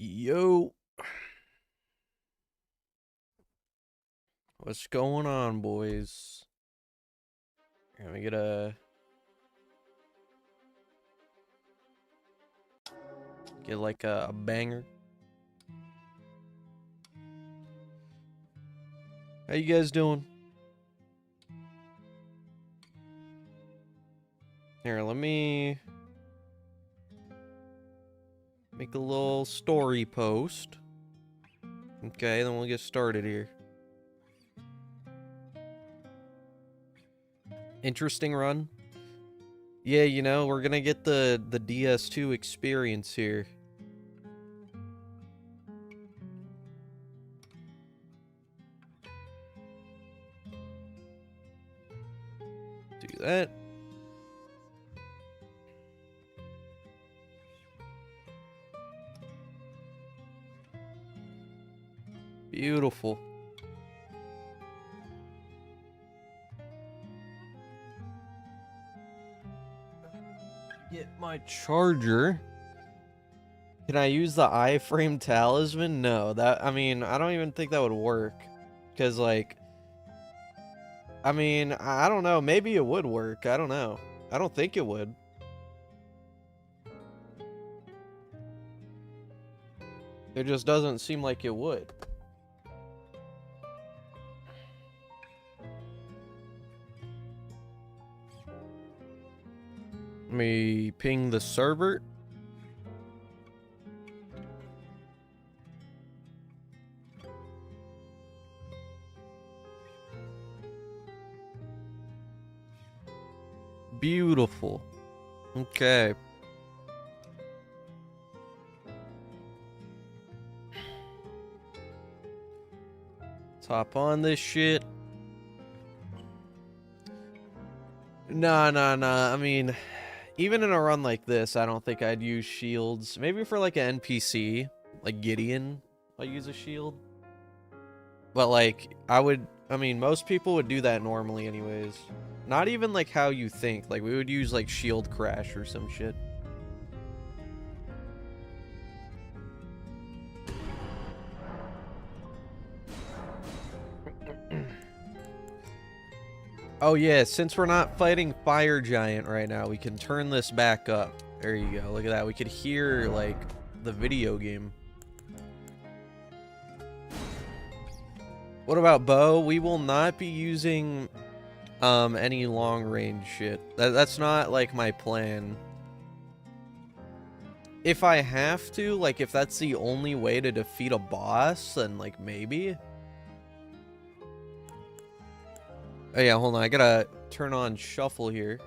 Yo, what's going on, boys? Here, let me get like a banger. How you guys doing? Here, let me make a little story post. Okay, then we'll get started here. Interesting run. Yeah, you know, we're gonna get the DS2 experience here. Do that. Beautiful. Get my charger. Can I use the iframe talisman? No, I mean, I don't even think that would work. Because, like, I mean, I don't know. Maybe it would work. I don't know. I don't think it would. It just doesn't seem like it would. Let me ping the server. Beautiful. Okay. Let's hop on this shit. Nah. I mean, even in a run like this, I don't think I'd use shields. Maybe for like an NPC, like Gideon, I'll use a shield. But like, I mean, most people would do that normally anyways. Not even like how you think. Like, we would use like shield crash or some shit. Oh yeah, since we're not fighting Fire Giant right now, we can turn this back up. There you go, look at that. We could hear, like, the video game. What about bow? We will not be using any long range shit. That's not like my plan. If I have to, like, if that's the only way to defeat a boss, then like maybe. Oh yeah, hold on, I gotta turn on shuffle here.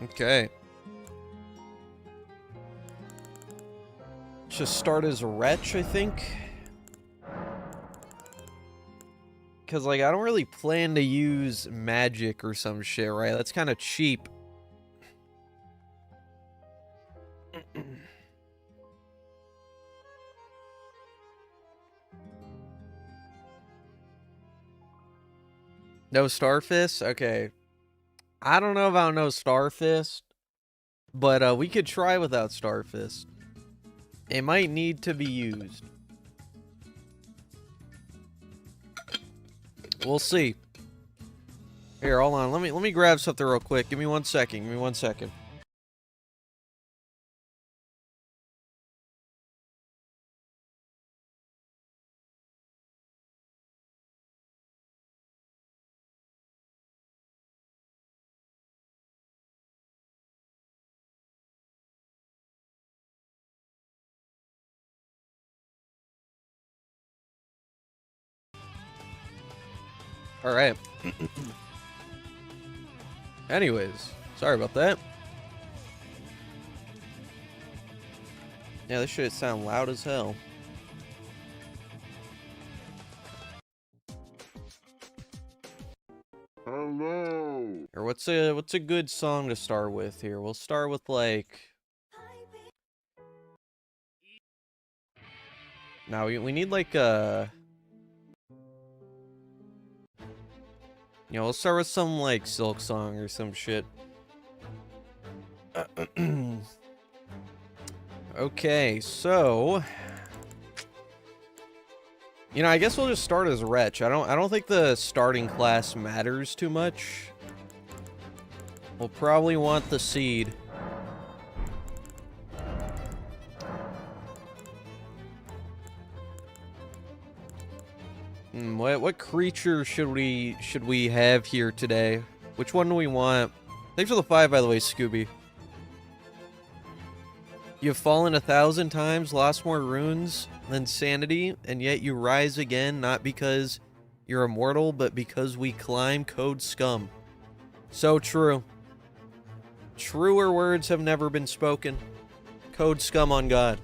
Okay. Just start as a wretch, I think. Because, like, I don't really plan to use magic or some shit, right? That's kind of cheap. No Starfist? Okay. I don't know about no Starfist, but we could try without Starfist. It might need to be used. We'll see. Here, hold on. Let me grab something real quick. Give me 1 second. Give me 1 second. All right. Anyways, sorry about that. Yeah, this shit sound loud as hell. Hello. Or what's a good song to start with here? We'll start with like. Now we need like a. You know, we'll start with some like Silk Song or some shit. Okay, so you know, I guess we'll just start as Wretch. I don't think the starting class matters too much. We'll probably want the seed. What creature should we have here today? Which one do we want? Thanks for the 5, by the way, Scooby. You've fallen 1,000 times, lost more runes than sanity, and yet you rise again, not because you're immortal, but because we climb code scum. So true. Truer words have never been spoken. Code scum on God.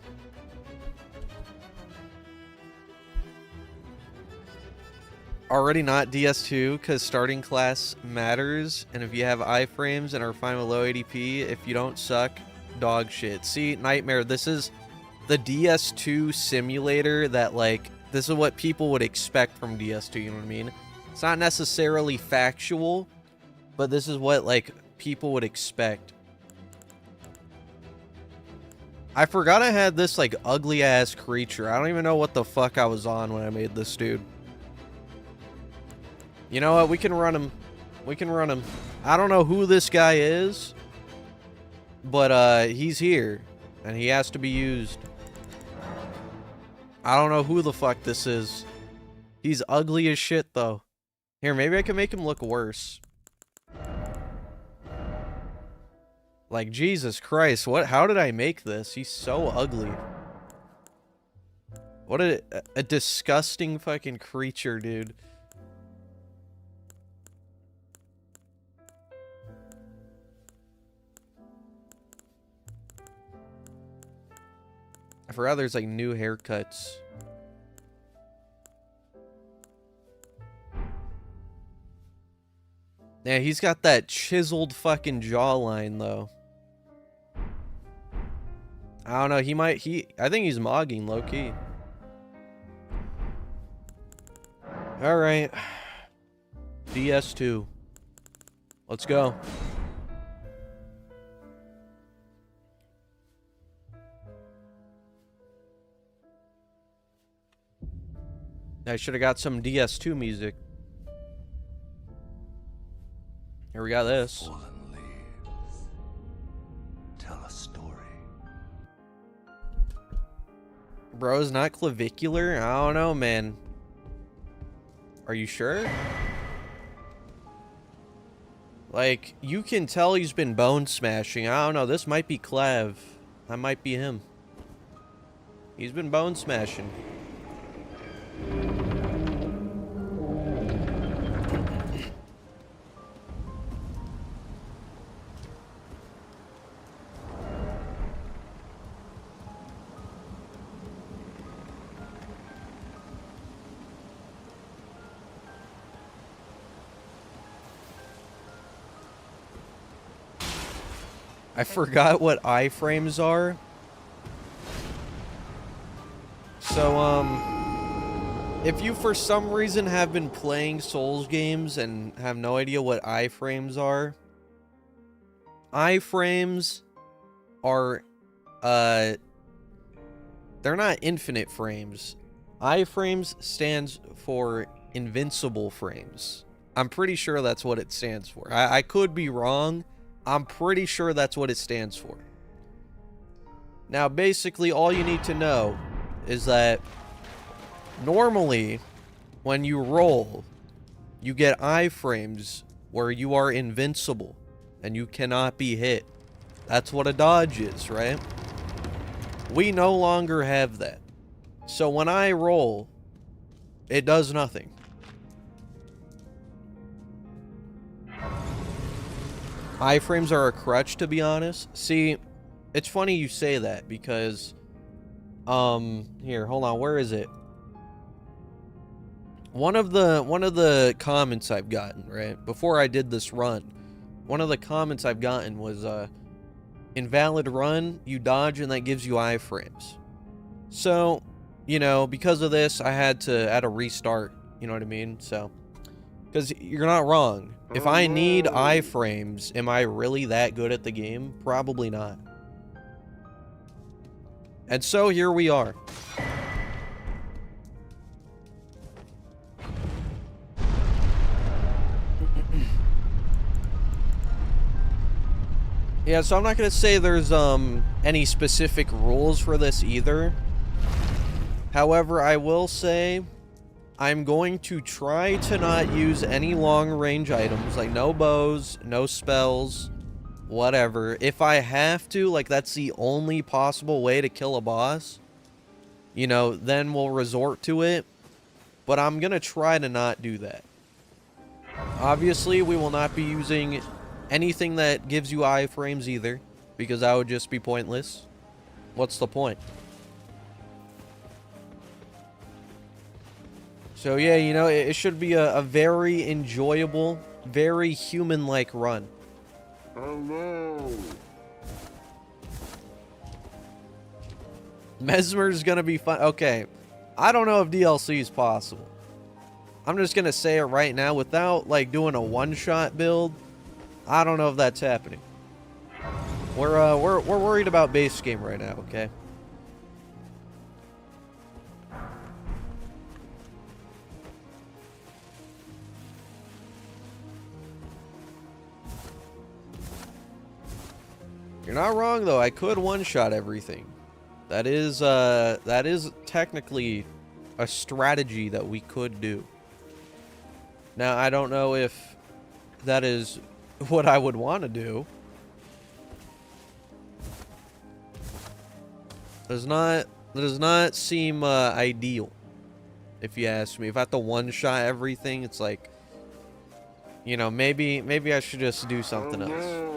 Already not DS2 because starting class matters, and if you have iframes and are fine with low ADP, if you don't suck, dog shit. See, Nightmare, this is the DS2 simulator that, like, this is what people would expect from DS2, you know what I mean? It's not necessarily factual, but this is what, like, people would expect. I forgot I had this, like, ugly-ass creature. I don't even know what the fuck I was on when I made this dude. You know what? We can run him. We can run him. I don't know who this guy is, but he's here, and he has to be used. I don't know who the fuck this is. He's ugly as shit, though. Here, maybe I can make him look worse. Like, Jesus Christ, how did I make this? He's so ugly. What a disgusting fucking creature, dude. I forgot there's, like, new haircuts. Yeah, he's got that chiseled fucking jawline, though. I don't know, I think he's mogging, low-key. Alright. DS2. Let's go. I should have got some DS2 music. Here we got this. Fallen leaves tell a story. Bro, is not clavicular? I don't know, man. Are you sure? Like, you can tell he's been bone smashing. I don't know. This might be Clav. That might be him. He's been bone smashing. I forgot what iframes are. So, if you for some reason have been playing Souls games and have no idea what iframes are, iframes are, they're not infinite frames. Iframes stands for invincible frames. I'm pretty sure that's what it stands for. I could be wrong. I'm pretty sure that's what it stands for. Now, basically, all you need to know is that normally, when you roll, you get iframes where you are invincible and you cannot be hit. That's what a dodge is, right? We no longer have that. So when I roll, it does nothing. Iframes are a crutch, to be honest. See, it's funny you say that because, here, hold on, where is it? One of the comments I've gotten, right, before I did this run, one of the comments I've gotten was, invalid run, you dodge, and that gives you iframes. So, you know, because of this, I had to add a restart, you know what I mean? So, because you're not wrong. If I need iframes, am I really that good at the game? Probably not. And so here we are. Yeah, so I'm not gonna say there's any specific rules for this either. However, I will say I'm going to try to not use any long-range items, like no bows, no spells, whatever. If I have to, like that's the only possible way to kill a boss, you know, then we'll resort to it. But I'm gonna try to not do that. Obviously, we will not be using anything that gives you iframes either, because that would just be pointless. What's the point? So yeah, you know, it should be a very enjoyable, very human-like run. Hello. Mesmer's gonna be fun. Okay, I don't know if DLC is possible. I'm just gonna say it right now, without like doing a one-shot build, I don't know if that's happening. We're worried about base game right now, okay? You're not wrong though. I could one-shot everything. That is technically a strategy that we could do. Now, I don't know if that is what I would want to do. Does not seem ideal, if you ask me. If I have to one-shot everything, it's like, you know, maybe I should just do something else.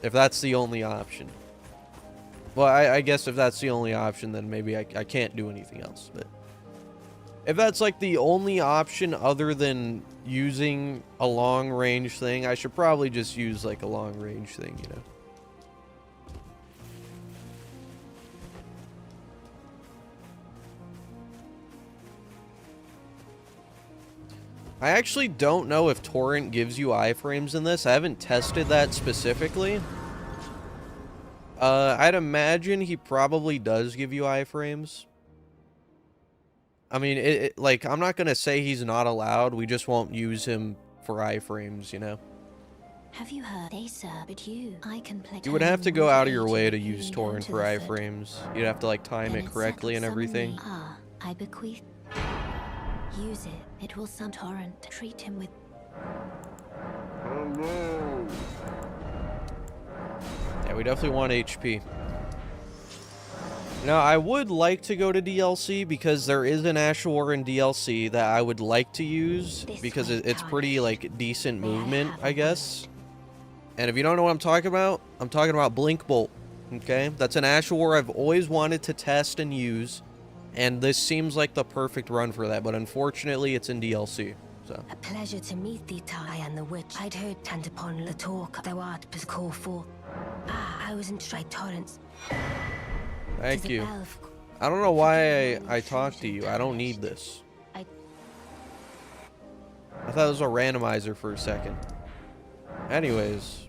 If that's the only option. Well, I guess if that's the only option, then maybe I can't do anything else. But if that's like the only option other than using a long-range thing, I should probably just use like a long-range thing, you know. I actually don't know if Torrent gives you iframes in this. I haven't tested that specifically. I'd imagine he probably does give you iframes. I mean, like, I'm not gonna say he's not allowed. We just won't use him for iframes, you know? Have you heard? They sir, but I can play. You would have to go out of your way to use Torrent for iframes. You'd have to, like, time it correctly and everything. Ah, I bequeath. Use it. It will some Torrent. Treat him with. Hello. Yeah, we definitely want HP. Now, I would like to go to DLC because there is an Ashewarren DLC that I would like to use because it's pretty, like, decent movement, I guess. And if you don't know what I'm talking about Blink Bolt, okay? That's an Ashewar I've always wanted to test and use, and this seems like the perfect run for that, but unfortunately, it's in DLC, so. A pleasure to meet thee, Tai and the witch. I'd heard and upon the talk thou art but call for. Ah, I was in straight torrents. Thank you. I don't know why I talked to you. I don't need this. I thought it was a randomizer for a second. Anyways.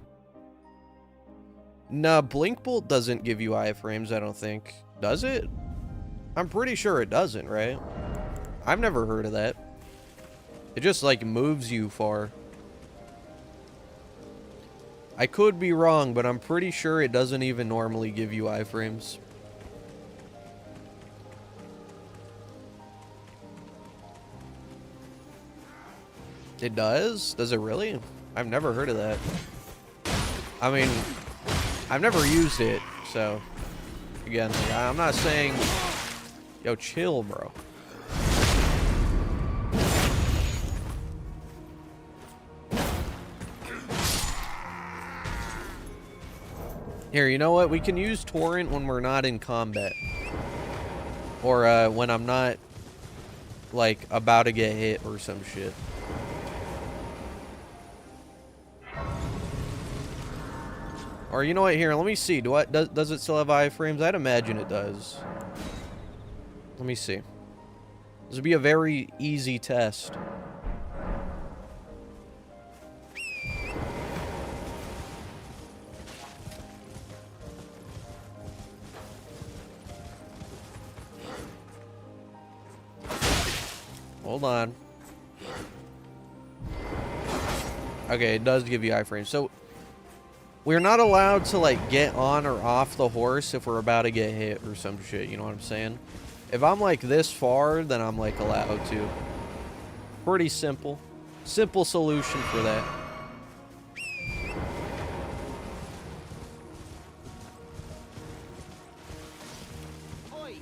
Nah, Blink Bolt doesn't give you iframes, I don't think. Does it? I'm pretty sure it doesn't, right? I've never heard of that. It just, like, moves you far. I could be wrong, but I'm pretty sure it doesn't even normally give you iframes. It does? Does it really? I've never heard of that. I mean, I've never used it, so... Again, like, I'm not saying... Yo, chill, bro. Here, you know what? We can use Torrent when we're not in combat. Or, when I'm not, like, about to get hit or some shit. Or, you know what? Here, let me see. Does it still have iframes? I'd imagine it does. Let me see. This would be a very easy test. Hold on. Okay, it does give you iframes. So, we're not allowed to, like, get on or off the horse if we're about to get hit or some shit, you know what I'm saying? If I'm, like, this far, then I'm, like, allowed to. Pretty simple. Simple solution for that. Oi!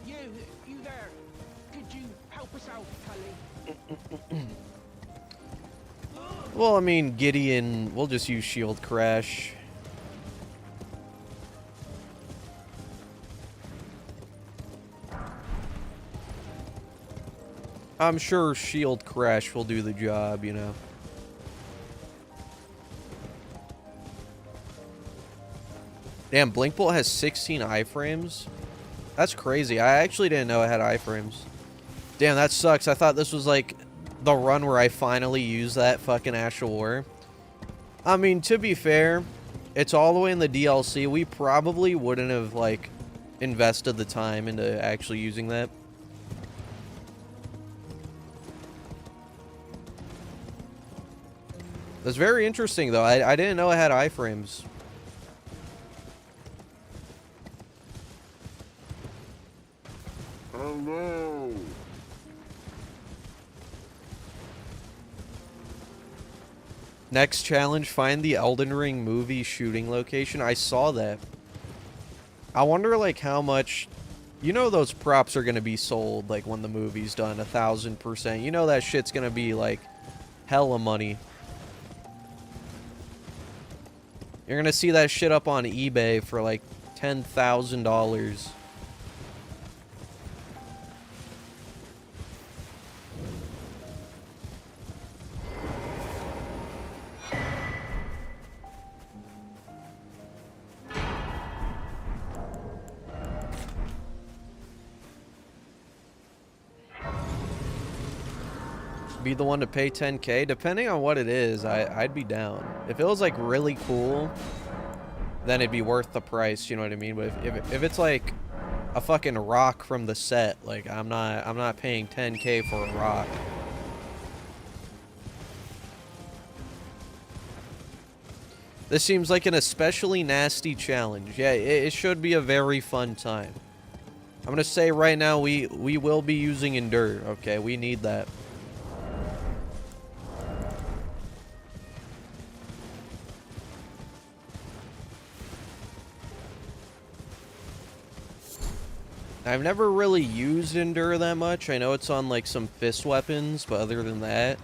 You there. Could you help us out, Cully? Well, I mean, Gideon, we'll just use shield crash. I'm sure shield crash will do the job, you know. Damn, Blink Bolt has 16 iframes? That's crazy. I actually didn't know it had iframes. Damn, that sucks. I thought this was like the run where I finally used that fucking Ash of War. I mean, to be fair, it's all the way in the DLC. We probably wouldn't have, like, invested the time into actually using that. That's very interesting, though. I didn't know it had iframes. Oh no! Next challenge, find the Elden Ring movie shooting location. I saw that. I wonder, like, how much... You know those props are going to be sold, like, when the movie's done, 1,000%. You know that shit's going to be, like, hella money. You're going to see that shit up on eBay for, like, $10,000. Be the one to pay 10K? Depending on what it is, I'd be down. If it was, like, really cool, then it'd be worth the price, you know what I mean? But if it's, like, a fucking rock from the set, like, I'm not paying 10K for a rock. This seems like an especially nasty challenge. Yeah, it should be a very fun time. I'm gonna say right now, we will be using Endure, okay? We need that. I've never really used Endure that much. I know it's on, like, some fist weapons, but other than that,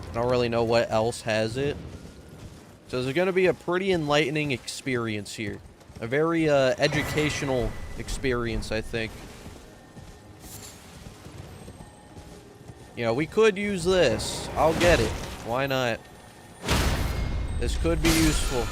I don't really know what else has it. So there's going to be a pretty enlightening experience here. A very educational experience, I think. You know, we could use this. I'll get it. Why not? This could be useful.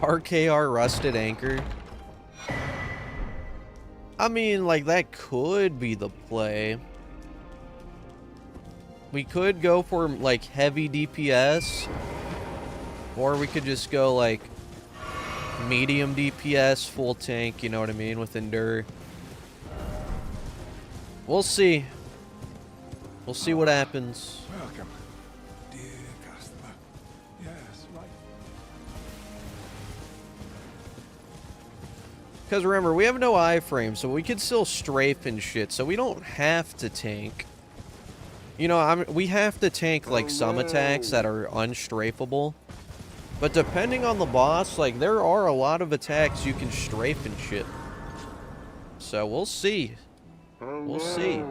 RKR Rusted Anchor. I mean, like, that could be the play. We could go for, like, heavy DPS. Or we could just go, like, medium DPS, full tank, you know what I mean, with Endure. We'll see. We'll see what happens. Welcome, dear customer. Yes, right. Because remember, we have no iframe, so we could still strafe and shit, so we don't have to tank. You know, we have to tank, like, some attacks that are unstrafable. But depending on the boss, like, there are a lot of attacks you can strafe and shit. So we'll see. We'll see.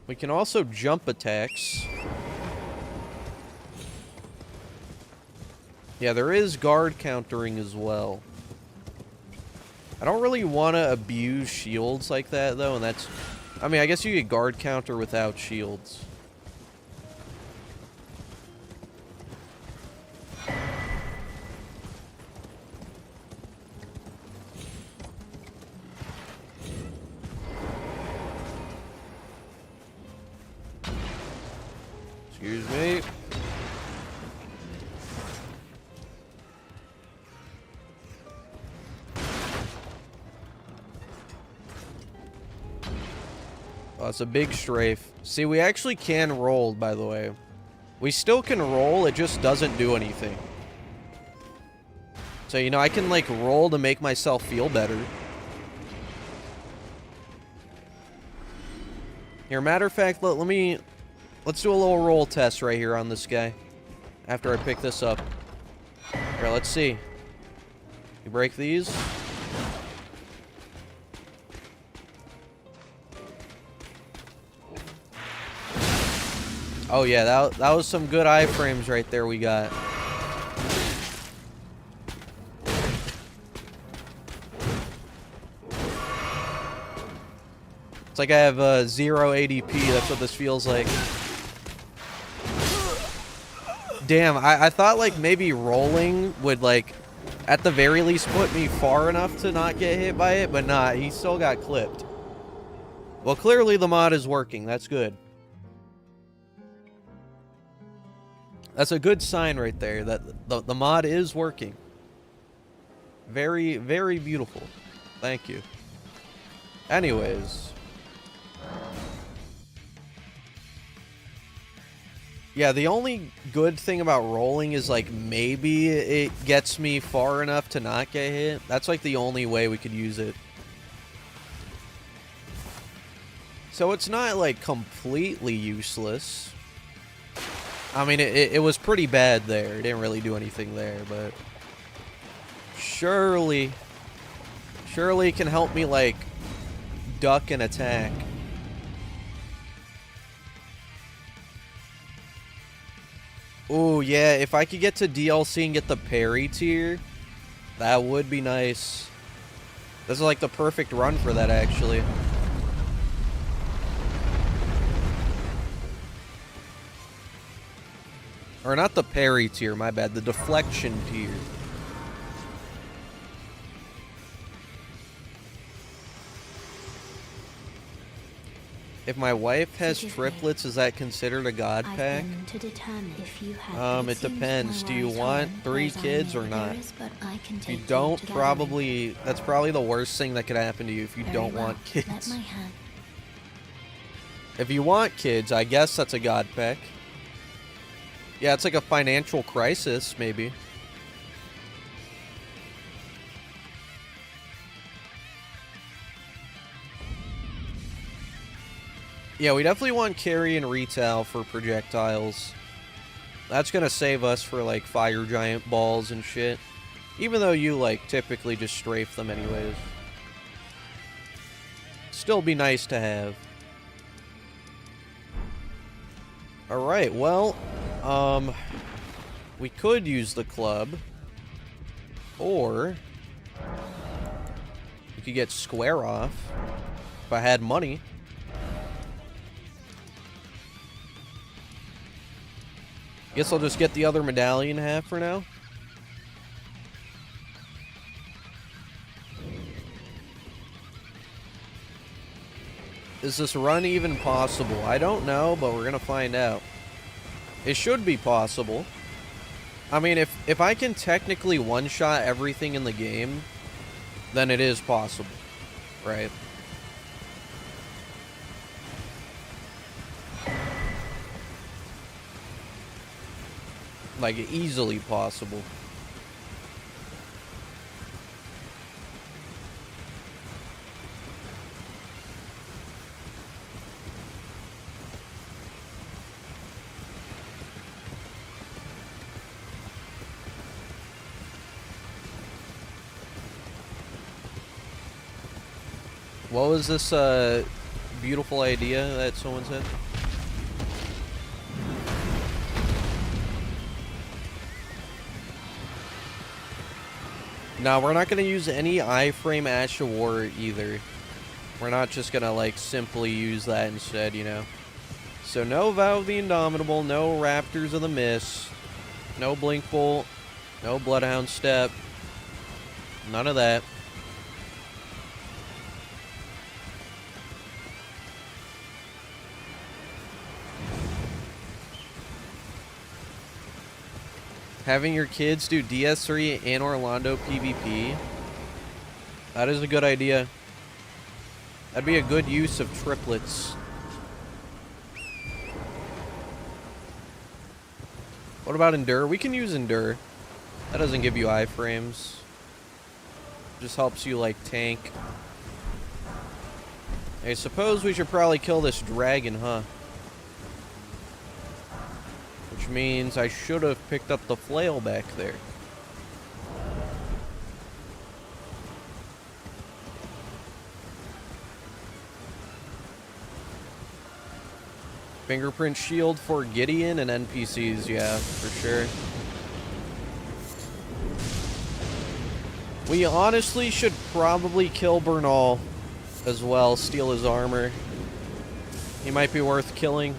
We can also jump attacks. Yeah, there is guard countering as well. I don't really want to abuse shields like that, though, and that's... I mean, I guess you could guard counter without shields. Excuse me. Oh, it's a big strafe. See, we actually can roll, by the way. We still can roll, it just doesn't do anything. So, you know, I can, like, roll to make myself feel better. Here, matter of fact, let's do a little roll test right here on this guy. After I pick this up. Here, let's see. You break these. Oh yeah, that was some good iframes right there we got. It's like I have 0 ADP, that's what this feels like. Damn, I thought like maybe rolling would like, at the very least put me far enough to not get hit by it, but nah, he still got clipped. Well, clearly the mod is working, that's good. That's a good sign right there, that the mod is working. Very, very beautiful. Thank you. Anyways. Yeah, the only good thing about rolling is, like, maybe it gets me far enough to not get hit. That's, like, the only way we could use it. So it's not, like, completely useless. I mean, it was pretty bad there. It didn't really do anything there, but... Surely it can help me, like, duck and attack. Oh, yeah, if I could get to DLC and get the parry tier, that would be nice. This is, like, the perfect run for that, actually. Or not the parry tier, my bad. The deflection tier. If my wife has triplets, is that considered a god pack? It depends. Do you want 3 kids or not? If you don't, probably... That's probably the worst thing that could happen to you if you don't want kids. If you want kids, I guess that's a god pack. Yeah, it's like a financial crisis, maybe. Yeah, we definitely want carry and retail for projectiles. That's gonna save us for, like, fire giant balls and shit. Even though you, like, typically just strafe them anyways. Still be nice to have. Alright, well... we could use the club, or we could get square off if I had money. Guess I'll just get the other medallion half for now. Is this run even possible? I don't know, but we're gonna find out. It should be possible. I mean, if I can technically one-shot everything in the game, then it is possible, right? Like, easily possible. What was this beautiful idea that someone said? No, we're not going to use any iframe Ash of War either. We're not just going to, like, simply use that instead, you know. So no Vow of the Indomitable, no Raptors of the Mist, no Blink Bolt, no Bloodhound Step, none of that. Having your kids do DS3 and Orlando PvP. That is a good idea. That'd be a good use of triplets. What about Endure? We can use Endure. That doesn't give you iframes. Just helps you, like, tank. I suppose we should probably kill this dragon, huh? Which means I should have picked up the flail back there. Fingerprint shield for Gideon and NPCs, yeah, for sure. We honestly should probably kill Bernal as well, steal his armor. He might be worth killing.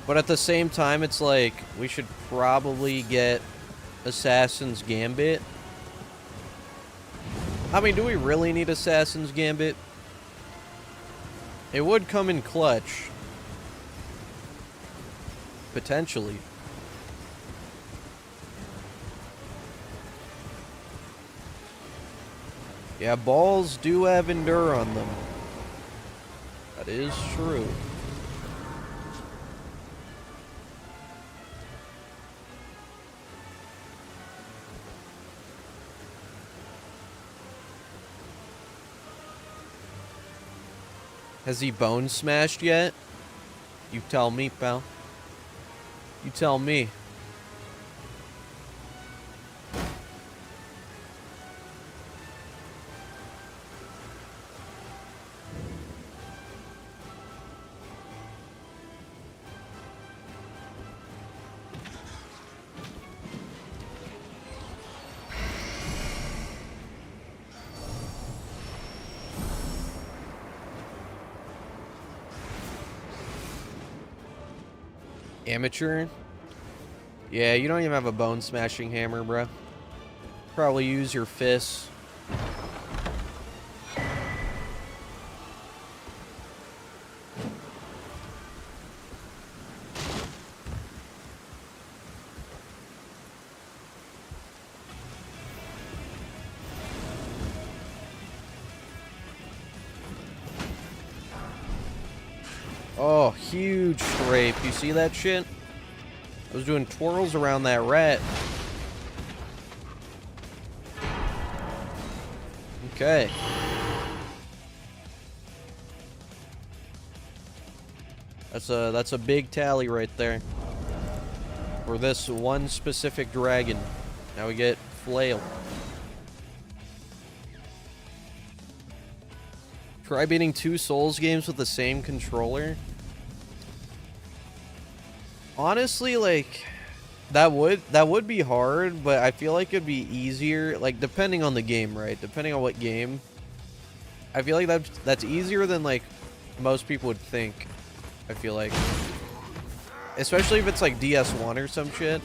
But at the same time, it's like, we should probably get Assassin's Gambit. I mean, do we really need Assassin's Gambit? It would come in clutch. Potentially. Yeah, balls do have Endure on them. That is true. Has he bone smashed yet? You tell me, pal. You tell me. Amateur? Yeah, you don't even have a bone smashing hammer, bro. Probably use your fists. Oh, huge scrape. You see that shit? I was doing twirls around that rat. Okay. That's a big tally right there. For this one specific dragon. Now we get flail. Try beating 2 Souls games with the same controller. Honestly, like, that would be hard, but I feel like it'd be easier, like, depending on the game, right? Depending on what game. I feel like that's easier than, like, most people would think, I feel like. Especially if it's, like, DS1 or some shit.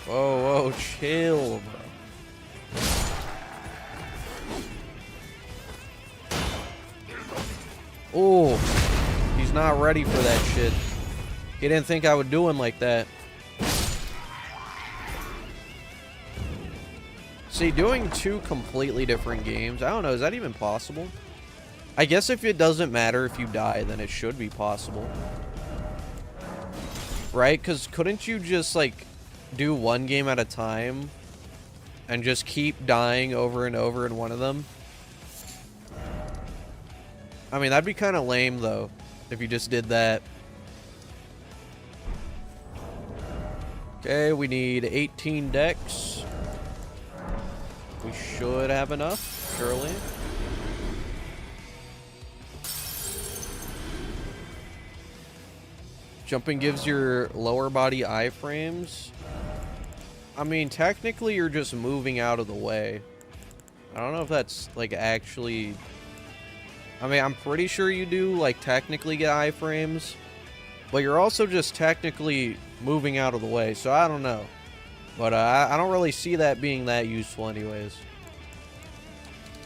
Whoa, whoa, chill, bro. Oh, he's not ready for that shit. He didn't think I would do him like that. See, doing 2 completely different games, I don't know, is that even possible? I guess if it doesn't matter if you die, then it should be possible. Right? Because couldn't you just, like, do 1 game at a time and just keep dying over and over in one of them? I mean, that'd be kind of lame, though, if you just did that. Okay, we need 18 decks. We should have enough, surely. Jumping gives your lower body iframes. I mean, technically, you're just moving out of the way. I don't know if that's, like, actually... I mean, I'm pretty sure you do, like, technically get iframes, but you're also just technically moving out of the way, so I don't know. But I don't really see that being that useful anyways.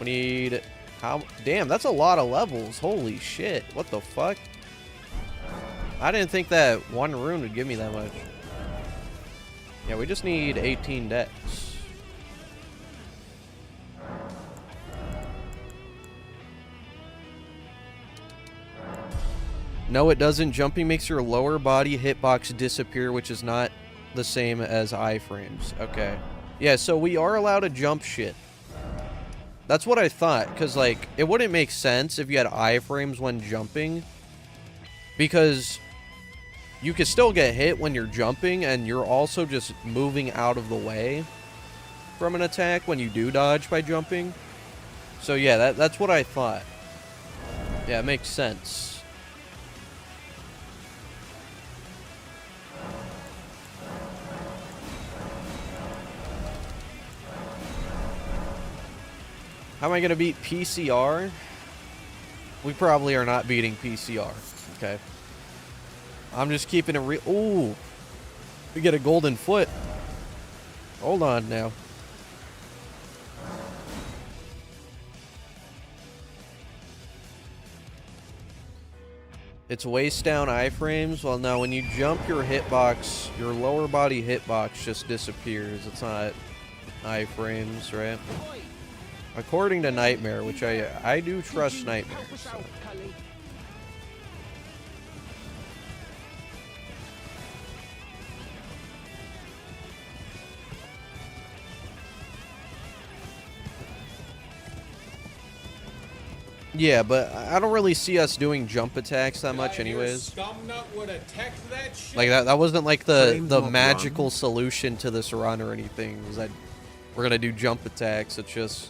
We need... How... Damn, that's a lot of levels. Holy shit. What the fuck? I didn't think that one rune would give me that much. Yeah, we just need 18 dex. No, it doesn't. Jumping makes your lower body hitbox disappear, which is not the same as iframes. Okay. Yeah, so we are allowed to jump shit. That's what I thought, because, like, it wouldn't make sense if you had iframes when jumping. Because you could still get hit when you're jumping, and you're also just moving out of the way from an attack when you do dodge by jumping. So, yeah, that's what I thought. Yeah, it makes sense. How am I going to beat PCR? We probably are not beating PCR. Okay. I'm just keeping it real. Ooh. We get a golden foot. Hold on now. It's waist down iframes. Well, no, when you jump your hitbox, your lower body hitbox just disappears. It's not iframes, right? According to Nightmare, which I do trust Nightmare. So. Yeah, but I don't really see us doing jump attacks that much anyways. Like that wasn't like the magical solution to this run or anything. Is that we're gonna do jump attacks. It's just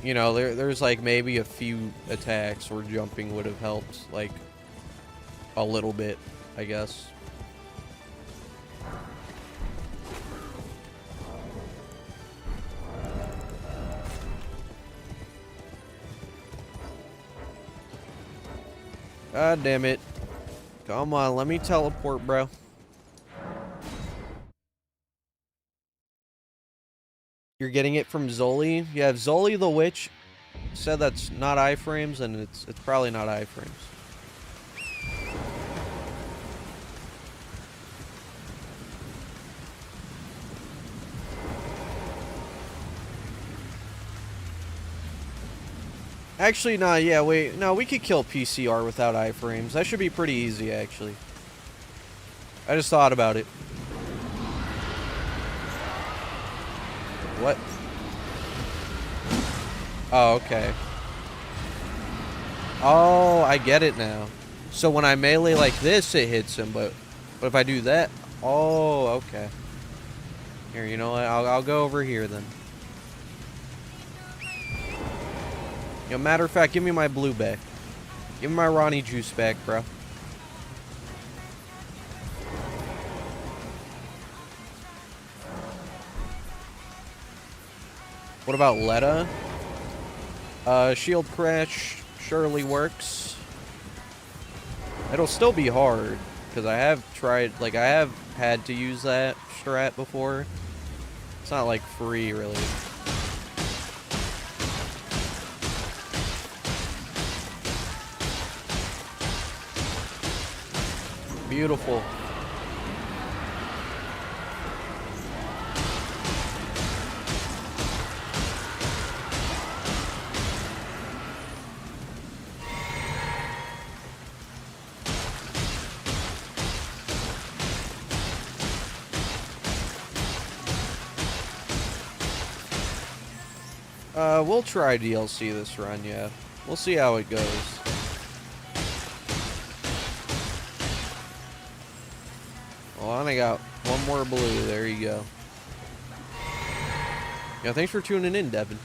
you know, there's like maybe a few attacks where jumping would have helped, like, a little bit, I guess. God damn it. Come on, let me teleport, bro. You're getting it from Zoli? Yeah, if Zoli the Witch said that's not iframes, and it's probably not iframes. Actually, nah, yeah, wait. No, we could kill PCR without iframes. That should be pretty easy, actually. I just thought about it. What? Oh, okay. Oh, I get it now. So when I melee like this, it hits him, but if I do that... Oh, okay. Here, you know what? I'll go over here, then. You know, matter of fact, give me my blue back. Give me my Ronnie juice back, bro. What about Letta? Shield crash surely works. It'll still be hard, because I have tried, like, I have had to use that strat before. It's not, like, free, really. Beautiful. We'll try DLC this run, yeah. We'll see how it goes. Well, and I got one more blue. There you go. Yeah, thanks for tuning in, Devin.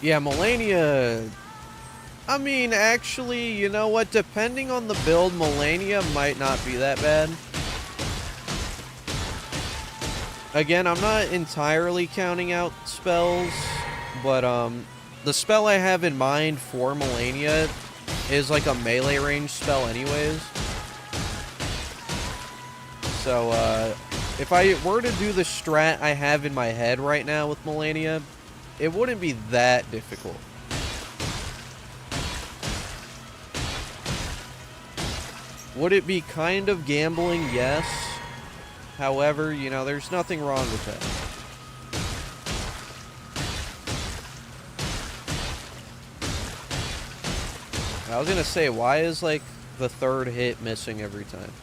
Yeah, Melania... I mean, actually, you know what? Depending on the build, Melania might not be that bad. Again, I'm not entirely counting out spells, but the spell I have in mind for Melania is like a melee range spell anyways. So, if I were to do the strat I have in my head right now with Melania, it wouldn't be that difficult. Would it be kind of gambling? Yes. However, you know, there's nothing wrong with that. I was gonna say, why is, like, the third hit missing every time?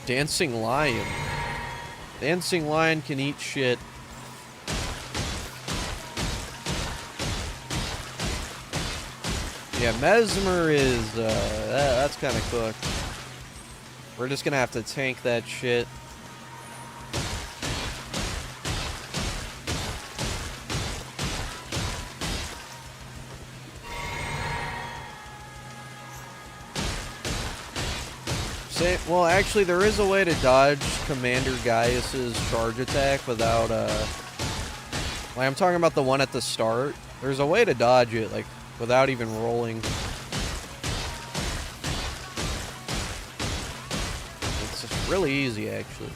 Dancing Lion. Dancing Lion can eat shit. Yeah, Mesmer is, that's kind of cooked. We're just gonna have to tank that shit. Well, actually, there is a way to dodge Commander Gaius's charge attack without, like, I'm talking about the one at the start. There's a way to dodge it, like, without even rolling. It's just really easy, actually.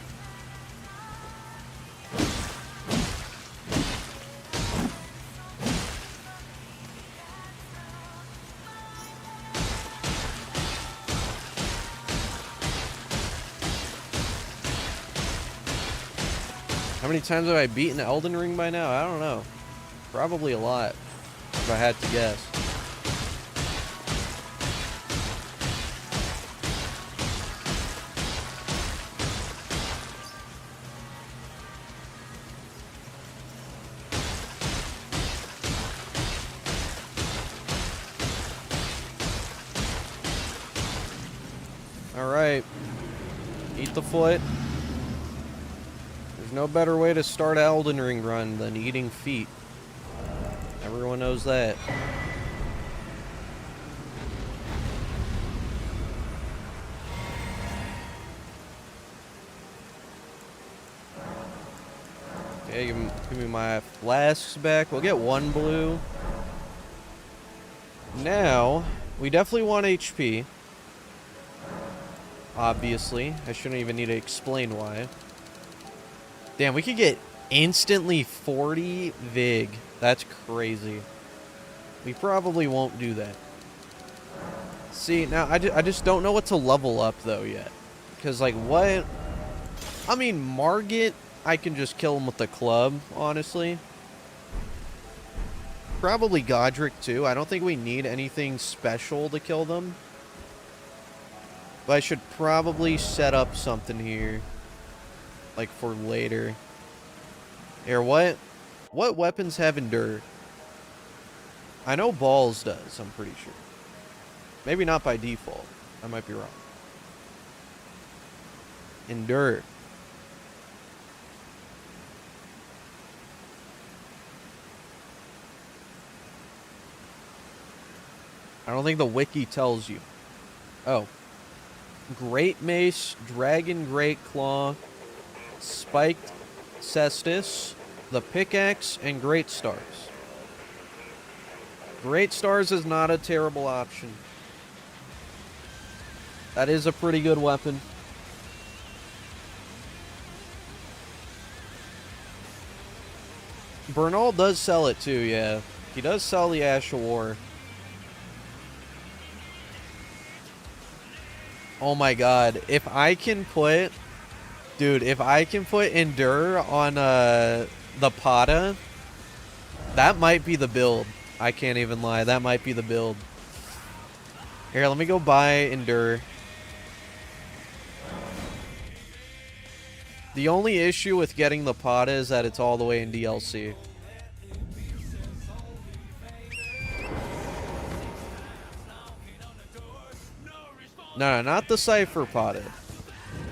How many times have I beaten Elden Ring by now? I don't know. Probably a lot, if I had to guess. Alright. Eat the foot. There's no better way to start Elden Ring run than eating feet. Everyone knows that. Okay, give me my flasks back. We'll get one blue. Now, we definitely want HP. Obviously. I shouldn't even need to explain why. Damn, we could get instantly 40 Vig. That's crazy. We probably won't do that. See, now, I just don't know what to level up, though, yet. Because, like, what? I mean, Margit, I can just kill him with the club, honestly. Probably Godric, too. I don't think we need anything special to kill them. But I should probably set up something here. Like, for later. Here, what weapons have Endure? I know Balls does, I'm pretty sure. Maybe not by default. I might be wrong. Endure. I don't think the wiki tells you. Oh. Great Mace, Dragon Great Claw, Spiked Cestus, the Pickaxe, and Great Stars. Great Stars is not a terrible option. That is a pretty good weapon. Bernal does sell it too, yeah. He does sell the Ash of War. Oh my god, if I can put... Dude, if I can put Endure on the Pata, that might be the build. I can't even lie, that might be the build. Here, let me go buy Endure. The only issue with getting the Pata is that it's all the way in DLC. No, not the Cypher Pata.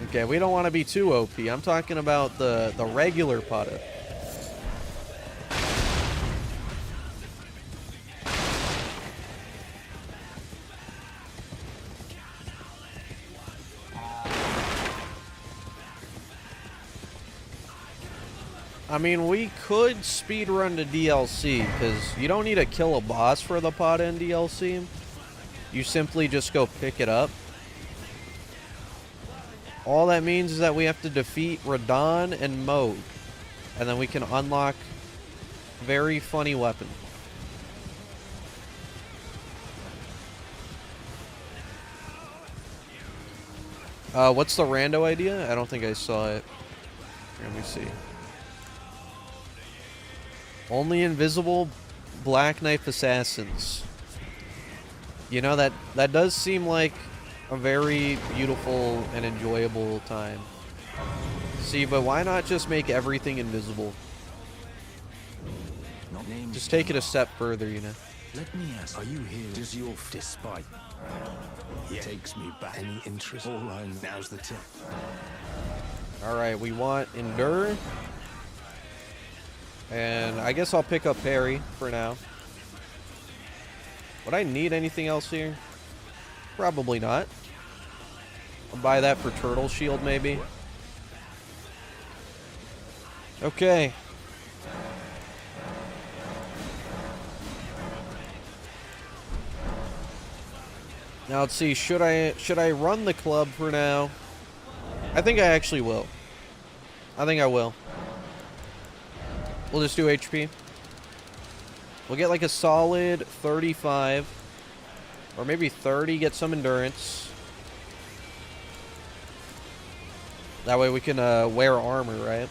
Okay, we don't want to be too OP. I'm talking about the regular Pata. I mean, we could speedrun the DLC, because you don't need to kill a boss for the Pata in DLC. you simply just go pick it up. All that means is that we have to defeat Radon and Moog. And then we can unlock very funny weapon. What's the rando idea? I don't think I saw it. Here, let me see. Only invisible Black Knife assassins. You know, that does seem like a very beautiful and enjoyable time. See, but why not just make everything invisible? Just take it a step further, you know. Let me ask, are you here? Does your despite takes me back? Any interest? All I know. Now's the tip. Alright, we want Endure. And I guess I'll pick up Parry for now. Would I need anything else here? Probably not. I'll buy that for Turtle Shield, maybe. Okay. Now let's see, should I run the club for now? I think I actually will. I think I will. We'll just do HP. We'll get like a solid 35. Or maybe 30, get some endurance. That way we can wear armor, right?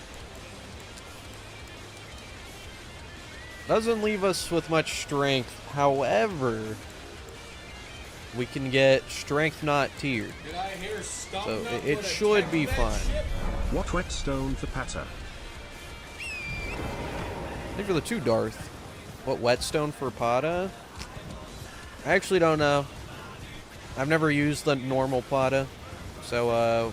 Doesn't leave us with much strength. However, we can get strength not tiered. So it should be fine. What whetstone for Patter? I think for the 2 Darth. What whetstone for Pada? I actually don't know. I've never used the normal Pada. So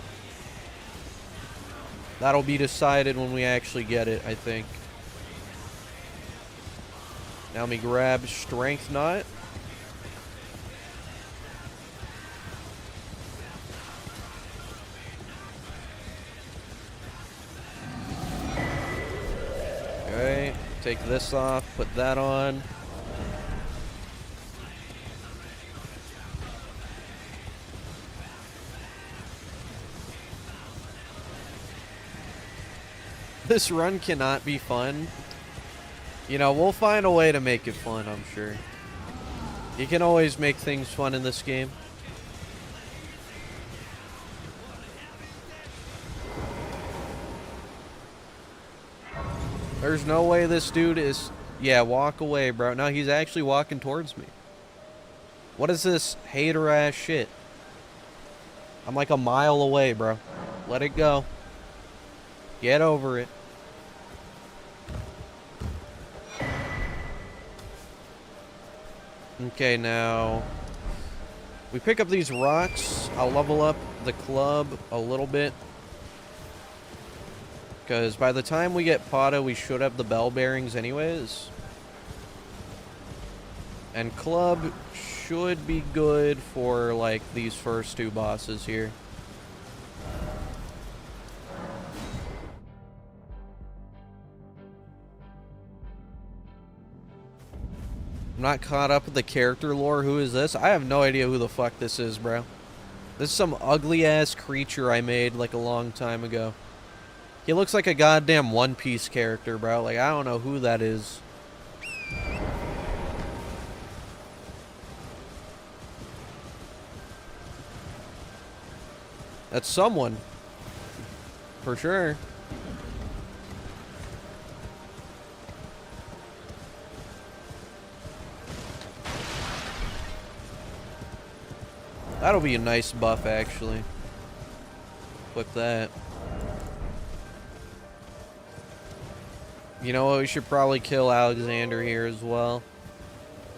that'll be decided when we actually get it, I think. Now let me grab strength knot. Okay, take this off, put that on. This run cannot be fun. You know, we'll find a way to make it fun, I'm sure. You can always make things fun in this game. There's no way this dude is... Yeah, walk away, bro. No, he's actually walking towards me. What is this hater-ass shit? I'm like a mile away, bro. Let it go. Get over it. Okay, now... We pick up these rocks. I'll level up the club a little bit. Because by the time we get Pada, we should have the bell bearings anyways. And club should be good for, like, these first 2 bosses here. I'm not caught up with the character lore. Who is this? I have no idea who the fuck this is, bro. This is some ugly-ass creature I made, like, a long time ago. He looks like a goddamn One Piece character, bro. Like, I don't know who that is. That's someone. For sure. That'll be a nice buff, actually. Equip that. You know what? We should probably kill Alexander here as well.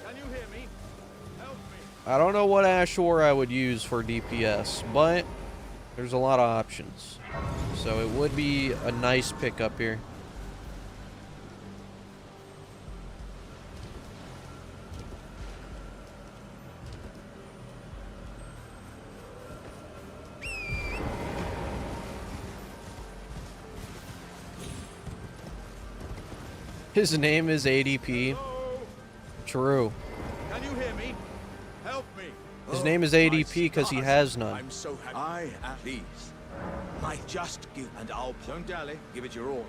Can you hear me? Help me. I don't know what Ashore I would use for DPS, but there's a lot of options. So it would be a nice pickup here. His name is ADP. Hello? True. Can you hear me? Help me. His name is ADP because he has none. I'm so happy. I am pleased. My just give, and I'll don't dally. Give it your all.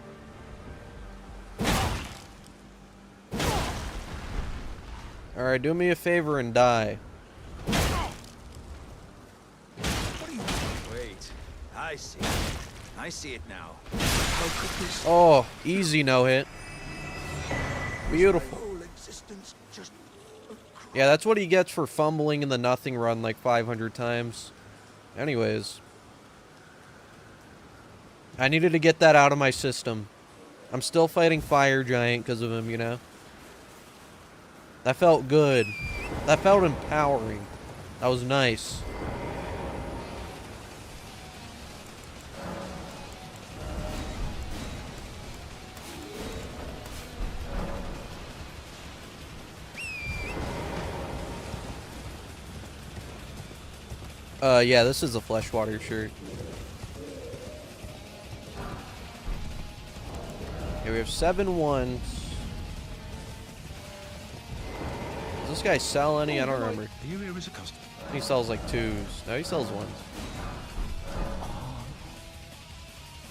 Alright, do me a favor and die. What do you wait? I see. I see it now. How could this Oh, easy no hit. Beautiful. whole existence just Yeah, that's what he gets for fumbling in the nothing run like 500 times. Anyways. I needed to get that out of my system. I'm still fighting Fire Giant because of him, you know? That felt good. That felt empowering. That was nice. Yeah, this is a Fleshwater shirt. Okay, we have 7 ones. Does this guy sell any? I don't remember. Are you here as a customer? He sells like 2s. No, he sells 1s.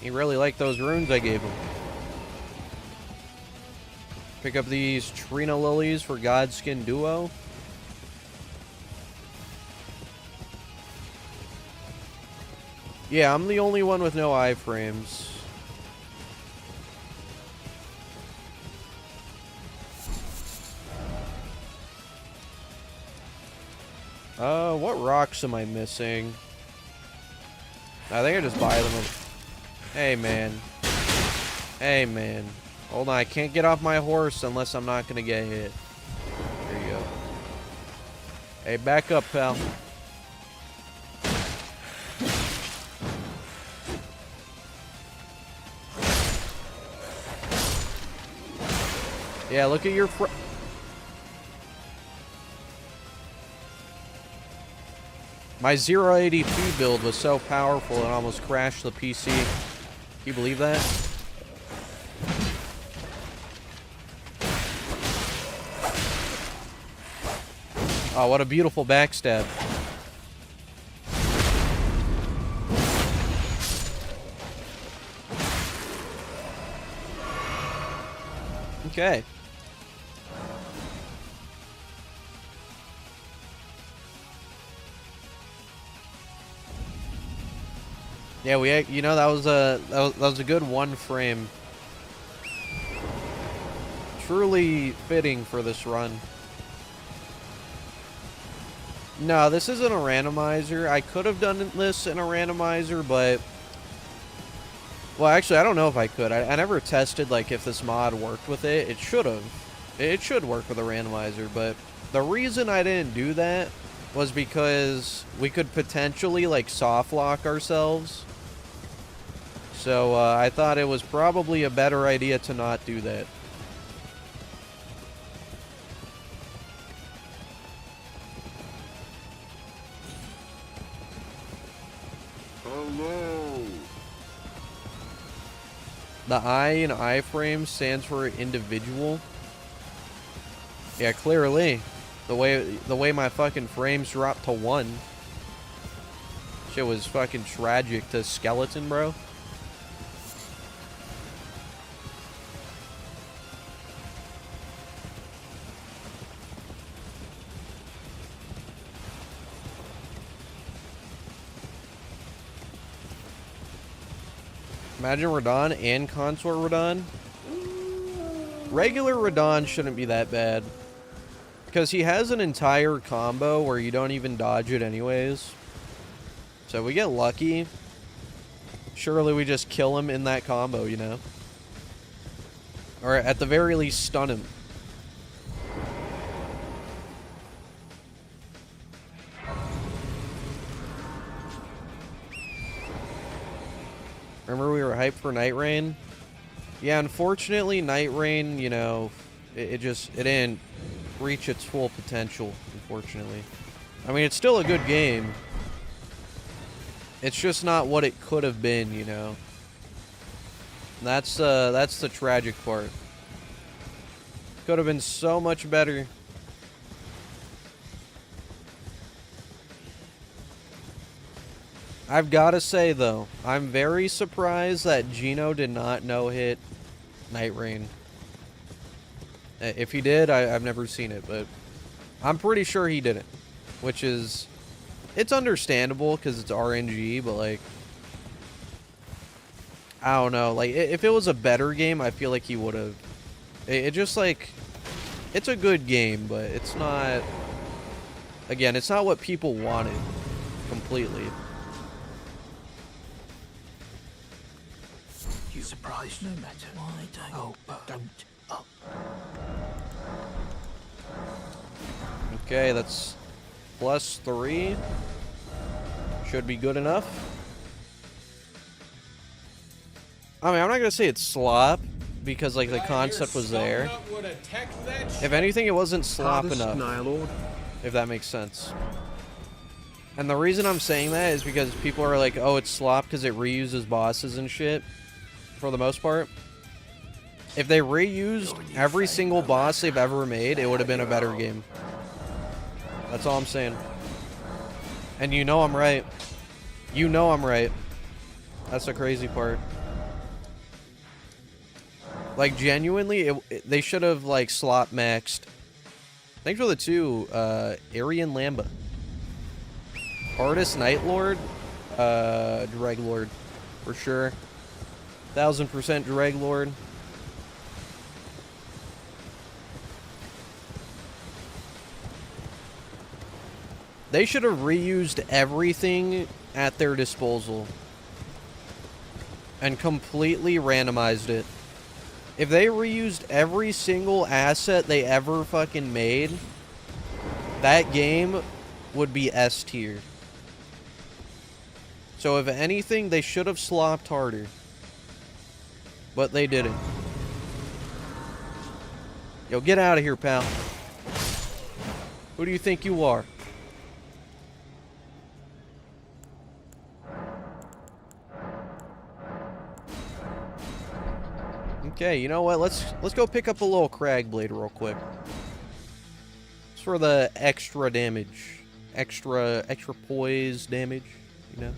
He really liked those runes I gave him. Pick up these Trina Lilies for Godskin Duo. Yeah, I'm the only one with no iframes. What rocks am I missing? I think I just buy them. Hey, man. Hey, man. Hold on, I can't get off my horse unless I'm not gonna get hit. There you go. Hey, back up, pal. Yeah, look at your My 0 ADP build was so powerful it almost crashed the PC. Can you believe that? Oh, what a beautiful backstab. Okay. Yeah, you know, that was a good 1 frame. Truly fitting for this run. No, this isn't a randomizer. I could have done this in a randomizer, but well, actually, I don't know if I could. I never tested like if this mod worked with it. It should have. It should work with a randomizer, but the reason I didn't do that was because we could potentially like soft lock ourselves. So I thought it was probably a better idea to not do that. Oh no! The I in iframe stands for individual. Yeah, clearly. The way my fucking frames dropped to 1. Shit was fucking tragic to skeleton, bro. Imagine Radon and Consort Radon. Regular Radon shouldn't be that bad. Because he has an entire combo where you don't even dodge it anyways. So if we get lucky, surely we just kill him in that combo, you know? Or at the very least, stun him. Remember we were hyped for Night Rain? Yeah, unfortunately, Night Rain, you know, it didn't reach its full potential, unfortunately. I mean, it's still a good game. It's just not what it could have been, you know. That's the tragic part. Could have been so much better. I've got to say, though, I'm very surprised that Gino did not no-hit Night Rain. If he did, I've never seen it, but I'm pretty sure he didn't. Which is... It's understandable, because it's RNG, but, like... I don't know. Like, if it was a better game, I feel like he would have. It just, like... It's a good game, but it's not... Again, it's not what people wanted. Completely. You surprised no matter. Why don't oh. Okay, that's +3. Should be good enough. I mean, I'm not gonna say it's slop, because, like, the concept was there. If anything, it wasn't slop enough. If that makes sense. And the reason I'm saying that is because people are like, oh, it's slop because it reuses bosses and shit. For the most part. If they reused every single boss they've ever made, it would have been a better game. That's all I'm saying. And you know I'm right. You know I'm right. That's the crazy part. Like, genuinely, they should have, like, slot maxed. Thanks for the 2, Aryan Lamba. Artist Night Lord, Dreg Lord, for sure. 1000% Dreg Lord. They should have reused everything at their disposal. And completely randomized it. If they reused every single asset they ever fucking made, that game would be S tier. So if anything, they should have slopped harder. But they didn't. Yo, get out of here, pal. Who do you think you are? Okay, you know what? Let's go pick up a little crag blade real quick. It's for the extra damage. Extra poise damage, you know?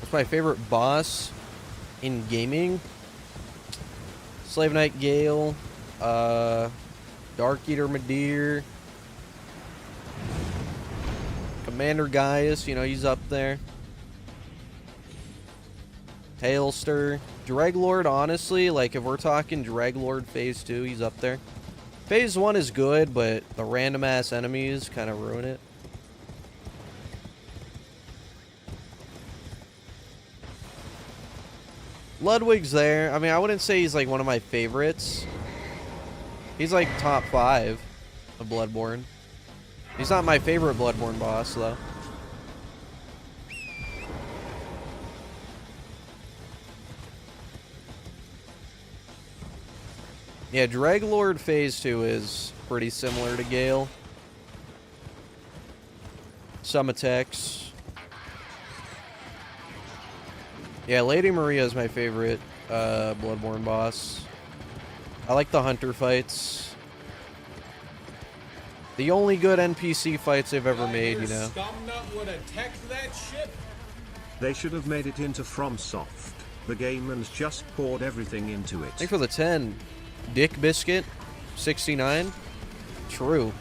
What's my favorite boss in gaming? Slave Knight Gale, Dark Eater Madeir, Commander Gaius, you know, he's up there. Hailster. Dreglord, honestly, like, if we're talking Dreglord Phase 2, he's up there. Phase 1 is good, but the random-ass enemies kind of ruin it. Ludwig's there. I mean, I wouldn't say he's, like, one of my favorites. He's, like, top 5 of Bloodborne. He's not my favorite Bloodborne boss, though. Yeah, Dreglord Phase 2 is pretty similar to Gale. Some attacks. Yeah, Lady Maria is my favorite Bloodborne boss. I like the hunter fights. The only good NPC fights they've ever made, you know. They should have made it into FromSoft, the game, and just poured everything into it. Thanks for the 10. Dick Biscuit, 69. True.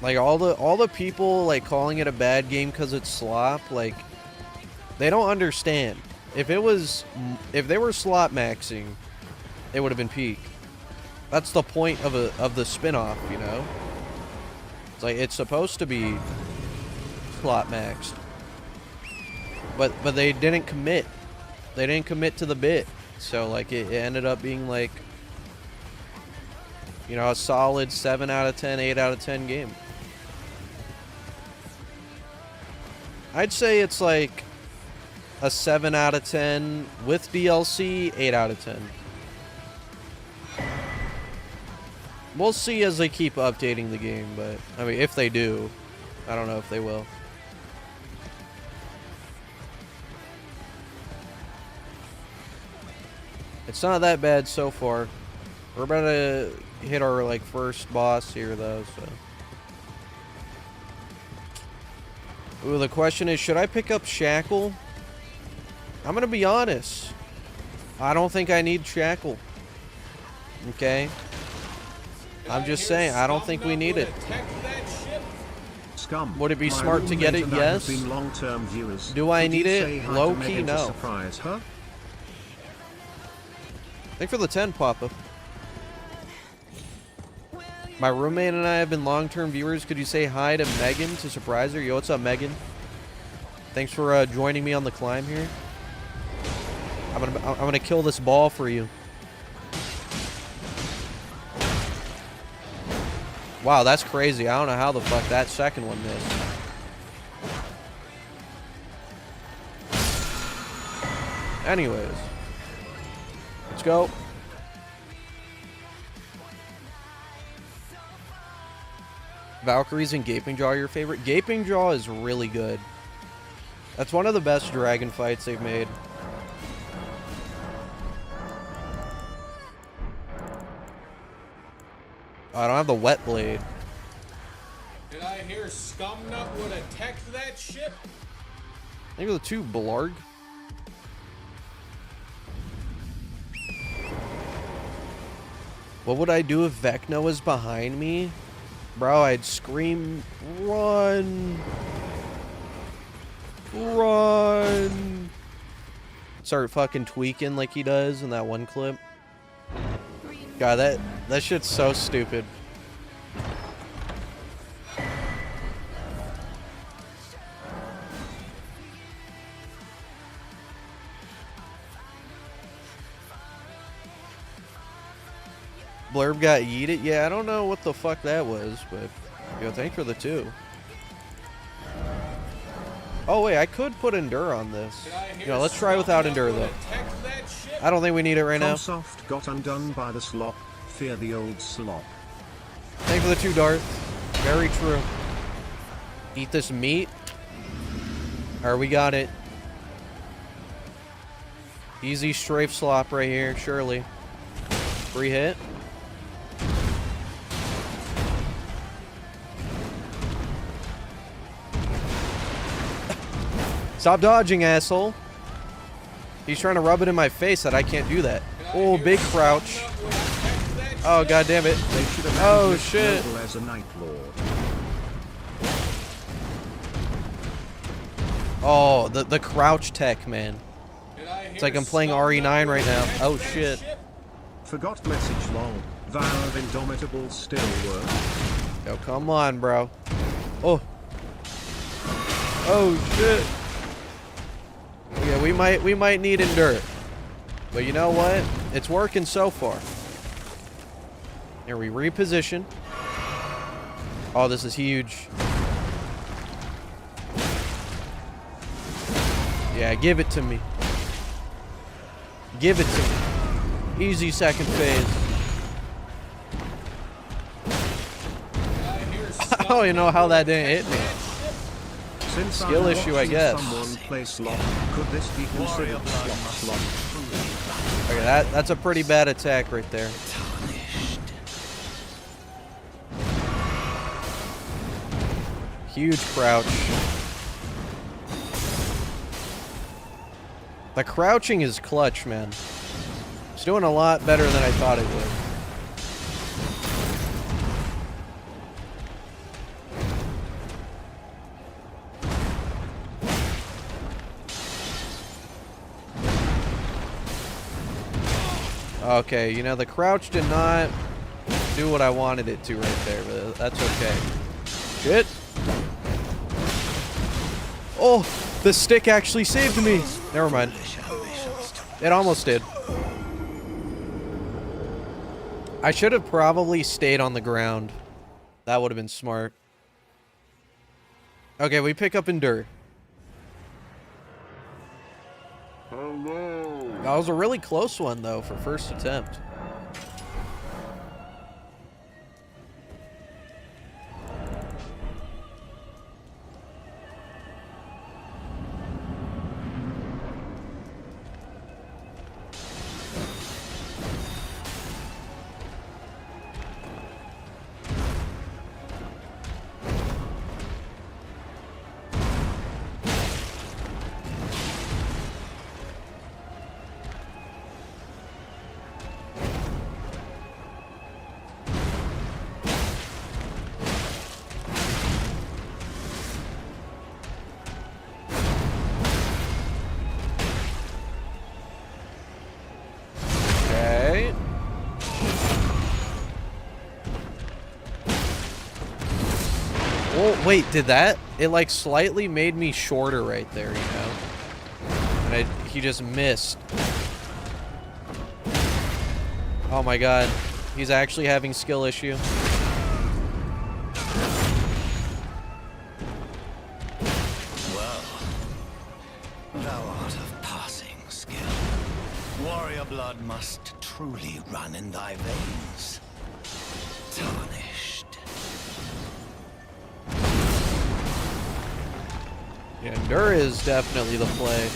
Like, all the people, like, calling it a bad game because it's slop, like, they don't understand. If they were slot maxing, it would have been peak. That's the point of the spin-off, you know? It's like, it's supposed to be slot maxed. But they didn't commit. They didn't commit to the bit. So, like, it ended up being, like, you know, a solid 7 out of 10, 8 out of 10 game. I'd say it's, like, a 7 out of 10 with DLC, 8 out of 10. We'll see as they keep updating the game, but, I mean, if they do, I don't know if they will. It's not that bad so far. We're about to hit our like first boss here though, so. Ooh, the question is, should I pick up Shackle? I'm gonna be honest. I don't think I need Shackle. Okay? I'm just saying, I don't think we need it. Scum. Would it be My smart to get roommate it? and I have Yes. been long-term viewers. Do I Could need you it? say hi to Low-key, Megan to no. surprise her? Thanks for the 10, Papa. My roommate and I have been long-term viewers. Could you say hi to Megan to surprise her? Yo, what's up, Megan? Thanks for joining me on the climb here. I'm gonna kill this ball for you. Wow, that's crazy. I don't know how the fuck that second one missed. Anyways. Let's go. Valkyries and Gaping Jaw are your favorite? Gaping Jaw is really good. That's one of the best dragon fights they've made. Oh, I don't have the wet blade. Did I hear Scumnut would attack that ship? I think the two Blarg. What would I do if Vecna was behind me? Bro, I'd scream, run! Run! Start fucking tweaking like he does in that one clip. God, that shit's so stupid. Blurb got yeeted? Yeah, I don't know what the fuck that was, but yo, thanks for the 2. Oh wait, I could put Endure on this. You know, let's try without Endure though. I don't think we need it right now. FromSoft got undone by the slop. Fear the old slop. Thanks for the 2, Darth. Very true. Eat this meat. Alright, we got it. Easy strafe slop right here, surely. Free hit. Stop dodging, asshole. He's trying to rub it in my face that I can't do that. Oh, big crouch. Oh, god damn it. They should have Oh, added shit. Noble as a Night Lord. Oh, the crouch tech, man. It's like I'm playing RE9 right now. Oh, shit. Forgot message long. Vow of Indomitable still work. Yo, come on, bro. Oh. Oh, shit. Yeah, we might need Endure. But you know what? It's working so far. Here we reposition. Oh, this is huge. Yeah, give it to me. Give it to me. Easy second phase. I don't even know how that didn't hit me. Since Skill I'm issue, I watching guess. Someone play slop. Could this be considered slop? Okay, that's a pretty bad attack right there. Huge crouch. The crouching is clutch, man. It's doing a lot better than I thought it would. Okay, you know, the crouch did not do what I wanted it to right there, but that's okay. Shit. Oh, the stick actually saved me. Never mind. It almost did. I should have probably stayed on the ground. That would have been smart. Okay, we pick up Endure. Hello. That was a really close one, though, for first attempt. Wait, did that? It like slightly made me shorter right there, you know? And he just missed. Oh my god. He's actually having skill issue. Well, thou art of passing skill. Warrior blood must truly run in thy veins. Tarnished. Yeah, Endure is definitely the play.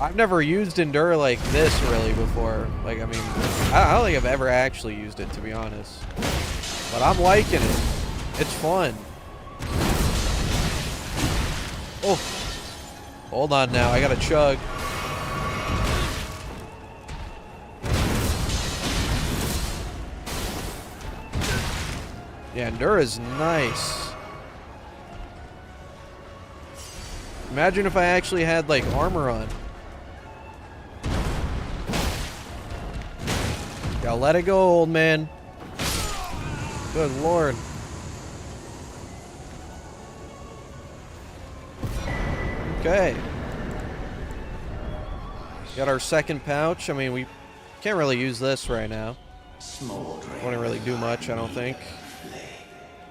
I've never used Endure like this really before. Like, I mean, I don't think I've ever actually used it, to be honest. But I'm liking it. It's fun. Oh. Hold on now, I gotta chug. Yeah, Endure is nice. Imagine if I actually had, like, armor on. Gotta let it go, old man. Good lord. Okay. Got our second pouch. I mean, we can't really use this right now. Wouldn't really do much, I don't think.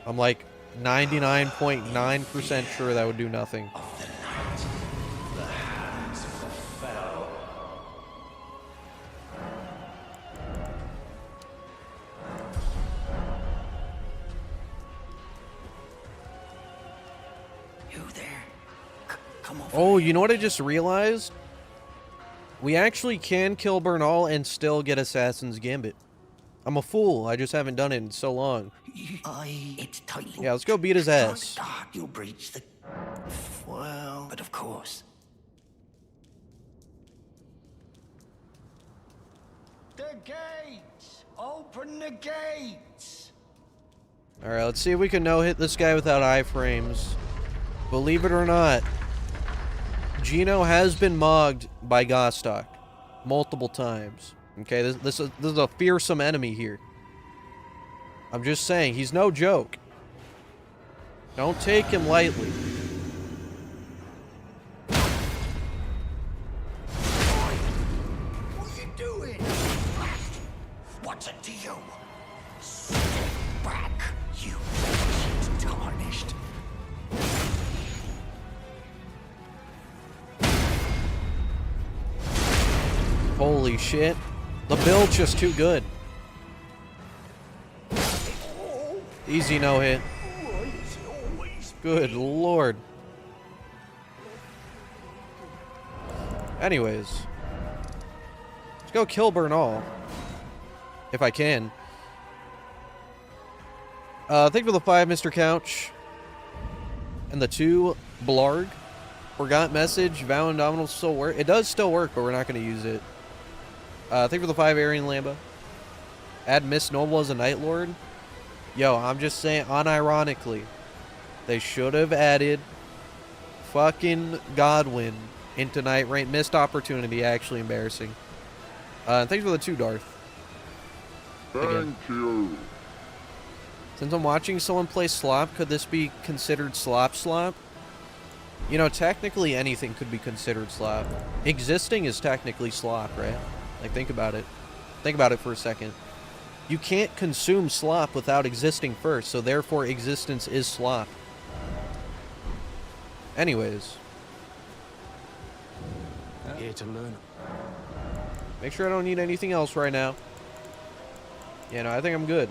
I'm like 99.9% sure that would do nothing. Oh, you know what I just realized? We actually can kill Bernal and still get Assassin's Gambit. I'm a fool. I just haven't done it in so long. It's tight. Yeah, let's go beat his ass. You'll breach the... Well, but of course. The gates! Open the gates! Alright, let's see if we can no-hit this guy without iframes. Believe it or not, Gino has been mogged by Gostok multiple times. Okay, this is a fearsome enemy here. I'm just saying, he's no joke. Don't take him lightly. What are you doing? What's it to you? Step back, you tarnished. Holy shit. The build's just too good. Easy no hit. Good lord. Anyways. Let's go kill Bernal. If I can. Thank you for the 5, Mr. Couch. And the 2, Blarg. Forgot message. Vow and Dominal still work. It does still work, but we're not going to use it. Thank you for the 5, Aryan Lamba. Add Miss Noble as a Night Lord. Yo, I'm just saying, unironically, they should have added fucking Godwin into Night Rain. Missed opportunity, actually embarrassing. Thanks for the 2, Darth. Thank you. Since I'm watching someone play Slop, could this be considered Slop? You know, technically anything could be considered Slop. Existing is technically Slop, right? Like, think about it. Think about it for a second. You can't consume slop without existing first, so therefore existence is slop. Anyways. Here to learn. Make sure I don't need anything else right now. Yeah, no, I think I'm good.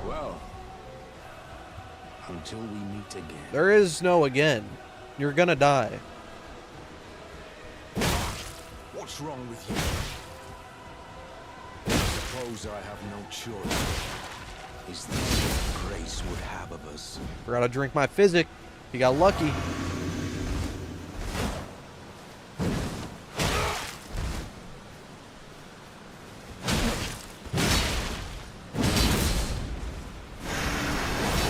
Well, until we meet again. There is no again. You're gonna die. What's wrong with you? Suppose I have no choice. Is this what grace would have of us? Forgot to drink my physic. You got lucky.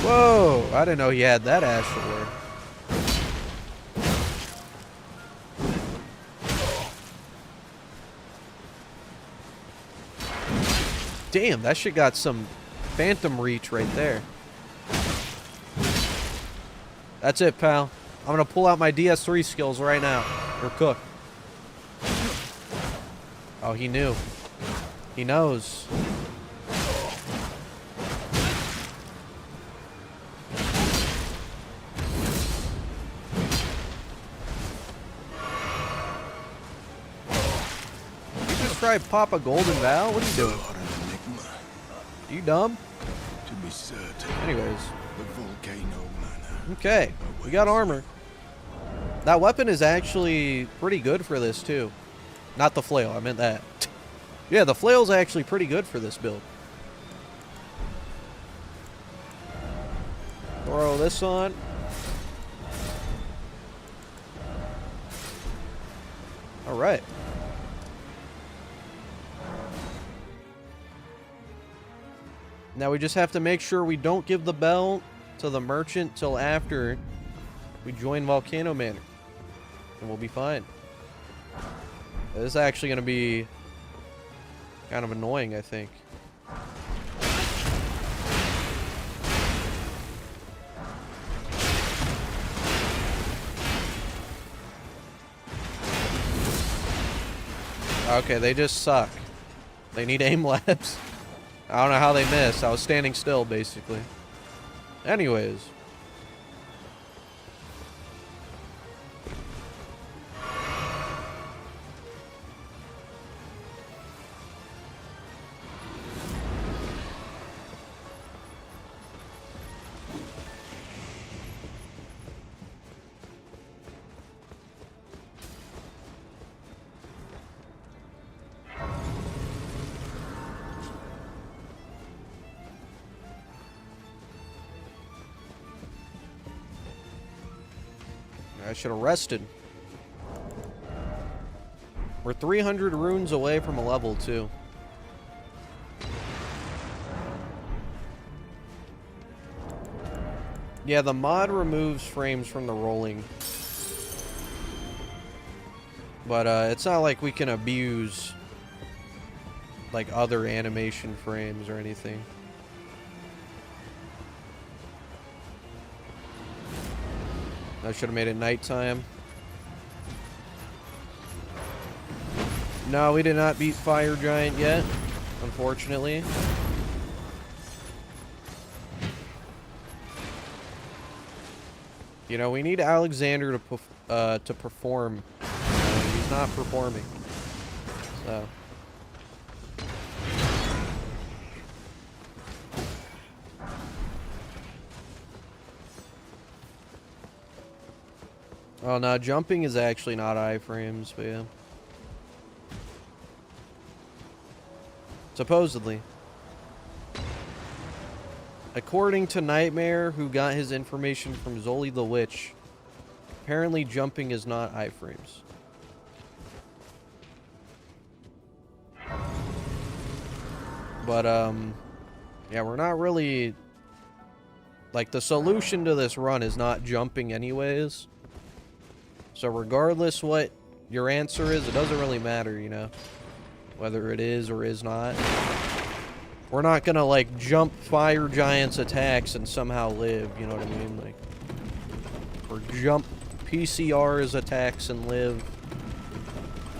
Whoa! I didn't know he had that astral lore. Damn, that shit got some phantom reach right there. That's it, pal. I'm gonna pull out my DS3 skills right now. Or cook. Oh, he knew. He knows. You just tried pop a golden Val? What are you doing? You dumb? To be certain, Anyways. the volcano manor. Okay, we got armor. That weapon is actually pretty good for this, too. Not the flail, I meant that. Yeah, the flail's actually pretty good for this build. Throw this on. Alright. Now we just have to make sure we don't give the bell to the merchant till after we join Volcano Manor. And we'll be fine. This is actually going to be kind of annoying, I think. Okay, they just suck. They need aim labs. I don't know how they missed. I was standing still, basically. Anyways. I should have rested. We're 300 runes away from a level 2. Yeah, the mod removes frames from the rolling. But it's not like we can abuse like other animation frames or anything. I should have made it nighttime. No, we did not beat Fire Giant yet, unfortunately. You know, we need Alexander to perform. He's not performing. So. Oh, no, jumping is actually not iframes, but yeah. Supposedly. According to Nightmare, who got his information from Zoli the Witch, apparently jumping is not iframes. But, yeah, we're not really... Like, the solution to this run is not jumping anyways. So regardless what your answer is, it doesn't really matter, you know, whether it is or is not. We're not gonna, like, jump Fire Giant's attacks and somehow live, you know what I mean? Like, or jump PCR's attacks and live.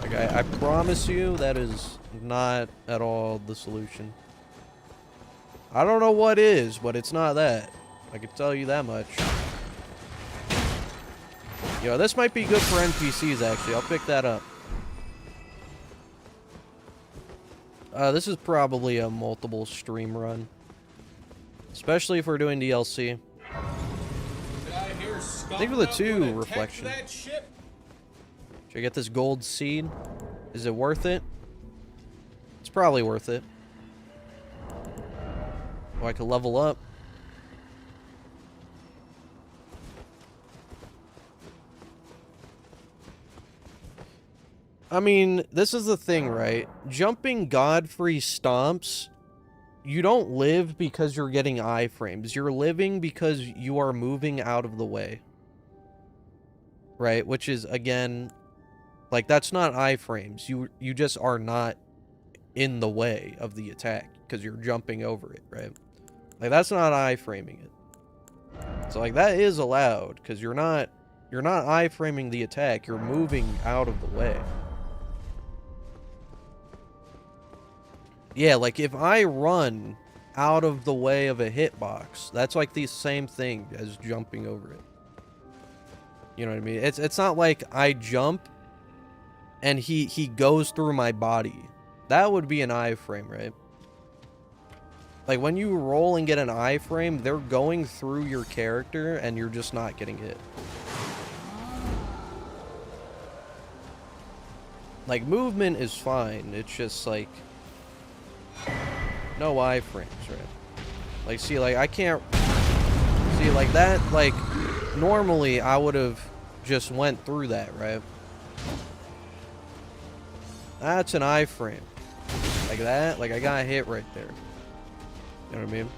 Like, I promise you that is not at all the solution. I don't know what is, but it's not that. I can tell you that much. Yo, this might be good for NPCs, actually. I'll pick that up. This is probably a multiple stream run. Especially if we're doing DLC. Think of the 2 reflection. Should I get this gold seed? Is it worth it? It's probably worth it. Oh, I could level up. I mean, this is the thing, right? Jumping Godfrey stomps, you don't live because you're getting iframes. You're living because you are moving out of the way. Right? Which is, again, like, that's not iframes. You just are not in the way of the attack because you're jumping over it, right? Like, that's not iframing it. So, like, that is allowed because you're not iframing the attack. You're moving out of the way. Yeah, like, if I run out of the way of a hitbox, that's like the same thing as jumping over it. You know what I mean? It's not like I jump and he goes through my body. That would be an iframe, right? Like, when you roll and get an iframe, they're going through your character and you're just not getting hit. Like, movement is fine. It's just, like, no iframes, right? Like, see, like, I can't... See, like, that, like, normally I would have just went through that, right? That's an iframe. Like that, like, I got hit right there. You know what I mean?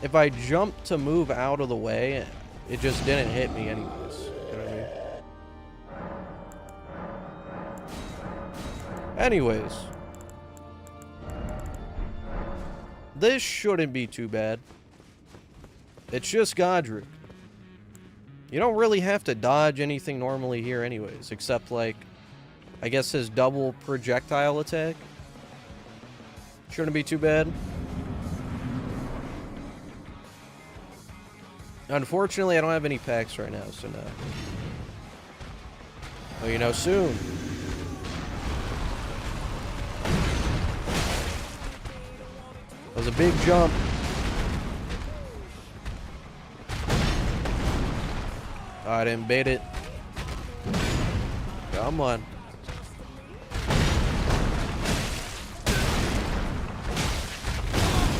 If I jumped to move out of the way, it just didn't hit me anyways. You know what I mean? Anyways. This shouldn't be too bad. It's just Godric. You don't really have to dodge anything normally here anyways, except, like, I guess his double projectile attack. Shouldn't be too bad. Unfortunately, I don't have any packs right now, so no. Well, you know, soon. That was a big jump. Oh, I didn't bait it. Come on.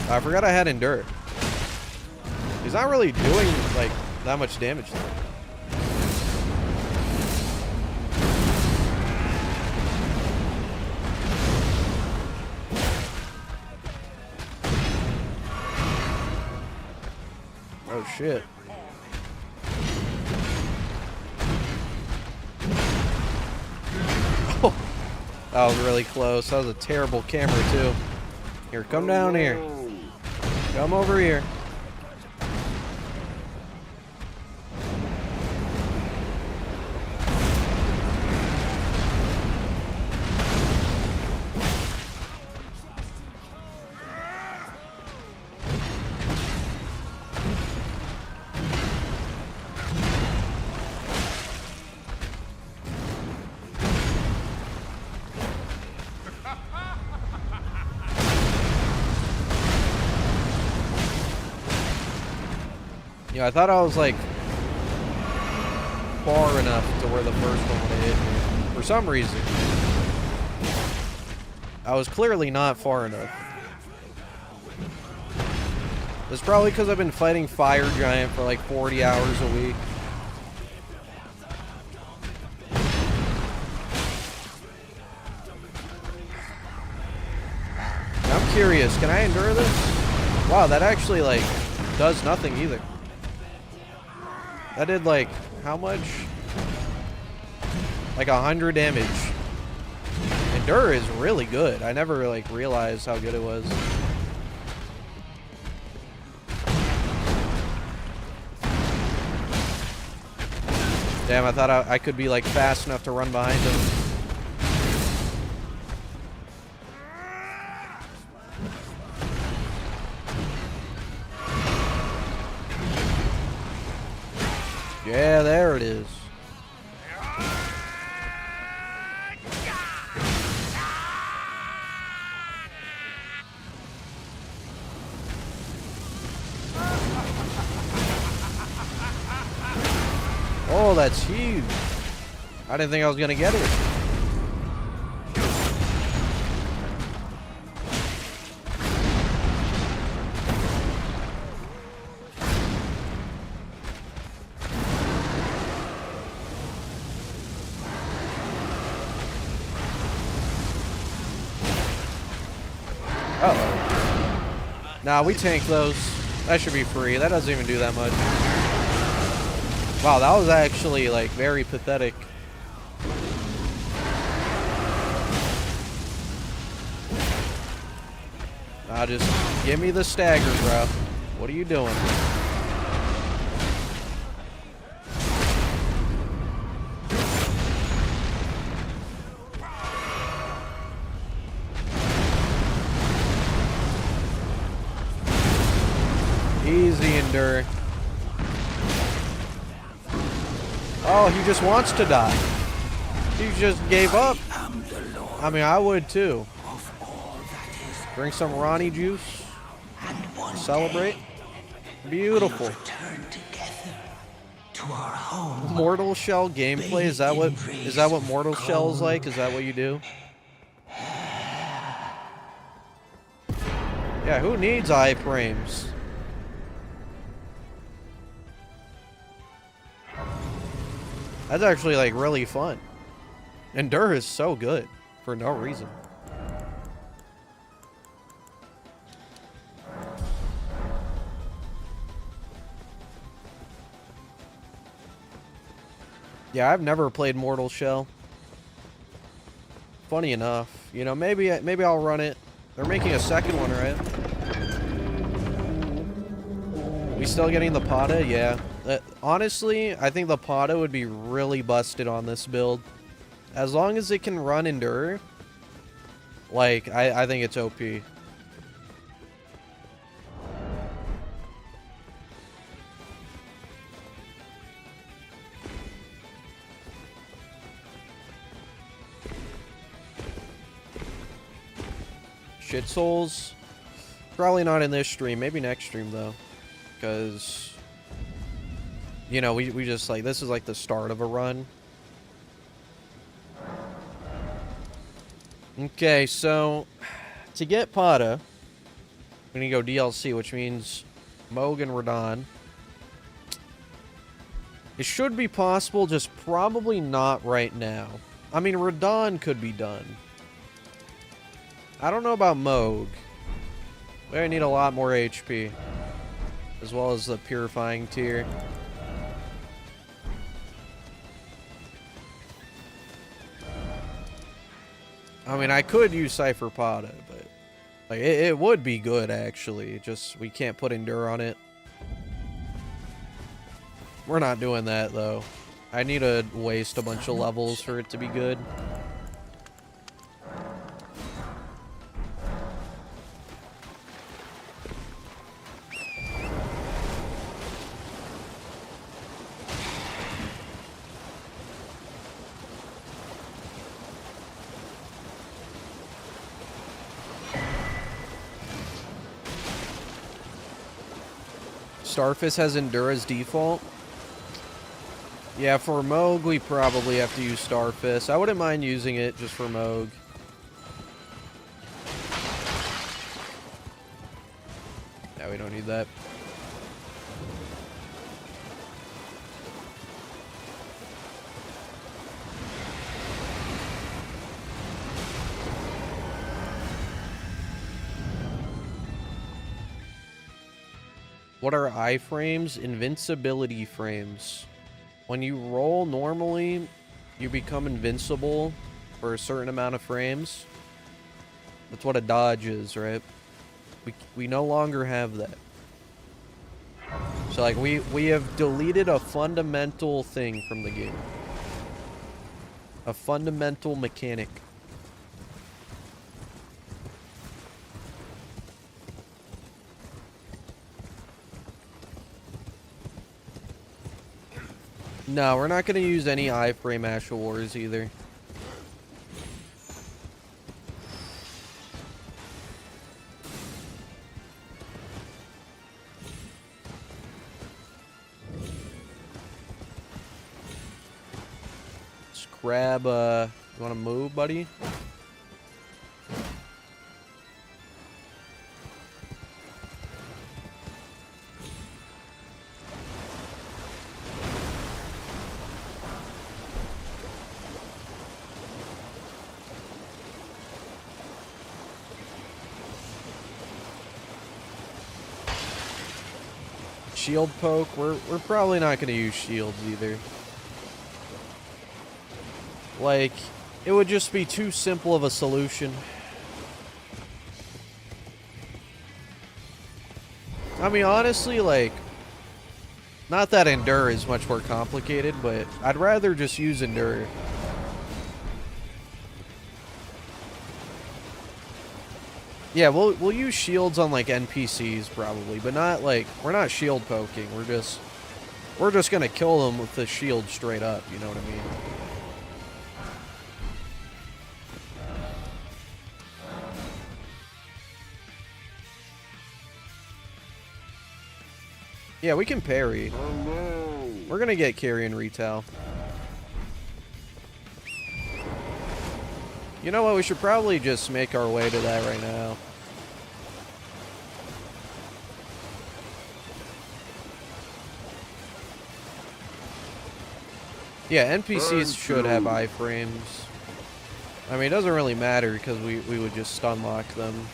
I forgot I had Endure. He's not really doing, like, that much damage though. Oh shit. Oh, that was really close. That was a terrible camera too. Here, come down here. Come over here. Yeah, I thought I was, like, far enough to where the first one would have hit me. For some reason. I was clearly not far enough. It's probably because I've been fighting Fire Giant for, like, 40 hours a week. I'm curious, can I endure this? Wow, that actually, like, does nothing either. That did, like, how much? Like 100 damage. Endure is really good. I never, like, realized how good it was. Damn, I thought I could be, like, fast enough to run behind him. Yeah, there it is. Oh, that's huge. I didn't think I was gonna get it. Uh-oh. Nah, we tank those. That should be free. That doesn't even do that much. Wow, that was actually, like, very pathetic. Just give me the stagger, bro. What are you doing? Easy, Endure. Oh, he just wants to die. He just gave up. I mean, I would too. Drink some Ronnie juice. Celebrate. Beautiful. Mortal Shell gameplay. Is that what Mortal Shell is like? Is that what you do? Yeah, who needs iframes? That's actually like really fun. Endure is so good for no reason. Yeah, I've never played Mortal Shell. Funny enough, you know, maybe I'll run it. They're making a second one, right? We still getting the Pada? Yeah. Honestly, I think the Pada would be really busted on this build. As long as it can run Endure, like, I think it's OP. Shit Souls? Probably not in this stream. Maybe next stream, though. Because, you know, we just, like, this is, like, the start of a run. Okay, so, to get Pada, we're going to go DLC, which means Moog and Radahn. It should be possible, just probably not right now. I mean, Radahn could be done. I don't know about Moog. We need a lot more HP. As well as the purifying tier. I mean, I could use Cypher Pada, but like, it would be good, actually. Just, we can't put Endure on it. We're not doing that, though. I need to waste a bunch of levels for it to be good. Starfish has Endure as default. Yeah, for Moog, we probably have to use Starfish. I wouldn't mind using it just for Moog. Yeah, we don't need that. What are iframes? Invincibility frames. When you roll normally, you become invincible for a certain amount of frames. That's what a dodge is, right? We no longer have that. So like we have deleted a fundamental thing from the game. A fundamental mechanic. No, we're not going to use any iframe Ashal Wars either. Let's grab, you want to move, buddy? Shield poke, we're probably not going to use shields either. Like, it would just be too simple of a solution. I mean, honestly, like, not that Endure is much more complicated, but I'd rather just use Endure. Yeah, we'll use shields on like NPCs probably, but not like, we're not shield poking. We're just gonna kill them with the shield straight up. You know what I mean? Yeah, we can parry. Hello. We're gonna get carry and retail. You know what? We should probably just make our way to that right now. Yeah, NPCs should have iframes. I mean, it doesn't really matter because we would just stun lock them.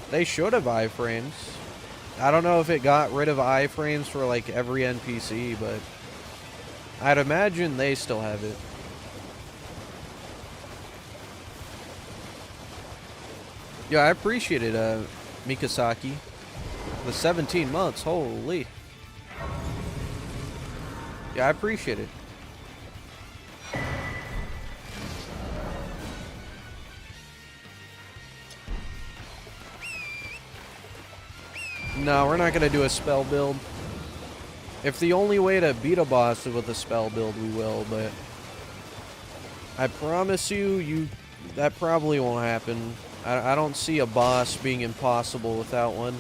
They should have iframes. I don't know if it got rid of iframes for like every NPC, but I'd imagine they still have it. Yeah, I appreciate it, Mikasaki. The 17 months, holy. Yeah, I appreciate it. No, we're not gonna do a spell build. If the only way to beat a boss is with a spell build, we will, but I promise you, that probably won't happen. I don't see a boss being impossible without one.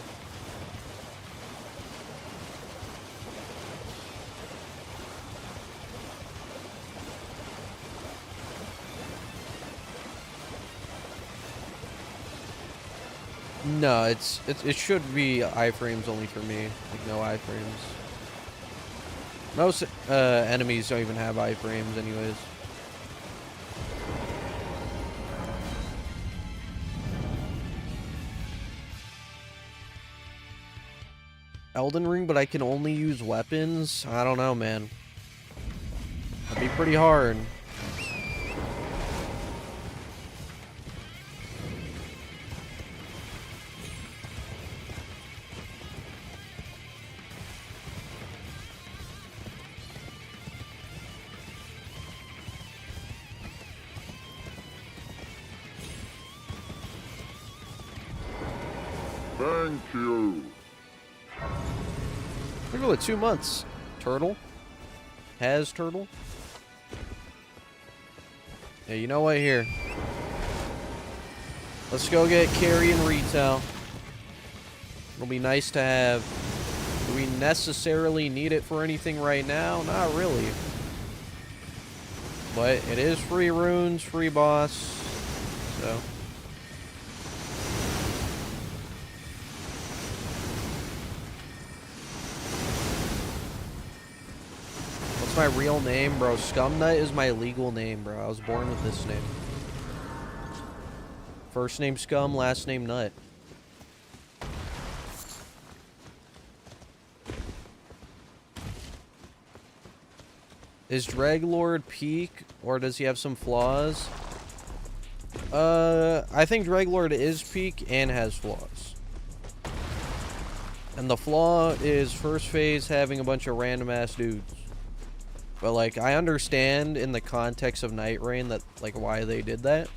No, it should be iframes only for me. Like no iframes. Most enemies don't even have iframes anyways. Elden Ring, but I can only use weapons? I don't know, man. That'd be pretty hard. Thank you. Look at the 2 months. Turtle. Has turtle. Yeah, you know what? Here. Let's go get carry and retail. It'll be nice to have. Do we necessarily need it for anything right now? Not really. But it is free runes, free boss. So. What's my real name, bro? Scumnut is my legal name, bro. I was born with this name. First name Scum, last name Nut. Is Draglord peak, or does he have some flaws? I think Draglord is peak and has flaws. And the flaw is first phase having a bunch of random ass dudes. But like, I understand in the context of Night Rain that like why they did that.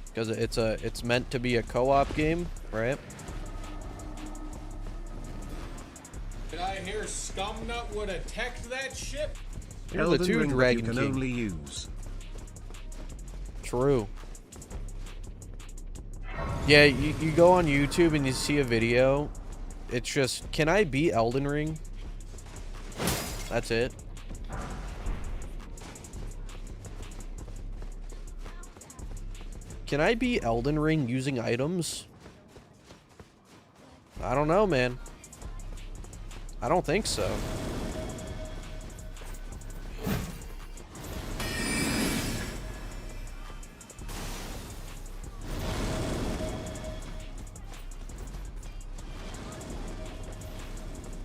Because it's meant to be a co-op game, right? Did I hear Scumnut would have teched that shit? Here's the Elden two Ring that Dragon you can King. only use. True. Yeah, you go on YouTube and you see a video. It's just, can I beat Elden Ring? That's it. Can I beat Elden Ring using items? I don't know, man. I don't think so.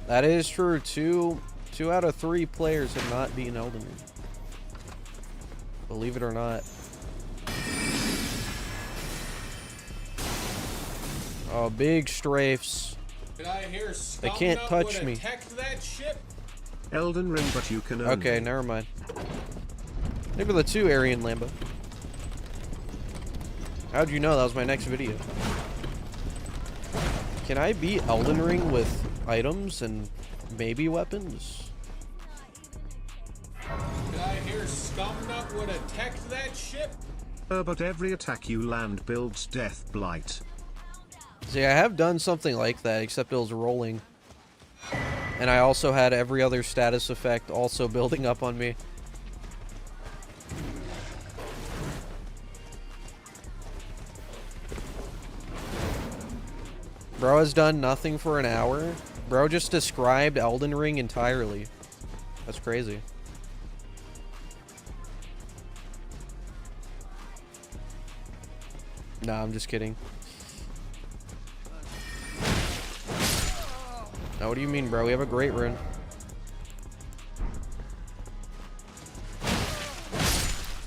That is true. Two out of 3 players have not beaten Elden Ring. Believe it or not. Oh, big strafes. Did I hear They can't Scumnut touch would me. attack that ship? Elden Ring, but you can only... Okay, never mind. Maybe the 2 Aryan Lambo. How'd you know that was my next video? Can I beat Elden Ring with items and maybe weapons? Did I hear Scumnut would attack that ship? But every attack you land builds Death Blight. See, I have done something like that, except it was rolling. And I also had every other status effect also building up on me. Bro has done nothing for an hour. Bro just described Elden Ring entirely. That's crazy. Nah, I'm just kidding. Now, what do you mean, bro? We have a great rune.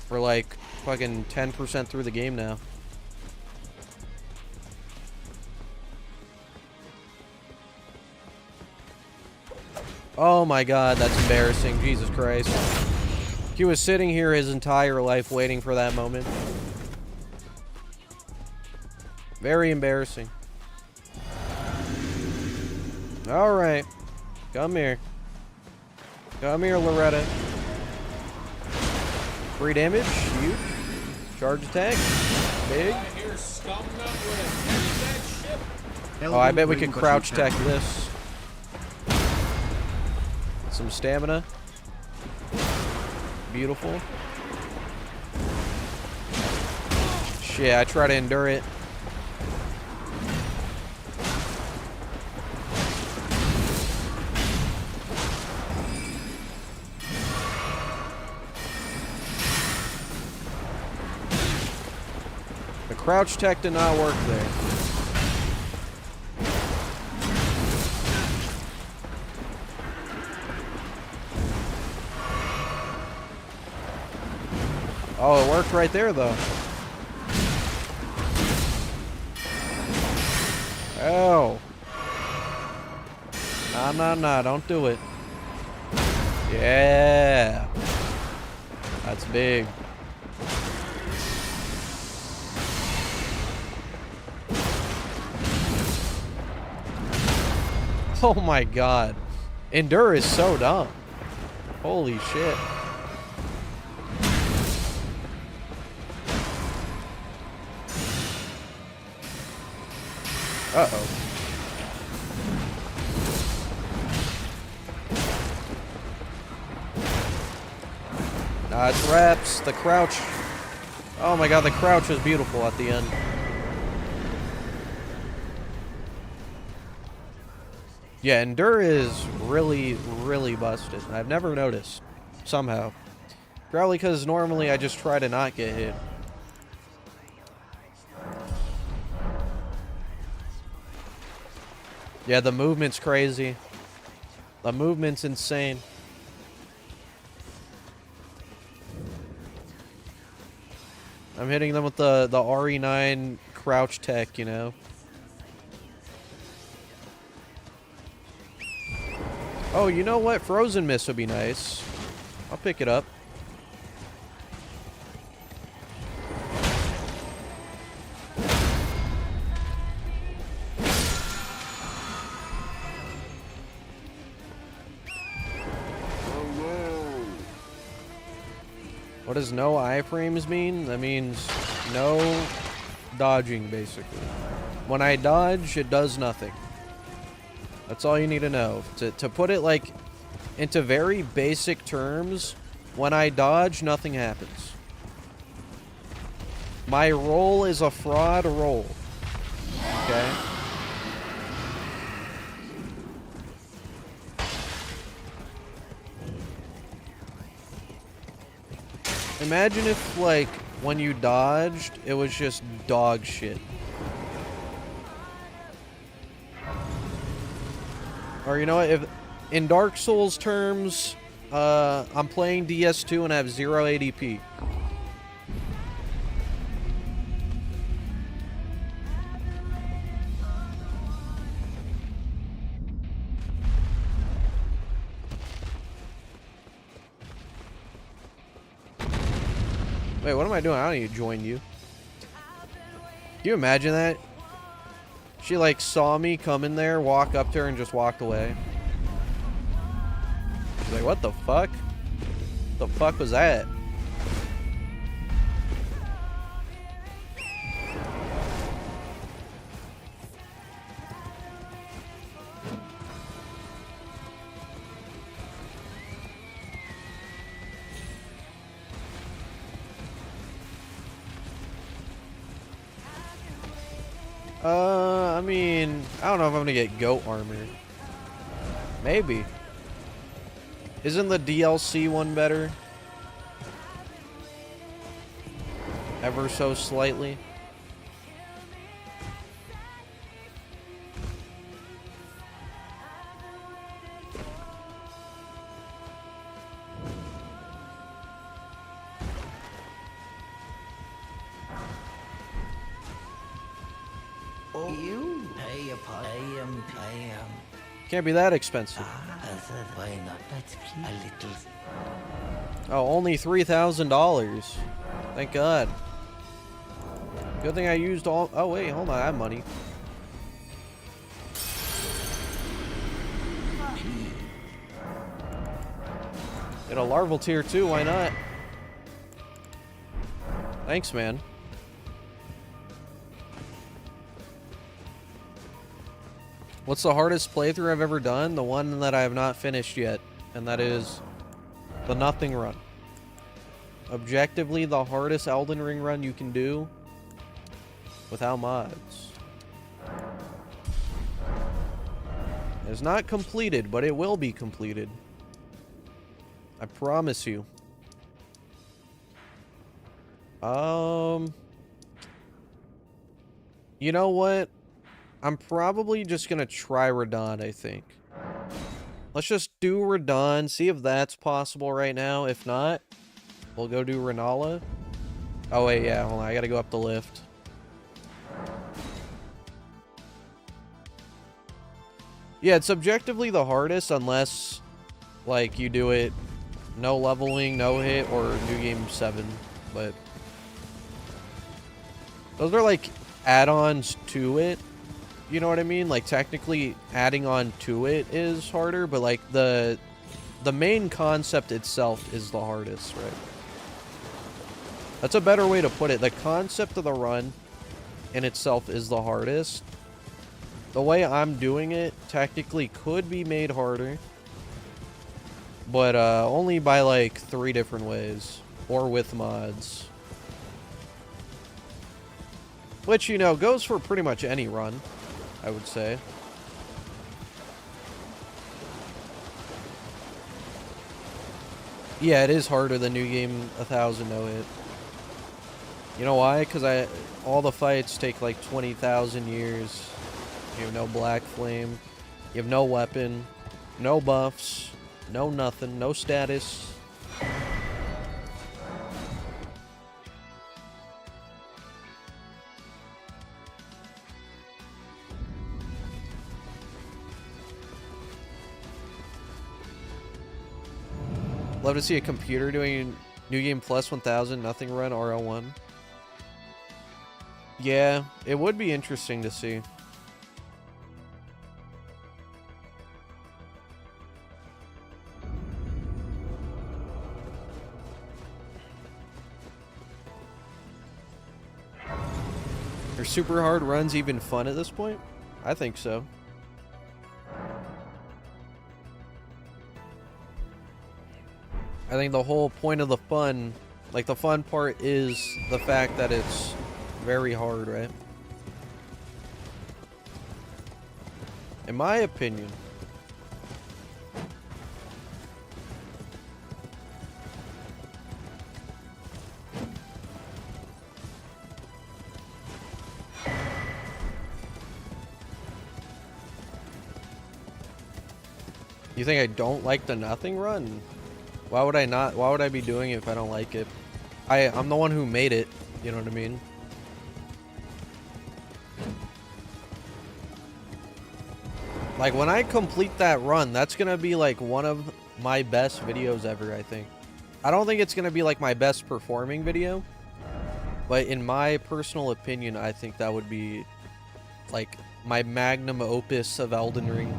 We're like fucking 10% through the game now. Oh my god, that's embarrassing. Jesus Christ. He was sitting here his entire life waiting for that moment. Very embarrassing. Alright. Come here. Come here, Loretta. Free damage. Huge. Charge attack. Big. I hear Scumnut would attack that ship? Oh, I bet we Elden could Ring, crouch but you tech can- this. Some stamina. Beautiful. Shit, I try to endure it. The crouch tech did not work there. Oh, it worked right there, though. Oh. Nah, nah, nah, don't do it. Yeah. That's big. Oh my god. Endure is so dumb. Holy shit. Uh-oh. Nah, it's wraps. The crouch. Oh my god, the crouch was beautiful at the end. Yeah, Endure is really, really busted. I've never noticed. Somehow. Probably because normally I just try to not get hit. Yeah, the movement's crazy. The movement's insane. I'm hitting them with the RE9 crouch tech, you know. Oh, you know what? Frozen Mist would be nice. I'll pick it up. What does no iframes mean? That means no dodging, basically. When I dodge, it does nothing. That's all you need to know. To put it, like, into very basic terms, when I dodge, nothing happens. My roll is a fraud roll. Okay? Imagine if, like, when you dodged, it was just dog shit. Or, you know what, if in Dark Souls terms, I'm playing DS2 and I have 0 ADP. Wait, what am I doing? I don't need to join you. Can you imagine that? She like saw me come in there, walk up to her, and just walked away. She's like, what the fuck? What the fuck was that? I mean, I don't know if I'm gonna get goat armor. Maybe. Isn't the DLC one better? Ever so slightly. You pay a Can't be that expensive. why not? Let's keep a little. Oh, only $3,000. Thank God. Good thing I used all. Oh wait, hold on, I have money. Get a larval tier too. Why not? Thanks, man. What's the hardest playthrough I've ever done? The one that I have not finished yet, and that is the Nothing Run. Objectively, the hardest Elden Ring run you can do without mods. It's not completed, but it will be completed. I promise you. You know what? I'm probably just gonna try Radon, I think. Let's just do Radon, see if that's possible right now. If not, we'll go do Renala. Oh wait, yeah, hold on, I gotta go up the lift. Yeah, it's objectively the hardest unless, like, you do it no leveling, no hit, or New Game 7, but those are like add-ons to it. You know what I mean? Like, technically adding on to it is harder, but like the main concept itself is the hardest, right? That's a better way to put it. The concept of the run in itself is the hardest. The way I'm doing it technically could be made harder, but only by like 3 different ways, or with mods. Which, you know, goes for pretty much any run, I would say. Yeah, it is harder than New Game 1000 no hit. You know why? Because all the fights take like 20,000 years. You have no Black Flame. You have no weapon. No buffs. No nothing. No status. Love to see a computer doing New Game Plus 1000 Nothing Run RL1. Yeah, it would be interesting to see. Are super hard runs even fun at this point? I think so. I think the whole point of the fun, like the fun part is the fact that it's very hard, right? In my opinion. You think I don't like the Nothing Run? Why would I not? Why would I be doing it if I don't like it? I'm the one who made it, you know what I mean? Like, when I complete that run, that's gonna be like one of my best videos ever, I think. I don't think it's gonna be like my best performing video, but in my personal opinion, I think that would be like my magnum opus of Elden Ring.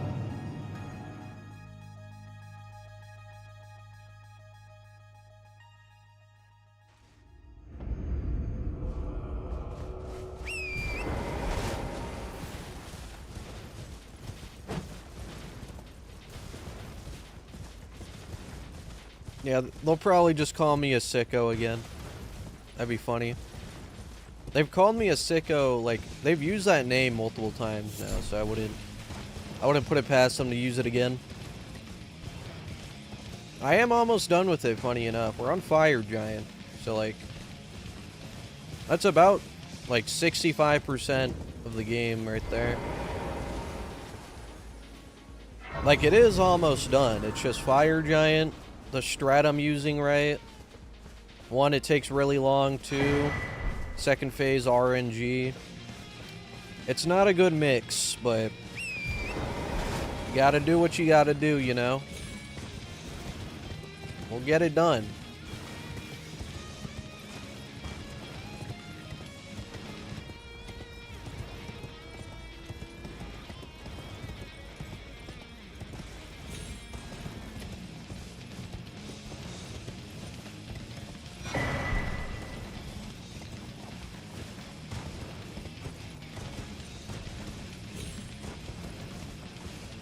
Yeah, they'll probably just call me a sicko again. That'd be funny. They've called me a sicko, like, they've used that name multiple times now, so I wouldn't put it past them to use it again. I am almost done with it, funny enough. We're on Fire Giant, so, like, that's about, like, 65% of the game right there. Like, it is almost done. It's just Fire Giant, the strat I'm using, right? One, it takes really long. Two, second phase RNG. It's not a good mix, but you gotta do what you gotta do, you know? We'll get it done.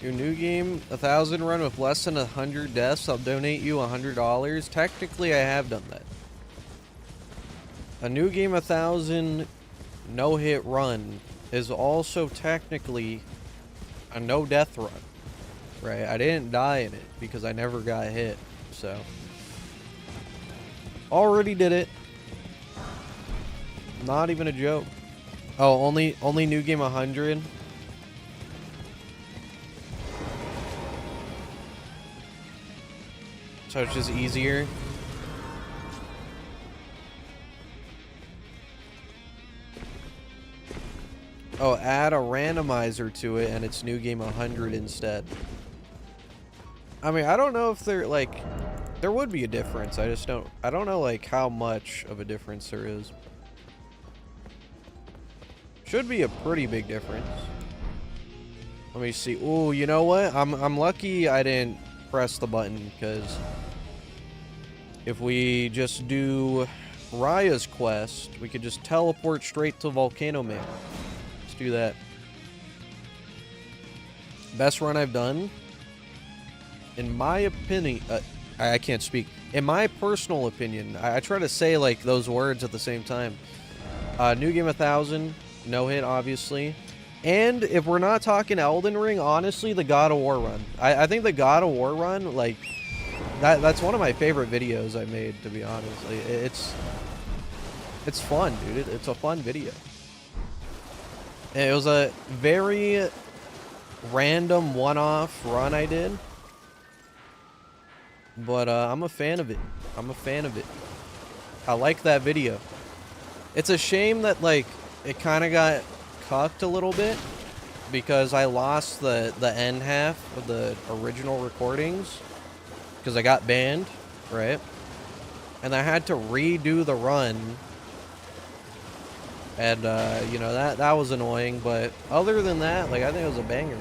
Your new game, 1,000 run with less than 100 deaths, I'll donate you $100. Technically, I have done that. A new game, 1,000 no-hit run is also technically a no-death run, right? I didn't die in it because I never got hit, so. Already did it. Not even a joke. Oh, only new game 100? So it's just easier. Oh, add a randomizer to it and it's new game 100 instead. I mean, I don't know if there, like, there would be a difference. I don't know, like, how much of a difference there is. Should be a pretty big difference. Let me see. Ooh, you know what? I'm lucky I didn't press the button, because if we just do Raya's quest, we could just teleport straight to Volcano Man. Let's do that. Best run I've done, in my opinion, I can't speak. In my personal opinion, I try to say like those words at the same time. New game 1,000, no hit obviously. And if we're not talking Elden Ring, honestly, the God of War run. I think the God of War run, like, that's one of my favorite videos I made, to be honest. It's fun, dude. It's a fun video. And it was a very random one-off run I did. But I'm a fan of it. I'm a fan of it. I like that video. It's a shame that, like, it kind of got cucked a little bit because I lost the end half of the original recordings because I got banned, right? And I had to redo the run, and you know, that was annoying, but other than that, like, I think it was a banger.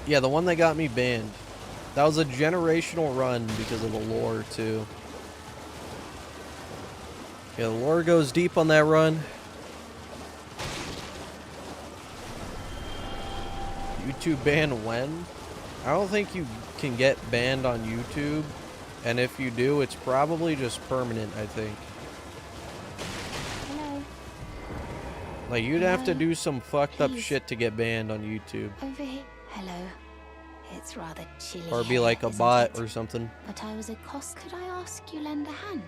Yeah, the one that got me banned. That was a generational run because of the lore, too. Yeah, the lore goes deep on that run. YouTube ban when? I don't think you can get banned on YouTube. And if you do, it's probably just permanent, I think. Hello. Like, you'd have to do some fucked up shit to get banned on YouTube. Over here. Hello. It's rather chilly. Or be like a bot or something. But I was accosted. Could I ask you lend a hand?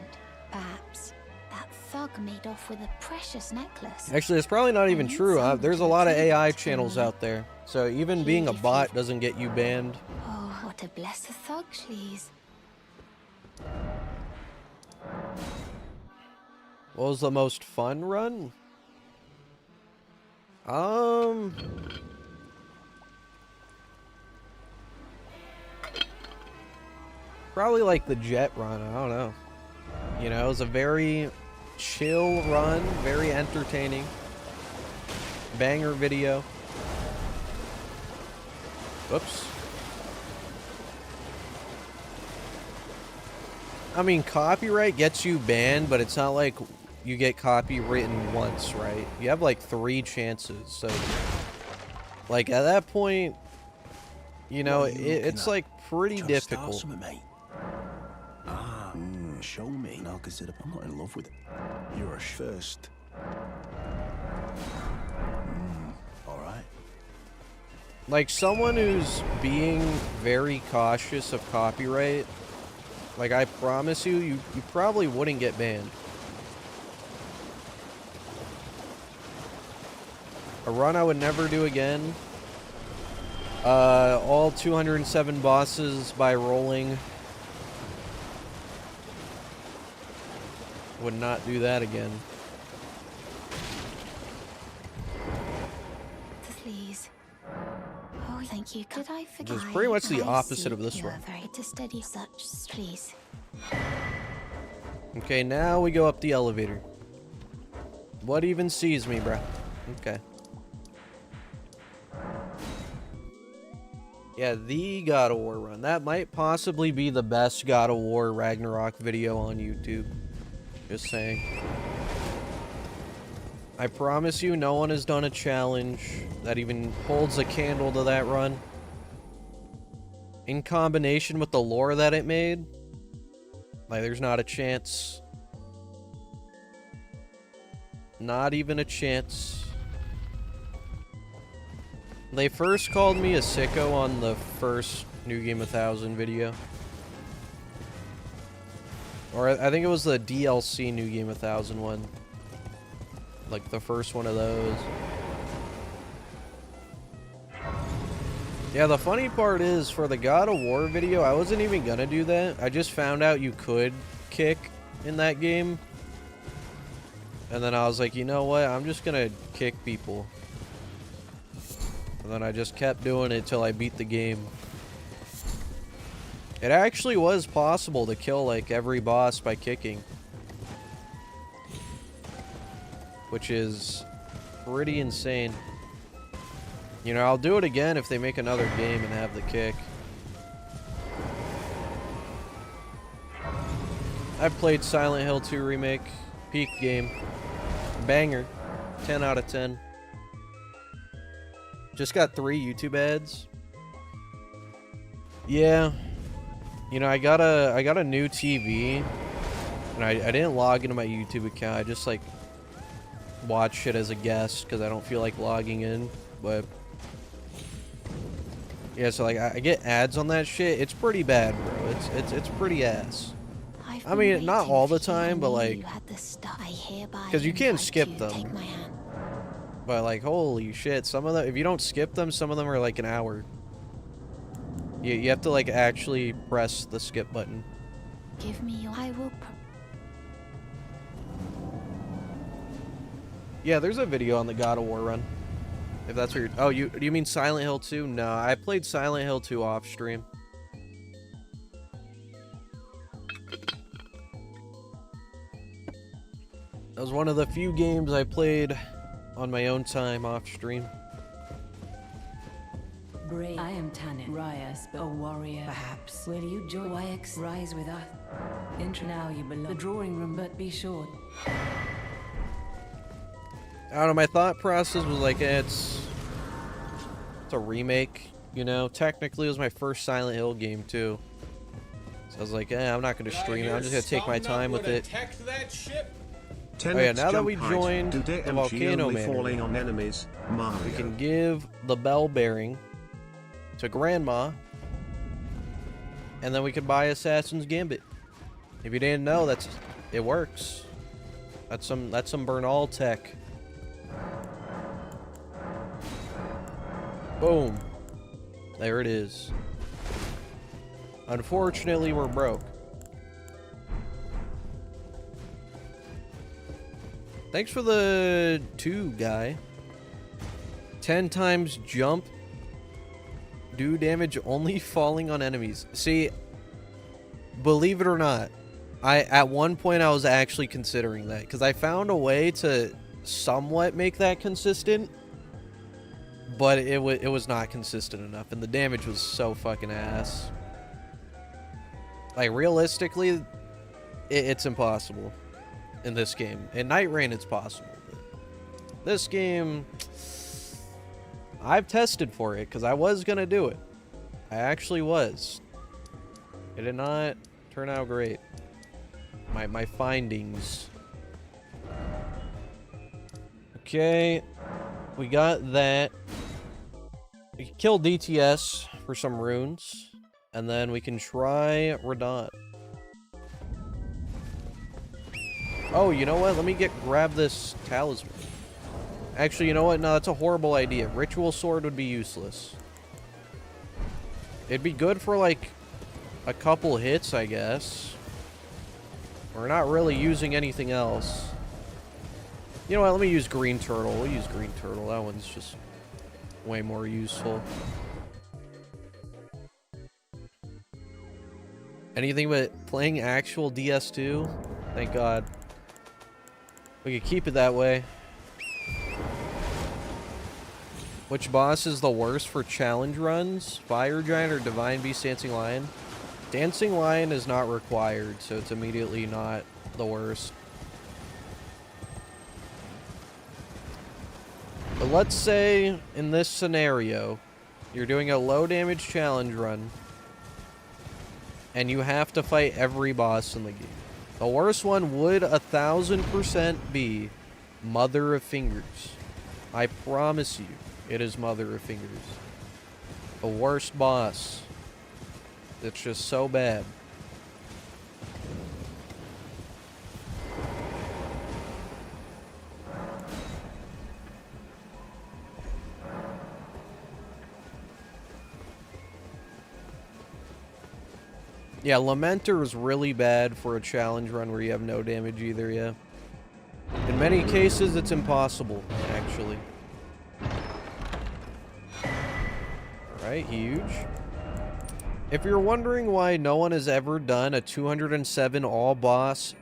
Perhaps. That thug made off with a precious necklace. Actually, it's probably not even true. There's a lot of AI channels out there. So even being a bot doesn't get you banned. Oh, what a blessed thug she's. What was the most fun run? Probably like the jet run, I don't know. You know, it was a very chill run, very entertaining. Banger video. Whoops. I mean, copyright gets you banned, but it's not like you get copywritten once, right? You have like 3 chances, so... Like, at that point, you know, it's like pretty difficult. Show me, and I'll consider. I'm not in love with it. You're a first. All right. Like, someone who's being very cautious of copyright, like, I promise you, you probably wouldn't get banned. A run I would never do again. All 207 bosses by rolling. Would not do that again. Please. Oh, thank you. Could I forget? Which is pretty much the opposite of this one. Very to study such, please. Okay, now we go up the elevator. What even sees me, bruh? Okay. Yeah, the God of War run. That might possibly be the best God of War Ragnarok video on YouTube. Just saying. I promise you, no one has done a challenge that even holds a candle to that run. In combination with the lore that it made, like, there's not a chance. Not even a chance. They first called me a sicko on the first New Game 1000 video. Or I think it was the DLC New Game 1000 one. Like the first one of those. Yeah, the funny part is, for the God of War video, I wasn't even gonna do that. I just found out you could kick in that game. And then I was like, you know what? I'm just gonna kick people. And then I just kept doing it till I beat the game. It actually was possible to kill, like, every boss by kicking. Which is pretty insane. You know, I'll do it again if they make another game and have the kick. I've played Silent Hill 2 Remake. Peak game. Banger. 10 out of 10. Just got 3 YouTube ads. Yeah. You know, I got a new TV, and I didn't log into my YouTube account. I just, like, watch it as a guest because I don't feel like logging in. But yeah, so like I get ads on that shit. It's pretty bad, bro. It's pretty ass. I mean, not all the time, but like, because you can't skip them. But like, holy shit, some of them, if you don't skip them, some of them are like an hour. You have to like actually press the skip button. Give me your... I will... Yeah, there's a video on the God of War run. If that's what you're... Oh, do you mean Silent Hill 2? No, I played Silent Hill 2 off stream. That was one of the few games I played on my own time off stream. Brave. I am Tanit Rias, a warrior. Perhaps. Will you join YX Rise with us? Enter now, you belong. The drawing room, but be sure. I don't know, my thought process was like, it's a remake, you know? Technically, it was my first Silent Hill game, too. So I was like, I'm not going to stream it. I'm just going to take my time with it. Oh yeah, now that we joined the volcano man, on enemies, Mario. We can give the bell bearing to Grandma, and then we can buy Assassin's Gambit. If you didn't know, it works. That's some Bernal tech. Boom. There it is. Unfortunately, we're broke. Thanks for the 2 guy. 10 times jump. Do damage only falling on enemies. See, Believe it or not, at one point I was actually considering that, because I found a way to somewhat make that consistent, but it was not consistent enough, and the damage was so fucking ass. Like, realistically, it's impossible in this game. In Night Rain, it's possible. But this game, I've tested for it, because I was going to do it. I actually was. It did not turn out great. My findings. Okay, we got that. We can kill DTS for some runes, and then we can try Radon. Oh, you know what? Let me grab this talisman. Actually, you know what? No, that's a horrible idea. Ritual sword would be useless. It'd be good for like a couple hits, I guess. We're not really using anything else. You know what? Let me use green turtle. We'll use green turtle. That one's just way more useful. Anything but playing actual DS2? Thank God. We could keep it that way. Which boss is the worst for challenge runs? Fire Giant or Divine Beast Dancing Lion? Dancing Lion is not required, so it's immediately not the worst. But let's say, in this scenario, you're doing a low damage challenge run, and you have to fight every boss in the game. The worst one would 1000% be Mother of Fingers. I promise you, it is Mother of Fingers. The worst boss. It's just so bad. Yeah, Lamenter is really bad for a challenge run where you have no damage either, yeah. In many cases, it's impossible, actually. Alright, huge. If you're wondering why no one has ever done a 207 all-boss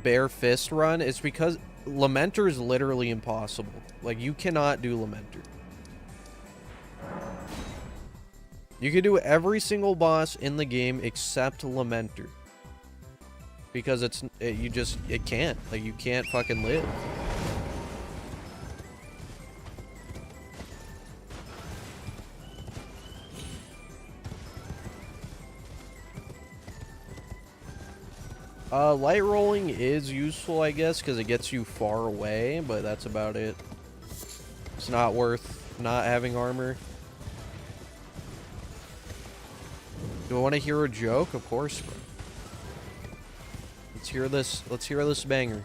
bare fist run, it's because Lamenter is literally impossible. Like, you cannot do Lamenter. You can do every single boss in the game except Lamenter. Because it can't. Like, you can't fucking live. Light rolling is useful, I guess, because it gets you far away, but that's about it. It's not worth not having armor. Do I want to hear a joke? Of course, bro. Let's hear this. Let's hear this banger.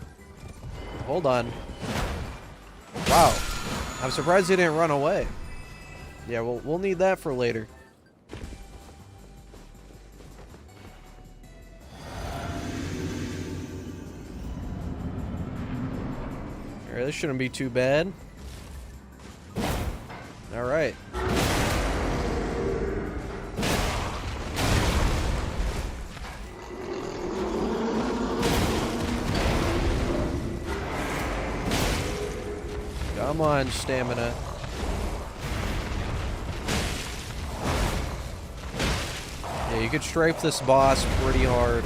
Hold on. Wow. I'm surprised he didn't run away. Yeah, we'll need that for later. Alright, this shouldn't be too bad. Alright. Come on, stamina. Yeah, you could strafe this boss pretty hard.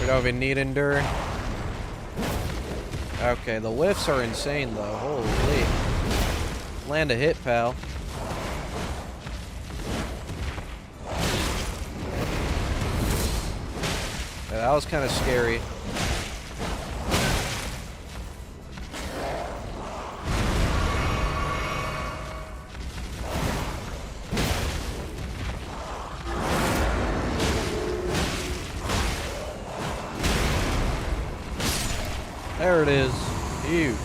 We don't even need endure. Okay, the whiffs are insane though. Holy. Land a hit, pal. Yeah, that was kind of scary. There it is. Huge.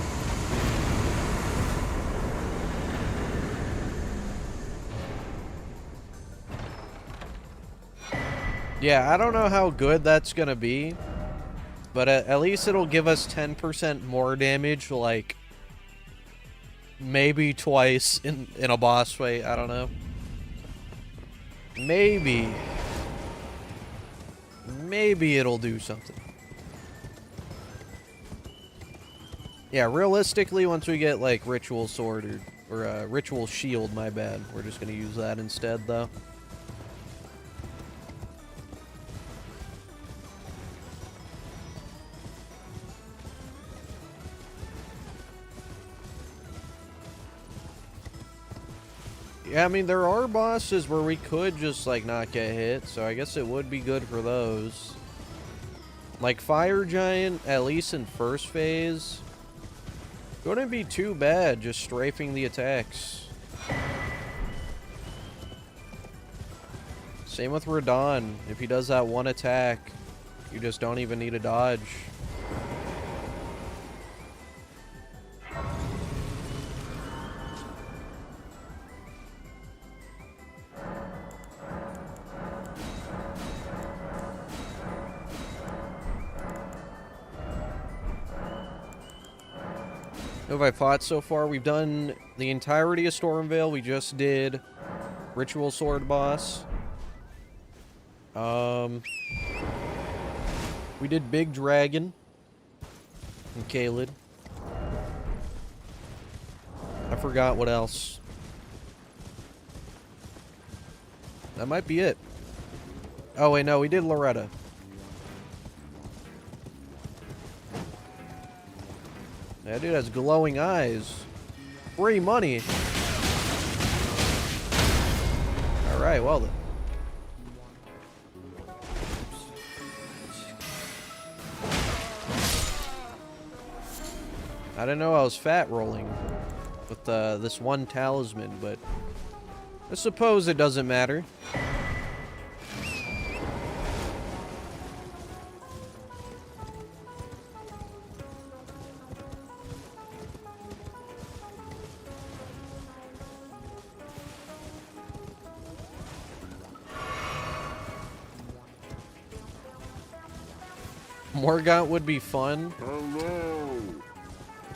Yeah, I don't know how good that's gonna be. But at least it'll give us 10% more damage, like, maybe twice in a boss fight. I don't know. Maybe it'll do something. Yeah, realistically, once we get, like, Ritual Sword or Ritual Shield, my bad. We're just gonna use that instead, though. Yeah, I mean, there are bosses where we could just, like, not get hit, so I guess it would be good for those. Like, Fire Giant, at least in first phase, wouldn't be too bad just strafing the attacks. Same with Radon. If he does that one attack, you just don't even need a dodge. Who have I fought so far? We've done the entirety of Stormvale. We just did Ritual Sword boss. We did Big Dragon and Kaled. I forgot what else. That might be it. Oh wait, no, we did Loretta. That dude has glowing eyes. Free money. Alright, well then. I didn't know I was fat rolling with this one talisman, but I suppose it doesn't matter. Morgaunt would be fun. Hello.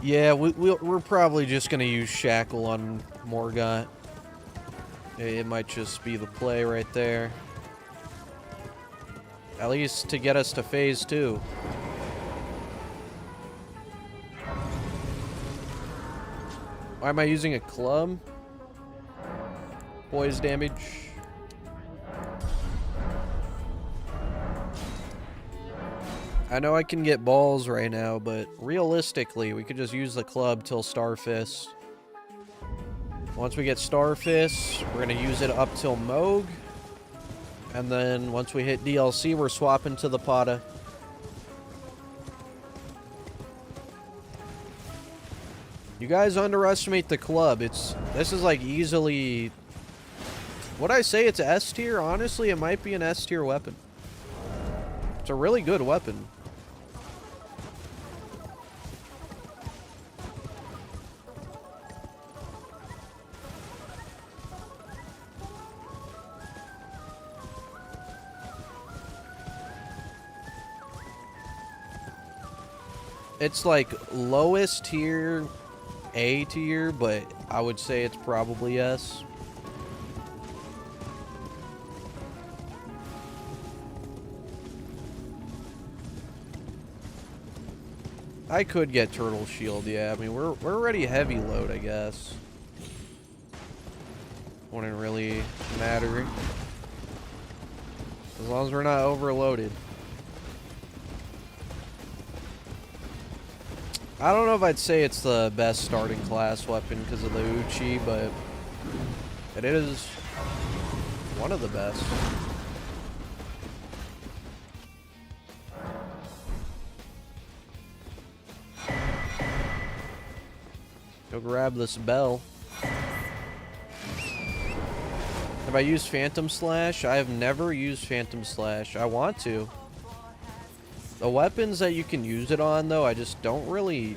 Yeah, we're probably just gonna use Shackle on Morgaunt. It might just be the play right there. At least to get us to phase 2. Why am I using a club? Poise damage. I know I can get balls right now, but realistically, we could just use the club till Starfist. Once we get Starfist, we're gonna use it up till Moog. And then once we hit DLC, we're swapping to the Pata. You guys underestimate the club. This is like easily... Would I say it's S tier? Honestly, it might be an S tier weapon. It's a really good weapon. It's like lowest tier, A tier, but I would say it's probably S. I could get Turtle Shield, yeah. I mean, we're already heavy load, I guess. Wouldn't really matter. As long as we're not overloaded. I don't know if I'd say it's the best starting class weapon because of the Uchi, but it is one of the best. Go grab this bell. Have I used Phantom Slash? I have never used Phantom Slash. I want to. The weapons that you can use it on, though, I just don't really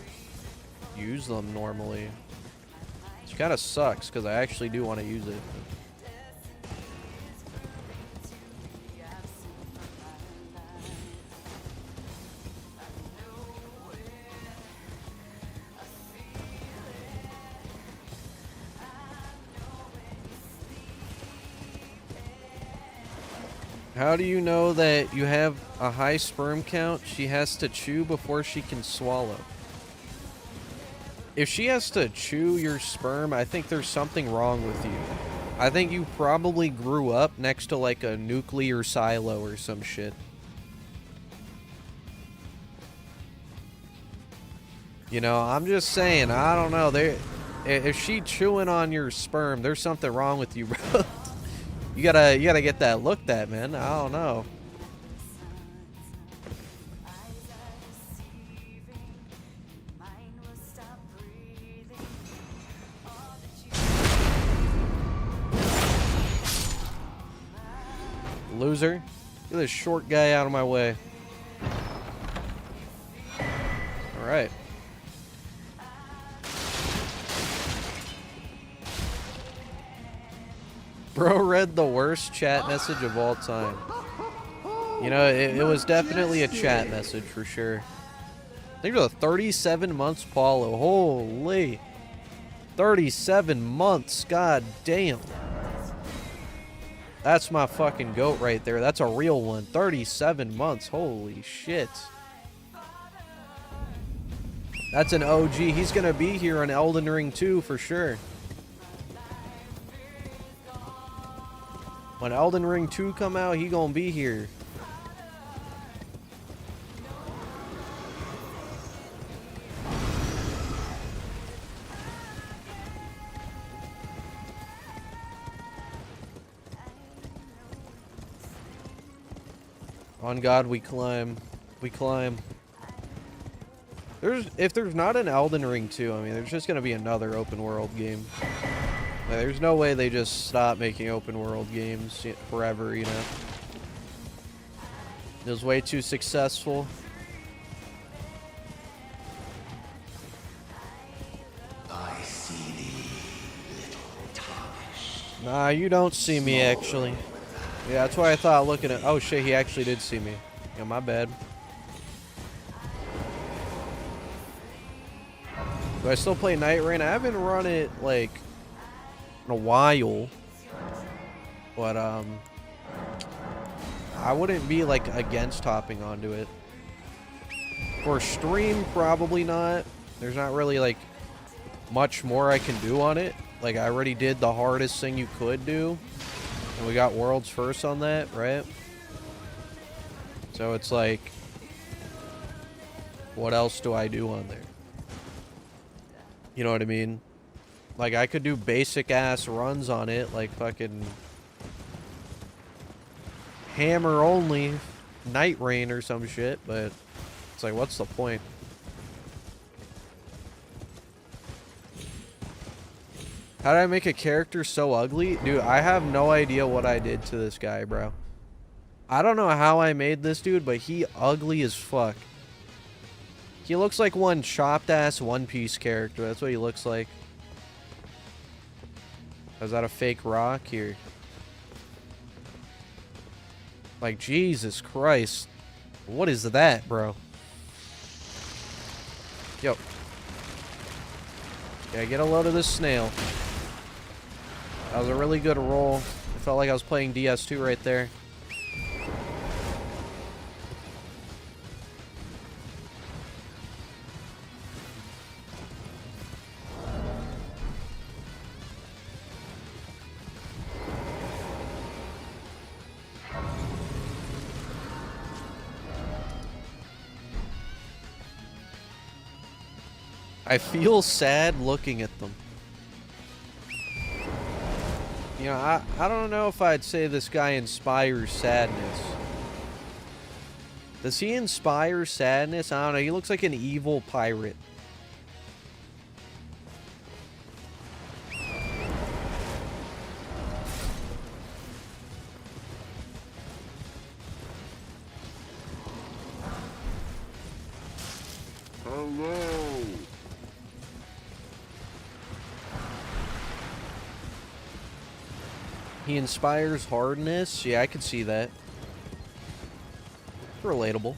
use them normally. Which kind of sucks, because I actually do want to use it. How do you know that you have a high sperm count? She has to chew before she can swallow. If she has to chew your sperm, I think there's something wrong with you. I think you probably grew up next to like a nuclear silo or some shit. You know, I'm just saying, I don't know. If she chewing on your sperm, there's something wrong with you, bro. You gotta get that looked at, man. I don't know. Loser. Get this short guy out of my way. Alright. Bro read the worst chat message of all time. You know, it was definitely a chat message for sure. I think it was a 37 months Paulo. Holy. 37 months. God damn. That's my fucking goat right there. That's a real one. 37 months. Holy shit. That's an OG. He's gonna be here on Elden Ring 2 for sure. When Elden Ring 2 come out, he gonna be here. On God we climb. We climb. If there's not an Elden Ring 2, I mean, there's just gonna be another open world game. Like, there's no way they just stop making open world games forever, you know. It was way too successful. I see thee, little tarnished. Nah, you don't see me, actually. Yeah, that's why I thought looking at... Oh, shit, he actually did see me. Yeah, my bad. Do I still play Night Rain? I haven't run it, like, in a while. But, I wouldn't be, like, against hopping onto it. For stream, probably not. There's not really, like, much more I can do on it. Like, I already did the hardest thing you could do. And we got worlds first on that, right? So it's like, what else do I do on there? You know what I mean? Like, I could do basic ass runs on it, like fucking hammer only Night Rain or some shit, but it's like, what's the point? How did I make a character so ugly? Dude, I have no idea what I did to this guy, bro. I don't know how I made this dude, but he ugly as fuck. He looks like one chopped ass One Piece character. That's what he looks like. Is that a fake rock here? Like, Jesus Christ. What is that, bro? Yo. Yeah, get a load of this snail. That was a really good roll. I felt like I was playing DS2 right there. I feel sad looking at them. You know, I don't know if I'd say this guy inspires sadness. Does he inspire sadness? I don't know. He looks like an evil pirate. Hello. He inspires hardness. Yeah, I could see that. It's relatable.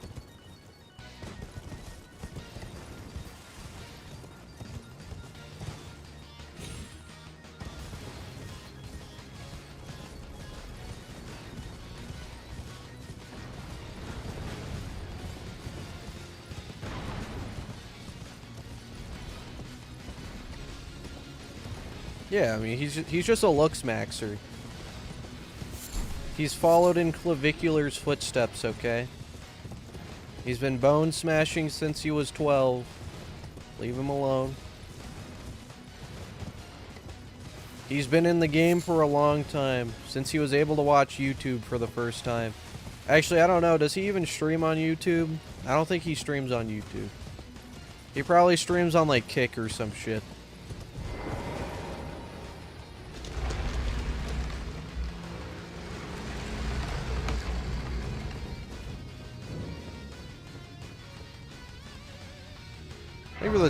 Yeah, I mean, he's just a looks maxer. He's followed in Clavicular's footsteps, okay? He's been bone smashing since he was 12. Leave him alone. He's been in the game for a long time, since he was able to watch YouTube for the first time. Actually, I don't know, does he even stream on YouTube? I don't think he streams on YouTube. He probably streams on, like, Kick or some shit. Thank you for the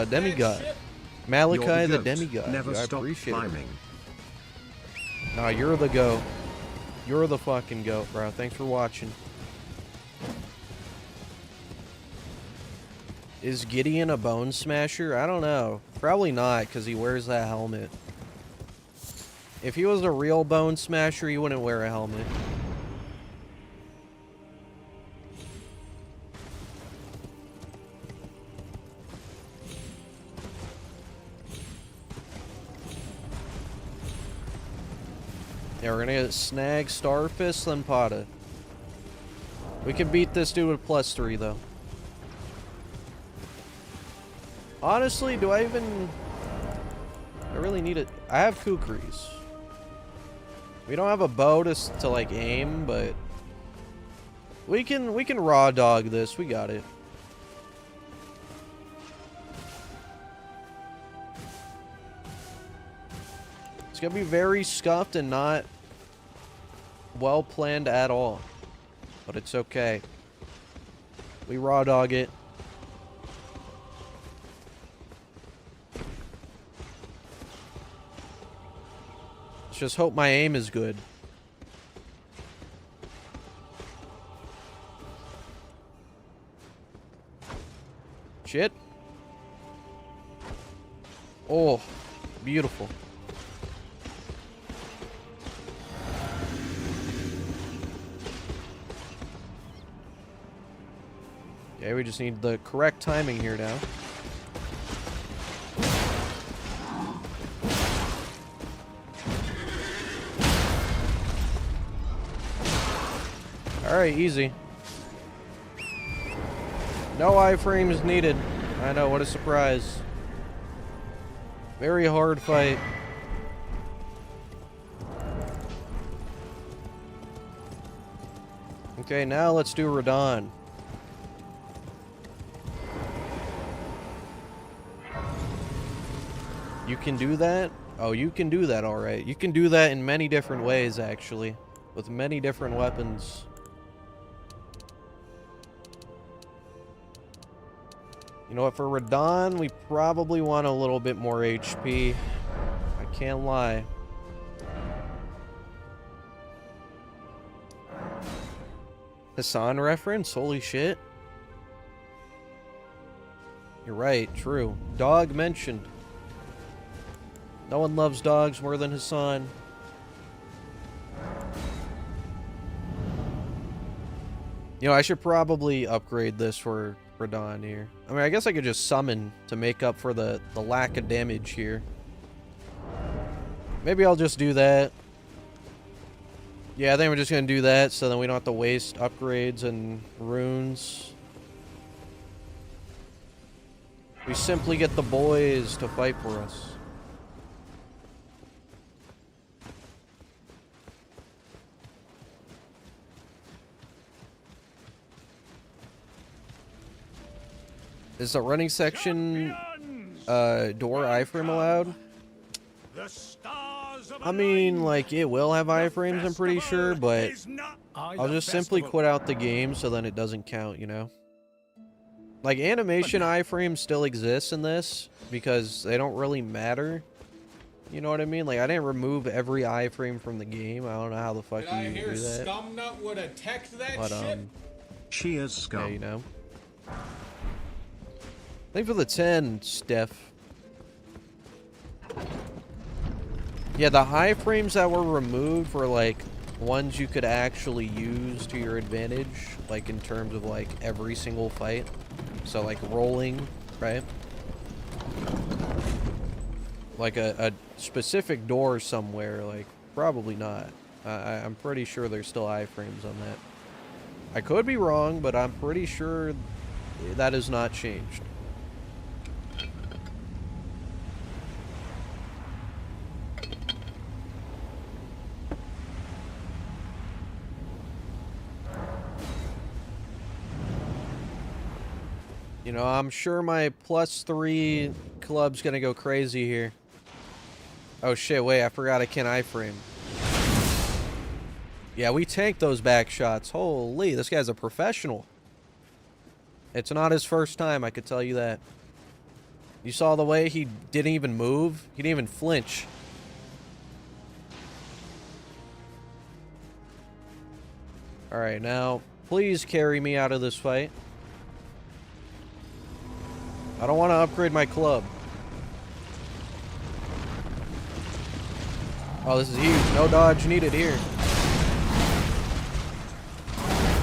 2. Demigod. Malachi the Demigod. Never I stop appreciate climbing. it. Nah, you're the goat. You're the fucking goat, bro. Thanks for watching. Is Gideon a bone smasher? I don't know. Probably not, because he wears that helmet. If he was a real bone smasher, he wouldn't wear a helmet. Yeah, we're gonna get Snag, Starfist, then Pata. We can beat this dude with +3, though. Honestly, do I even... I really need it. I have Kukris. We don't have a bow to like, aim, but... We can raw dog this. We got it. It's gonna be very scuffed and not well planned at all. But it's okay. We raw dog it. Let's just hope my aim is good. Shit. Oh, beautiful. Yeah, we just need the correct timing here now. Alright, easy. No iframes needed. I know, what a surprise. Very hard fight. Okay, now let's do Radon. You can do that? Oh, you can do that, alright. You can do that in many different ways, actually. With many different weapons. You know what, for Radon, we probably want a little bit more HP. I can't lie. Hassan reference? Holy shit. You're right, true. Dog mentioned. No one loves dogs more than Hassan. You know, I should probably upgrade this for Radon here. I mean, I guess I could just summon to make up for the lack of damage here. Maybe I'll just do that. Yeah, I think we're just going to do that so then we don't have to waste upgrades and runes. We simply get the boys to fight for us. Is the running section door iframe allowed? I mean, like, it will have iframes, I'm pretty sure, but I'll just simply quit out the game so then it doesn't count, you know? Like, animation iframes still exist in this because they don't really matter. You know what I mean? Like, I didn't remove every iframe from the game. I don't know how the fuck you do that. Scumnut would have teched that But, shit? She is scum. yeah, you know? Thanks for the 10, Steph. Yeah, the high frames that were removed were, like, ones you could actually use to your advantage, like, in terms of, like, every single fight. So, like, rolling, right? like a specific door somewhere, like, probably not. I'm pretty sure there's still iframes on that. I could be wrong, but I'm pretty sure that has not changed. You know, I'm sure my +3 club's gonna go crazy here. Oh shit, wait, I forgot I can't iframe. Yeah, we tanked those back shots. Holy, this guy's a professional. It's not his first time, I could tell you that. You saw the way he didn't even move? He didn't even flinch. Alright, now, please carry me out of this fight. I don't want to upgrade my club. Oh, this is huge. No dodge needed here.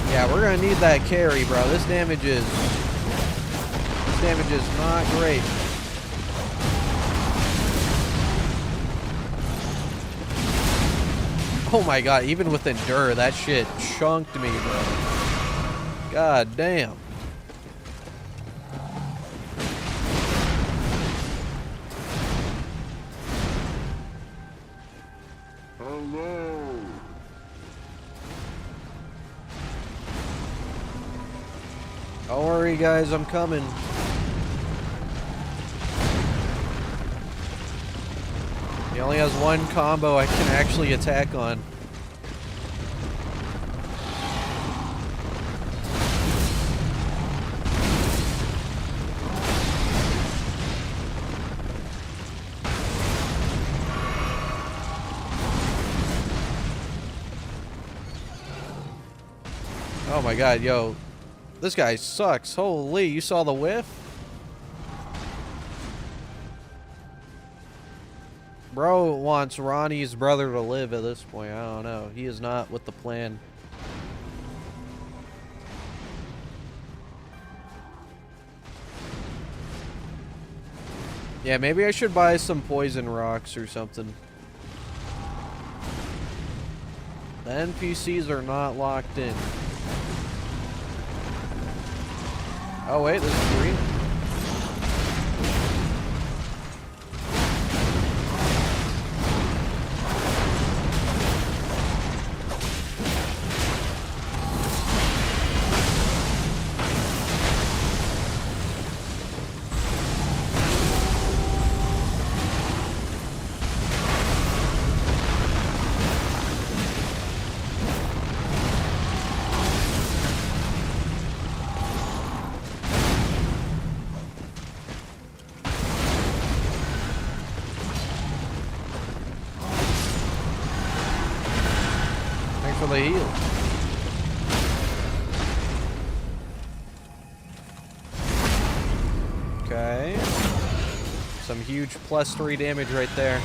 Yeah, we're gonna need that carry, bro. This damage is not great. Oh my god, even with Endure, that shit chunked me, bro. God damn. Hello. Don't worry, guys, I'm coming. He only has one combo I can actually attack on. Oh my god, yo. This guy sucks. Holy, you saw the whiff? Bro wants Ronnie's brother to live at this point. I don't know. He is not with the plan. Yeah, maybe I should buy some poison rocks or something. The NPCs are not locked in. Oh wait, this is green. For the heal. Okay. Some huge +3 damage right there.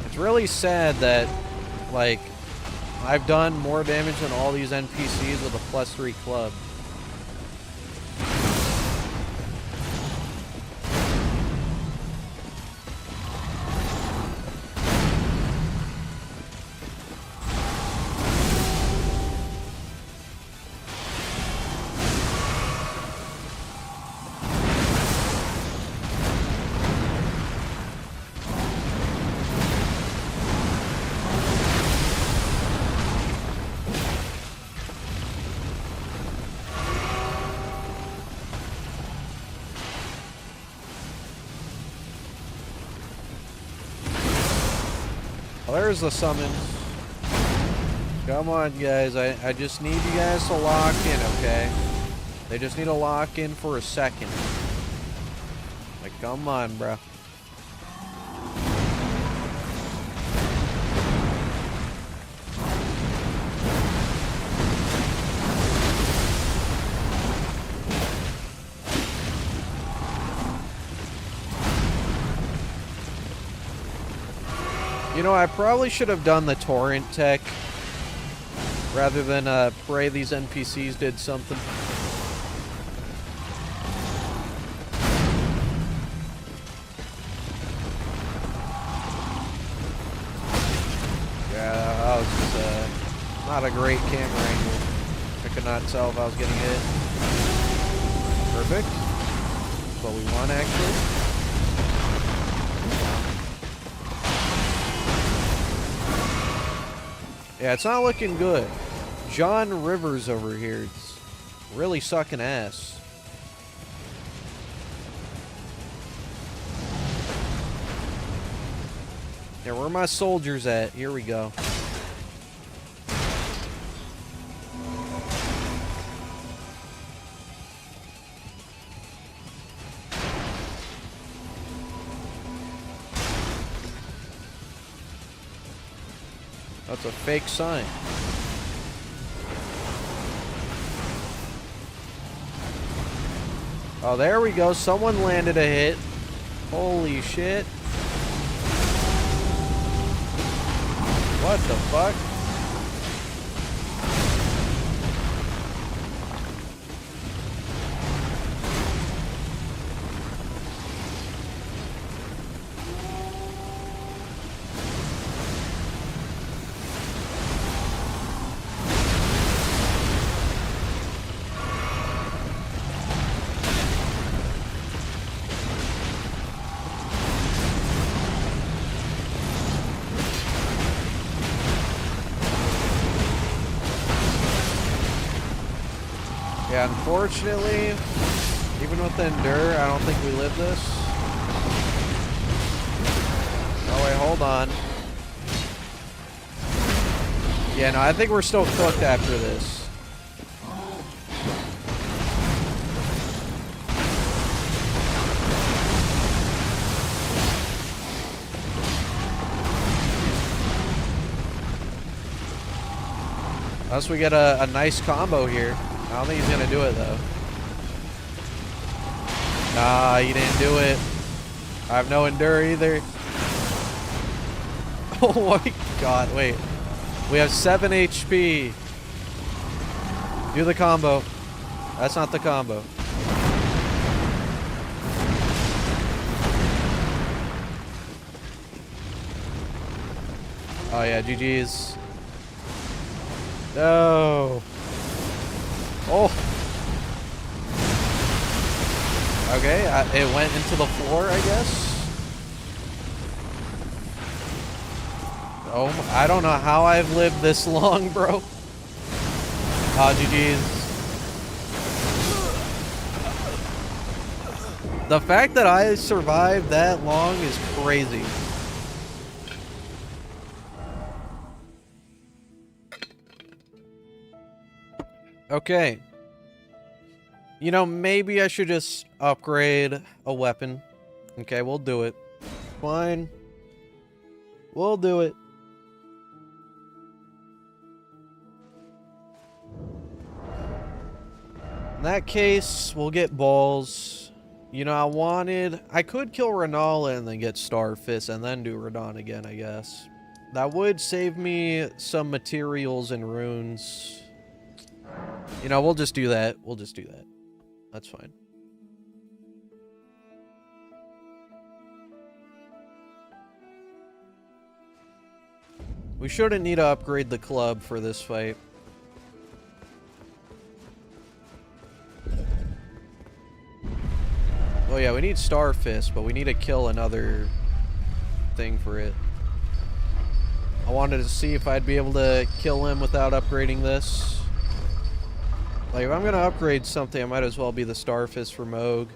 It's really sad that, like, I've done more damage than all these NPCs with a +3 club. Well, there's the summons. Come on, guys. I just need you guys to lock in, okay? They just need to lock in for a second. Like, come on, bro. You know, I probably should have done the torrent tech rather than pray these NPCs did something. was not a great camera angle. I could not tell if I was getting hit. Perfect. That's what we want, actually. Yeah, it's not looking good. John Rivers over here. It's really sucking ass. Yeah, where are my soldiers at? Here we go. That's a fake sign. Oh, there we go. Someone landed a hit. Holy shit. What the fuck? Yeah, unfortunately, even with the Endure, I don't think we live this. Oh wait, hold on. Yeah, no, I think we're still cooked after this. Unless we get a nice combo here. I don't think he's gonna do it though. Nah, he didn't do it. I have no Endure either. Oh my god, wait. We have 7 HP. Do the combo. That's not the combo. Oh yeah, GG's. No. Oh. Okay, it went into the floor, I guess. Oh, I don't know how I've lived this long, bro. Ah, GG's. The fact that I survived that long is crazy. Okay. You know, maybe I should just upgrade a weapon. Okay, we'll do it. Fine. We'll do it. In that case, we'll get balls. You know, I could kill Renala and then get Star Fist and then do Radon again, I guess. That would save me some materials and runes. You know, we'll just do that. We'll just do that. That's fine. We shouldn't need to upgrade the club for this fight. Oh yeah, we need Star Fist, but we need to kill another thing for it. I wanted to see if I'd be able to kill him without upgrading this. Like, if I'm gonna upgrade something, I might as well be the Star Fist for Moog.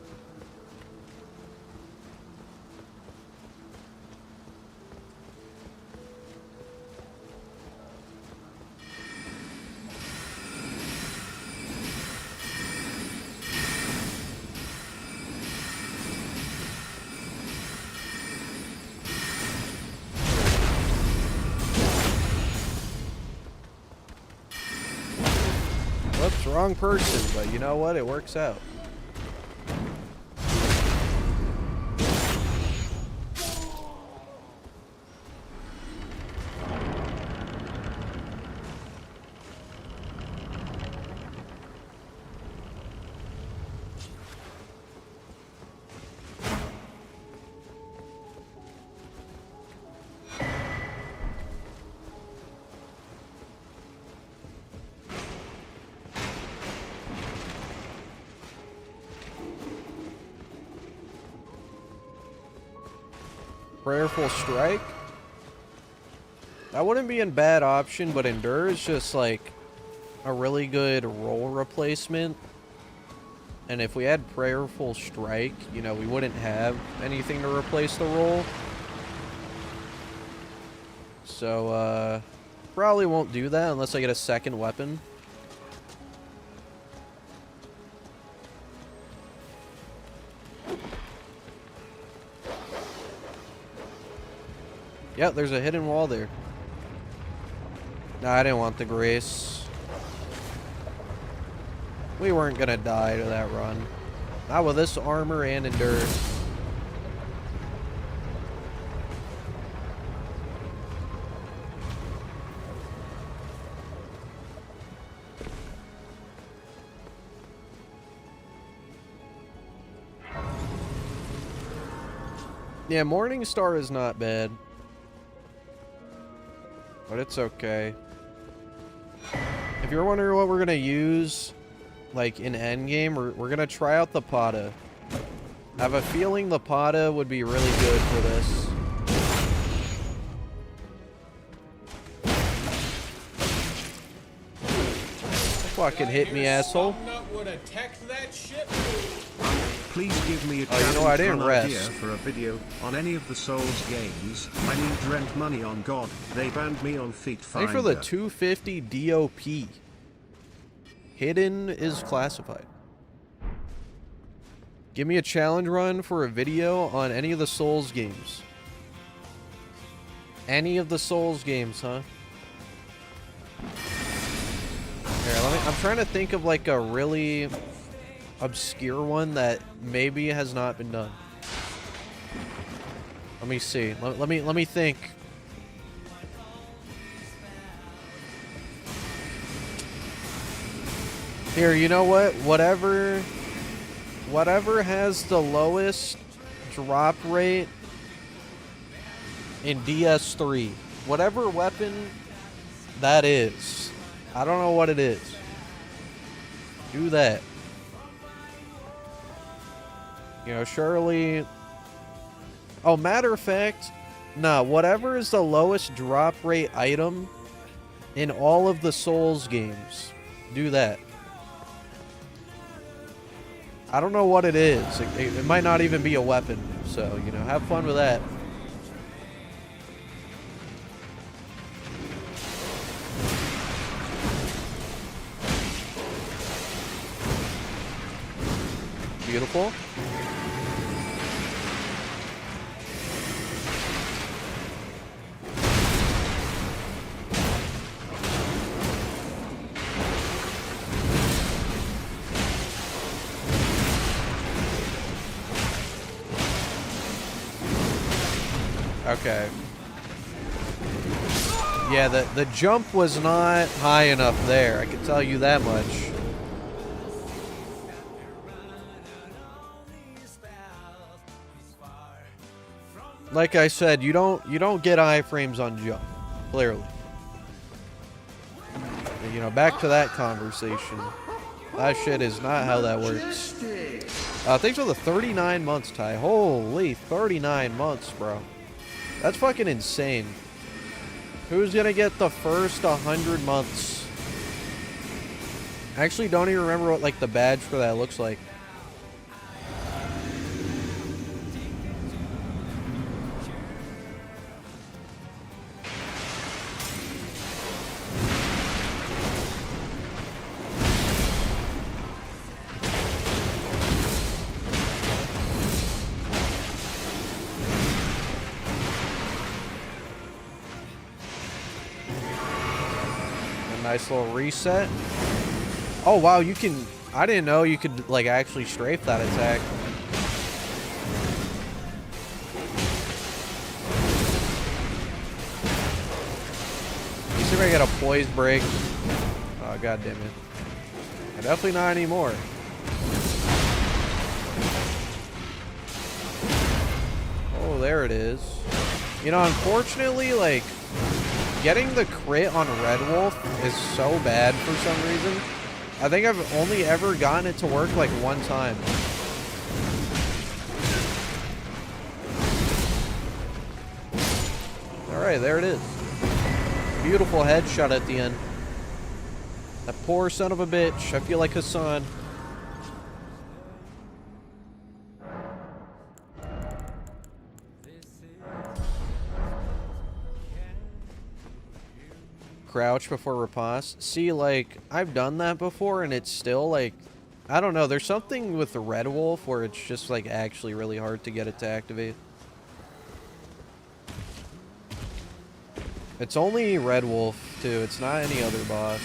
Whoops, wrong person, but you know what? It works out. Prayerful Strike. That wouldn't be a bad option, but Endure is just like a really good roll replacement. And if we had Prayerful Strike, you know, we wouldn't have anything to replace the roll. So, probably won't do that unless I get a second weapon. Yep, there's a hidden wall there. Nah, I didn't want the grace. We weren't gonna die to that run. Not with this armor and Endure. Yeah, Morningstar is not bad. But it's okay. If you're wondering what we're gonna use, like in Endgame, we're gonna try out the Pata. I have a feeling the Pata would be really good for this. Fucking hit me, asshole. Scumnut would have teched that shit. Please give me a Oh, you know, I didn't challenge idea rest. for a video on any of the Souls games. I need rent money on God. They banned me on Feet Pay Finder. for the 250 DOP. Hidden is classified. Give me a challenge run for a video on any of the Souls games. Any of the Souls games, huh? Here, I'm trying to think of like a really obscure one that maybe has not been done. Let me see. Let me think. Here, you know what? Whatever has the lowest drop rate in DS3. Whatever weapon that is. I don't know what it is. Do that. You know, surely... Oh, matter of fact, nah, whatever is the lowest drop rate item in all of the Souls games, do that. I don't know what it is. It might not even be a weapon, so, you know, have fun with that. Beautiful. Okay. Yeah, the jump was not high enough there. I can tell you that much. Like I said, you don't get iframes on jump, clearly. You know, back to that conversation. That shit is not how that works. Thanks for the 39 months, Ty. Holy 39 months, bro. That's fucking insane. Who's gonna get the first 100 months? I actually don't even remember what like the badge for that looks like. Nice little reset. Oh wow, you can... I didn't know you could like actually strafe that attack. You see if I get a poise break. Oh god damn it. Definitely not anymore. Oh, there it is. You know, unfortunately, like, getting the crit on Red Wolf is so bad for some reason. I think I've only ever gotten it to work like one time. Alright, there it is. Beautiful headshot at the end. That poor son of a bitch. I feel like Hassan. Crouch before riposte. See, like, I've done that before and it's still, like, I don't know. There's something with the Red Wolf where it's just, like, actually really hard to get it to activate. It's only Red Wolf, too. It's not any other boss.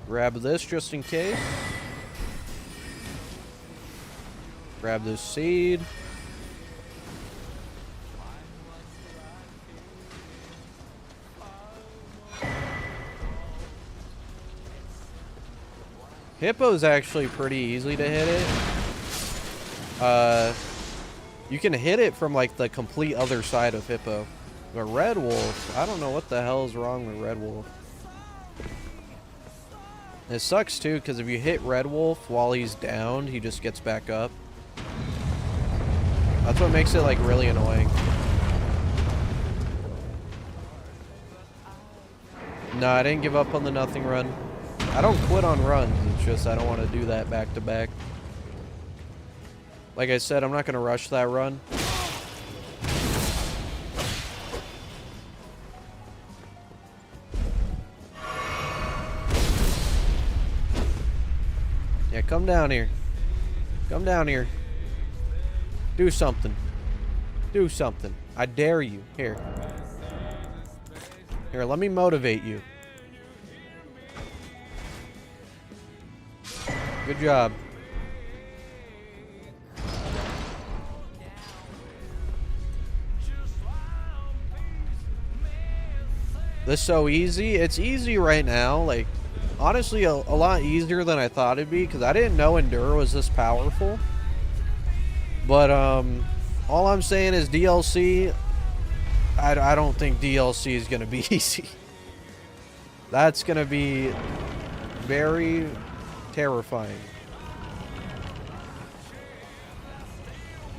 Grab this just in case. Grab this seed. Hippo's actually pretty easy to hit it. You can hit it from like the complete other side of Hippo. But Red Wolf, I don't know what the hell is wrong with Red Wolf. It sucks too, because if you hit Red Wolf while he's downed, he just gets back up. That's what makes it like really annoying. No, I didn't give up on the nothing run. I don't quit on runs, it's just I don't want to do that back to back. Like I said, I'm not going to rush that run. Yeah, come down here. Come down here. Do something. Do something. I dare you. Here. Here, let me motivate you. Good job. This is so easy. It's easy right now. Like, honestly, a lot easier than I thought it'd be, because I didn't know Endure was this powerful. But, all I'm saying is DLC, I don't think DLC is going to be easy. That's going to be very terrifying.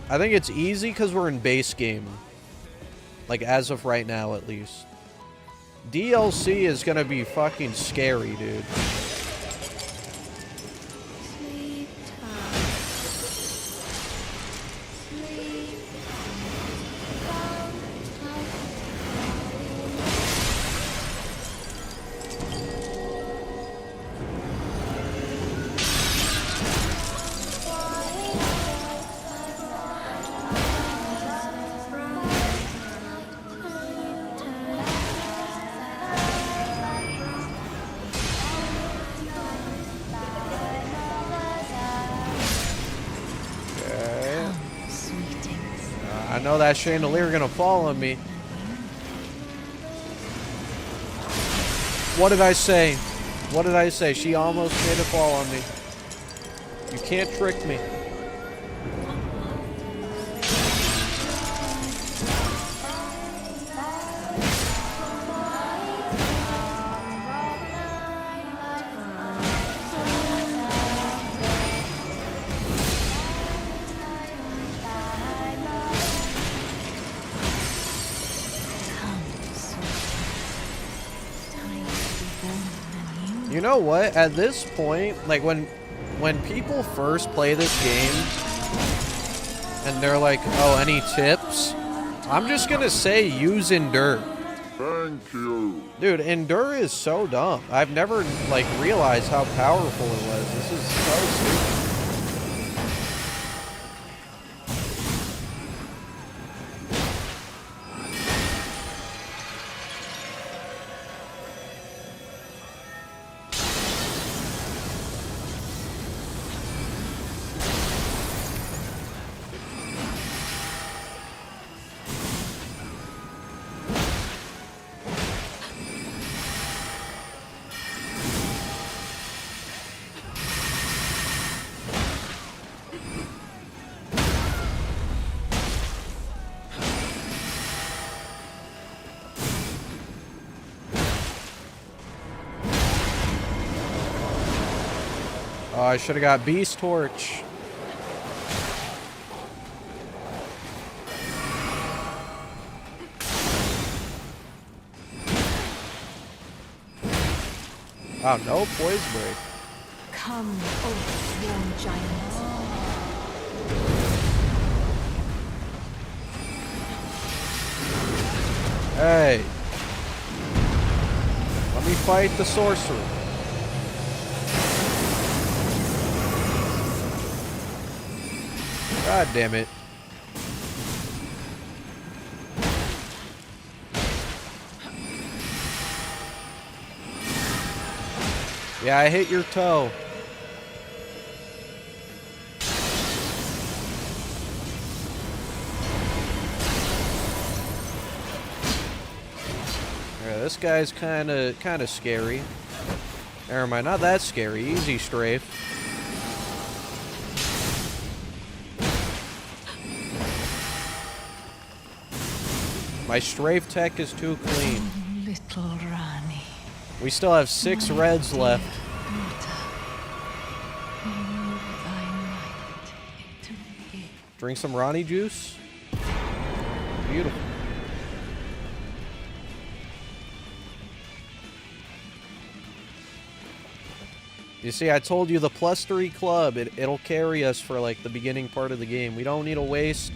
I think it's easy because we're in base game. Like, as of right now, at least. DLC is gonna be fucking scary, dude. Sleep time. Sleep. I know that chandelier gonna fall on me. What did I say? What did I say? She almost made it fall on me. You can't trick me. You know what? At this point, like when people first play this game and they're like, "Oh, any tips?" I'm just gonna say use Endure. Thank you. Dude, Endure is so dumb. I've never like realized how powerful it was. This is so stupid. Oh, I should have got Beast Torch. Oh, no poison break. Come, oh sworn giant. Hey. Let me fight the sorcerer. God damn it. Yeah, I hit your toe. Yeah, this guy's kind of scary. Never mind, not that scary. Easy strafe. My strafe tech is too clean. Little Rani. We still have 6 reds left. Drink some Ronnie juice. Beautiful. You see, I told you the +3 club, it'll carry us for like the beginning part of the game. We don't need to waste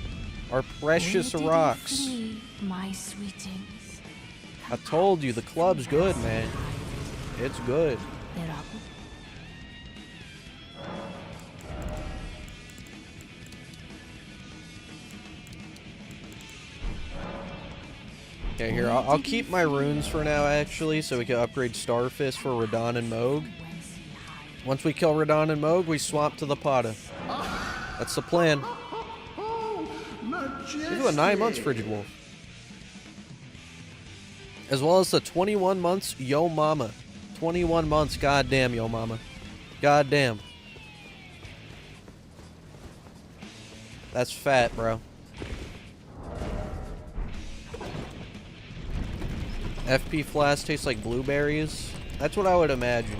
our precious rocks. My sweetings. I told you, the club's good, man. It's good. Okay, here, I'll keep my runes for now, actually, so we can upgrade Starfist for Radon and Moog. Once we kill Radon and Moog, we swap to the Pata. That's the plan. Give it 9 months, Frigid Wolf. As well as the 21 months, Yo Mama. 21 months, goddamn, Yo Mama. Goddamn. That's fat, bro. FP Flask tastes like blueberries. That's what I would imagine.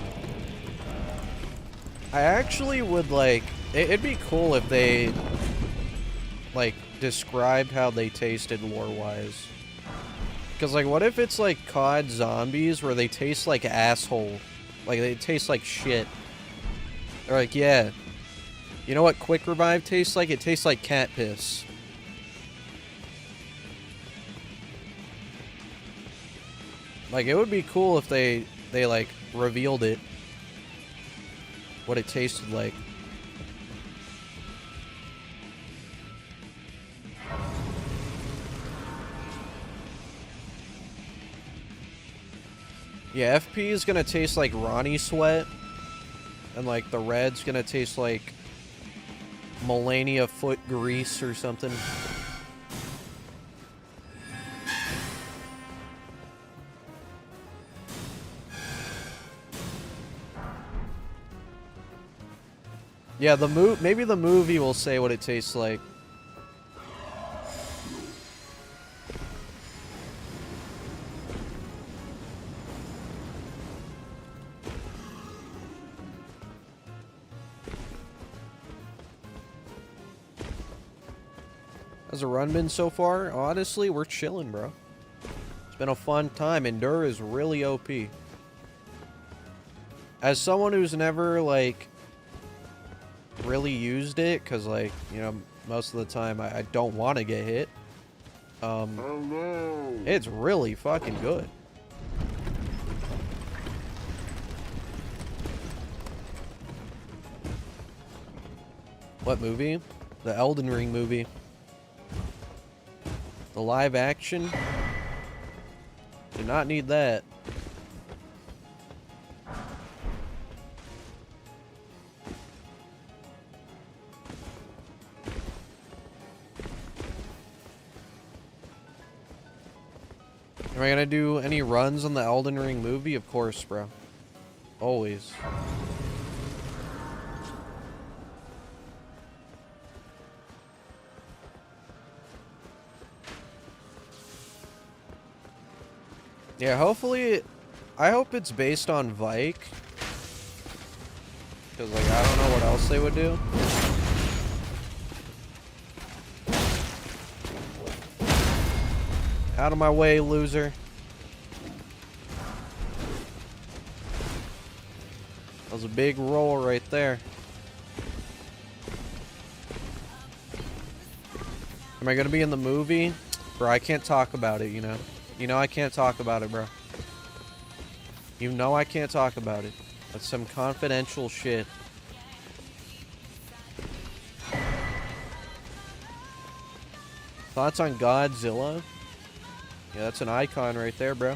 I actually would like... It'd be cool if they... like, described how they tasted lore-wise. Because, like, what if it's, like, COD zombies where they taste like asshole? Like, they taste like shit. They're like, yeah. You know what Quick Revive tastes like? It tastes like cat piss. Like, it would be cool if they like, revealed it. What it tasted like. Yeah, FP is gonna taste like Ronnie sweat. And like the red's gonna taste like Melania foot grease or something. Yeah, maybe the movie will say what it tastes like. How's the run been so far? Honestly, we're chilling, bro. It's been a fun time. Endure is really OP. As someone who's never, like, really used it, because, like, you know, most of the time I don't want to get hit. It's really fucking good. What movie? The Elden Ring movie. The live action? Do not need that. Am I gonna do any runs on the Elden Ring movie? Of course, bro. Always. Yeah, hopefully, I hope it's based on Vike. Because, like, I don't know what else they would do. Out of my way, loser. That was a big roll right there. Am I gonna be in the movie? Bro, I can't talk about it, you know? You know I can't talk about it, bro. You know I can't talk about it. That's some confidential shit. Thoughts on Godzilla? Yeah, that's an icon right there, bro.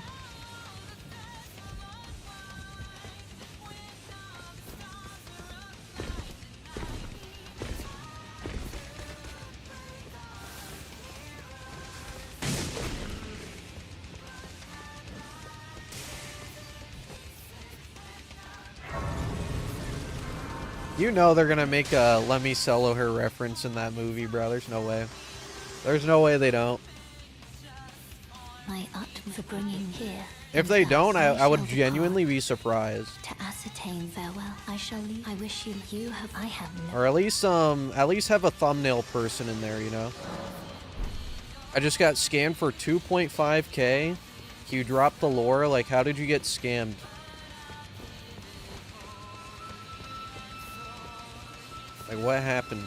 You know they're gonna make a Let Me Solo Her reference in that movie, bro. There's no way. There's no way they don't. My utmost for bringing here. If they don't, I would shall genuinely be surprised. To ascertain farewell, I shall leave. I wish you have. I have no. Or at least have a thumbnail person in there, you know? I just got scammed for 2.5K. Can you drop the lore? Like, how did you get scammed? Like, what happened?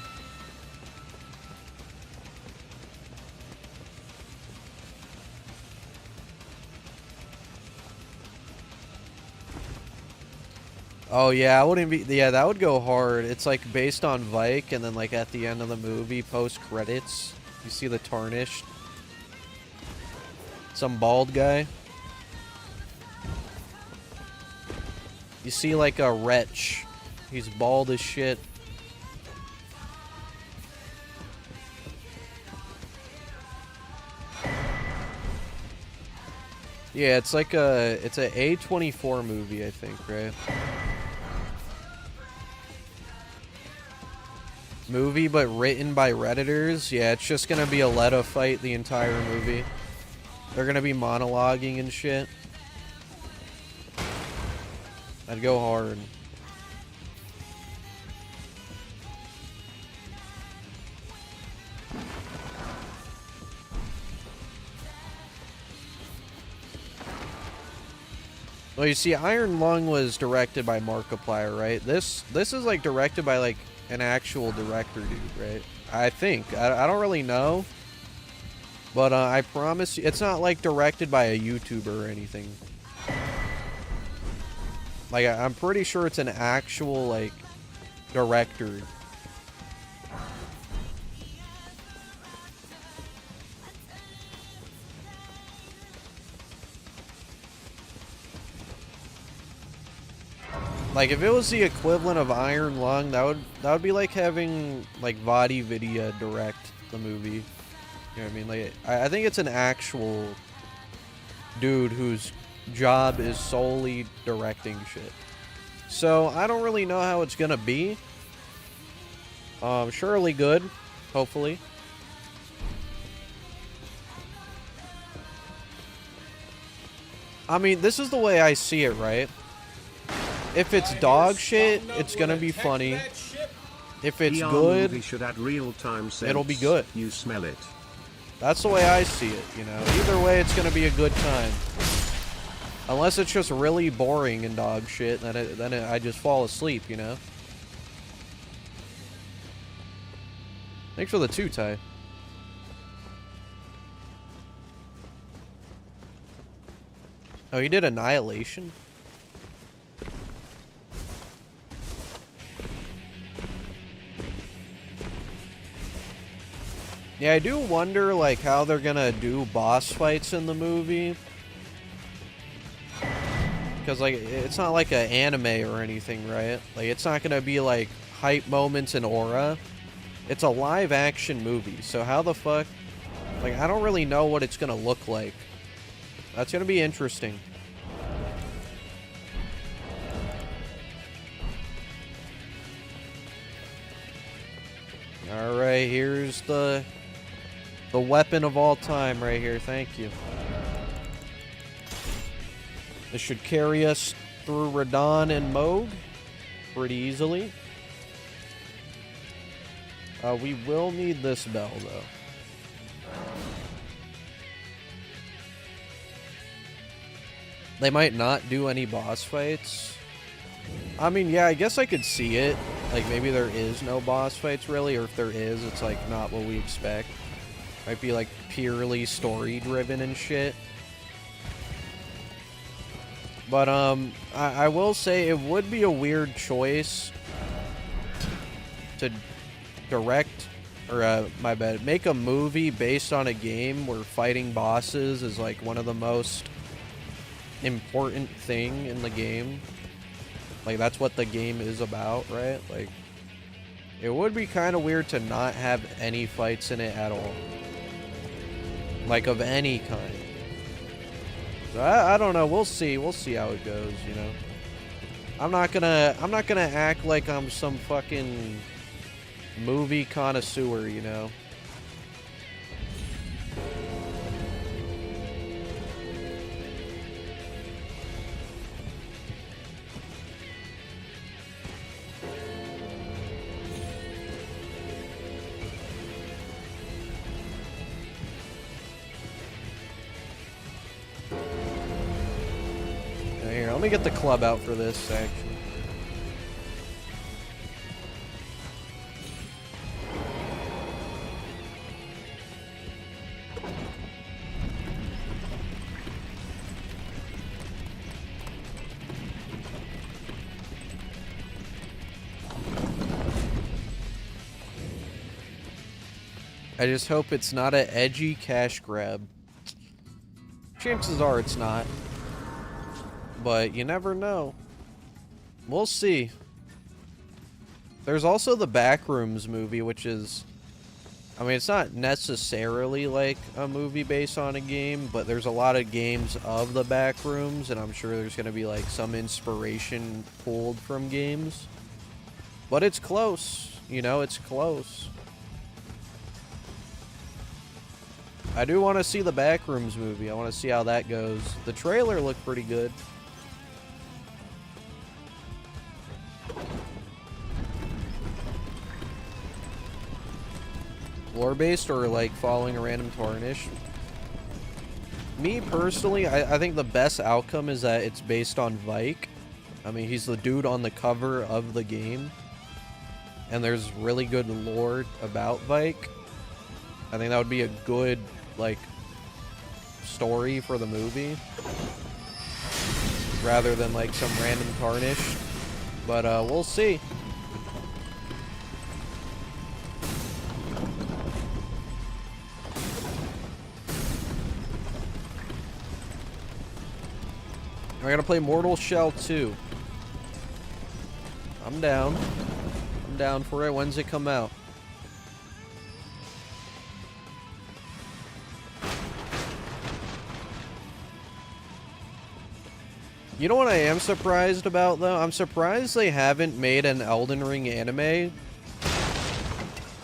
Oh yeah, I wouldn't be. Yeah, that would go hard. It's like based on Vike, and then like at the end of the movie, post credits, you see the tarnished, some bald guy. You see like a wretch. He's bald as shit. Yeah, it's like it's a A24 movie, I think, right? Movie, but written by Redditors. Yeah, it's just gonna be a Letta fight the entire movie. They're gonna be monologuing and shit. I'd go hard. Well, you see, Iron Lung was directed by Markiplier, right? This is like directed by like an actual director dude, right? I think. I don't really know. But I promise you, it's not like directed by a YouTuber or anything. Like, I'm pretty sure it's an actual, like, director. Like, if it was the equivalent of Iron Lung, that would be like having, like, Vadi Vidya direct the movie. You know what I mean? Like, I think it's an actual dude whose job is solely directing shit. So, I don't really know how it's gonna be. Surely good, hopefully. I mean, this is the way I see it, right? If it's dog shit, it's gonna be funny. If it's good, it'll be good. You smell it. That's the way I see it, you know. Either way, it's gonna be a good time. Unless it's just really boring and dog shit, then I just fall asleep, you know. Thanks for the 2, Ty. Oh, you did Annihilation? Yeah, I do wonder, like, how they're gonna do boss fights in the movie. Because, like, it's not like an anime or anything, right? Like, it's not gonna be, like, hype moments and aura. It's a live-action movie, so how the fuck... Like, I don't really know what it's gonna look like. That's gonna be interesting. Alright, here's the weapon of all time right here. Thank you. This should carry us through Radon and Moog pretty easily. We will need this bell, though. They might not do any boss fights. I mean, yeah, I guess I could see it. Like, maybe there is no boss fights, really, or if there is, it's, like, not what we expect. Might be, like, purely story-driven and shit. But, I will say it would be a weird choice to direct, or, my bad, make a movie based on a game where fighting bosses is, like, one of the most important thing in the game. Like, that's what the game is about, right? Like, it would be kind of weird to not have any fights in it at all. Like, of any kind. So, I don't know. We'll see. We'll see how it goes, you know? I'm not gonna act like I'm some fucking movie connoisseur, you know? Here, let me get the club out for this section. I just hope it's not an edgy cash grab. Chances are it's not. But you never know. We'll see. There's also the Backrooms movie, which is... I mean, it's not necessarily like a movie based on a game, but there's a lot of games of the Backrooms, and I'm sure there's going to be like some inspiration pulled from games. But it's close. You know, it's close. I do want to see the Backrooms movie. I want to see how that goes. The trailer looked pretty good. Lore-based or like following a random tarnish? Me personally, I think the best outcome is that it's based on Vike. I mean, he's the dude on the cover of the game. And there's really good lore about Vike. I think that would be a good, like, story for the movie. Rather than, like, some random tarnish. But, we'll see. I gotta play Mortal Shell 2. I'm down. I'm down for it. When's it come out? You know what I am surprised about, though? I'm surprised they haven't made an Elden Ring anime.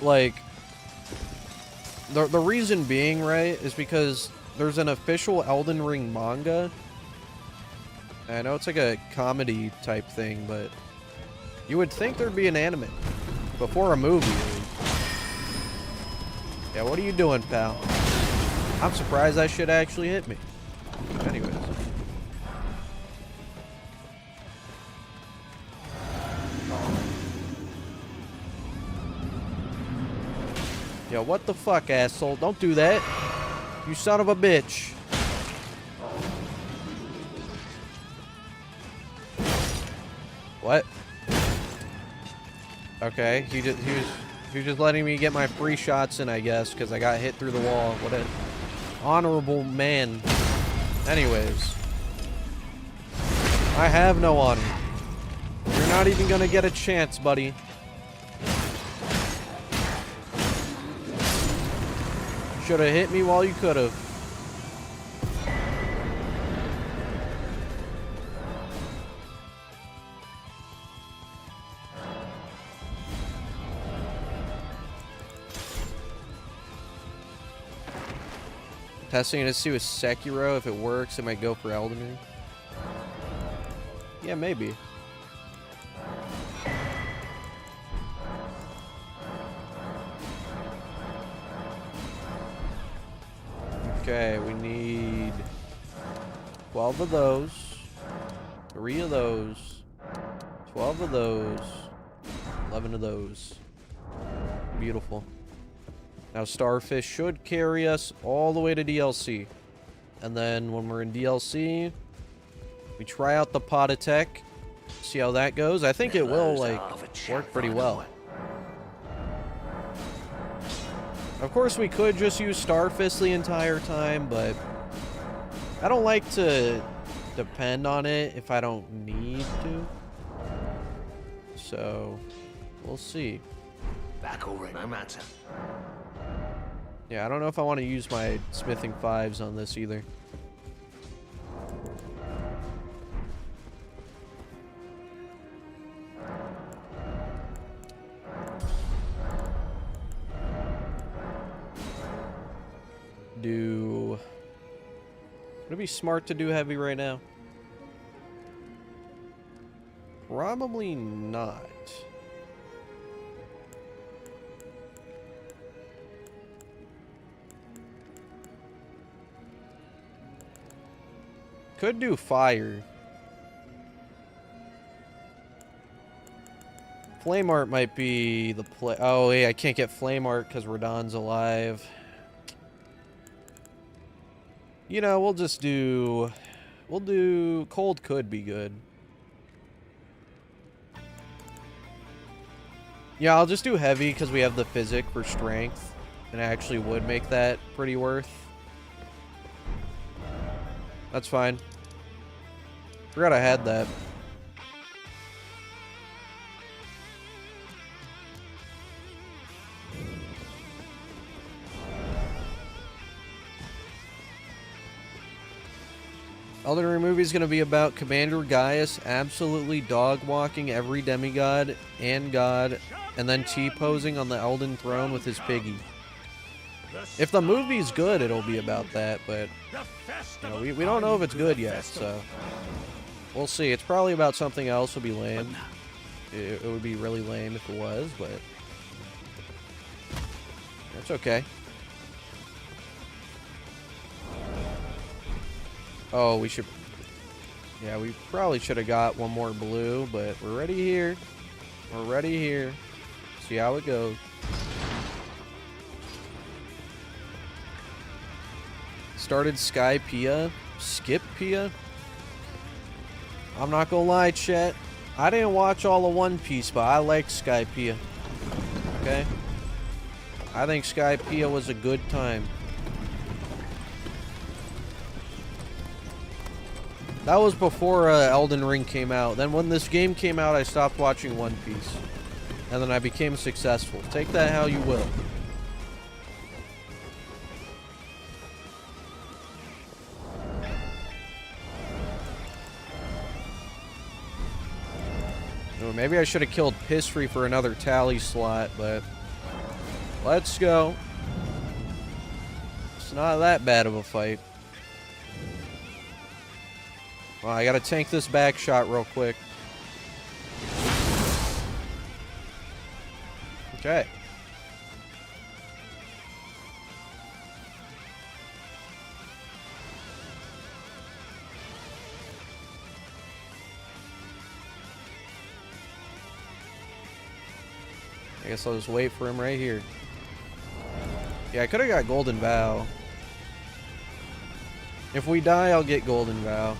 Like, the reason being, right, is because there's an official Elden Ring manga. I know it's like a comedy type thing, but you would think there'd be an anime before a movie. Yeah, what are you doing, pal? I'm surprised that shit actually hit me. Anyways. Yo, what the fuck, asshole? Don't do that. You son of a bitch. What? Okay, he was just letting me get my free shots in, I guess, because I got hit through the wall. What an honorable man. Anyways. I have no honor. You're not even gonna get a chance, buddy. Should have hit me while you could have. Testing to see with Sekiro. If it works, it might go for Elden Ring. Yeah, maybe. Okay, we need 12 of those. 3 of those. 12 of those. 11 of those. Beautiful. Now Starfish should carry us all the way to DLC. And then when we're in DLC, we try out the pot of tech. See how that goes. I think it will, like, work pretty well. Of course, we could just use Starfist the entire time, but I don't like to depend on it if I don't need to. So, we'll see. Back already, no matter. Yeah, I don't know if I want to use my smithing 5s on this either. Would it be smart to do heavy right now? Probably not. Could do fire. Flame art might be the play. Oh, yeah, I can't get flame art because Radon's alive. You know, we'll do cold could be good. Yeah, I'll just do heavy because we have the physic for strength. And I actually would make that pretty worth. That's fine. Forgot I had that. Elden Ring movie is going to be about Commander Gaius absolutely dog-walking every demigod and god, and then T-posing on the Elden throne with his piggy. If the movie's good, it'll be about that, but you know, we don't know if it's good yet, so we'll see. It's probably about something else. It'll be lame. It would be really lame if it was, but that's okay. Oh, we should... Yeah, we probably should have got one more blue, but we're ready here. We're ready here. See how it goes. Started Sky Pia. Skip Pia? I'm not gonna lie, chat. I didn't watch all of One Piece, but I liked Sky Pia. Okay? I think Sky Pia was a good time. That was before Elden Ring came out. Then when this game came out, I stopped watching One Piece. And then I became successful. Take that how you will. Oh, maybe I should have killed Pissfree for another tally slot, but let's go. It's not that bad of a fight. Well, I gotta tank this back shot real quick. Okay. I guess I'll just wait for him right here. Yeah, I could have got Golden Vow. If we die, I'll get Golden Vow.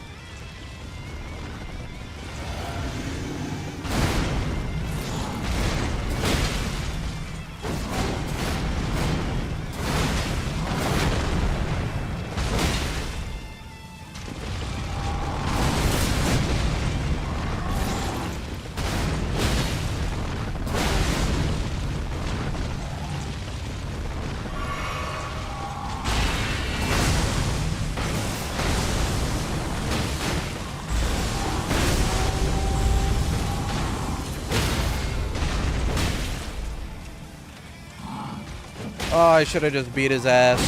Oh, I should have just beat his ass.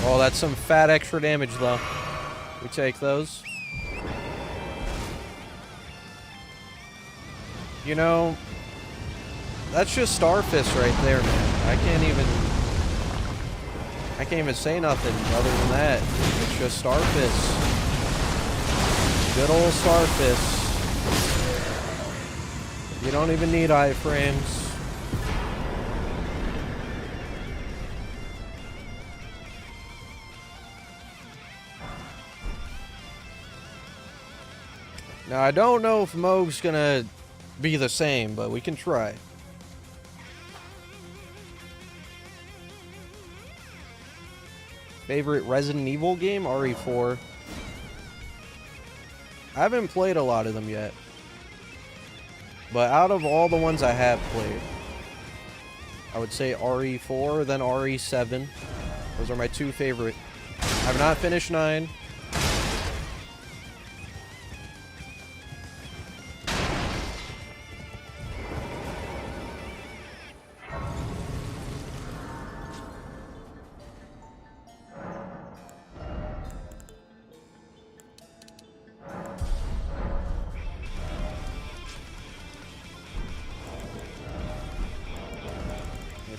Oh, that's some fat extra damage, though. We take those. You know, that's just Starfist right there, man. I can't even... I can't even say nothing other than that. It's just Starfist. Good old Starfist. You don't even need iframes. Now, I don't know if Moog's gonna be the same, but we can try. Favorite Resident Evil game? RE4. I haven't played a lot of them yet. But out of all the ones I have played, I would say RE4, then RE7. Those are my two favorite. I have not finished 9.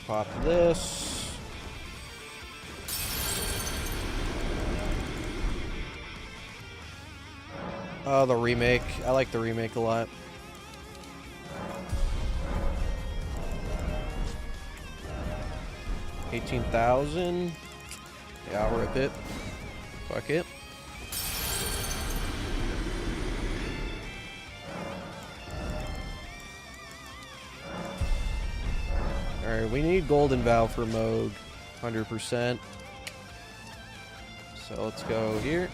Pop this. Oh, the remake. I like the remake a lot. $18,000. Yeah, I'll rip it. Fuck it. Alright, we need Golden Valve for Moog. 100%. So let's go here.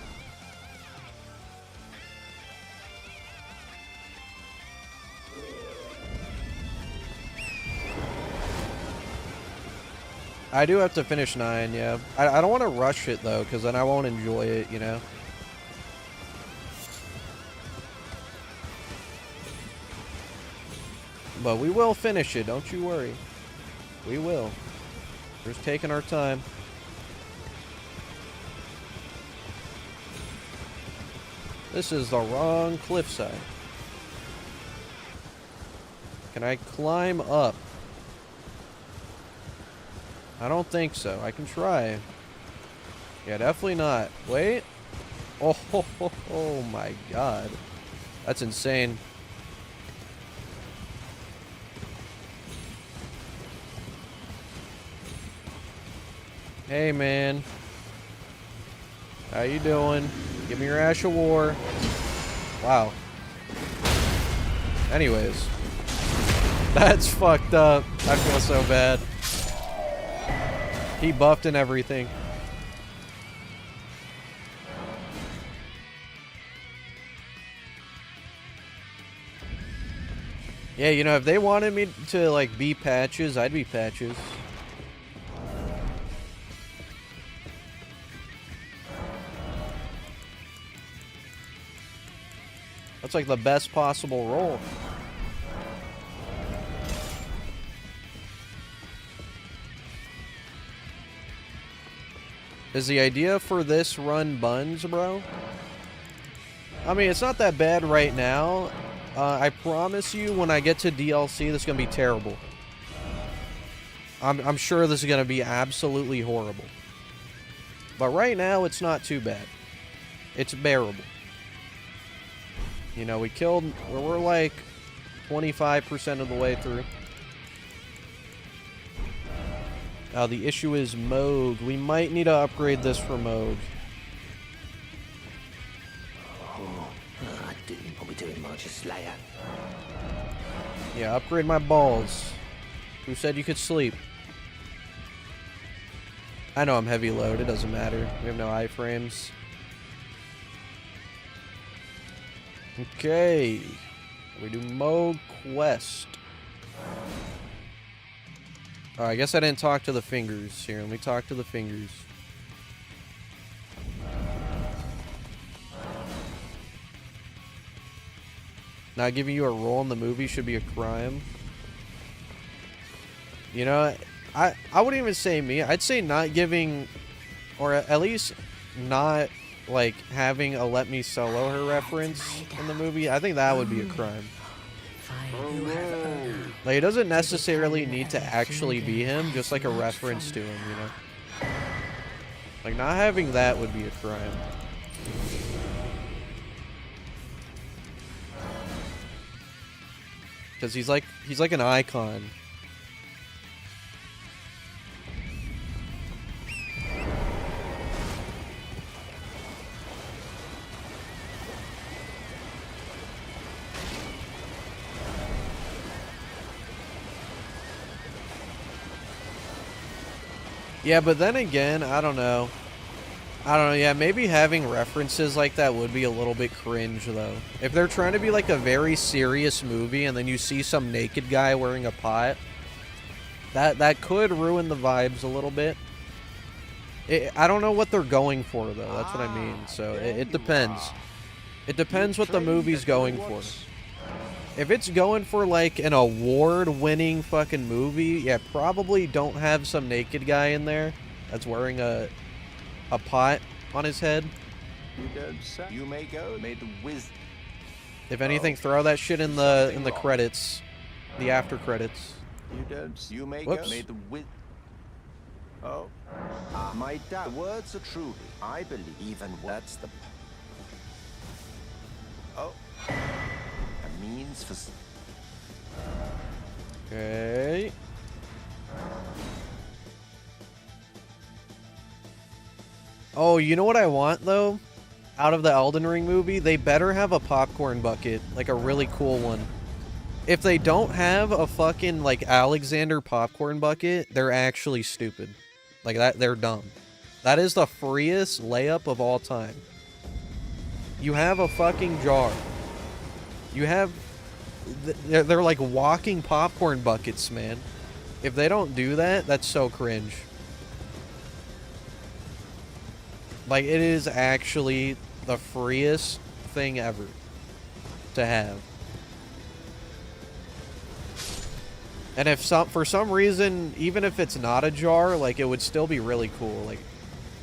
I do have to finish 9, yeah. I don't want to rush it, though, because then I won't enjoy it, you know? But we will finish it, don't you worry. We will. We're just taking our time. This is the wrong cliffside. Can I climb up? I don't think so. I can try. Yeah, definitely not. Wait. Oh my god. That's insane. Hey, man. How you doing? Give me your Ash of War. Wow. Anyways. That's fucked up. I feel so bad. He buffed and everything. Yeah, you know, if they wanted me to, like, be Patches, I'd be Patches. That's like the best possible role. Is the idea for this run buns, bro? I mean, it's not that bad right now. I promise you, when I get to DLC, this is going to be terrible. I'm sure this is going to be absolutely horrible. But right now, it's not too bad. It's bearable. You know, we're like 25% of the way through. Now, the issue is Moog. We might need to upgrade this for Moog. I didn't want me doing much Slayer. Yeah, upgrade my balls. Who said you could sleep? I know I'm heavy load. It doesn't matter. We have no iframes. Okay. We do Moog Quest. Oh, I guess I didn't talk to the fingers. Here, let me talk to the fingers. Not giving you a role in the movie should be a crime. You know, I wouldn't even say me. I'd say not giving, or at least not, like, having a Let Me Solo Her reference in the movie. I think that would be a crime. Like, it doesn't necessarily need to actually be him, just like a reference to him, you know? Like, not having that would be a crime. Because he's like an icon. Yeah, but then again, I don't know. Yeah, maybe having references like that would be a little bit cringe, though. If they're trying to be like a very serious movie and then you see some naked guy wearing a pot, that could ruin the vibes a little bit. I don't know what they're going for, though. That's what I mean. So it depends. It depends what the movie's going for. If it's going for like an award-winning fucking movie, yeah, probably don't have some naked guy in there that's wearing a pot on his head. You don't say. You may go. May the wisdom. If anything, throw that shit in the credits, the after credits. You don't. You may Whoops. go. May the wisdom. Oh, my dad. Words are truly. I believe even that's the. Oh. A means for. Okay. Oh, you know what I want, though? Out of the Elden Ring movie, they better have a popcorn bucket. Like, a really cool one. If they don't have a fucking, like, Alexander popcorn bucket, they're actually stupid. Like, they're dumb. That is the freest layup of all time. You have a fucking jar. You have... They're like walking popcorn buckets, man. If they don't do that, that's so cringe. Like, it is actually the freest thing ever to have. And if for some reason, even if it's not a jar, like, it would still be really cool. Like,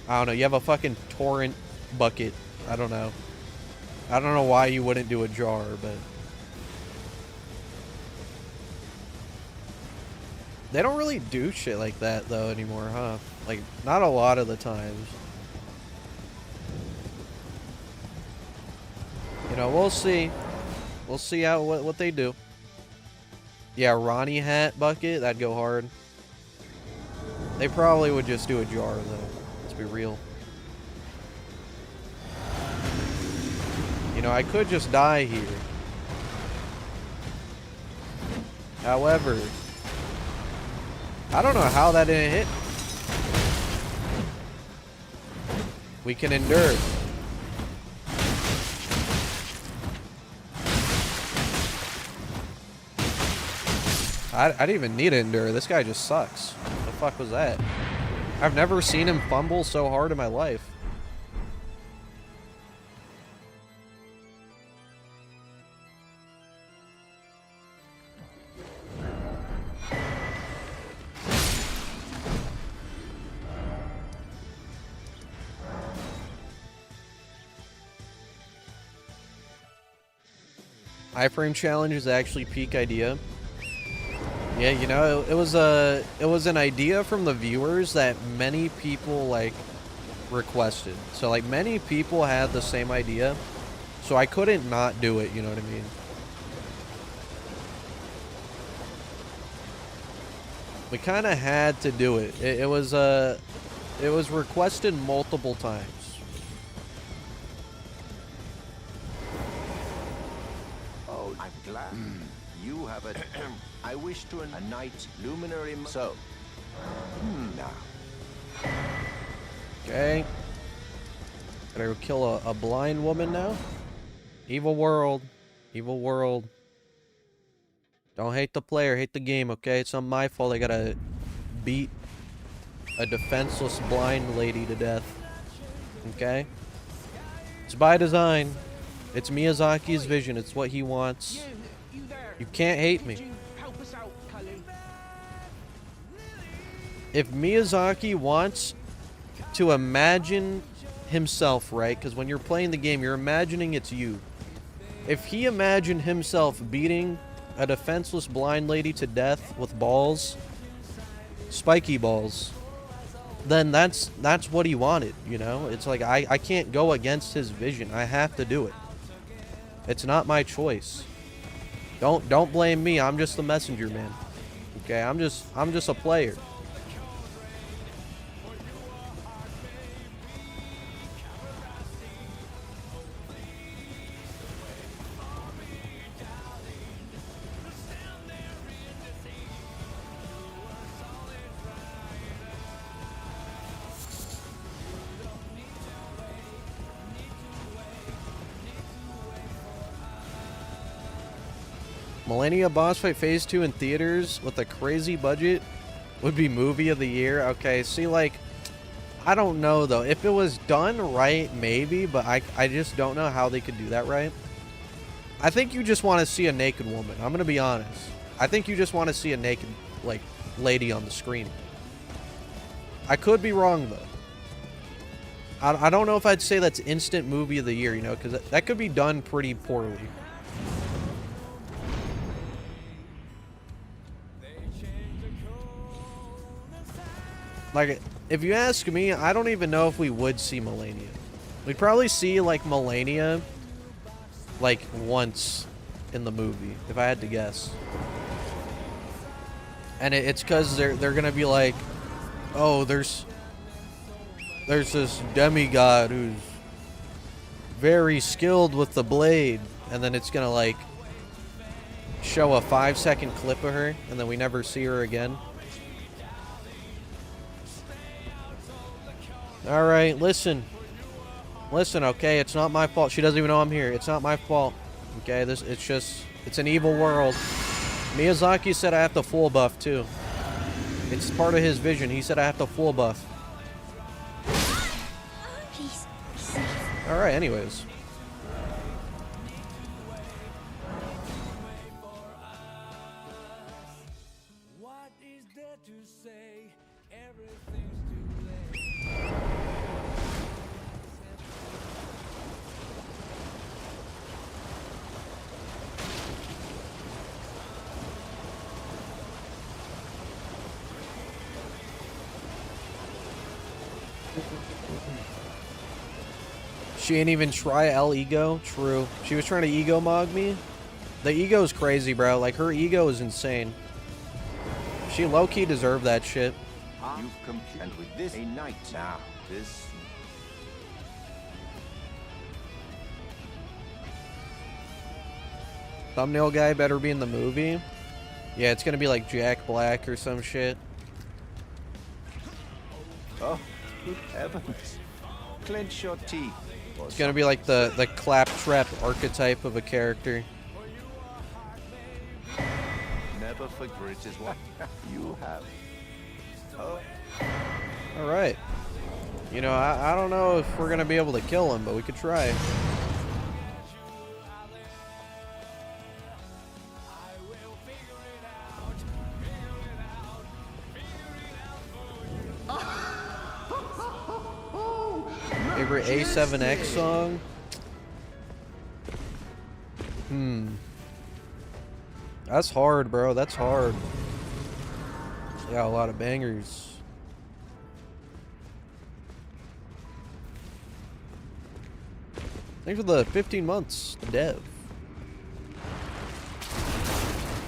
I don't know, you have a fucking torrent bucket. I don't know. I don't know why you wouldn't do a jar, but... They don't really do shit like that, though, anymore, huh? Like, not a lot of the times. You know, we'll see. We'll see what they do. Yeah, Ronnie hat bucket, that'd go hard. They probably would just do a jar, though. Let's be real. You know, I could just die here. However... I don't know how that didn't hit. We can endure. I didn't even need to endure. This guy just sucks. What the fuck was that? I've never seen him fumble so hard in my life. Iframe challenge is actually peak idea. Yeah, you know, it was an idea from the viewers that many people like requested. So like many people had the same idea. So I couldn't not do it, you know what I mean? We kind of had to do it. It was requested multiple times. Oh, I'm glad. You have a... I wish to a night luminary... So... now. Okay. Gotta go kill a blind woman now? Evil world. Evil world. Don't hate the player, hate the game, okay? It's not my fault I gotta beat a defenseless blind lady to death. Okay? It's by design. It's Miyazaki's vision. It's what he wants. You can't hate me. If Miyazaki wants to imagine himself, right? Because when you're playing the game, you're imagining it's you. If he imagined himself beating a defenseless blind lady to death with balls, spiky balls, then that's what he wanted, you know? It's like, I can't go against his vision. I have to do it. It's not my choice. Don't blame me. I'm just the messenger, man. Okay, I'm just a player. Millennia Boss Fight Phase 2 in theaters with a crazy budget would be movie of the year. Okay, see, like, I don't know, though. If it was done right, maybe, but I just don't know how they could do that right. I think you just want to see a naked woman. I'm going to be honest. I think you just want to see a naked, like, lady on the screen. I could be wrong, though. I don't know if I'd say that's instant movie of the year, you know, because that could be done pretty poorly. Like, if you ask me, I don't even know if we would see Melania. We'd probably see, like, Melania, like, once in the movie, if I had to guess. And it's because they're gonna be like, oh, there's this demigod who's very skilled with the blade. And then it's gonna, like, show a 5-second clip of her, and then we never see her again. Alright, listen. Listen, okay? It's not my fault. She doesn't even know I'm here. It's not my fault. Okay? It's an evil world. Miyazaki said I have to full buff, too. It's part of his vision. He said I have to full buff. Alright, anyways. She ain't even try El Ego. True. She was trying to ego mog me. The ego is crazy, bro. Like, her ego is insane. She low-key deserved that shit. You've completed with this a night now. This Thumbnail guy better be in the movie. Yeah, it's gonna be like Jack Black or some shit. oh, good heavens! Clench your teeth. It's gonna be like the claptrap archetype of a character. Never forget is what you have. Oh. Alright. You know, I don't know if we're gonna be able to kill him, but we could try. Favorite A7X song? That's hard, bro. That's hard. They got a lot of bangers. Thanks for the 15 months, Dev.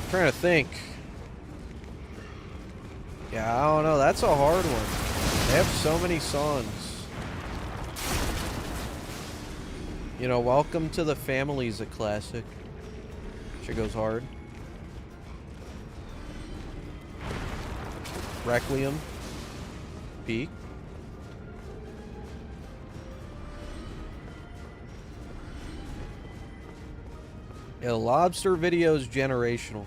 Trying to think. Yeah, I don't know. That's a hard one. They have so many songs. You know, Welcome to the Family is a classic. Shit goes hard. Requiem. Peak. Yeah, Lobster video is generational.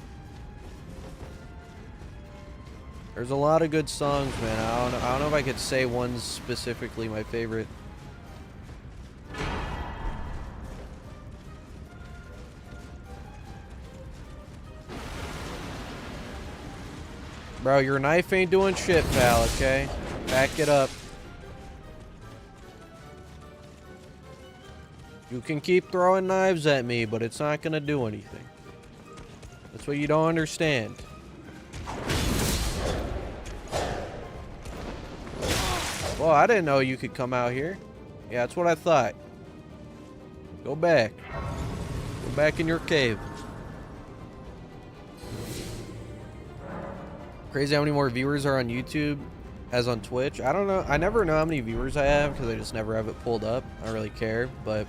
There's a lot of good songs, man. I don't know if I could say one's specifically my favorite. Bro, your knife ain't doing shit, pal, okay? Back it up. You can keep throwing knives at me, but it's not gonna do anything. That's what you don't understand. Well, I didn't know you could come out here. Yeah, that's what I thought. Go back. Go back in your cave. Crazy how many more viewers are on YouTube as on Twitch. I don't know. I never know how many viewers I have because I just never have it pulled up. I don't really care. But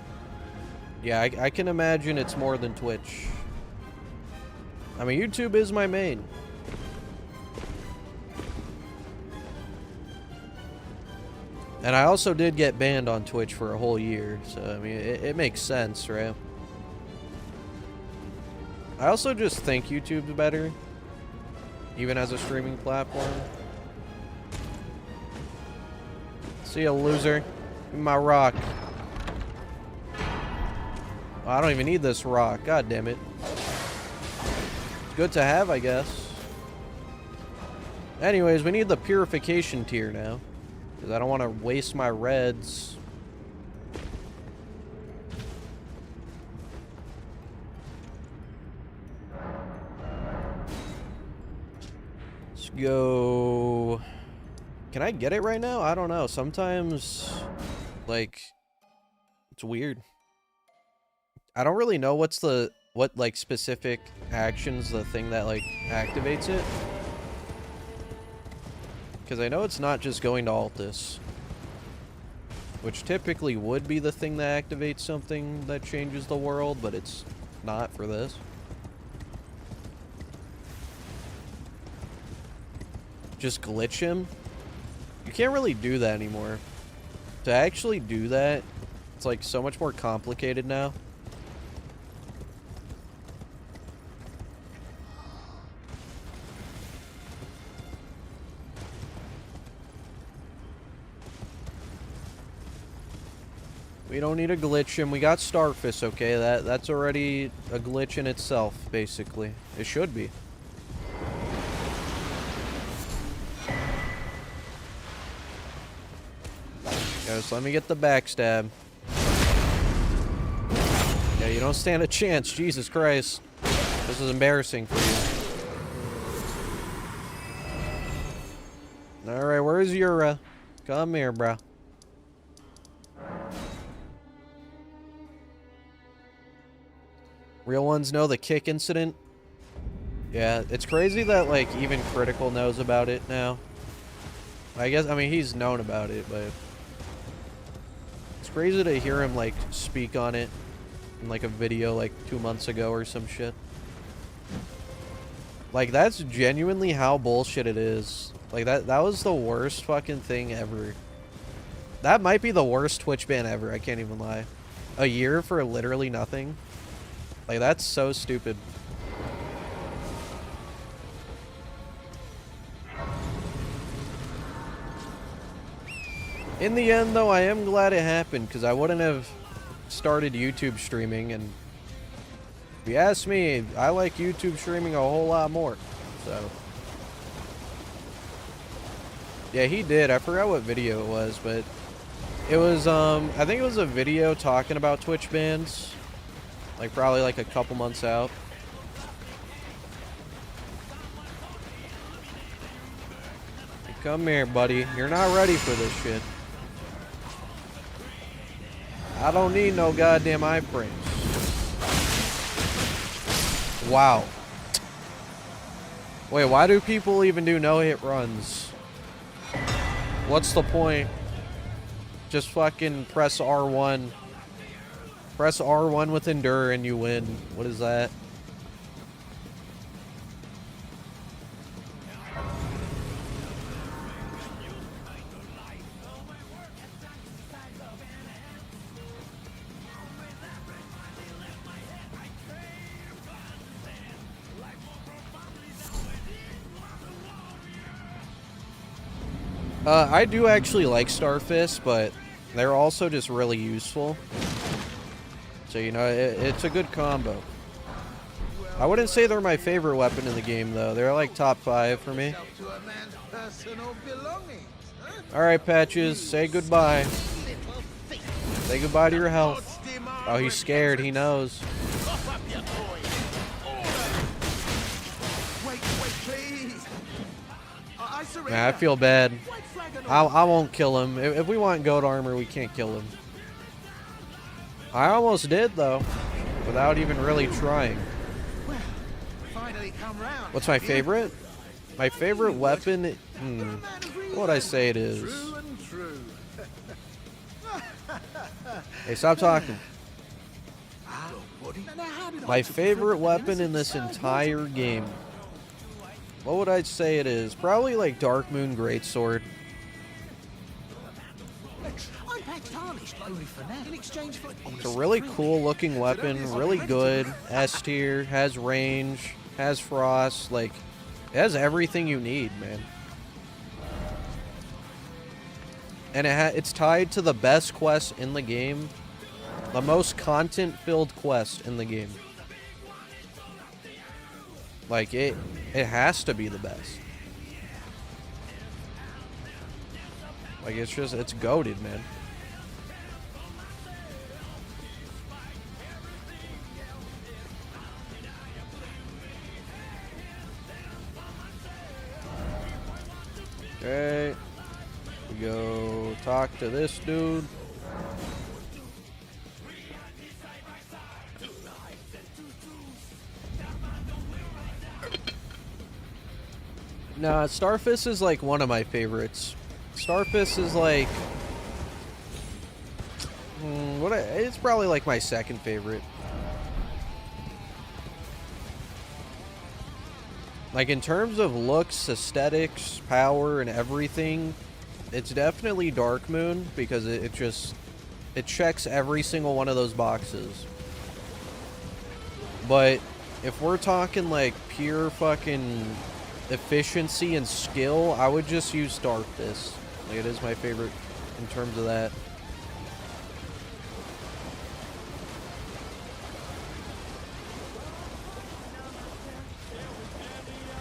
yeah, I can imagine it's more than Twitch. I mean, YouTube is my main. And I also did get banned on Twitch for a whole year. So, I mean, it makes sense, right? I also just think YouTube's better. Even as a streaming platform. See ya, loser. Give me my rock. Oh, I don't even need this rock. God damn it. It's good to have, I guess. Anyways, we need the purification tier now. Because I don't want to waste my reds. Go. Can I get it right now? I don't know. Sometimes, like, it's weird. I don't really know what like specific actions the thing that like activates it. Because I know it's not just going to Altus, which typically would be the thing that activates something that changes the world, but it's not for this. Just glitch him. You can't really do that anymore. To actually do that, it's like so much more complicated now. We don't need to glitch him. We got Starfish, okay? That's already a glitch in itself, basically. It should be. Just let me get the backstab. Yeah, you don't stand a chance. Jesus Christ. This is embarrassing for you. Alright, where's Yura? Come here, bro. Real ones know the kick incident? Yeah, it's crazy that, like, even Critical knows about it now. I guess, I mean, he's known about it, but... It's crazy to hear him, like, speak on it in, like, a video, like, 2 months ago or some shit. Like, that's genuinely how bullshit it is. Like, that was the worst fucking thing ever. That might be the worst Twitch ban ever, I can't even lie. A year for literally nothing. Like, that's so stupid. In the end, though, I am glad it happened, because I wouldn't have started YouTube streaming, and if you ask me, I like YouTube streaming a whole lot more, so. Yeah, he did. I forgot what video it was, but it was, I think it was a video talking about Twitch bans, like, probably, like, a couple months out. Come here, buddy. You're not ready for this shit. I don't need no goddamn iframes. Wow. Wait, why do people even do no-hit runs? What's the point? Just fucking press R1. Press R1 with Endure and you win. What is that? I do actually like Starfish, but they're also just really useful. So, you know, it's a good combo. I wouldn't say they're my favorite weapon in the game, though. They're like top 5 for me. Alright, Patches, say goodbye. Say goodbye to your health. Oh, he's scared, he knows. Man, I feel bad. I won't kill him. If we want goat armor, we can't kill him. I almost did, though. Without even really trying. What's my favorite? My favorite weapon? What would I say it is? Hey, stop talking. My favorite weapon in this entire game. What would I say it is? Probably like Dark Moon Greatsword. It's a really cool looking weapon, really good. S tier, has range, has frost, like, it has everything you need, man. And it's tied to the best quest in the game. The most content-filled quest in the game. Like, it has to be the best. Like, it's goated, man. Okay. We go talk to this dude. Nah, Starfist is like one of my favorites. Starfist is like... it's probably like my second favorite. Like in terms of looks, aesthetics, power, and everything, it's definitely Dark Moon because it checks every single one of those boxes. But if we're talking like pure fucking efficiency and skill, I would just use Starfist. Like, it is my favorite in terms of that.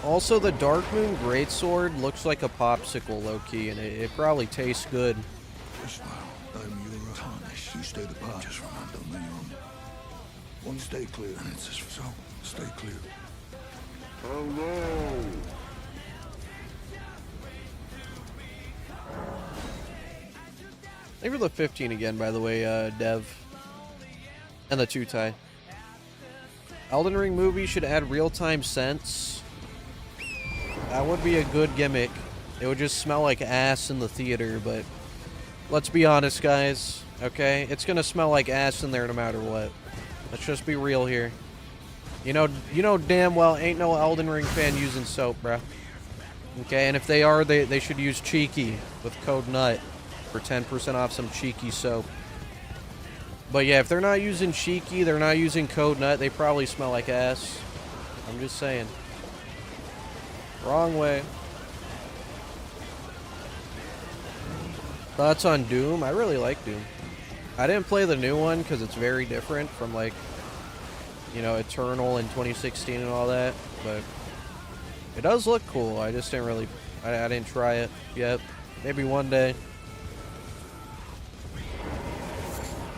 Also, the Dark Moon Greatsword looks like a popsicle, low-key, and it probably tastes good. You stay the path. Just remember me one stay clear, and it's just so stay clear. Hello. Thank you for the 15 again, by the way, Dev. And the 2-tie. Elden Ring movie should add real-time scents. That would be a good gimmick. It would just smell like ass in the theater, but let's be honest, guys. Okay? It's gonna smell like ass in there no matter what. Let's just be real here. You know damn well ain't no Elden Ring fan using soap, bruh. Okay, and if they are, they should use Cheeky with code NUT for 10% off some Cheeky soap. But yeah, if they're not using Cheeky, they're not using code NUT, they probably smell like ass. I'm just saying. Wrong way. Thoughts on Doom? I really like Doom. I didn't play the new one because it's very different from, like, you know, Eternal in 2016 and all that, but it does look cool. I just didn't really, I didn't try it yet. Maybe one day.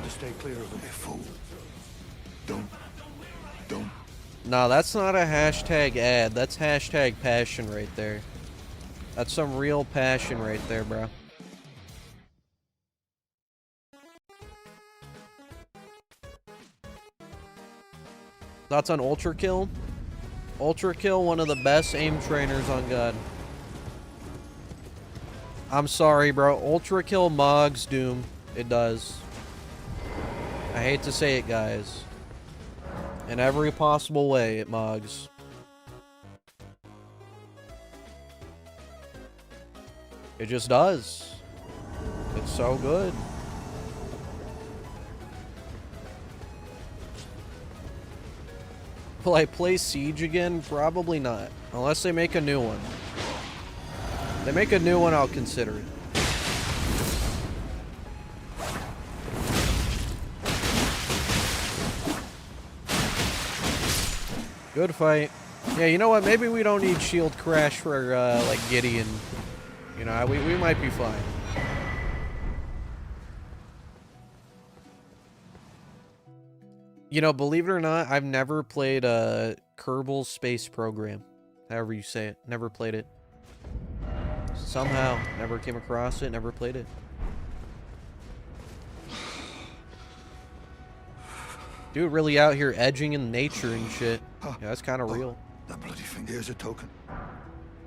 Just stay clear of them, you fool. Don't. No, that's not a hashtag ad. That's hashtag passion right there. That's some real passion right there, bro. Thoughts on Ultra Kill? Ultra Kill, one of the best aim trainers on God. I'm sorry, bro. Ultra Kill mogs Doom. It does. I hate to say it, guys. In every possible way, it mogs. It just does. It's so good. Will I play Siege again? Probably not. Unless they make a new one. If they make a new one, I'll consider it. Good fight. Yeah, you know what? Maybe we don't need shield crash for, like, Gideon. You know, we might be fine. You know, believe it or not, I've never played Kerbal Space Program. However you say it. Never played it. Somehow. Never came across it, never played it. Dude really out here edging in nature and shit. Yeah, that's kind of real. That bloody thing. Here's a token.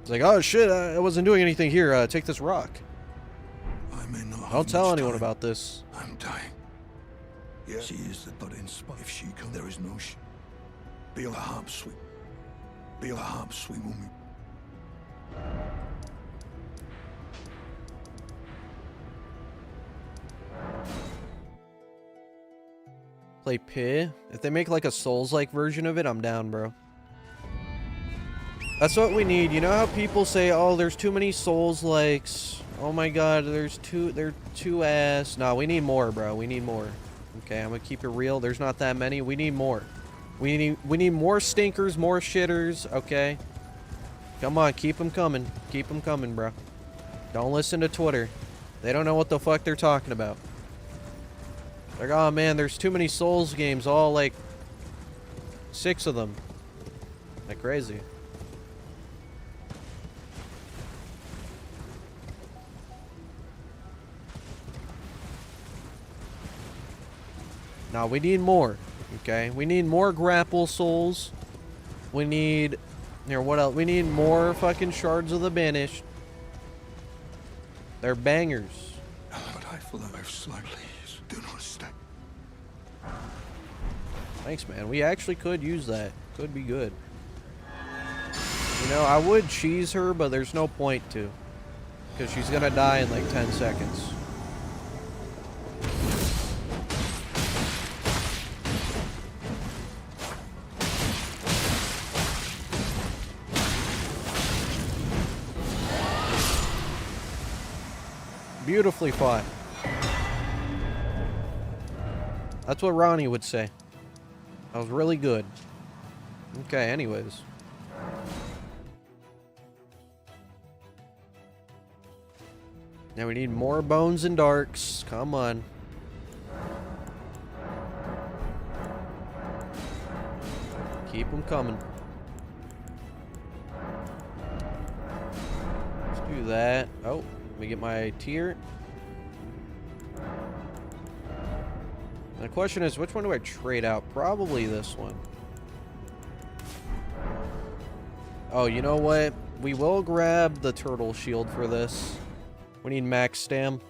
It's like, oh shit, I wasn't doing anything here. Take this rock. I may not have Don't tell much anyone time. about this. I'm dying. Yeah. She is the budding spot. If she comes, there is no Be a harp, sweet. Be a harp, sweet woman. Play P. If they make like a Souls-like version of it, I'm down, bro. That's what we need. You know how people say, oh, there's too many Souls-likes. Oh my god, they're too ass. No, we need more, bro. We need more. Okay, I'm gonna keep it real. There's not that many. We need more. We need more stinkers, more shitters, okay? Come on, keep them coming. Keep them coming, bro. Don't listen to Twitter. They don't know what the fuck they're talking about. Like, oh man, there's too many Souls games, all like 6 of them. Like crazy. Now we need more, okay? We need more grapple souls. We need, here, what else? We need more fucking shards of the banished. They're bangers. But I feel like I've slightly. Do not stay. Thanks, man. We actually could use that. Could be good. You know, I would cheese her, but there's no point to. Because she's gonna die in like 10 seconds. Beautifully fought. That's what Ronnie would say. That was really good. Okay, anyways. Now we need more bones and darks. Come on. Keep them coming. Let's do that. Oh, let me get my tier. And the question is, which one do I trade out? Probably this one. Oh, you know what? We will grab the turtle shield for this. We need max stam.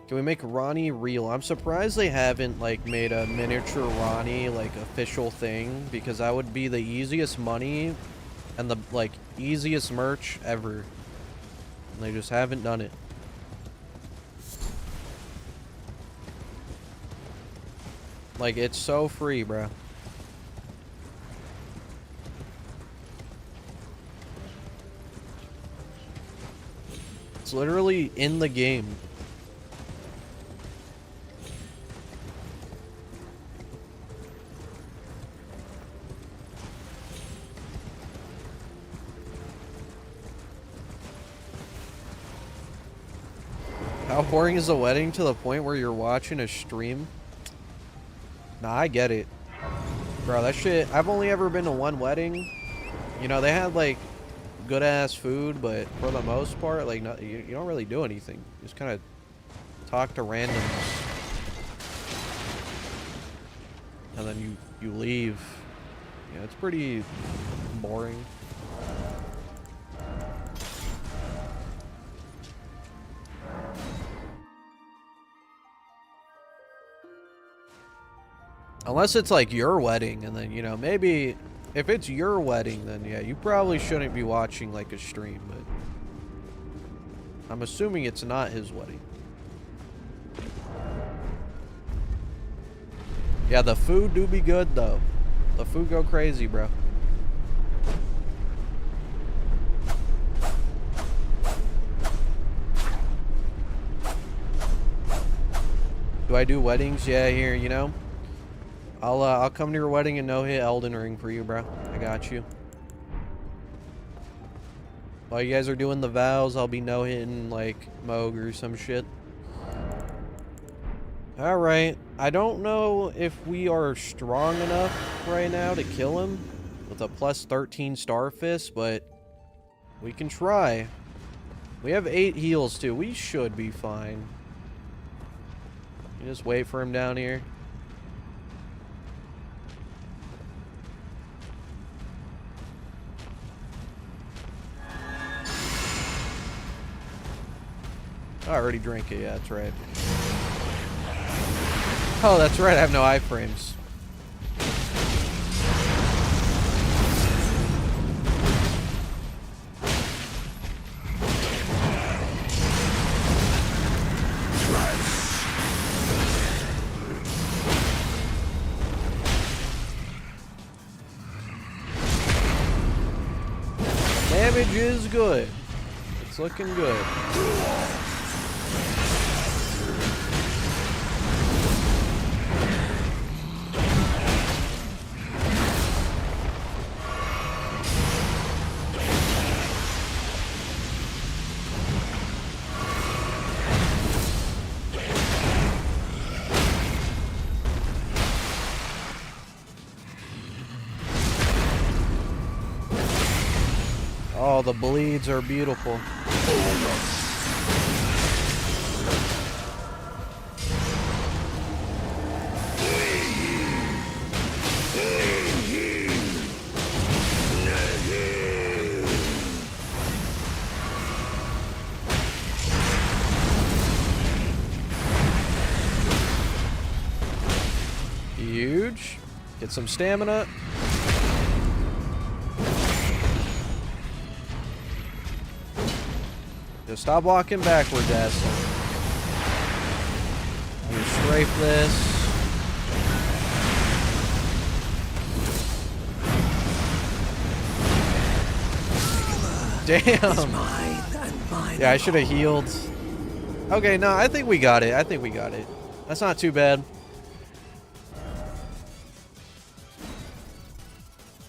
Can we make Ronnie real? I'm surprised they haven't, like, made a miniature Ronnie, like, official thing. Because that would be the easiest money and the, like, easiest merch ever. And they just haven't done it. Like, it's so free, bro. It's literally in the game. How boring is the wedding to the point where you're watching a stream? Nah, I get it. Bro, that shit, I've only ever been to one wedding. You know, they had, like, good-ass food, but for the most part, like, no, you don't really do anything. You just kind of talk to randoms. And then you leave. Yeah, it's pretty boring. Unless it's like your wedding, and then, you know, maybe if it's your wedding, then yeah, you probably shouldn't be watching like a stream, but I'm assuming it's not his wedding. Yeah, the food do be good though. The food go crazy, bro. Do I do weddings? Yeah, here, you know. I'll come to your wedding and no-hit Elden Ring for you, bro. I got you. While you guys are doing the vows, I'll be no-hitting, like, Moog or some shit. Alright. I don't know if we are strong enough right now to kill him with a plus 13 Starfist, but We can try. We have 8 heals, too. We should be fine. You just wait for him down here. I already drank it, yeah, that's right. Oh, that's right, I have no iframes. Damage is good. It's looking good. Oh, the bleeds are beautiful. Huge. Get some stamina. Just stop walking backwards, asshole. You strafe this. Damn. Yeah, I should have healed. Okay, no, I think we got it. I think we got it. That's not too bad.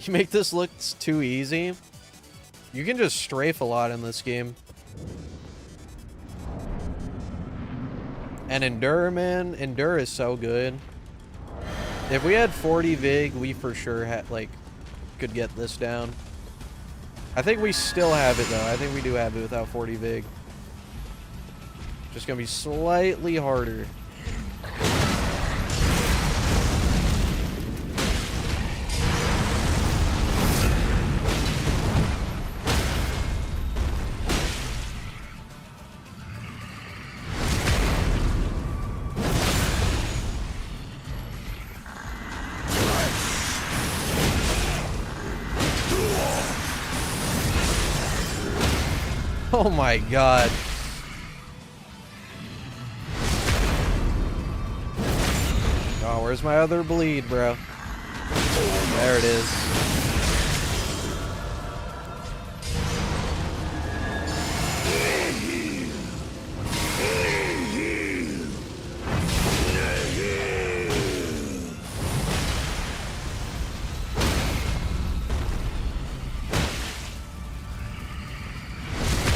You make this look too easy. You can just strafe a lot in this game. And Endure, man. Endure is so good. If we had 40 Vig, we for sure had, like, could get this down. I think we still have it, though. I think we do have it without 40 Vig. Just gonna be slightly harder. Oh my god. Oh, where's my other bleed, bro? There it is.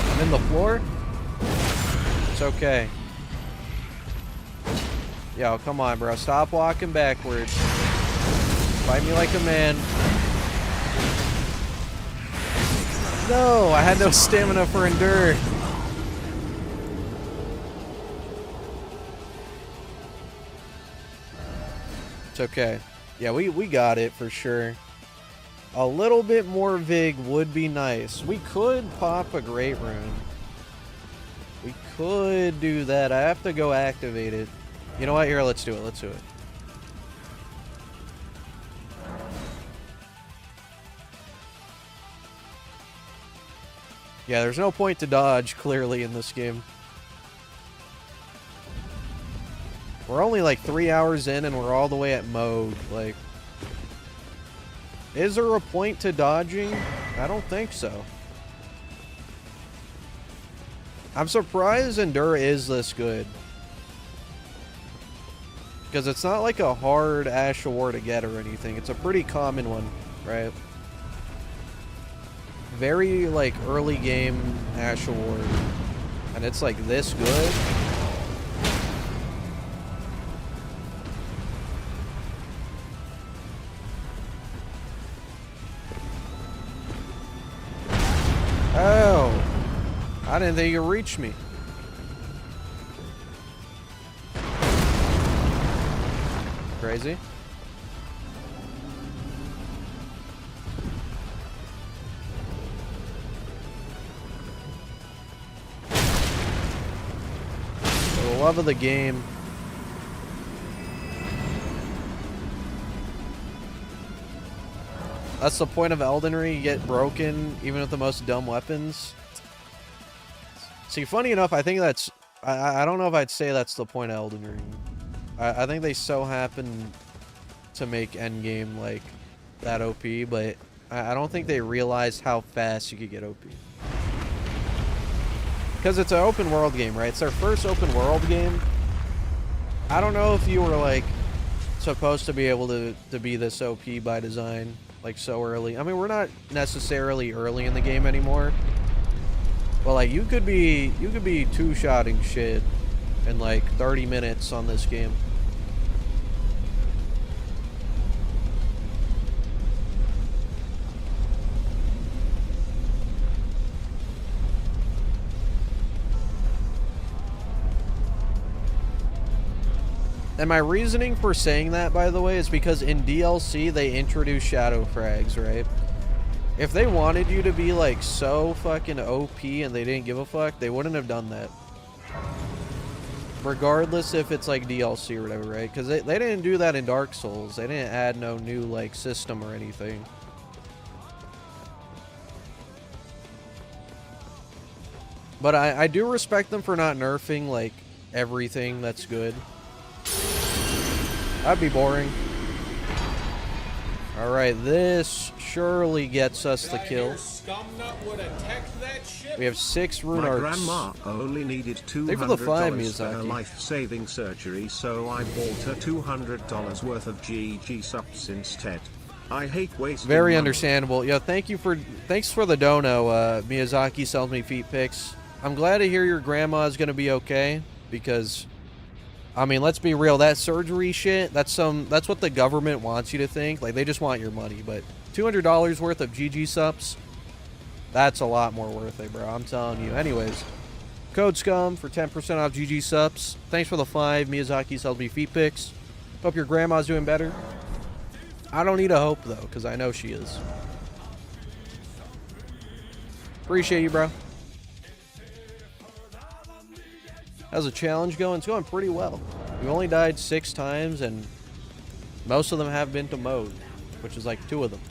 I'm in the floor? It's okay. Yo, come on, bro. Stop walking backwards. Fight me like a man. No, I had no stamina for Endure. It's okay. Yeah, we got it for sure. A little bit more Vig would be nice. We could pop a Great Rune. We could do that. I have to go activate it. You know what? Here, let's do it. Let's do it. Yeah, there's no point to dodge, clearly, in this game. We're only like 3 hours in and we're all the way at mode. Like, is there a point to dodging? I don't think so. I'm surprised Endure is this good. Because it's not like a hard Ash War to get or anything. It's a pretty common one, right? Very, like, early game Ash War. And it's, like, this good. Oh, I didn't think you could reach me. Crazy. For the love of the game. That's the point of Elden Ring. You get broken even with the most dumb weapons. See, funny enough, I think that's... I don't know if I'd say that's the point of Elden Ring. I think they so happen to make Endgame, like, that OP, but I don't think they realized how fast you could get OP. Because it's an open world game, right? It's their first open world game. I don't know if you were, like, supposed to be able to be this OP by design, like, so early. I mean, we're not necessarily early in the game anymore. But, like, you could be two-shotting shit in, like, 30 minutes on this game. And my reasoning for saying that, by the way, is because in DLC, they introduce shadow frags, right? If they wanted you to be, like, so fucking OP and they didn't give a fuck, they wouldn't have done that. Regardless if it's, like, DLC or whatever, right? Because they didn't do that in Dark Souls. They didn't add no new, like, system or anything. But I do respect them for not nerfing, like, everything that's good. That'd be boring. Alright, this surely gets us the kill. We have 6 rune My arcs. grandma only needed Thank for the five, $200 for her Miyazaki. life-saving surgery, so I bought her $200 worth of GG subs instead. I hate wasting Very money. understandable. Yo, thanks for the dono. Miyazaki sells me feet pics. I'm glad to hear your grandma is gonna be okay, because I mean, let's be real, that surgery shit, that's what the government wants you to think. Like, they just want your money, but $200 worth of GG subs, that's a lot more worth it, bro. I'm telling you. Anyways, code SCUM for 10% off GG subs. Thanks for the 5. Miyazaki sells me feet pics. Hope your grandma's doing better. I don't need a hope, though, because I know she is. Appreciate you, bro. How's the challenge going? It's going pretty well. We only died 6 times, and most of them have been to mode, which is like 2 of them.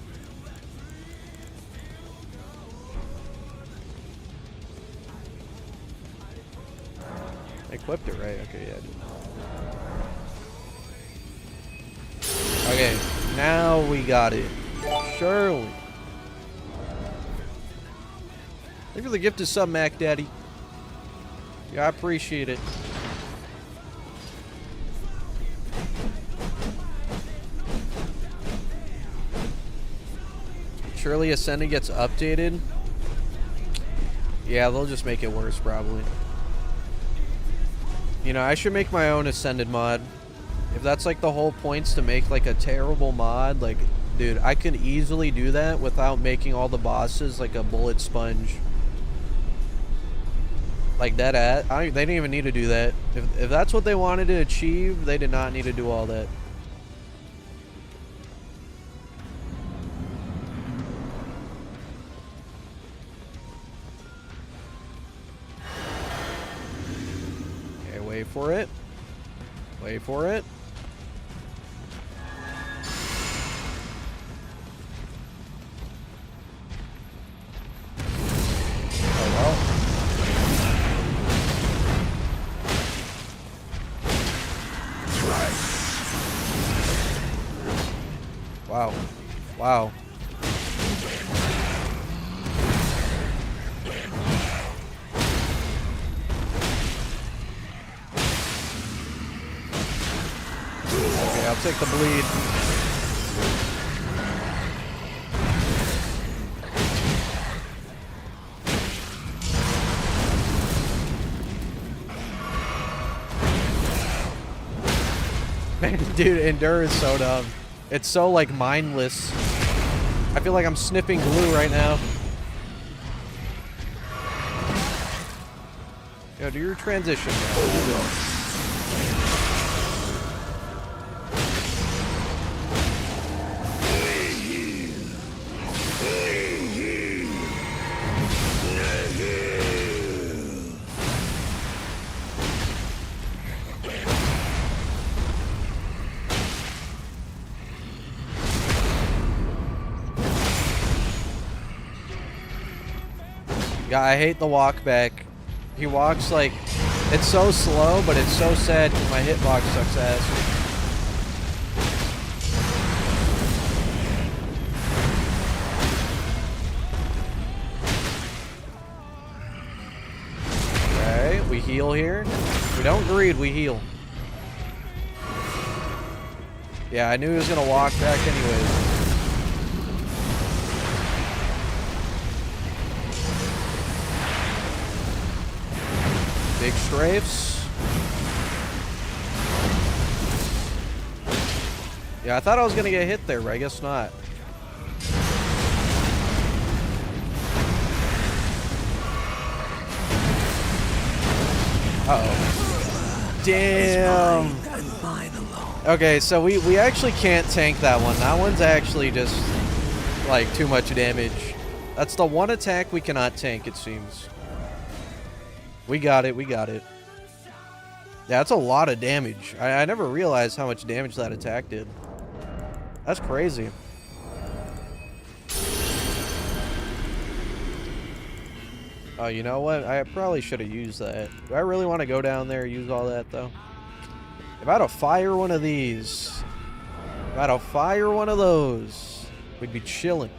I equipped it right. Okay, yeah, I did. Okay, now we got it. Surely. Thank you for the gift of sub, Mac Daddy. Yeah, I appreciate it. Surely Ascended gets updated. Yeah, they'll just make it worse, probably. You know, I should make my own Ascended mod. If that's like the whole point's to make like a terrible mod, like, dude, I can easily do that without making all the bosses like a bullet sponge. Like that they didn't even need to do that. If that's what they wanted to achieve, they did not need to do all that. Okay, wait for it. Wait for it. Oh well. Wow. Wow. Okay, I'll take the bleed. Man, dude, Endure is so dumb. It's so, like, mindless. I feel like I'm sniffing glue right now. Go do your transition now. Yeah, I hate the walk back. He walks like, it's so slow, but it's so sad because my hitbox sucks ass. Okay, we heal here. We don't greed, we heal. Yeah, I knew he was gonna walk back anyways. Big strafes. Yeah, I thought I was gonna get hit there, but I guess not. Uh-oh. Damn. Okay, so we actually can't tank that one. That one's actually just, like, too much damage. That's the one attack we cannot tank, it seems. We got it, we got it. Yeah, that's a lot of damage. I never realized how much damage that attack did. That's crazy. Oh, you know what? I probably should have used that. Do I really want to go down there and use all that, though? If I had to fire one of these, if I had to fire one of those, we'd be chilling.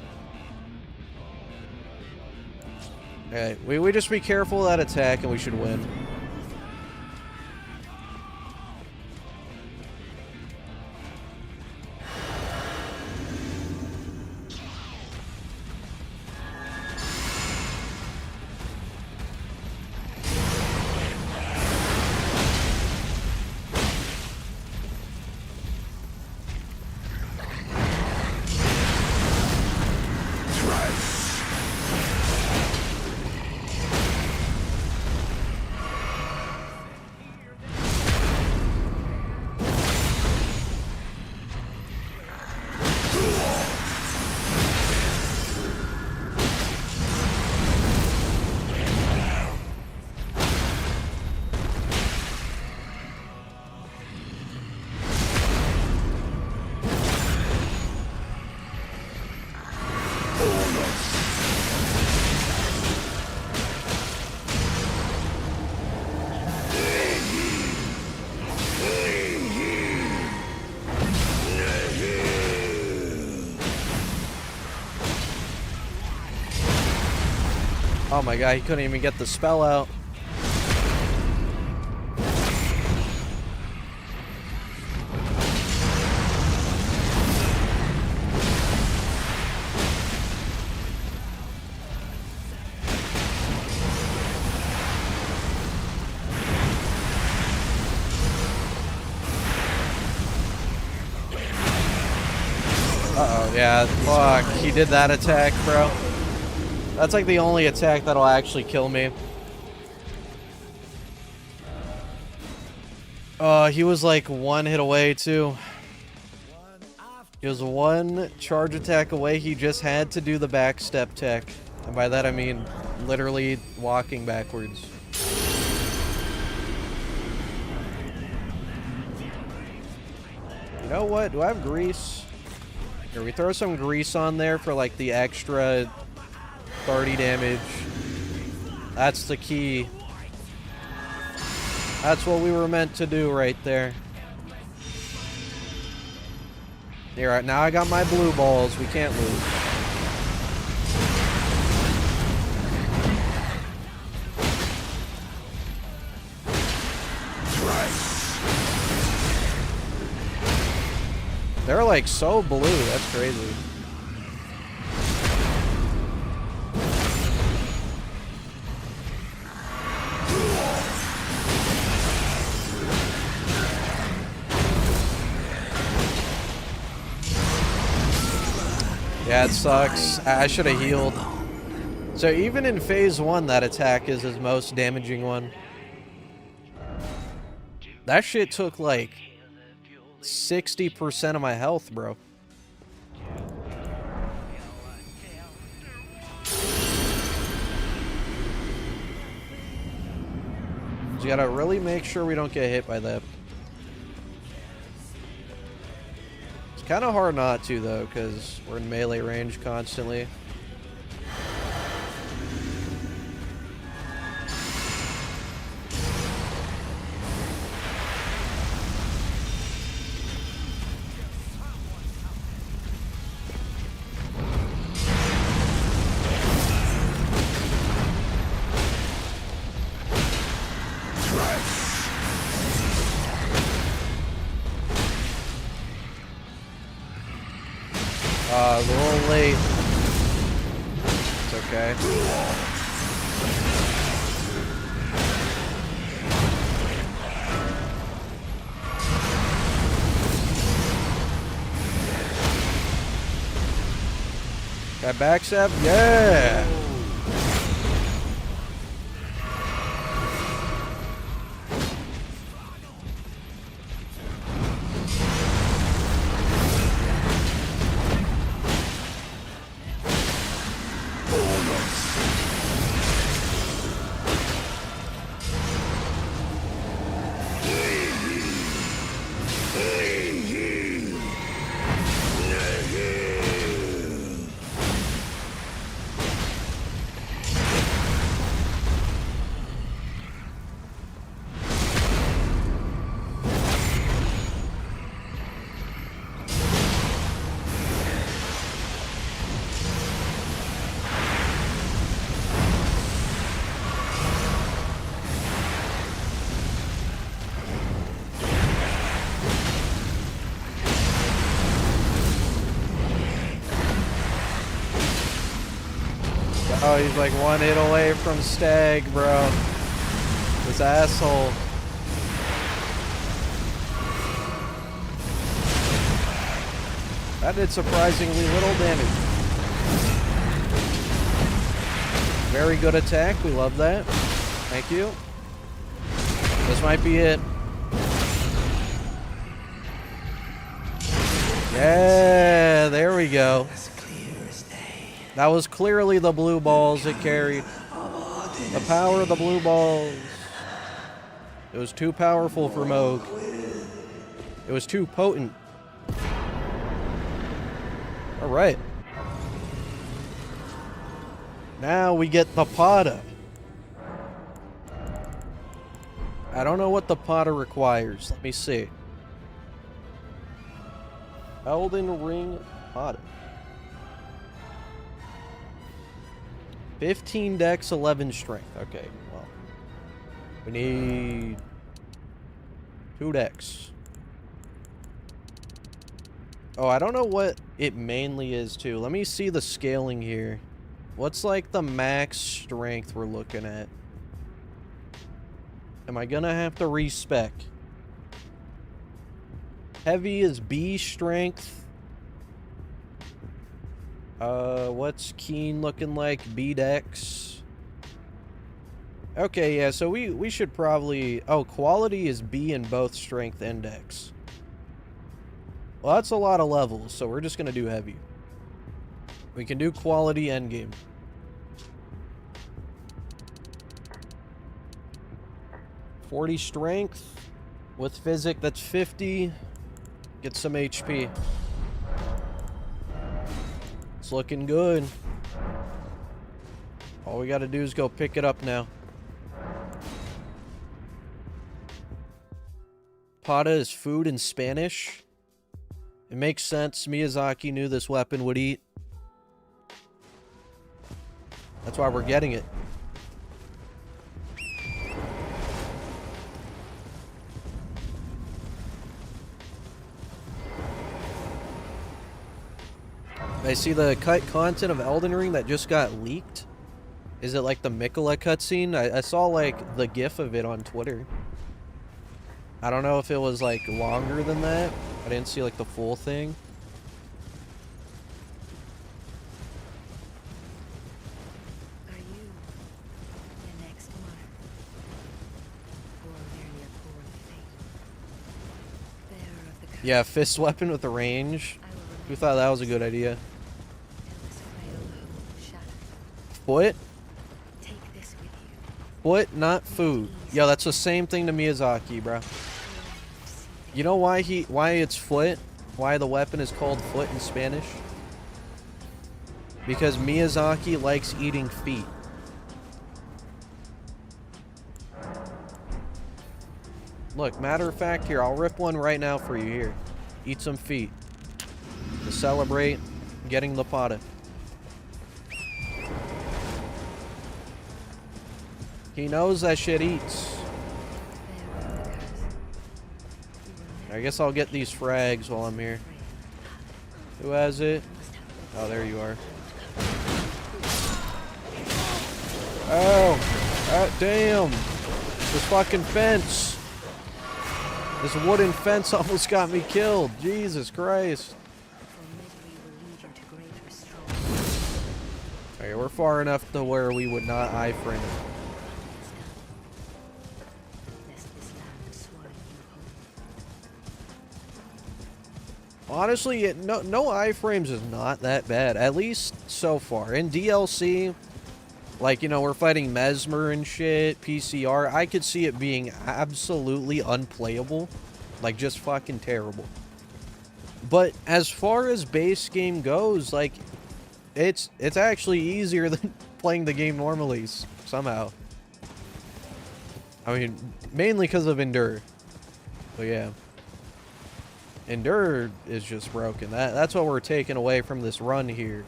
Alright, we just be careful of that attack and we should win. Oh my god, he couldn't even get the spell out. Uh-oh, yeah, fuck. He did that attack, bro. That's like the only attack that'll actually kill me. He was like one hit away too. He was one charge attack away. He just had to do the back step tech. And by that I mean literally walking backwards. You know what? Do I have grease? Here, we throw some grease on there for like the extra 30 damage. That's the key. That's what we were meant to do right there. Here, now I got my blue balls. We can't lose. They're like so blue. That's crazy. Yeah, it sucks. I should have healed. So even in phase 1, that attack is his most damaging one. That shit took like 60% of my health, bro. So you gotta really make sure we don't get hit by that. It's kind of hard not to, though, because we're in melee range constantly. A little late. It's okay. Got backstab? Yeah! Oh, he's like one hit away from Stag, bro. This asshole. That did surprisingly little damage. Very good attack. We love that. Thank you. This might be it. Yeah, there we go. That was clearly the blue balls it carried. The power of the blue balls. It was too powerful for Moog. It was too potent. Alright. Now we get the Pada. I don't know what the Pada requires. Let me see. Elden Ring Pada. 15 dex, 11 strength. Okay, well. We need 2 dex. Oh, I don't know what it mainly is, too. Let me see the scaling here. What's, like, the max strength we're looking at? Am I gonna have to respec? Heavy is B strength. What's Keen looking like? B dex. Okay, yeah, so we should probably... Oh, quality is B in both strength and dex. Well, that's a lot of levels, so we're just gonna do heavy. We can do quality endgame. .40 strength. With physic, that's 50. Get some HP. It's looking good. All we gotta do is go pick it up now. Pada is food in Spanish. It makes sense. Miyazaki knew this weapon would eat. That's why we're getting it. I see the cut content of Elden Ring that just got leaked. Is it like the Mikola cutscene? I saw like the gif of it on Twitter. I don't know if it was like longer than that. I didn't see like the full thing. Are you the next one? Or merely a poor fate? Yeah, fist weapon with the range. Who thought that was a good idea? Foot? Foot, not food. Yo, that's the same thing to Miyazaki, bro. You know why it's foot? Why the weapon is called foot in Spanish? Because Miyazaki likes eating feet. Look, matter of fact, here, I'll rip one right now for you here. Eat some feet. To celebrate getting the potta. He knows that shit eats. I guess I'll get these frags while I'm here. Who has it? Oh, there you are. Oh, damn. This fucking fence. This wooden fence almost got me killed. Jesus Christ. Alright, we're far enough to where we would not iframe it. Honestly, no iframes is not that bad. At least so far. In DLC, like, you know, we're fighting Mesmer and shit, PCR. I could see it being absolutely unplayable. Like, just fucking terrible. But as far as base game goes, like, it's actually easier than playing the game normally, somehow. I mean, mainly because of Endure. But yeah. Endure is just broken. That's what we're taking away from this run here.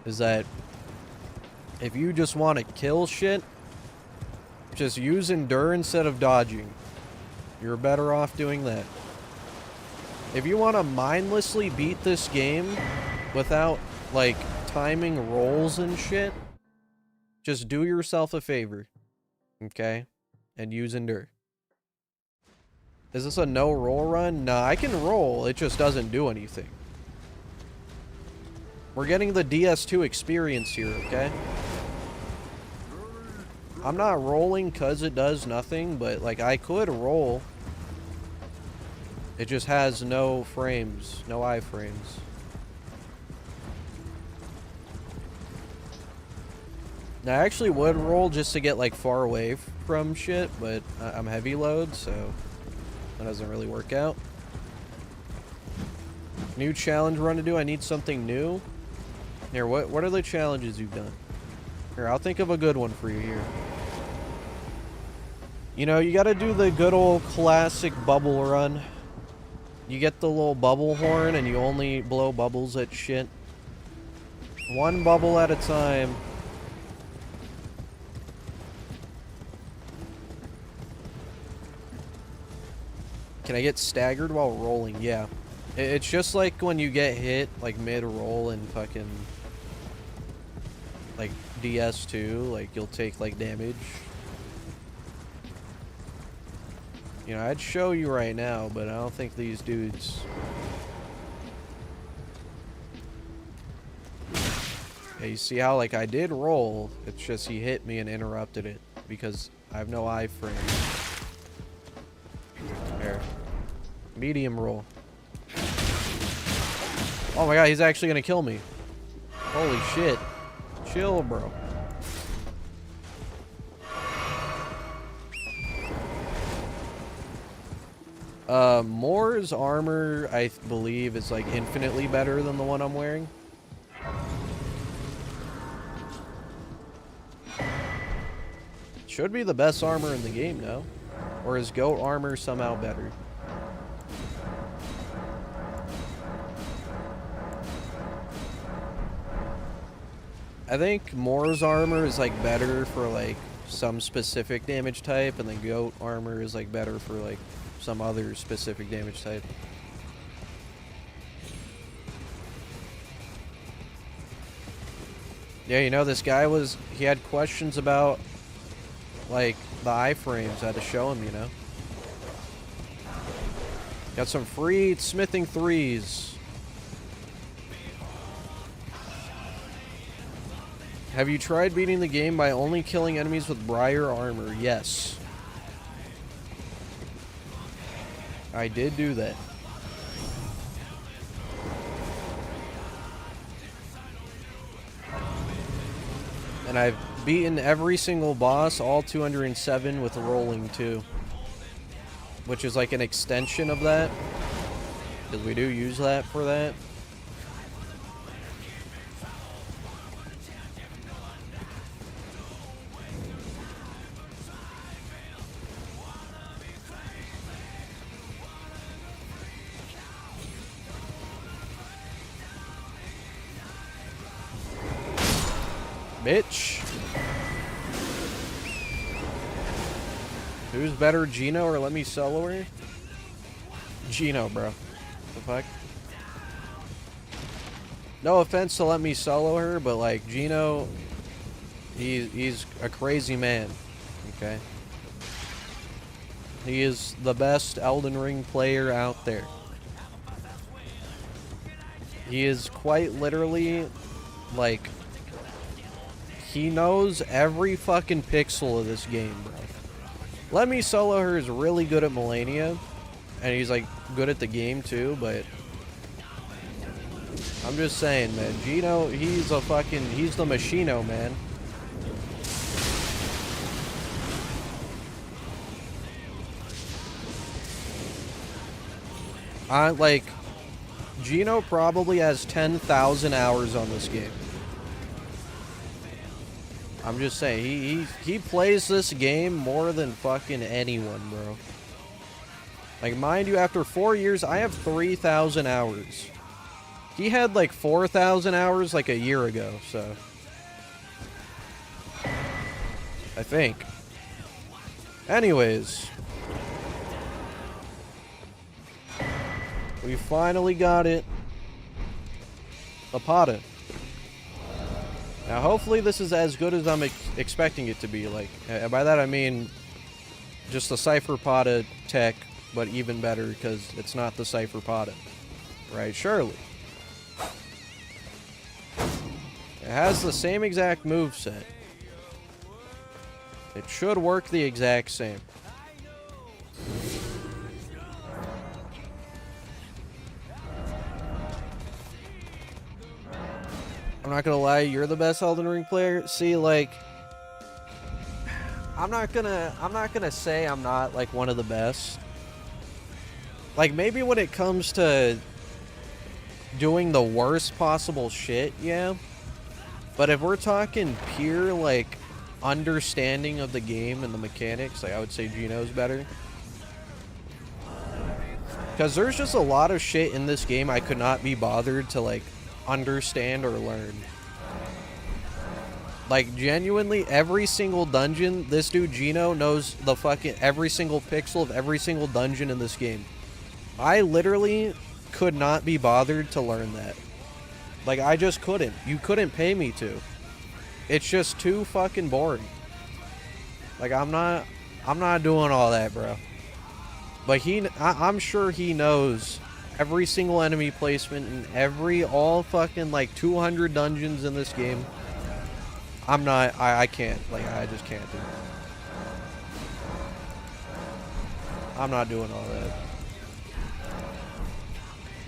Is that if you just want to kill shit, just use Endure instead of dodging. You're better off doing that. If you want to mindlessly beat this game without, like, timing rolls and shit, just do yourself a favor. Okay? And use Endure. Is this a no roll run? Nah, I can roll. It just doesn't do anything. We're getting the DS2 experience here, okay? I'm not rolling because it does nothing, but, like, I could roll. It just has no frames, no iframes. Now, I actually would roll just to get, like, far away from shit, but I'm heavy load, so that doesn't really work out. New challenge run to do. I need something new. Here, what are the challenges you've done? Here, I'll think of a good one for you here. You know, you gotta do the good old classic bubble run. You get the little bubble horn and you only blow bubbles at shit. One bubble at a time. Can I get staggered while rolling? Yeah. It's just like when you get hit, like, mid-roll and fucking, like, DS2, like, you'll take, like, damage. You know, I'd show you right now, but I don't think these dudes... Yeah, you see how, like, I did roll, it's just he hit me and interrupted it, because I have no iframe. There. Medium roll. Oh my god, he's actually gonna kill me. Holy shit. Chill, bro. Moore's armor, I believe, is, like, infinitely better than the one I'm wearing. Should be the best armor in the game, no? Or is goat armor somehow better? I think Moore's armor is, like, better for, like, some specific damage type, and then goat armor is, like, better for, like, some other specific damage type. Yeah, you know, this guy he had questions about, like, the iframes. I had to show him, you know. Got some free smithing threes. Have you tried beating the game by only killing enemies with Briar armor? Yes. I did do that. And I've beaten every single boss, all 207 with rolling too. Which is like an extension of that. Because we do use that for that. Bitch. Who's better, Gino or let me solo her? Gino, bro. The fuck? No offense to let me solo her, but like Gino, he's a crazy man. Okay? He is the best Elden Ring player out there. He is quite literally like, he knows every fucking pixel of this game, bro. Let Me Solo Her is really good at Melania, and he's like good at the game too, but I'm just saying, man, Gino, he's the machino, man. Gino probably has 10,000 hours on this game. I'm just saying, he plays this game more than fucking anyone, bro. Like, mind you, after 4 years, I have 3,000 hours. He had like 4,000 hours like a year ago, so. I think. Anyways. We finally got it. The Pata. Now, hopefully this is as good as I'm expecting it to be. Like, by that I mean just the Cypher Pata tech, but even better because it's not the Cypher Pata. Right? Surely. It has the same exact moveset. It should work the exact same. I'm not gonna lie, you're the best Elden Ring player. See, like, I'm not gonna say I'm not like one of the best. Like, maybe when it comes to doing the worst possible shit, yeah. But if we're talking pure like understanding of the game and the mechanics, like, I would say Gino's better. Because there's just a lot of shit in this game I could not be bothered to like understand or learn. Like, genuinely, every single dungeon, this dude Gino knows the fucking every single pixel of every single dungeon in this game. I literally could not be bothered to learn that. Like, I just couldn't. You couldn't pay me to. It's just too fucking boring. Like, I'm not doing all that, bro. But I'm sure he knows every single enemy placement in all fucking like 200 dungeons in this game. I can't. Like, I just can't do it. I'm not doing all that.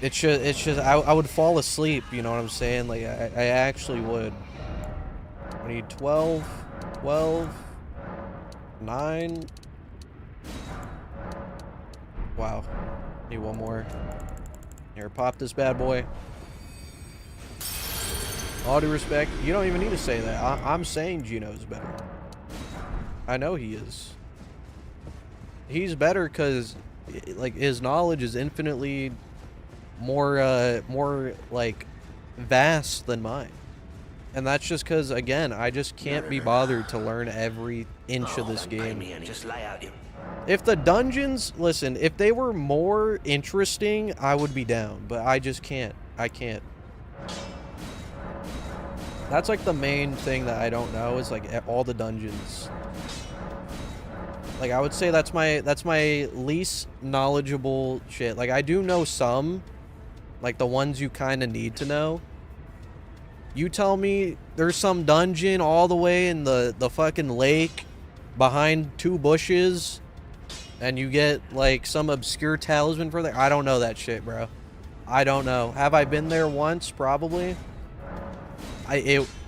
It's just I would fall asleep, you know what I'm saying? Like, I actually would. I need 12, 9. Wow. Need one more. Here, pop this bad boy. All due respect, you don't even need to say that. I'm saying Gino's better. I know he is. He's better because, like, his knowledge is infinitely more like vast than mine. And that's just because, again, I just can't be bothered to learn every inch of this game. Just lay out your... If the dungeons, listen, if they were more interesting, I would be down. But I just can't. I can't. That's like the main thing that I don't know is like all the dungeons. Like, I would say that's my least knowledgeable shit. Like, I do know some, like the ones you kind of need to know. You tell me there's some dungeon all the way in the fucking lake behind 2 bushes and you get like some obscure talisman for there. I don't know that shit, bro. I don't know. Have I been there once? Probably.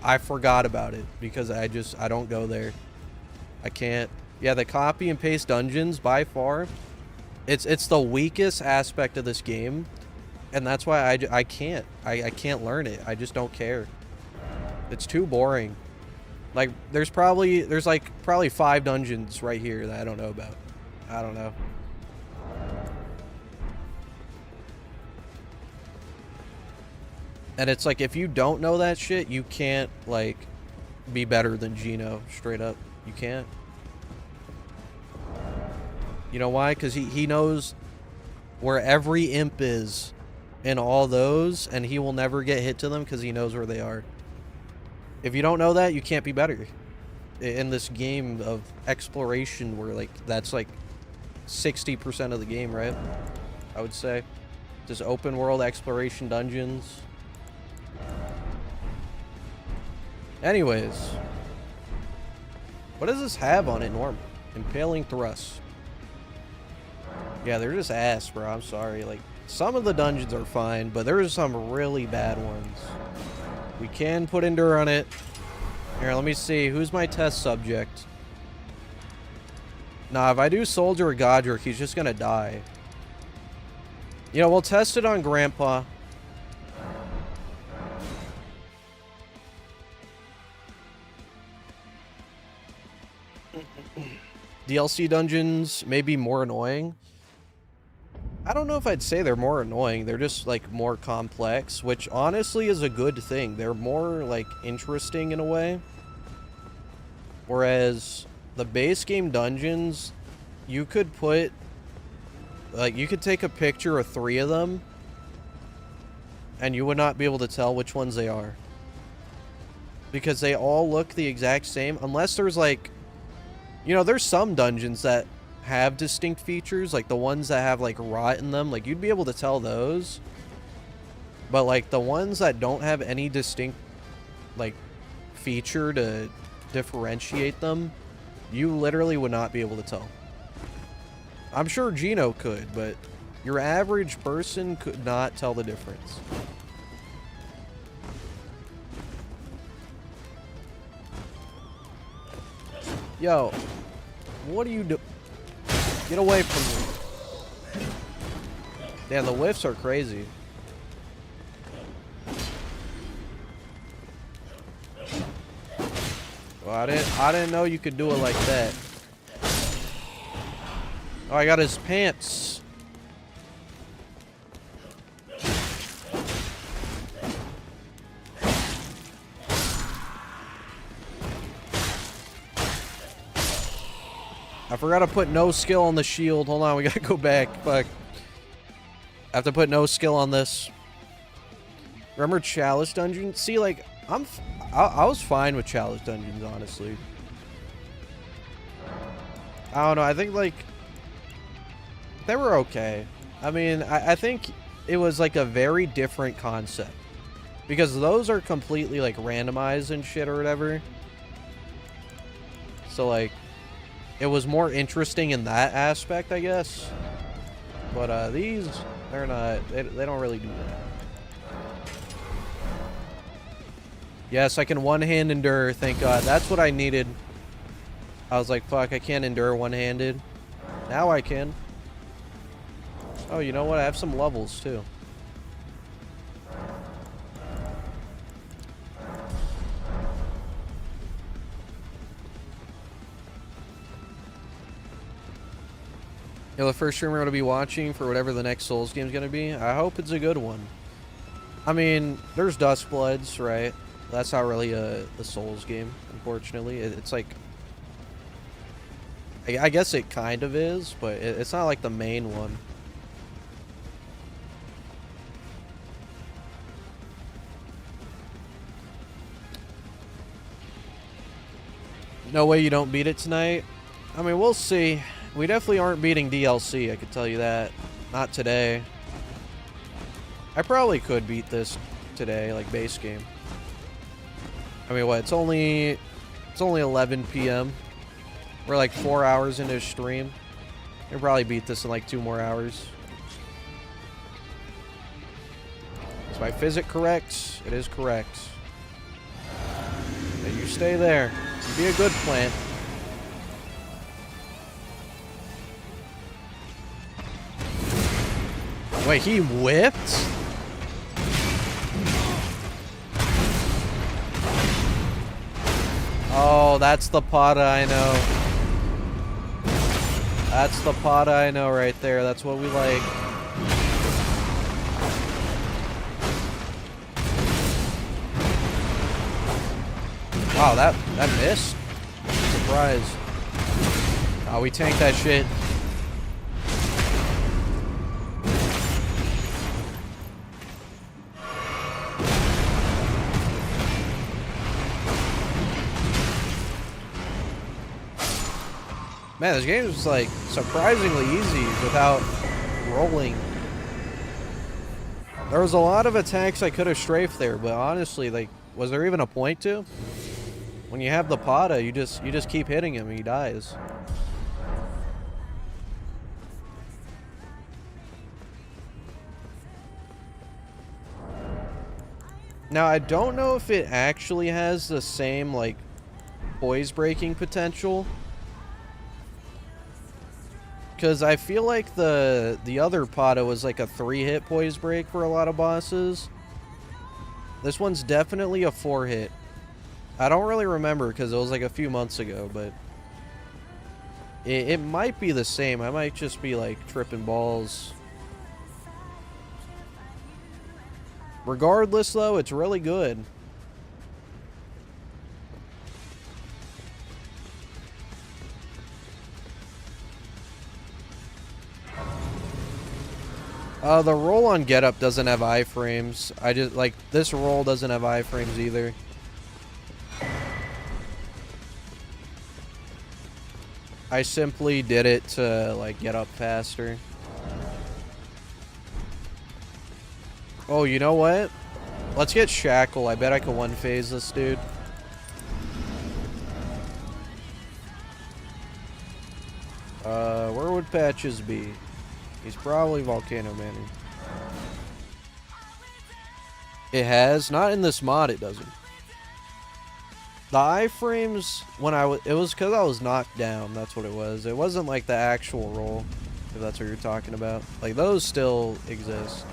I forgot about it because I don't go there. I can't. Yeah, the copy and paste dungeons by far, it's the weakest aspect of this game, and that's why I can't learn it. I just don't care. It's too boring. Like there's like probably 5 dungeons right here that I don't know about. I don't know. And it's like, if you don't know that shit, you can't, like, be better than Gino, straight up. You can't. You know why? Because he knows where every imp is in all those, and he will never get hit to them because he knows where they are. If you don't know that, you can't be better. In this game of exploration where, like, that's, like, 60% of the game, right? I would say. Just open world exploration dungeons. Anyways, what does this have on it, Norm? Impaling thrust. Yeah, they're just ass, bro. I'm sorry. Like, some of the dungeons are fine, but there's some really bad ones. We can put endure on it. Here, let me see. Who's my test subject? Nah, if I do soldier or Godric, he's just gonna die. You know, we'll test it on Grandpa. DLC dungeons may be more annoying. I don't know if I'd say they're more annoying. They're just, like, more complex, which honestly is a good thing. They're more, like, interesting in a way. Whereas the base game dungeons, you could put, like, you could take a picture of 3 of them, and you would not be able to tell which ones they are. Because they all look the exact same, unless there's, like, you know, there's some dungeons that have distinct features, like the ones that have, like, rot in them. Like, you'd be able to tell those. But, like, the ones that don't have any distinct, like, feature to differentiate them, you literally would not be able to tell. I'm sure Gino could, but your average person could not tell the difference. Yo, what do you do? Get away from me. Damn, the whiffs are crazy. Well, I didn't know you could do it like that. Oh, I got his pants. I forgot to put no skill on the shield. Hold on, we gotta go back. Fuck. I have to put no skill on this. Remember Chalice Dungeon? See, like, I was fine with Chalice Dungeons, honestly. I don't know, I think, like, they were okay. I mean, I think it was, like, a very different concept. Because those are completely, like, randomized and shit or whatever. So, like, it was more interesting in that aspect, I guess. But, these, they're not, they don't really do that. Yes, I can one-hand endure, thank God. That's what I needed. I was like, fuck, I can't endure one-handed. Now I can. Oh, you know what? I have some levels, too. You know, the first streamer I'm going to be watching for whatever the next Souls game is going to be, I hope it's a good one. I mean, there's Dustbloods, right? That's not really a Souls game, unfortunately. It's like... I guess it kind of is, but it's not like the main one. No way you don't beat it tonight? I mean, we'll see. We definitely aren't beating DLC, I could tell you that. Not today. I probably could beat this today, like base game. I mean, what? It's only 11 p.m. We're like 4 hours into a stream. We'll probably beat this in like 2 more hours. Is my physics correct? It is correct. You stay there. You be a good plant. Wait, he whipped? Oh, that's the Pata I know. That's the Pata I know right there. That's what we like. Wow, that missed. Surprise. Oh, we tanked that shit. Man, this game is like surprisingly easy without rolling. There was a lot of attacks I could have strafed there, but honestly, like, was there even a point to? When you have the Pata, you just keep hitting him and he dies. Now, I don't know if it actually has the same, like, poise breaking potential. Because I feel like the other Pata was like a 3-hit poise break for a lot of bosses. This one's definitely a 4-hit. I don't really remember because it was like a few months ago, but it might be the same. I might just be like tripping balls. Regardless, though, it's really good. The roll on getup doesn't have iframes. I just, like, this roll doesn't have iframes either. I simply did it to, like, get up faster. Oh, you know what? Let's get Shackle. I bet I can one-phase this dude. Where would Patches be? He's probably Volcano Manor. It has? Not in this mod, it doesn't. The iframes, when it was because I was knocked down, that's what it was. It wasn't like the actual roll, if that's what you're talking about. Like, those still exist.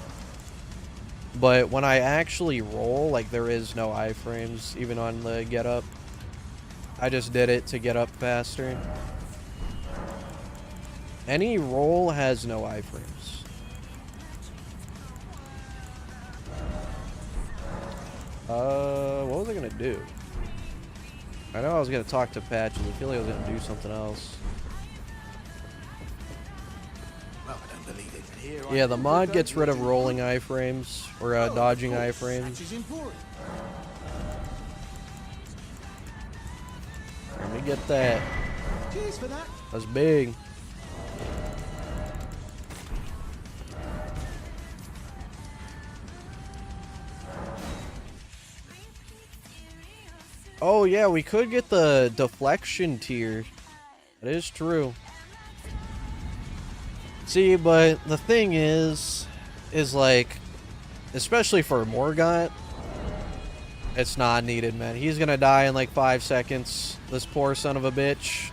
But when I actually roll, like, there is no iframes, even on the get up. I just did it to get up faster. Any roll has no iframes. What was I gonna do? I know I was gonna talk to Patches. I feel like I was gonna do something else. Well, I don't believe it. Here Yeah, the mod gets rid of rolling iframes, or dodging iframes. Let me get that. Cheers for that. That's big. Oh yeah, we could get the deflection tier. That is true. See, but the thing is like, especially for Morgott, it's not needed, man. He's gonna die in like 5 seconds. This poor son of a bitch.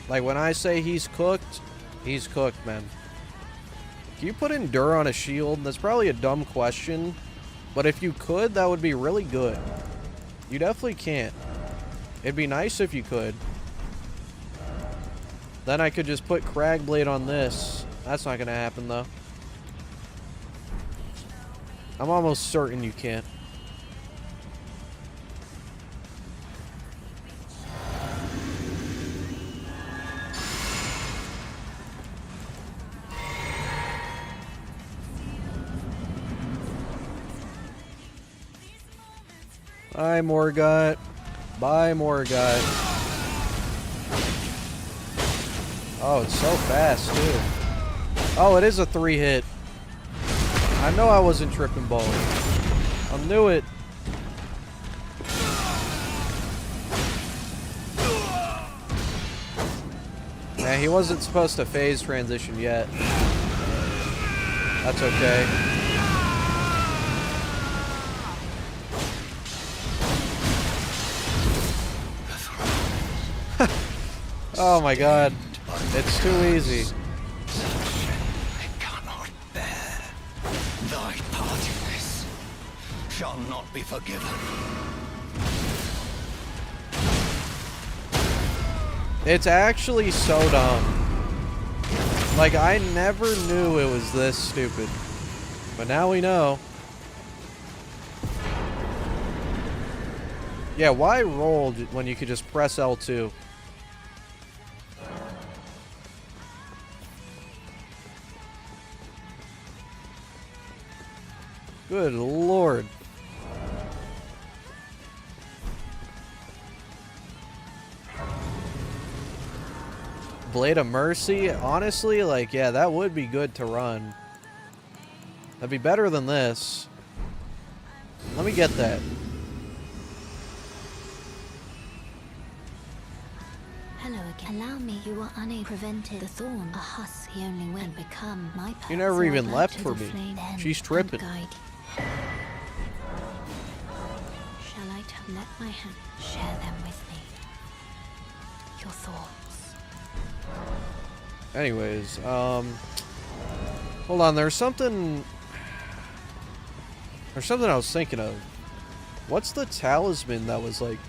Like, when I say he's cooked, man. Can you put Endure on a shield? That's probably a dumb question. But if you could, that would be really good. You definitely can't. It'd be nice if you could. Then I could just put Cragblade on this. That's not gonna happen, though. I'm almost certain you can't. Bye, Morgott. Bye, Morgott. Oh, it's so fast, too. Oh, it is a 3-hit. I know I wasn't tripping balls. I knew it. Yeah, he wasn't supposed to phase transition yet. That's okay. Oh my god. It's too easy. I cannot bear. Thy part in this shall not be forgiven. It's actually so dumb. Like, I never knew it was this stupid. But now we know. Yeah, why roll when you could just press L2? Good lord. Blade of Mercy, honestly, like, yeah, that would be good to run. That'd be better than this. Let me get that. Hello again. Allow me. You were unable to prevent the thorn. A husk he only when become my You never even left for me. She's tripping. Shall I let my hand share them with me? Your thoughts. Anyways, hold on, there's something I was thinking of. What's the talisman that was, like,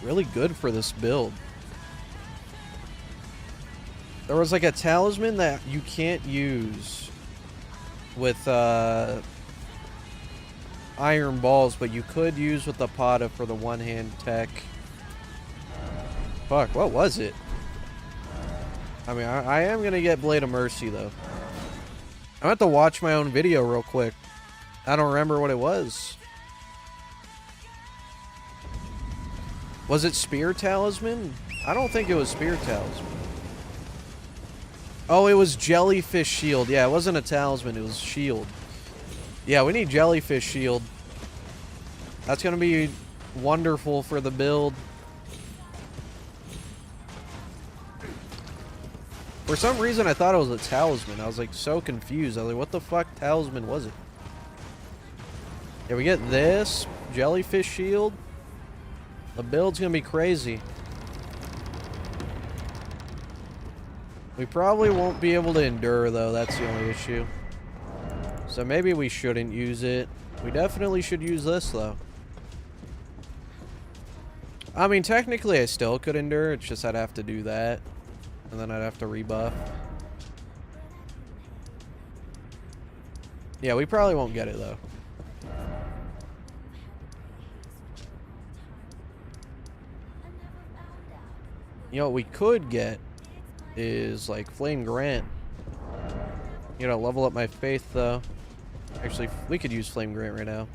really good for this build? There was, like, a talisman that you can't use with, iron balls, but you could use with the Pata for the one-hand tech. Fuck, what was it? I mean, I am gonna get Blade of Mercy, though. I'm gonna have to watch my own video real quick. I don't remember what it was. Was it Spear Talisman? I don't think it was Spear Talisman. Oh, it was Jellyfish Shield. Yeah, it wasn't a talisman, it was Shield. Yeah, we need Jellyfish Shield. That's gonna be wonderful for the build. For some reason, I thought it was a talisman. I was, like, so confused. I was like, what the fuck talisman was it? Yeah, we get this. Jellyfish Shield. The build's gonna be crazy. We probably won't be able to endure, though. That's the only issue. So maybe we shouldn't use it. We definitely should use this, though. I mean, technically, I still could endure. It's just I'd have to do that. And then I'd have to rebuff. Yeah, we probably won't get it, though. You know what we could get is, like, Flame Grant. You know, level up my faith, though. Actually, we could use Flame Grant right now.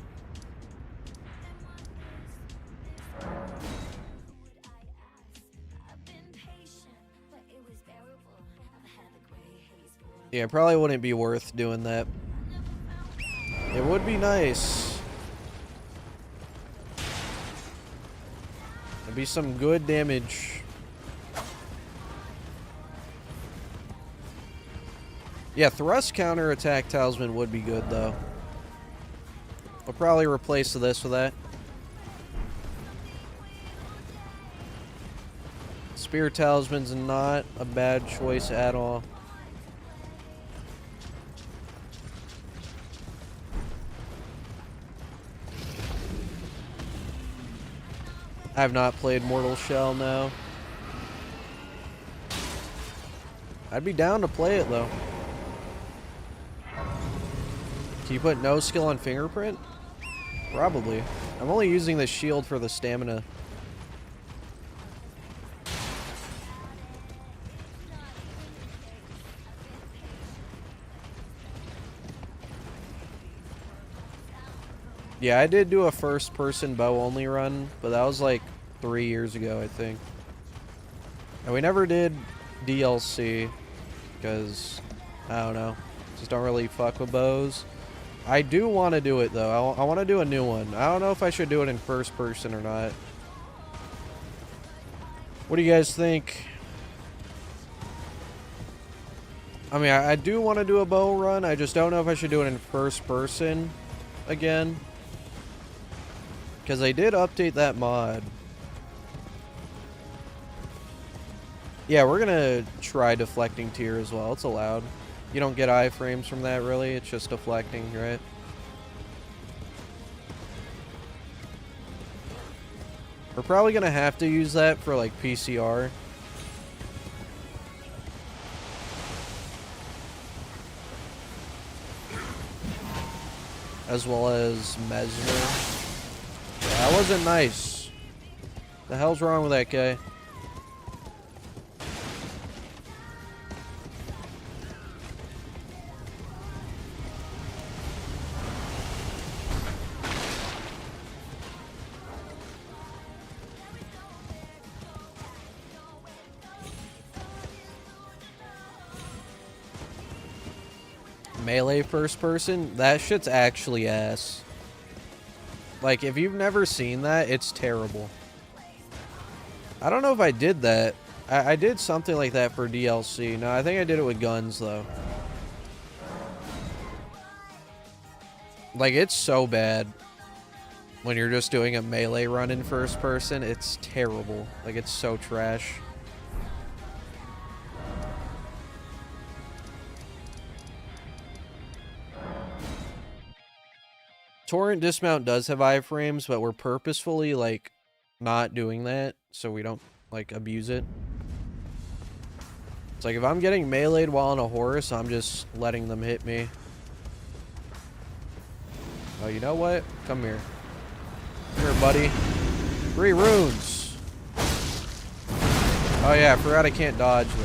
Yeah, it probably wouldn't be worth doing that. It would be nice. It'd be some good damage. Yeah, Thrust Counter Attack Talisman would be good, though. We'll probably replace this with that. Spear Talisman's not a bad choice at all. I have not played Mortal Shell, no. I'd be down to play it, though. Can you put no skill on Fingerprint? Probably. I'm only using the shield for the stamina. Yeah, I did do a first-person bow-only run, but that was like 3 years ago, I think. And we never did DLC, because, I don't know, just don't really fuck with bows. I do want to do it, though. I want to do a new one. I don't know if I should do it in first-person or not. What do you guys think? I mean, I do want to do a bow run. I just don't know if I should do it in first-person again. Because they did update that mod. Yeah, we're gonna try deflecting tier as well. It's allowed. You don't get iframes from that, really. It's just deflecting, right? We're probably gonna have to use that for, like, PCR. As well as Mesmer. Yeah, that wasn't nice. The hell's wrong with that guy? Melee first person? That shit's actually ass. Like, if you've never seen that, it's terrible. I don't know if I did that. I did something like that for DLC. No, I think I did it with guns, though. Like, it's so bad when you're just doing a melee run in first person. It's terrible. Like, it's so trash. Torrent dismount does have iframes, but we're purposefully, like, not doing that so we don't, like, abuse it. It's like, if I'm getting meleeed while on a horse, I'm just letting them hit me. Oh, you know what? Come here. Come here, buddy. 3 runes. Oh, yeah, I forgot I can't dodge, though.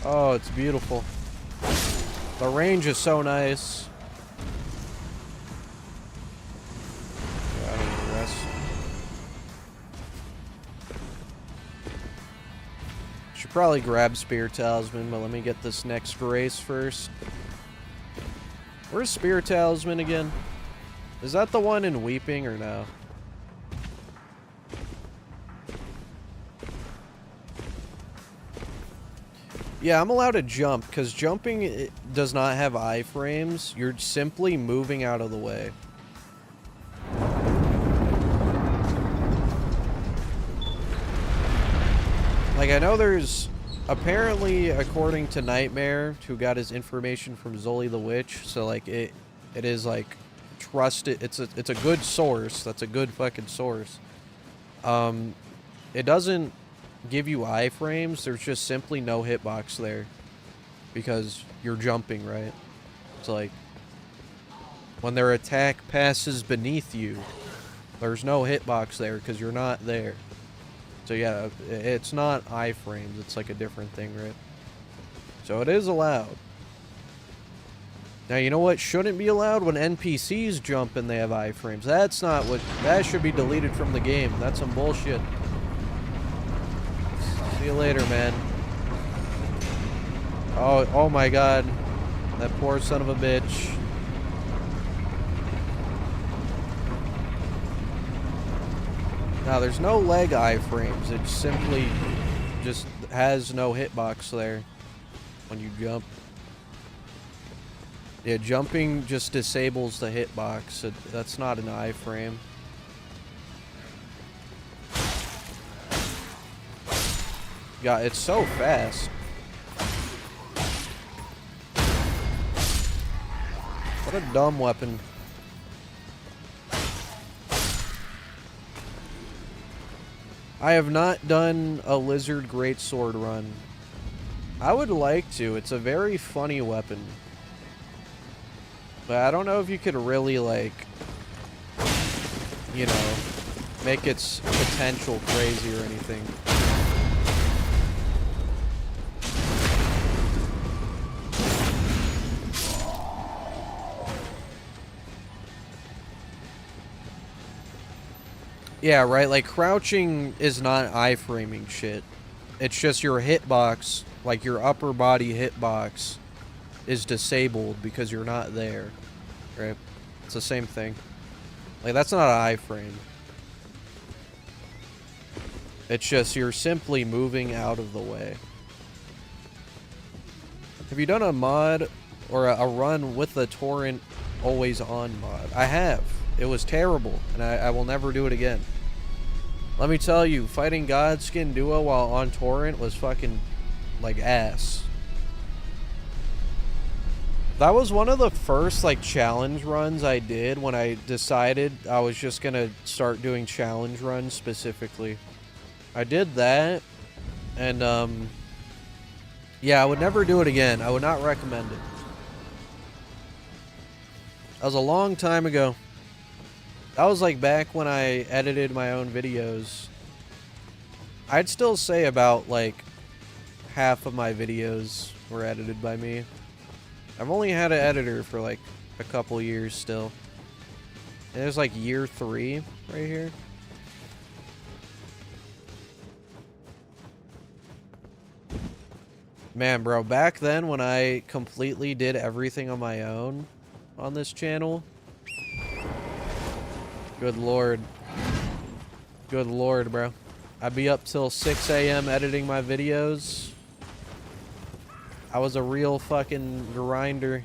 Oh, it's beautiful. The range is so nice. Yeah, I don't need rest. Should probably grab Spear Talisman, but let me get this next race first. Where's Spear Talisman again? Is that the one in Weeping or no? Yeah, I'm allowed to jump, because jumping does not have iframes. You're simply moving out of the way. Like, I know there's... Apparently, according to Nightmare, who got his information from Zoli the Witch, so, like, it is, like, trusted... It's a good source. That's a good fucking source. It doesn't give you iframes. There's just simply no hitbox there because you're jumping, right? It's like when their attack passes beneath you, there's no hitbox there because you're not there. So yeah, it's not iframes. It's like a different thing, right? So it is allowed. Now, you know what shouldn't be allowed? When NPCs jump and they have iframes. That's not what... That should be deleted from the game. That's some bullshit. See you later, man. Oh my god. That poor son of a bitch. Now, there's no leg iframes. It simply just has no hitbox there when you jump. Yeah, jumping just disables the hitbox. That's not an iframe. God, it's so fast. What a dumb weapon. I have not done a Lizard Greatsword run. I would like to. It's a very funny weapon. But I don't know if you could really, like, you know, make its potential crazy or anything. Yeah, right, like, crouching is not iframing shit. It's just your hitbox, like your upper body hitbox, is disabled because you're not there, right? It's the same thing. Like, that's not an iframe. It's just you're simply moving out of the way. Have you done a mod or a run with the torrent always on mod? I have. It was terrible, and I will never do it again. Let me tell you, fighting Godskin Duo while on torrent was fucking like ass. That was one of the first like challenge runs I did when I decided I was just gonna start doing challenge runs specifically. I did that, and yeah, I would never do it again. I would not recommend it. That was a long time ago. That was like back when I edited my own videos. I'd still say about like half of my videos were edited by me. I've only had an editor for like a couple years still. And it was like year 3 right here. Man, bro, back then when I completely did everything on my own on this channel, good lord. Good lord, bro. I'd be up till 6 a.m. editing my videos. I was a real fucking grinder.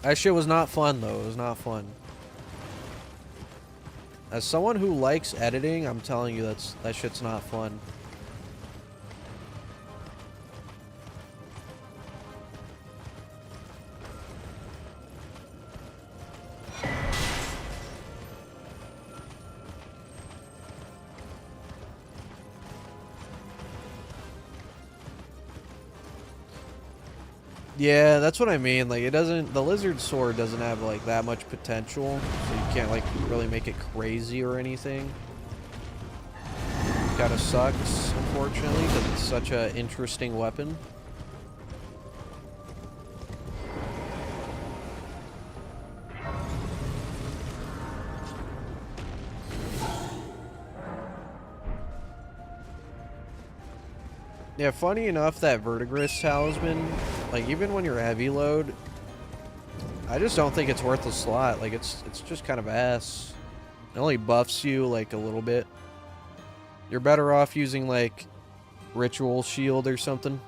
That shit was not fun, though. It was not fun. As someone who likes editing, I'm telling you, that shit's not fun. Yeah, that's what I mean. Like, the lizard sword doesn't have like that much potential, so you can't like really make it crazy or anything. Kind of sucks, unfortunately, because it's such an interesting weapon. Yeah, funny enough, that Verdigris talisman, like, even when you're heavy load, I just don't think it's worth the slot. Like, it's just kind of ass. It only buffs you, like, a little bit. You're better off using, like, Ritual Shield or something.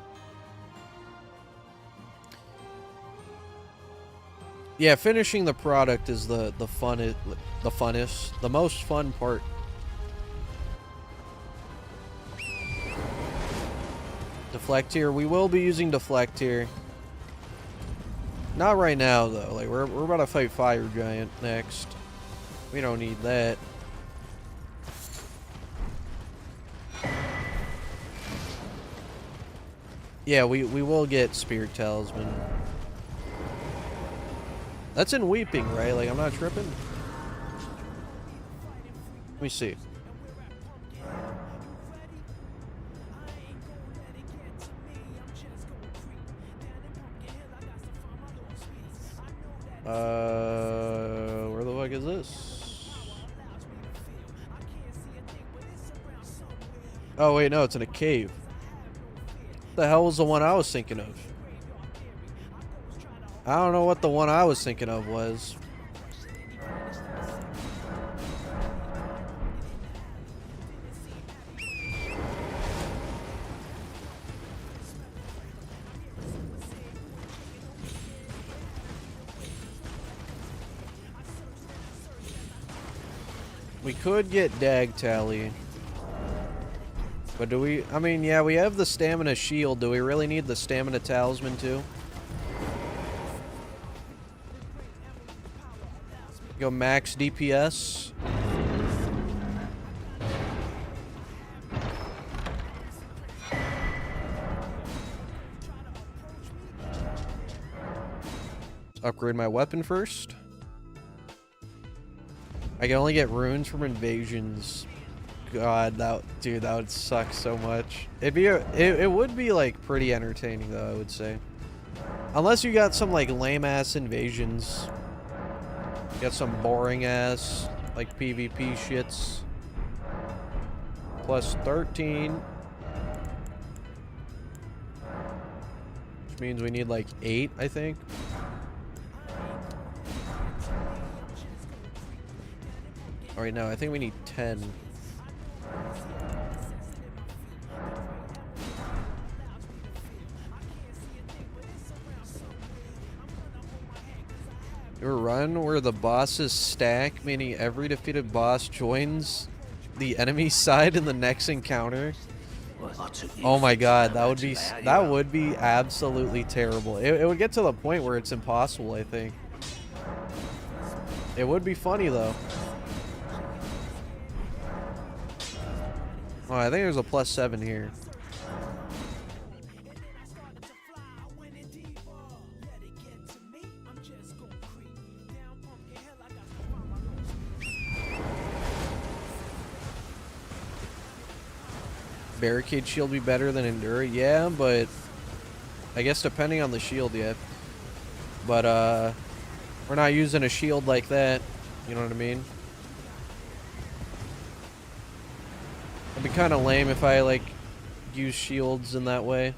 Yeah, finishing the product is the funnest, the most fun part. Deflect here. We will be using deflect here. Not right now though. Like we're about to fight Fire Giant next. We don't need that. Yeah, we will get Spirit Talisman. That's in Weeping, right? Like I'm not tripping. Let me see. Where the fuck is this? Oh wait, no, it's in a cave. What the hell was the one I was thinking of? I don't know what the one I was thinking of was. We could get Dag Tally. But do we... I mean, yeah, we have the Stamina Shield. Do we really need the Stamina Talisman too? Go max DPS. Upgrade my weapon first. I can only get runes from invasions. God, that would suck so much. It would be like pretty entertaining though, I would say. Unless you got some like lame ass invasions. You got some boring ass like PvP shits. Plus 13. which means we need like 8, I think. All right, no, I think we need 10. A run where the bosses stack, meaning every defeated boss joins the enemy side in the next encounter. Oh my god, that would be absolutely terrible. It would get to the point where it's impossible, I think. It would be funny though. Oh, I think there's a +7 here. Barricade shield be better than Endure? Yeah, but I guess depending on the shield, yeah. But we're not using a shield like that. You know what I mean? It'd be kind of lame if I like use shields in that way.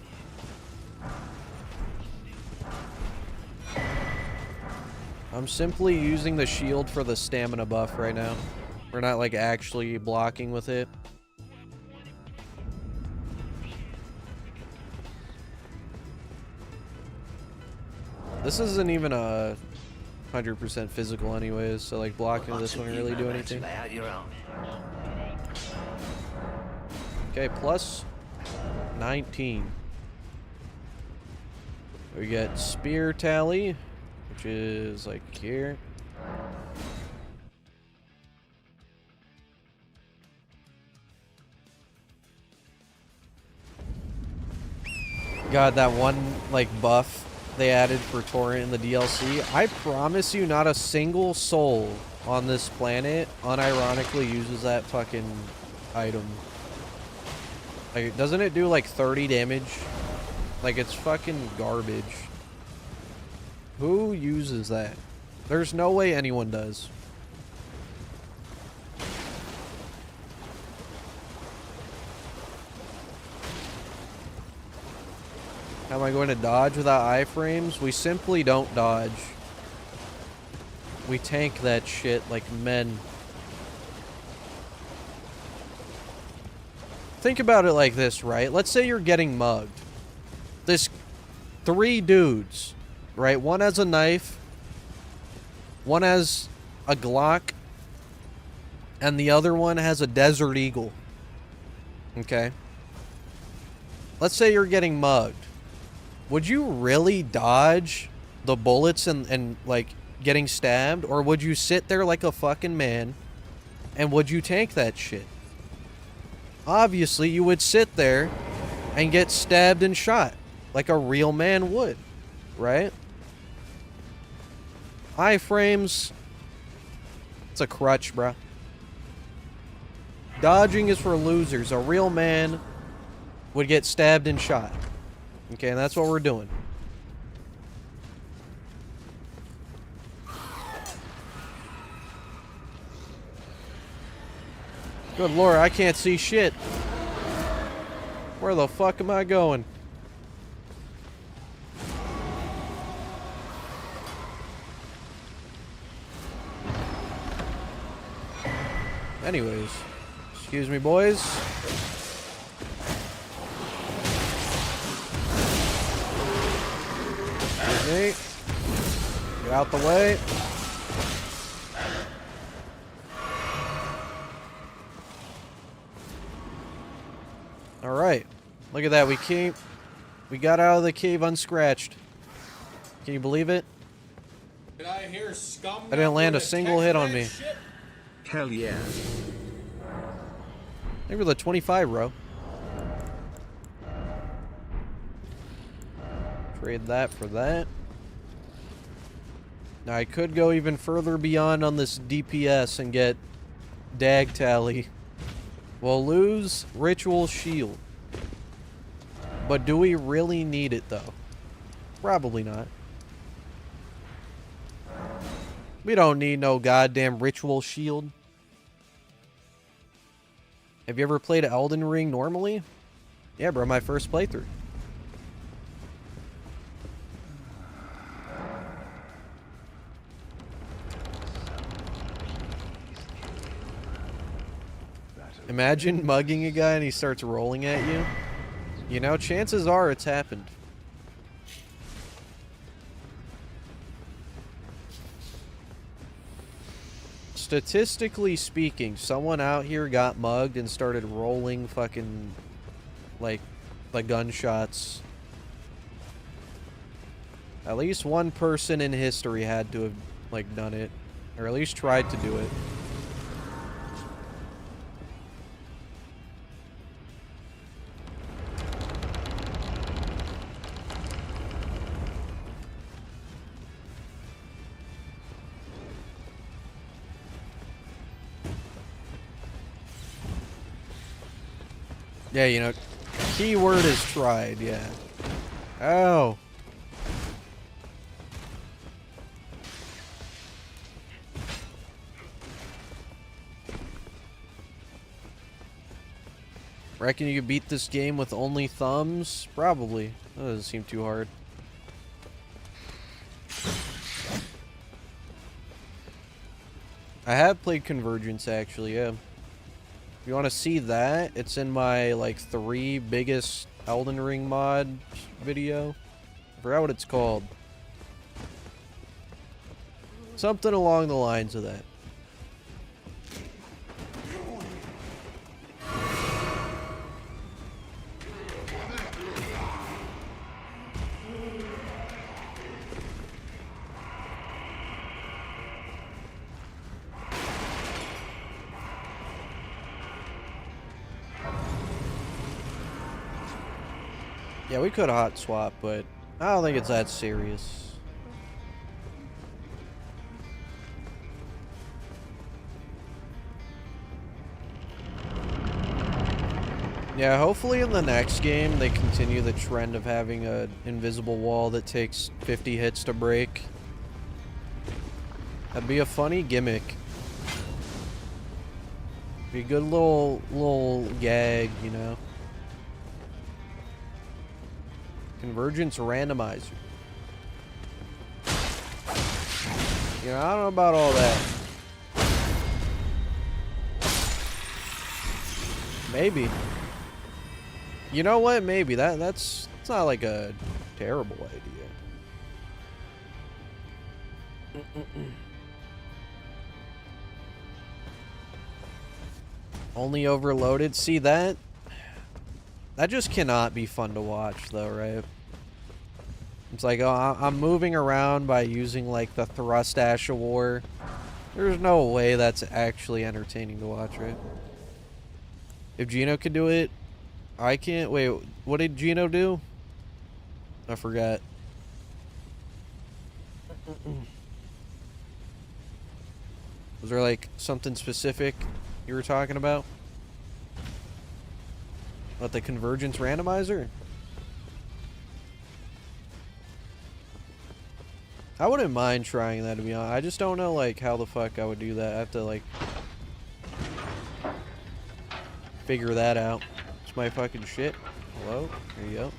I'm simply using the shield for the stamina buff right now. We're not like actually blocking with it. This isn't even a 100% physical anyways, so like blocking this wouldn't really do anything. Okay, +19. We get spear tally, which is like here. God, that one like buff they added for Torrent in the DLC. I promise you not a single soul on this planet unironically uses that fucking item. Like, doesn't it do like 30 damage? Like, it's fucking garbage. Who uses that? There's no way anyone does. How am I going to dodge without iframes? We simply don't dodge. We tank that shit like men. Think about it like this, right? Let's say you're getting mugged. This 3 dudes, right? One has a knife, one has a Glock, and the other one has a Desert Eagle. Okay? Let's say you're getting mugged. Would you really dodge the bullets and like getting stabbed? Or would you sit there like a fucking man and would you tank that shit? Obviously, you would sit there and get stabbed and shot like a real man would, right? Iframes, it's a crutch, bruh. Dodging is for losers. A real man would get stabbed and shot. Okay, and that's what we're doing. Good lord, I can't see shit. Where the fuck am I going? Anyways, excuse me, boys. Excuse me. Get out the way. All right, look at that. We got out of the cave unscratched. Can you believe it? Did I hear scum? I didn't land a single hit on me. Shit? Hell yeah. Maybe the 25 row. Trade that for that. Now I could go even further beyond on this DPS and get dag tally. We'll lose Ritual Shield. But do we really need it though? Probably not. We don't need no goddamn Ritual Shield. Have you ever played Elden Ring normally? Yeah, bro, my first playthrough. Imagine mugging a guy and he starts rolling at you. You know, chances are it's happened. Statistically speaking, someone out here got mugged and started rolling fucking like gunshots. At least one person in history had to have like done it, or at least tried to do it. Yeah, you know, keyword is tried, yeah. Oh. Reckon you could beat this game with only thumbs? Probably. That doesn't seem too hard. I have played Convergence, actually, yeah. If you want to see that, it's in my, like, 3 biggest Elden Ring mod video. I forgot what it's called. Something along the lines of that. Yeah, we could hot swap, but I don't think it's that serious. Yeah, hopefully in the next game they continue the trend of having an invisible wall that takes 50 hits to break. That'd be a funny gimmick. Be a good little gag, you know. Convergence randomizer. You know, I don't know about all that. Maybe. You know what? Maybe. That's not like a terrible idea. Only overloaded. See that? That just cannot be fun to watch, though, right? It's like, oh, I'm moving around by using, like, the thrust Ash of War. There's no way that's actually entertaining to watch, right? If Gino could do it, I can't. Wait, what did Gino do? I forgot. Was there, like, something specific you were talking about? What, the Convergence randomizer? I wouldn't mind trying that, to be honest. I just don't know, like, how the fuck I would do that. I have to, like, figure that out. It's my fucking shit. Hello? There you go.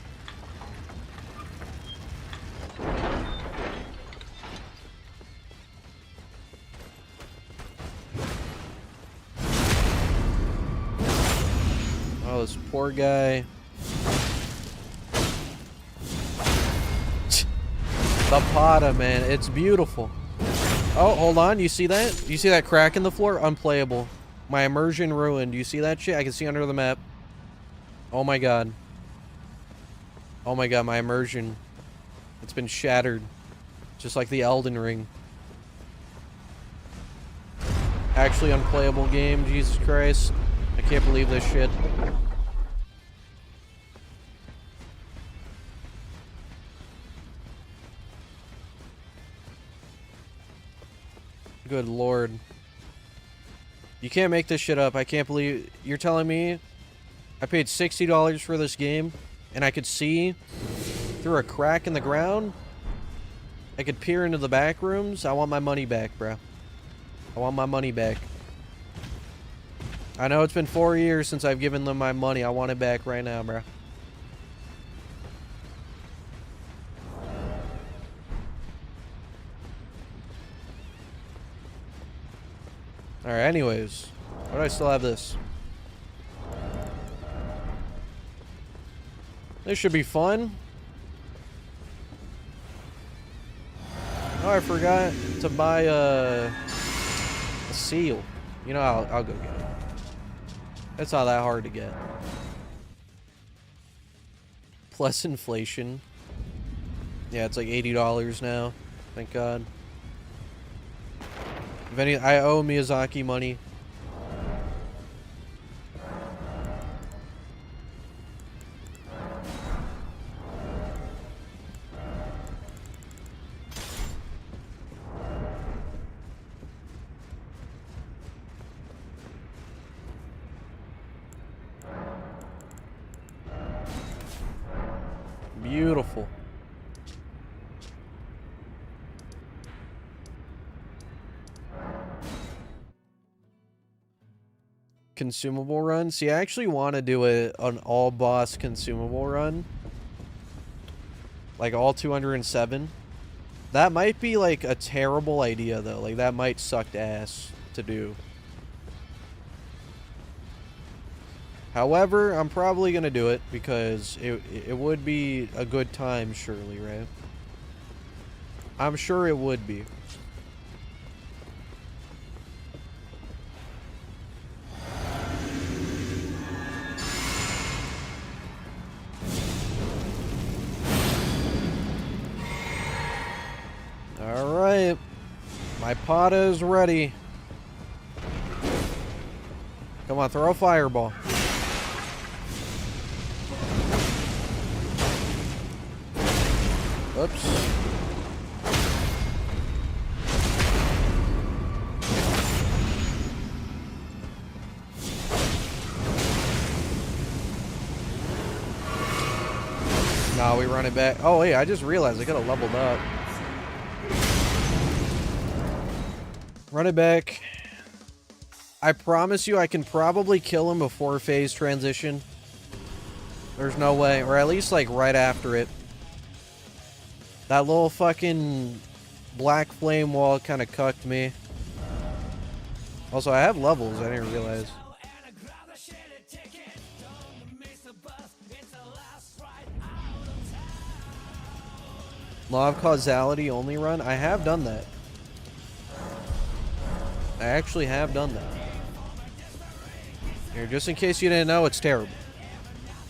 Oh, this poor guy. The Pata, man. It's beautiful. Oh, hold on. You see that? You see that crack in the floor? Unplayable. My immersion ruined. Do you see that shit? I can see under the map. Oh my god. Oh my god, my immersion. It's been shattered. Just like the Elden Ring. Actually unplayable game. Jesus Christ. I can't believe this shit. Good lord. You can't make this shit up. I can't believe you're telling me I paid $60 for this game and I could see through a crack in the ground? I could peer into the back rooms? I want my money back, bro. I want my money back. I know it's been 4 years since I've given them my money. I want it back right now, bro. Alright, anyways. Why do I still have this? This should be fun. Oh, I forgot to buy a seal. You know, I'll go get it. It's not that hard to get. Plus inflation. Yeah, it's like $80 now. Thank God. If any, I owe Miyazaki money. Beautiful. Consumable run. See, I actually want to do an all boss consumable run. Like all 207. That might be like a terrible idea though. Like that might suck ass to do. However, I'm probably going to do it because it would be a good time, surely, right? I'm sure it would be. Alright. My pot is ready. Come on, throw a fireball. Oops. Nah, we run it back. Oh, wait, I just realized I could have leveled up. Run it back. I promise you I can probably kill him before phase transition. There's no way. Or at least, like, right after it. That little fucking black flame wall kind of cucked me. Also, I have levels. I didn't realize. Law of causality only run. I have done that. I actually have done that. Here, just in case you didn't know, it's terrible.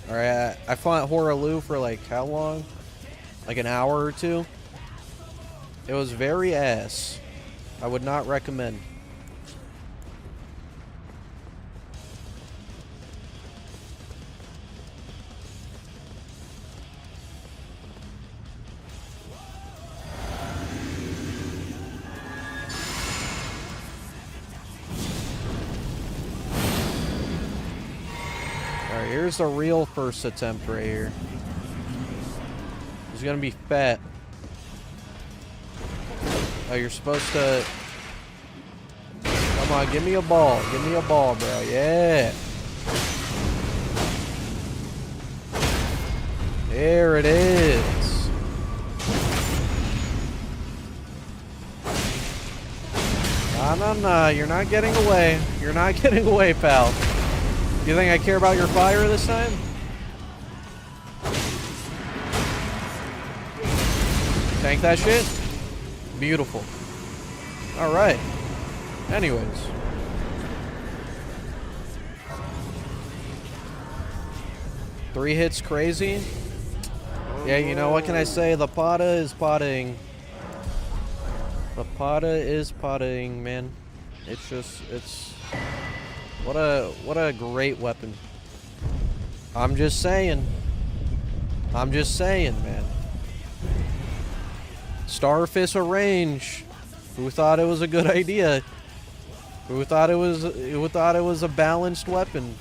Alright, I fought Horalu for like how long? Like an hour or two. It was very ass. I would not recommend. Alright, here's the real first attempt right here. He's gonna be fat. Oh, you're supposed to... Come on, give me a ball. Give me a ball, bro. Yeah. There it is. Nah. You're not getting away. You're not getting away, pal. You think I care about your fire this time? Tank that shit? Beautiful. Alright. Anyways. Three hits crazy. Yeah, you know, what can I say? The Pata is potting. The Pata is potting, man. It's just, it's... What a great weapon. I'm just saying. I'm just saying, man. Starfish of range. Who thought it was a good idea? Who thought it was a balanced weapon?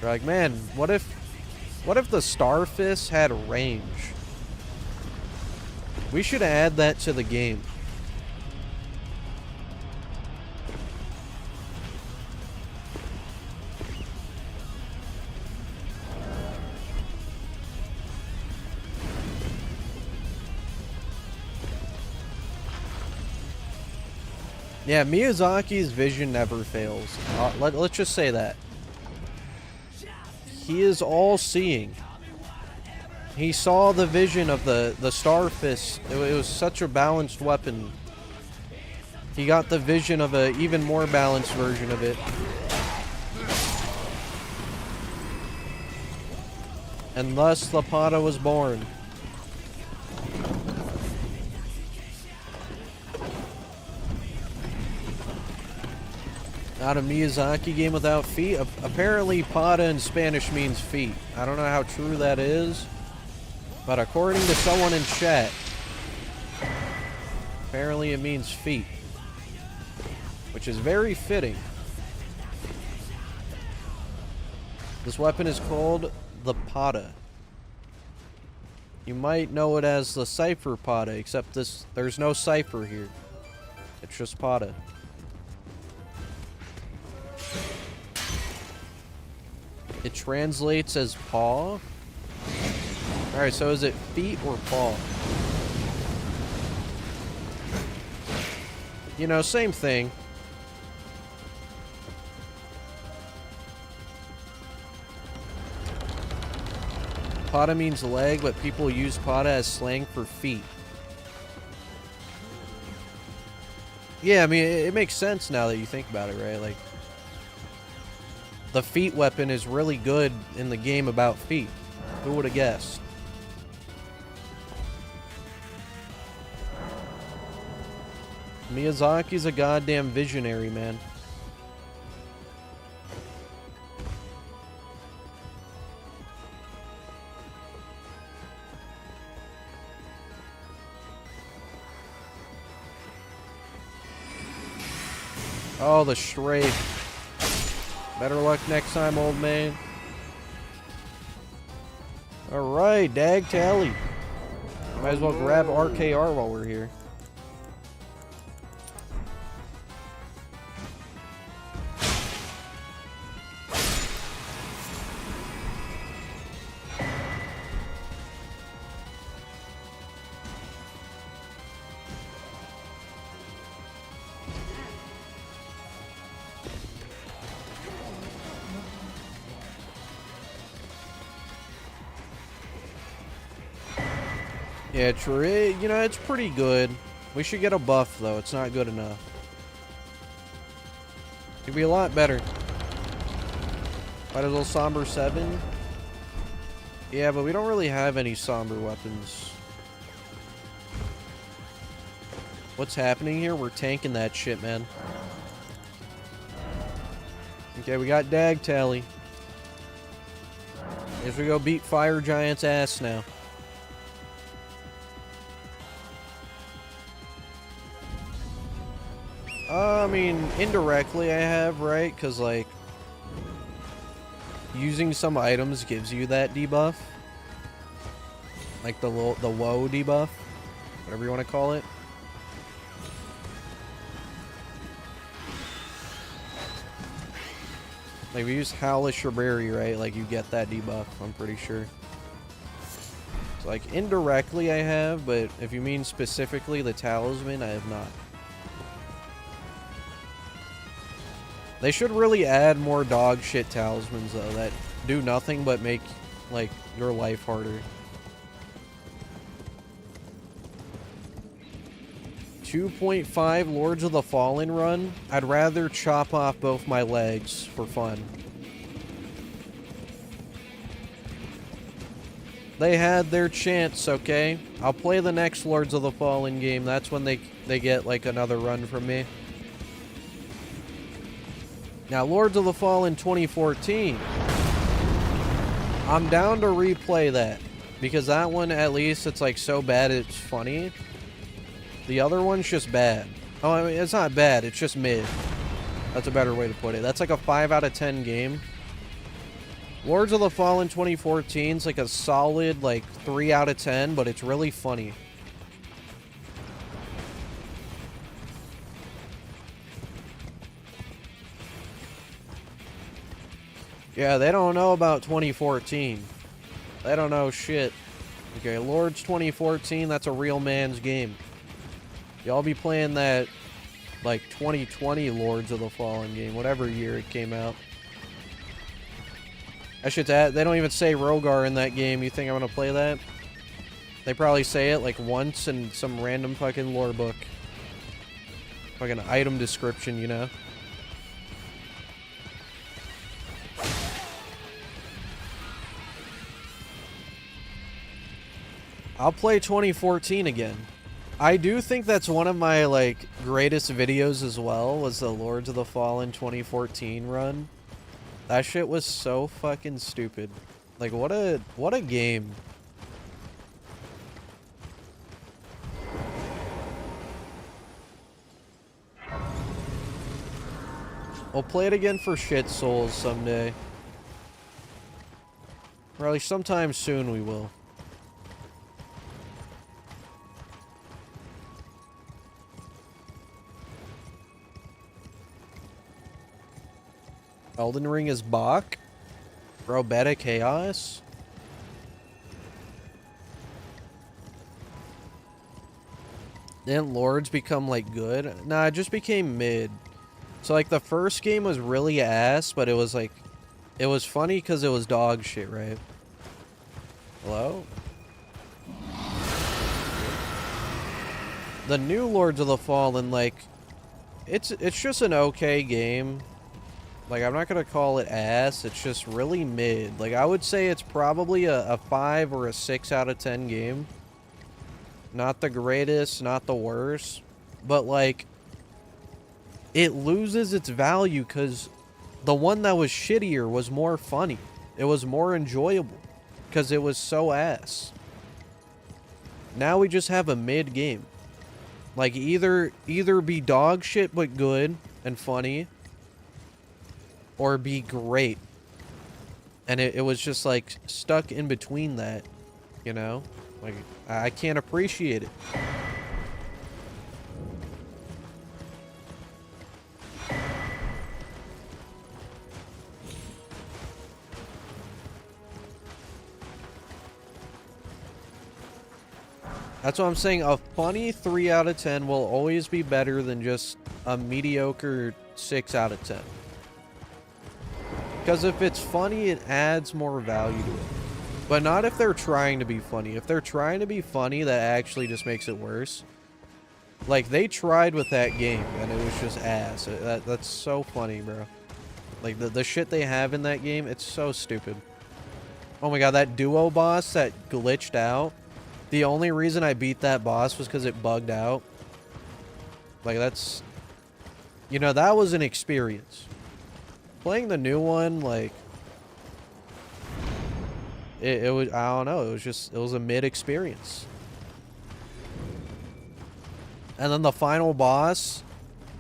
You're like, man, what if the Starfish had range? We should add that to the game. Yeah, Miyazaki's vision never fails. Let's just say that. He is all-seeing. He saw the vision of the Star Fist. It was such a balanced weapon. He got the vision of a even more balanced version of it. And thus the Pada was born. Not a Miyazaki game without feet. Apparently Pada in Spanish means feet. I don't know how true that is, but according to someone in chat, apparently it means feet, which is very fitting. This weapon is called the Pada. You might know it as the Cipher Pada, except there's no cipher here. It's just Pada. It translates as paw. Alright, so is it feet or paw? You know, same thing. Pada means leg, but people use Pada as slang for feet. Yeah, I mean, it makes sense now that you think about it, right? Like, the feet weapon is really good in the game about feet. Who would have guessed? Miyazaki's a goddamn visionary, man. Oh, the strafe. Better luck next time, old man. Alright, dag tally. Might as well grab RKR while we're here. Yeah, true. You know, it's pretty good. We should get a buff, though. It's not good enough. Could be a lot better. Might as well Somber 7. Yeah, but we don't really have any Somber weapons. What's happening here? We're tanking that shit, man. Okay, we got dag tally. Guess we go beat Fire Giant's ass now. I mean, indirectly I have, right? Because, like, using some items gives you that debuff. Like the woe debuff. Whatever you want to call it. Like, we use Howlish or Berry, right? Like, you get that debuff, I'm pretty sure. So, like, indirectly I have, but if you mean specifically the talisman, I have not. They should really add more dog shit talismans, though, that do nothing but make, like, your life harder. 2.5 Lords of the Fallen run. I'd rather chop off both my legs for fun. They had their chance, okay? I'll play the next Lords of the Fallen game. That's when they get, like, another run from me. Now, Lords of the Fallen 2014, I'm down to replay that, because that one, at least, it's like so bad it's funny. The other one's just bad. Oh, I mean, it's not bad, it's just mid. That's a better way to put it. That's like a 5 out of 10 game. Lords of the Fallen 2014 is like a solid, like, 3 out of 10, but it's really funny. Yeah, they don't know about 2014. They don't know shit. Okay, Lords 2014, that's a real man's game. Y'all be playing that, like, 2020 Lords of the Fallen game, whatever year it came out. I should add, they don't even say Rogar in that game. You think I'm gonna play that? They probably say it like once in some random fucking lore book. Like an item description, you know? I'll play 2014 again. I do think that's one of my, like, greatest videos as well, was the Lords of the Fallen 2014 run. That shit was so fucking stupid. Like, what a game. We'll play it again for shit souls someday. Probably sometime soon we will. Elden Ring is Bach? Bro, Beta Chaos? Didn't Lords become, like, good? Nah, it just became mid. So, like, the first game was really ass, but it was, like... It was funny because it was dog shit, right? Hello? The new Lords of the Fallen, like... It's just an okay game. Like, I'm not gonna call it ass, it's just really mid. Like, I would say it's probably a 5 or a 6 out of 10 game. Not the greatest, not the worst. But, like, it loses its value because the one that was shittier was more funny. It was more enjoyable because it was so ass. Now we just have a mid game. Like, either be dog shit but good and funny, or be great. And it was just, like, stuck in between that, you know? Like, I can't appreciate it. That's what I'm saying. A funny 3 out of 10 will always be better than just a mediocre 6 out of 10. Because if it's funny, it adds more value to it. But not if they're trying to be funny. If they're trying to be funny, that actually just makes it worse. Like, they tried with that game, and it was just ass. That's so funny, bro. Like, the shit they have in that game, it's so stupid. Oh my god, that duo boss that glitched out. The only reason I beat that boss was because it bugged out. Like, that's... You know, that was an experience. Playing the new one, like... It was... I don't know. It was just... It was a mid-experience. And then the final boss...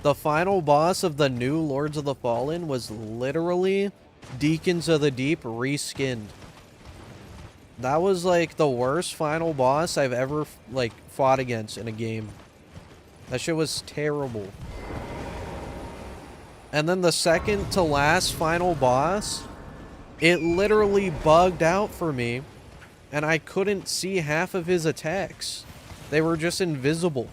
The final boss of the new Lords of the Fallen was literally Deacons of the Deep reskinned. That was, like, the worst final boss I've ever, like, fought against in a game. That shit was terrible. And then the second to last final boss, it literally bugged out for me, and I couldn't see half of his attacks. They were just invisible.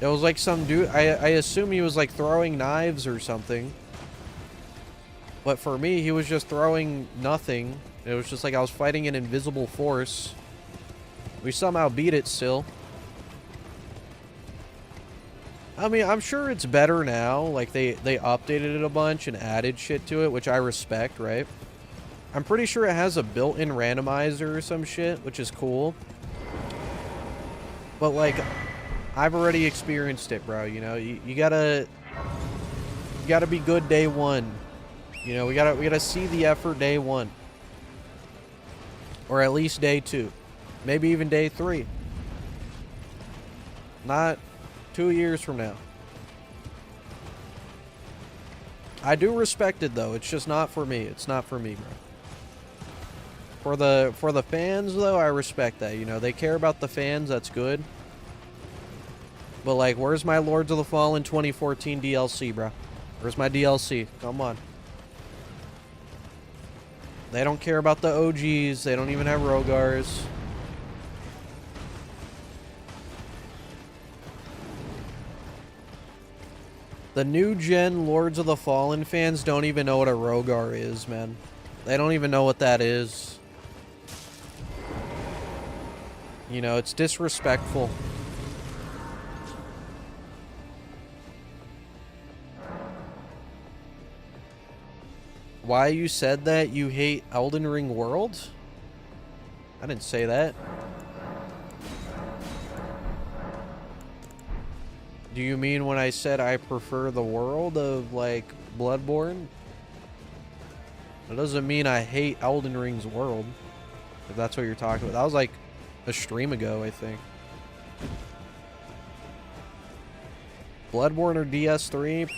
It was like some dude, I assume he was, like, throwing knives or something. But for me, he was just throwing nothing. It was just like I was fighting an invisible force. We somehow beat it still. I mean, I'm sure it's better now. Like, they updated it a bunch and added shit to it, which I respect, right? I'm pretty sure it has a built-in randomizer or some shit, which is cool. But, like, I've already experienced it, bro, you know? You gotta be good day one. You know, we gotta see the effort day one. Or at least day 2. Maybe even day 3. Not 2 years from now. I do respect it, though. It's just not for me. It's not for me, bro. For the fans, though, I respect that. You know, they care about the fans. That's good. But, like, where's my Lords of the Fallen 2014 DLC, bro? Where's my DLC? Come on. They don't care about the OGs. They don't even have Rogars. The new gen Lords of the Fallen fans don't even know what a Rogar is, man. They don't even know what that is. You know, it's disrespectful. Why you said that you hate Elden Ring World? I didn't say that. Do you mean when I said I prefer the world of, like, Bloodborne? That doesn't mean I hate Elden Ring's world. If that's what you're talking about. That was like a stream ago, I think. Bloodborne or DS3?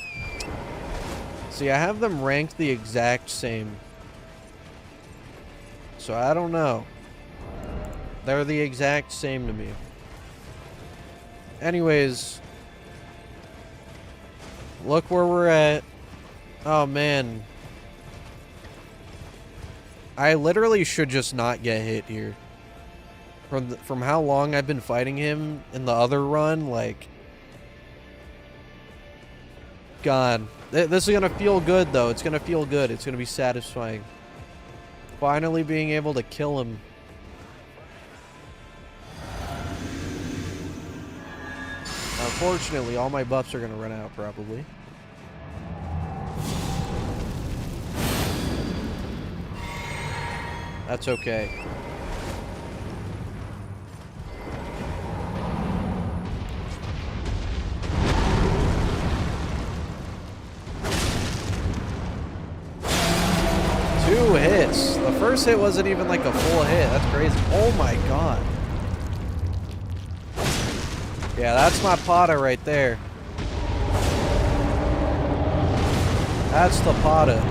See, I have them ranked the exact same. So I don't know. They're the exact same to me. Anyways. Look where we're at. Oh, man. I literally should just not get hit here. From how long I've been fighting him in the other run, like... God. This is gonna feel good, though. It's gonna feel good. It's gonna be satisfying. Finally being able to kill him. Unfortunately, all my buffs are gonna run out, probably. That's okay. Two hits. The first hit wasn't even like a full hit. That's crazy. Oh my god. Yeah, that's my Pata right there. That's the Pata.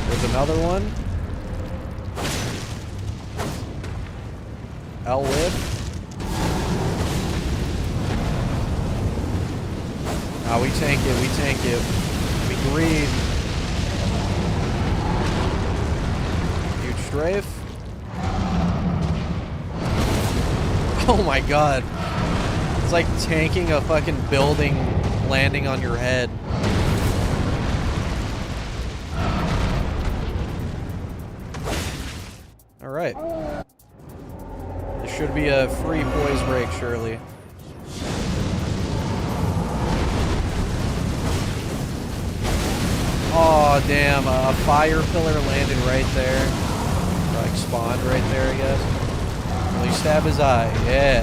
There's another one. L-whip. Ah, we tank it, we tank it. We green. Huge strafe. Oh my god. It's like tanking a fucking building landing on your head. Alright. There should be a free poise break, surely. Oh damn, a fire pillar landed right there. Or like spawned right there, I guess. Well, you stab his eye, yeah.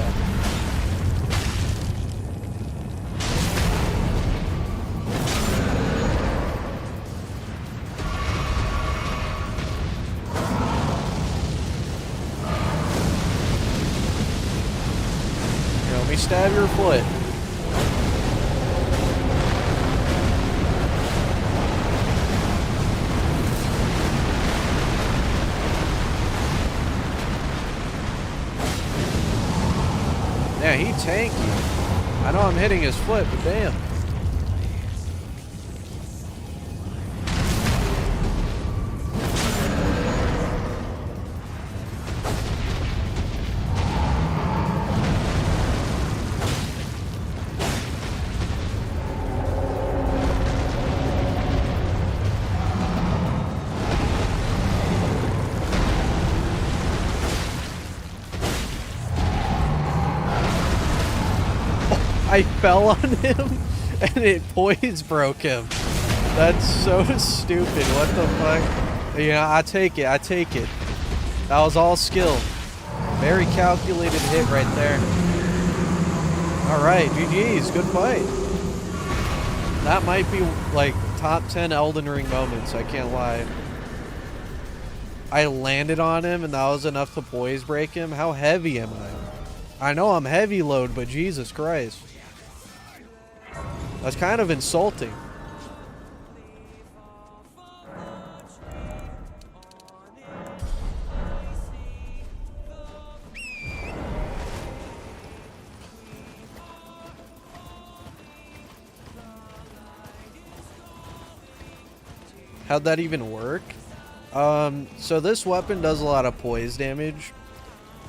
Here, let me stab your foot. Yeah, he tanky. I know I'm hitting his foot, but damn. I fell on him and it poise broke him. That's so stupid. What the fuck? Yeah, I take it. I take it. That was all skill. Very calculated hit right there. Alright, GG's. Good fight. That might be like top 10 Elden Ring moments. I can't lie. I landed on him and that was enough to poise break him. How heavy am I? I know I'm heavy load, but Jesus Christ. That's kind of insulting. How'd that even work? So this weapon does a lot of poise damage.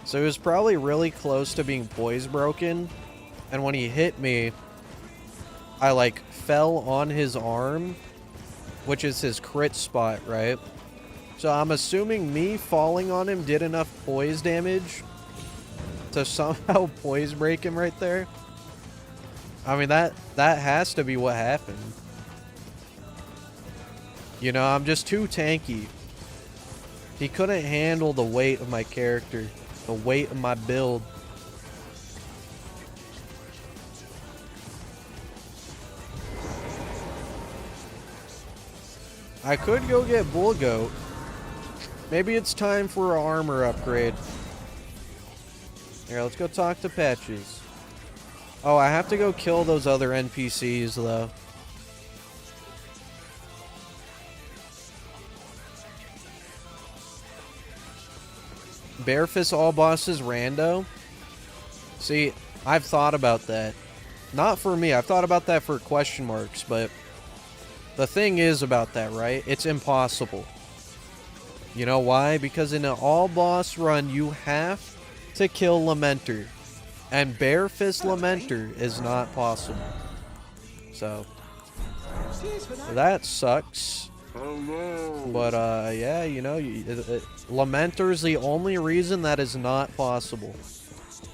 So he was probably really close to being poise broken. And when he hit me, I like fell on his arm, which is his crit spot, right? So I'm assuming me falling on him did enough poise damage to somehow poise break him right there. I mean, that has to be what happened. You know, I'm just too tanky. He couldn't handle the weight of my character, the weight of my build. I could go get Bull Goat. Maybe it's time for an armor upgrade. Here, let's go talk to Patches. Oh, I have to go kill those other NPCs, though. Barefist all bosses rando? See, I've thought about that. Not for me, I've thought about that for question marks, but the thing is about that, right? It's impossible. You know why? Because in an all boss run, you have to kill Lamenter. And Barefist Lamenter is not possible. So, that sucks. But, yeah, you know, Lamenter's the only reason that is not possible.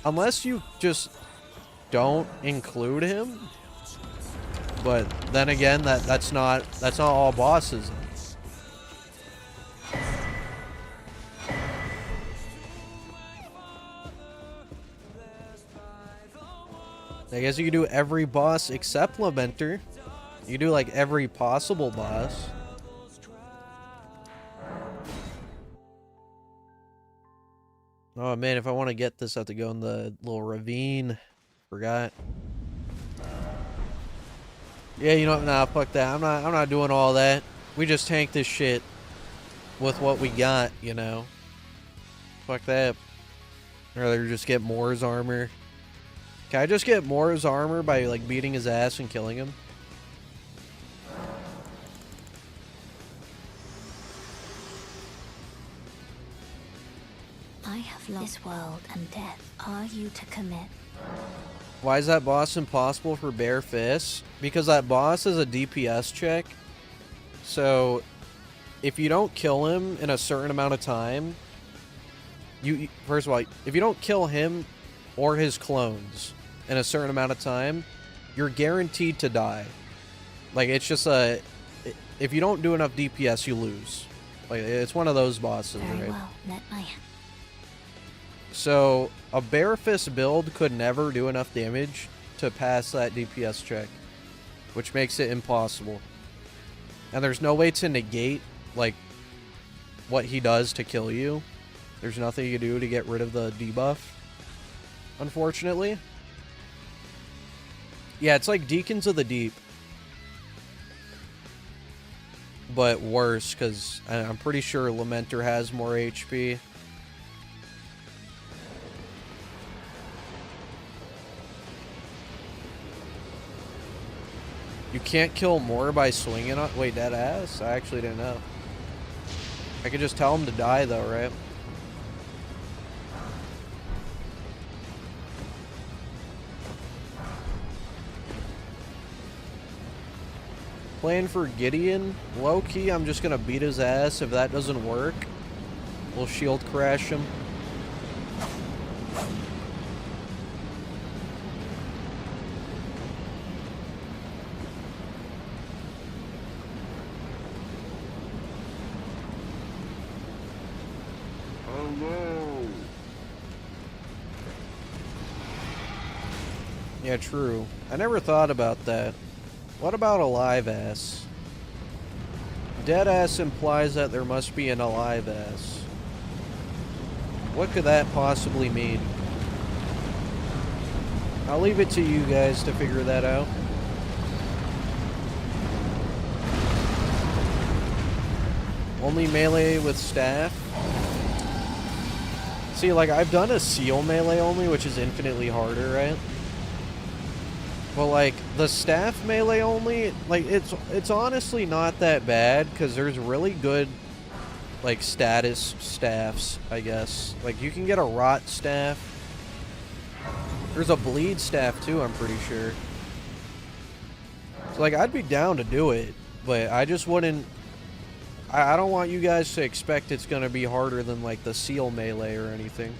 Unless you just don't include him. But then again, that's not all bosses. I guess you could do every boss except Lamenter. You do like every possible boss. Oh man, if I want to get this, I have to go in the little ravine. Forgot. Yeah, you know what? Nah, fuck that. I'm not doing all that. We just tank this shit with what we got, you know. Fuck that. I'd rather just get Moore's armor. Can I just get Moore's armor by like beating his ass and killing him? I have lost this world and death. Are you to commit? Why is that boss impossible for bare fists? Because that boss is a DPS check. So, if you don't kill him in a certain amount of time, you first of all, if you don't kill him or his clones in a certain amount of time, you're guaranteed to die. Like, it's just if you don't do enough DPS, you lose. Like, it's one of those bosses, Very right? well, let my... So, a bare fist build could never do enough damage to pass that DPS check, which makes it impossible. And there's no way to negate, like, what he does to kill you. There's nothing you can do to get rid of the debuff, unfortunately. Yeah, it's like Deacons of the Deep, but worse, because I'm pretty sure Lamenter has more HP. You can't kill more by swinging on... Wait, dead ass? I actually didn't know. I could just tell him to die, though, right? Playing for Gideon. Low-key, I'm just gonna beat his ass. If that doesn't work, we'll shield crash him. Yeah, true. I never thought about that. What about alive ass? Dead ass implies that there must be an alive ass. What could that possibly mean? I'll leave it to you guys to figure that out. Only melee with staff? See, like, I've done a seal melee only, which is infinitely harder, right? Well, like, the staff melee only, like, it's honestly not that bad, because there's really good, like, status staffs, I guess. Like, you can get a rot staff. There's a bleed staff, too, I'm pretty sure. So, like, I'd be down to do it, but I just wouldn't... I don't want you guys to expect it's gonna be harder than, like, the seal melee or anything.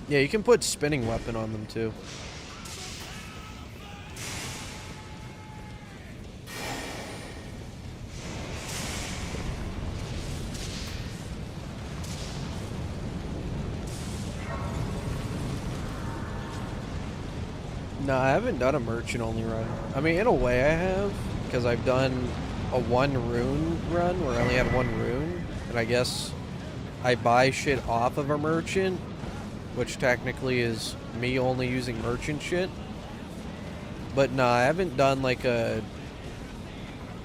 Yeah, you can put spinning weapon on them too. No, I haven't done a merchant only run. I mean, in a way I have, because I've done a 1 rune run where I only had 1 rune, and I guess I buy shit off of a merchant, which technically is me only using merchant shit. But nah, I haven't done like a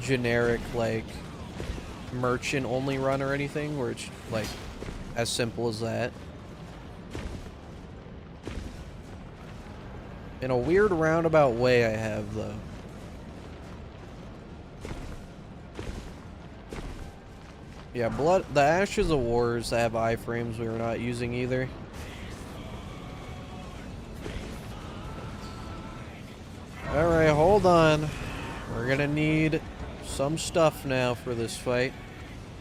generic like merchant only run or anything where it's like as simple as that. In a weird roundabout way I have though. Yeah, the Ashes of Wars that have iframes we were not using either. Alright, hold on. We're gonna need some stuff now for this fight.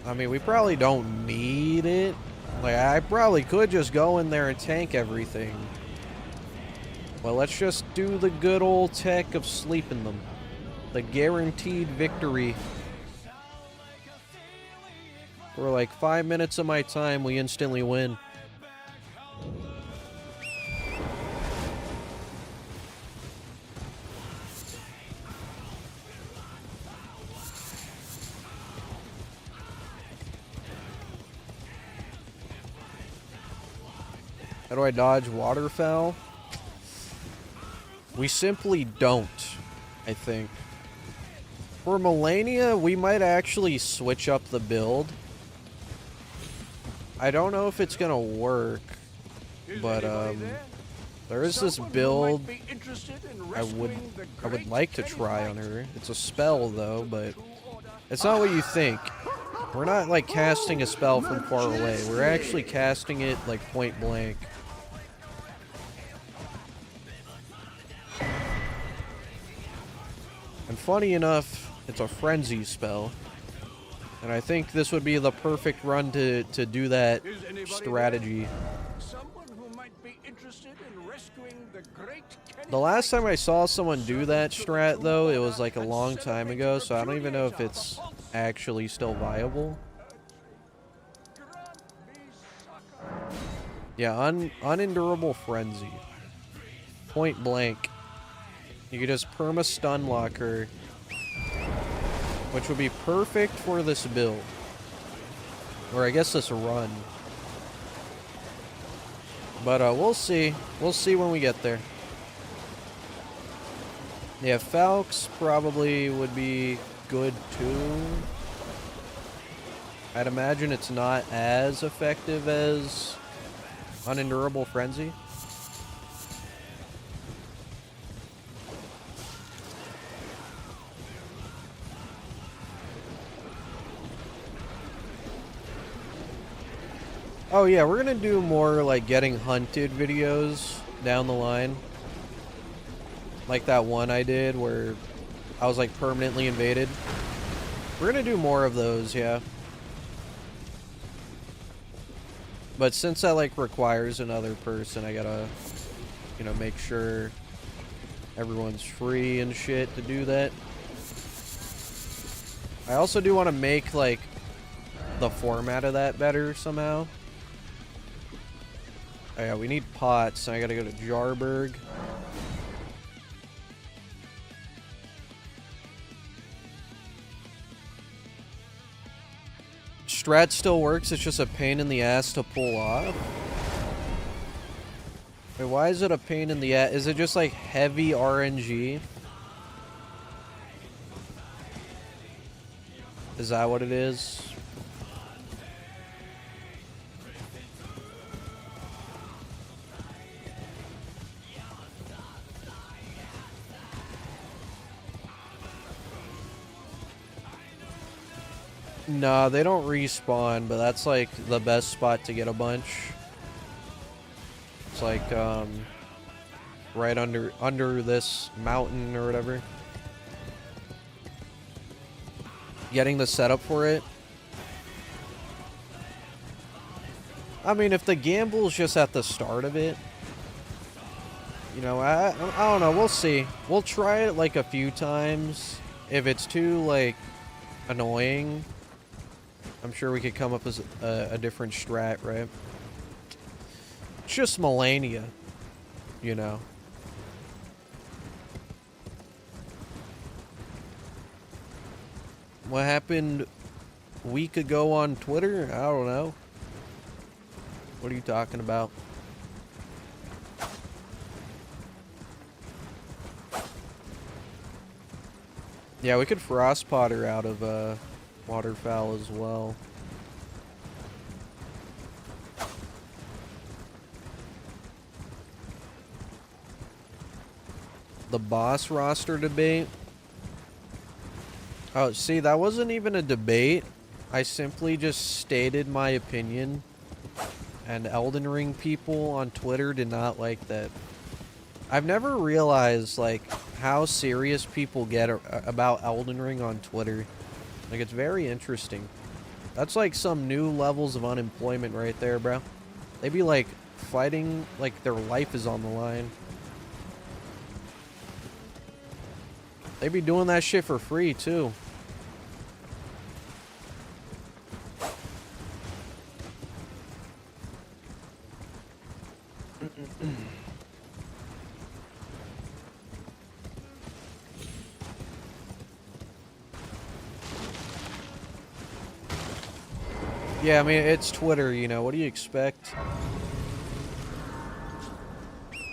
I mean, we probably don't need it. Like, I probably could just go in there and tank everything. Well, let's just do the good old tech of sleeping them. The guaranteed victory. For like 5 minutes of my time, we instantly win. How do I dodge waterfowl? We simply don't, I think. For Melania, we might actually switch up the build. I don't know if it's gonna work, but there is this build I would like to try on her. It's a spell though, but it's not what you think. We're not like casting a spell from far away. We're actually casting it like point blank. And funny enough, it's a frenzy spell. And I think this would be the perfect run to do that strategy. The last time I saw someone do that strat, though, it was like a long time ago, so I don't even know if it's actually still viable. Yeah, unendurable frenzy. Point blank. You could just perma-stun lock her, which would be perfect for this build. Or I guess this run. But we'll see. We'll see when we get there. Yeah, Falx probably would be good too. I'd imagine it's not as effective as unendurable frenzy. Oh yeah, we're gonna do more like getting hunted videos down the line. Like that one I did where I was like permanently invaded. We're gonna do more of those, yeah. But since that like requires another person, I gotta, you know, make sure everyone's free and shit to do that. I also do want to make like the format of that better somehow. Oh yeah, we need pots, so I gotta go to Jarberg. Strat still works, it's just a pain in the ass to pull off. Wait, why is it a pain in the ass? Is it just like heavy RNG? Is that what it is? No, they don't respawn, but that's like the best spot to get a bunch. It's like right under this mountain or whatever. Getting the setup for it. I mean, if the gamble's just at the start of it, you know, I don't know. We'll see. We'll try it like a few times. If it's too like annoying, I'm sure we could come up with a different strat, right? It's just Melania, you know. What happened a week ago on Twitter? I don't know. What are you talking about? Yeah, we could frost potter out of waterfowl as well. The boss roster debate. Oh, see, that wasn't even a debate. I simply just stated my opinion. And Elden Ring people on Twitter did not like that. I've never realized, like, how serious people get about Elden Ring on Twitter. Like, it's very interesting. That's like some new levels of unemployment right there, bro. They be, like, fighting like their life is on the line. They be doing that shit for free, too. Yeah, I mean, it's Twitter, you know. What do you expect?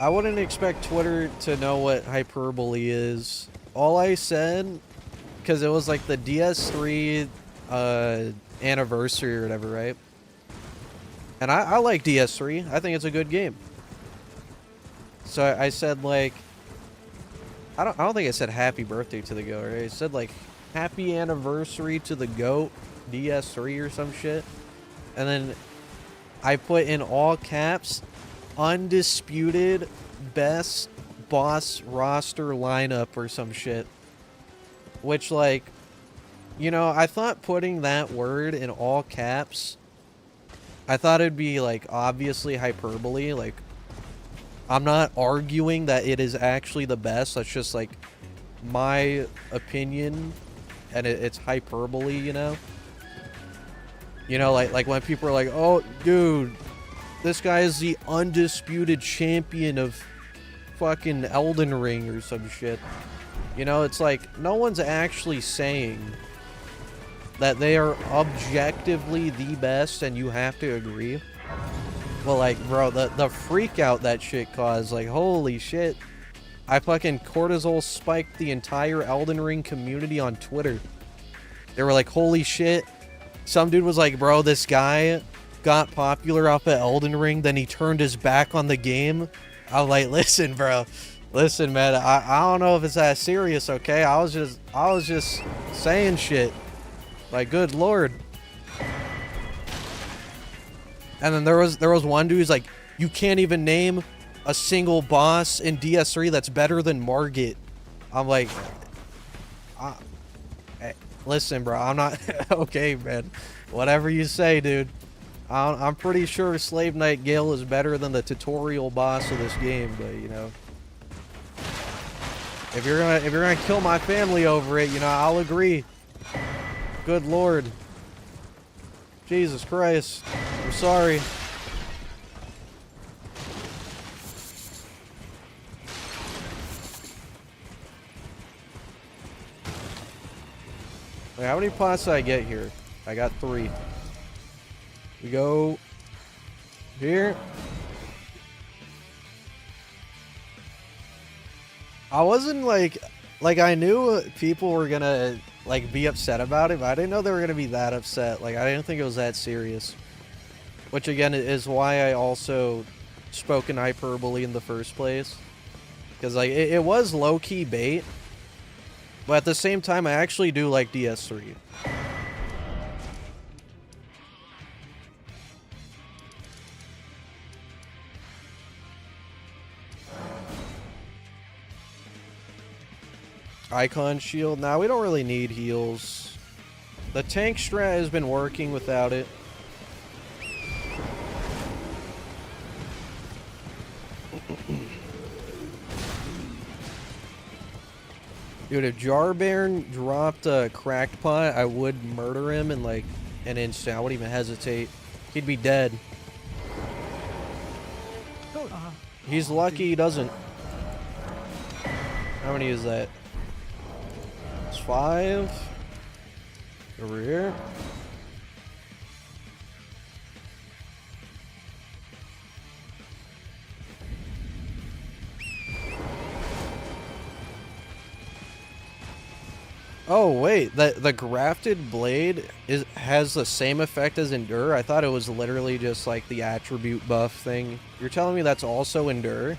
I wouldn't expect Twitter to know what hyperbole is. All I said, because it was like the DS3 anniversary or whatever, right? And I like DS3. I think it's a good game. So I said, like, I don't think I said happy birthday to the GOAT, right? I said, like, happy anniversary to the GOAT, DS3 or some shit. And then I put in all caps, undisputed best boss roster lineup or some shit. Which, like, you know, I thought putting that word in all caps, I thought it'd be, like, obviously hyperbole. Like, I'm not arguing that it is actually the best. That's just, like, my opinion. And it's hyperbole, you know? You know, like when people are like, oh, dude, this guy is the undisputed champion of fucking Elden Ring or some shit. You know, it's like, no one's actually saying that they are objectively the best and you have to agree. Well, like, bro, the freak out that shit caused, like, holy shit. I fucking cortisol spiked the entire Elden Ring community on Twitter. They were like, holy shit. Some dude was like, bro, this guy got popular off of Elden Ring, then he turned his back on the game. I'm like, listen, bro. Listen, man, I don't know if it's that serious, okay? I was just saying shit. Like, good lord. And then there was one dude who's like, you can't even name a single boss in DS3 that's better than Margit. I'm like, listen, bro, I'm not... okay, man. Whatever you say, dude. I'm pretty sure Slave Knight Gale is better than the tutorial boss of this game, but, you know... If you're gonna kill my family over it, you know, I'll agree. Good lord. Jesus Christ. I'm sorry. Wait, how many pots did I get here? I got 3. We go here. I wasn't like I knew people were gonna like be upset about it, but I didn't know they were gonna be that upset. Like I didn't think it was that serious. Which again is why I also spoke in hyperbole in the first place. Because like it was low-key bait. But at the same time I actually do like DS3. Icon shield. Now we don't really need heals. The tank strat has been working without it. Dude, if Jarbairn dropped a cracked pot, I would murder him in like an instant. I wouldn't even hesitate. He'd be dead. He's lucky he doesn't. How many is that? It's 5. Over here. Oh wait, the grafted blade has the same effect as Endure? I thought it was literally just like the attribute buff thing. You're telling me that's also Endure?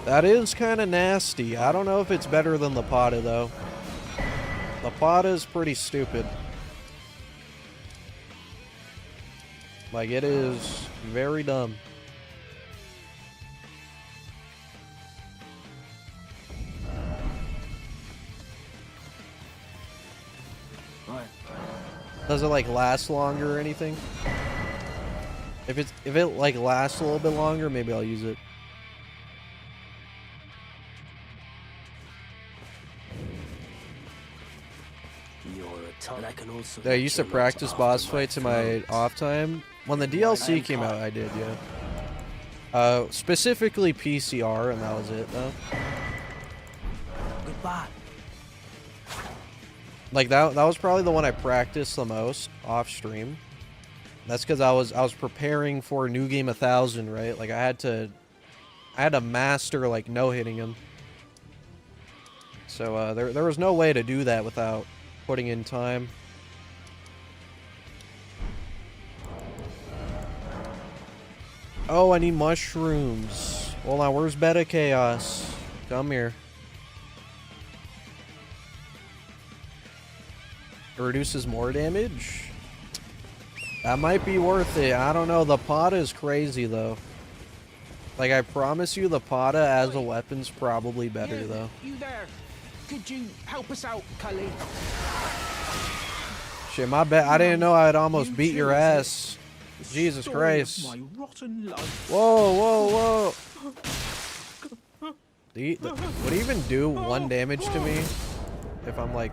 That is kind of nasty. I don't know if it's better than the Pada though. The Pada is pretty stupid. Like it is very dumb. Does it like last longer or anything? If it like lasts a little bit longer, maybe I'll use it. I used to practice boss fights in my off time. When the DLC came out, I did, yeah. Specifically PCR, and that was it though. Goodbye. Like that was probably the one I practiced the most off stream. That's because I was preparing for New Game 1000, right? Like I had to master like no hitting him. So there was no way to do that without putting in time. Oh, I need mushrooms. Hold on, where's Beta Chaos? Come here. It reduces more damage? That might be worth it. I don't know. The Pada is crazy, though. Like, I promise you, the Pada as a weapon's probably better, though. You there? Could you help us out, Cully? Shit, my bad. I didn't know I'd almost beat your ass. Jesus Christ. My rotten life. Whoa, whoa, whoa. Would he even do 1 damage to me? If I'm like...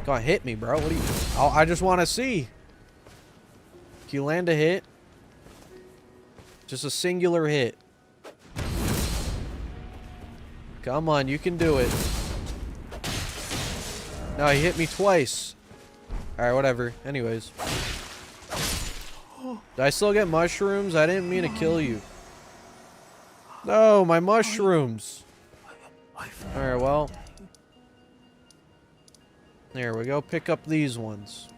Go on, hit me, bro. What do you... I just want to see. Can you land a hit? Just a singular hit. Come on, you can do it. No, he hit me twice. Alright, whatever. Anyways. Did I still get mushrooms? I didn't mean to kill you. No, my mushrooms. Alright, well. There we go. Pick up these ones.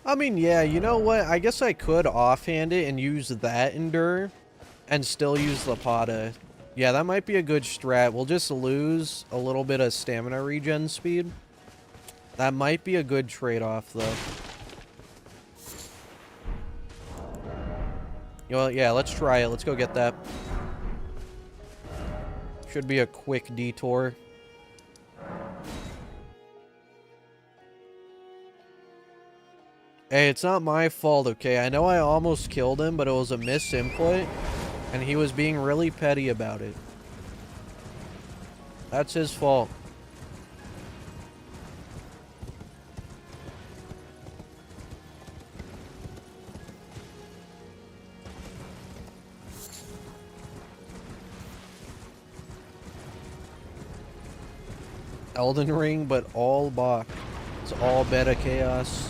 I mean, yeah, you know what? I guess I could offhand it and use that Endure and still use the Pada. Yeah, that might be a good strat. We'll just lose a little bit of stamina regen speed. That might be a good trade-off, though. You know, yeah, let's try it. Let's go get that. Should be a quick detour. Hey, it's not my fault, okay? I know I almost killed him, but it was a misinput, and he was being really petty about it. That's his fault. Elden Ring, but all Bach. It's all beta chaos.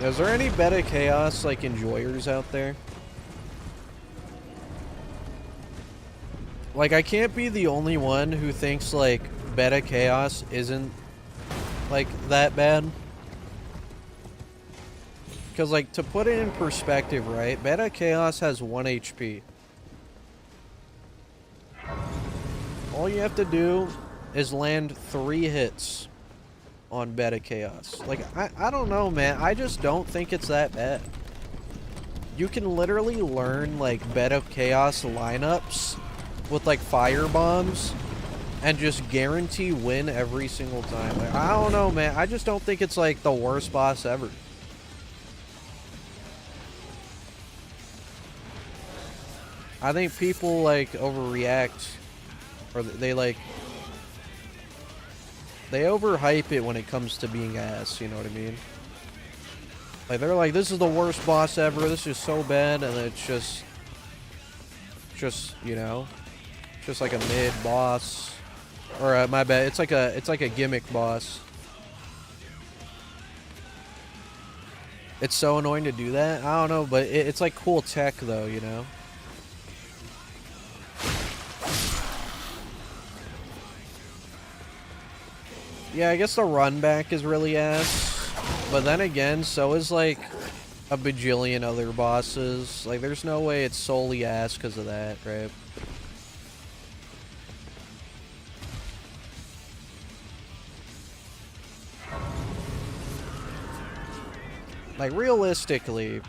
Is there any beta chaos, like, enjoyers out there? Like, I can't be the only one who thinks, like, beta chaos isn't, like, that bad. Because, like, to put it in perspective, right? Beta chaos has 1 HP. All you have to do is land 3 hits on beta chaos. Like, I don't know, man. I just don't think it's that bad. You can literally learn, like, beta chaos lineups with, like, fire bombs and just guarantee win every single time. Like, I don't know, man. I just don't think it's, like, the worst boss ever. I think people, like, overreact, or they overhype it when it comes to being ass, you know what I mean? Like, they're like, this is the worst boss ever, this is so bad, and it's just, you know, just like a mid boss, or my bad, it's like a gimmick boss. It's so annoying to do that. I don't know, but it's like cool tech though, you know? Yeah, I guess the run back is really ass, but then again, so is like a bajillion other bosses. Like, there's no way it's solely ass because of that, right? Like, realistically,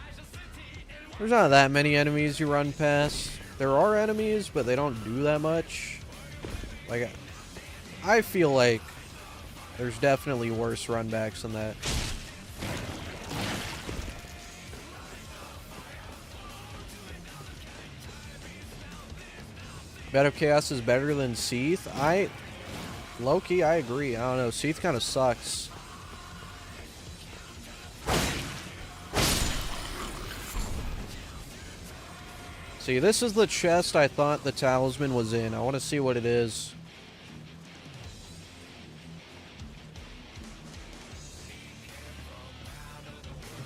there's not that many enemies you run past. There are enemies, but they don't do that much. Like, I feel like there's definitely worse runbacks than that. Bed of Chaos is better than Seath. Low-key, I agree. I don't know. Seath kind of sucks. See, this is the chest I thought the talisman was in. I want to see what it is.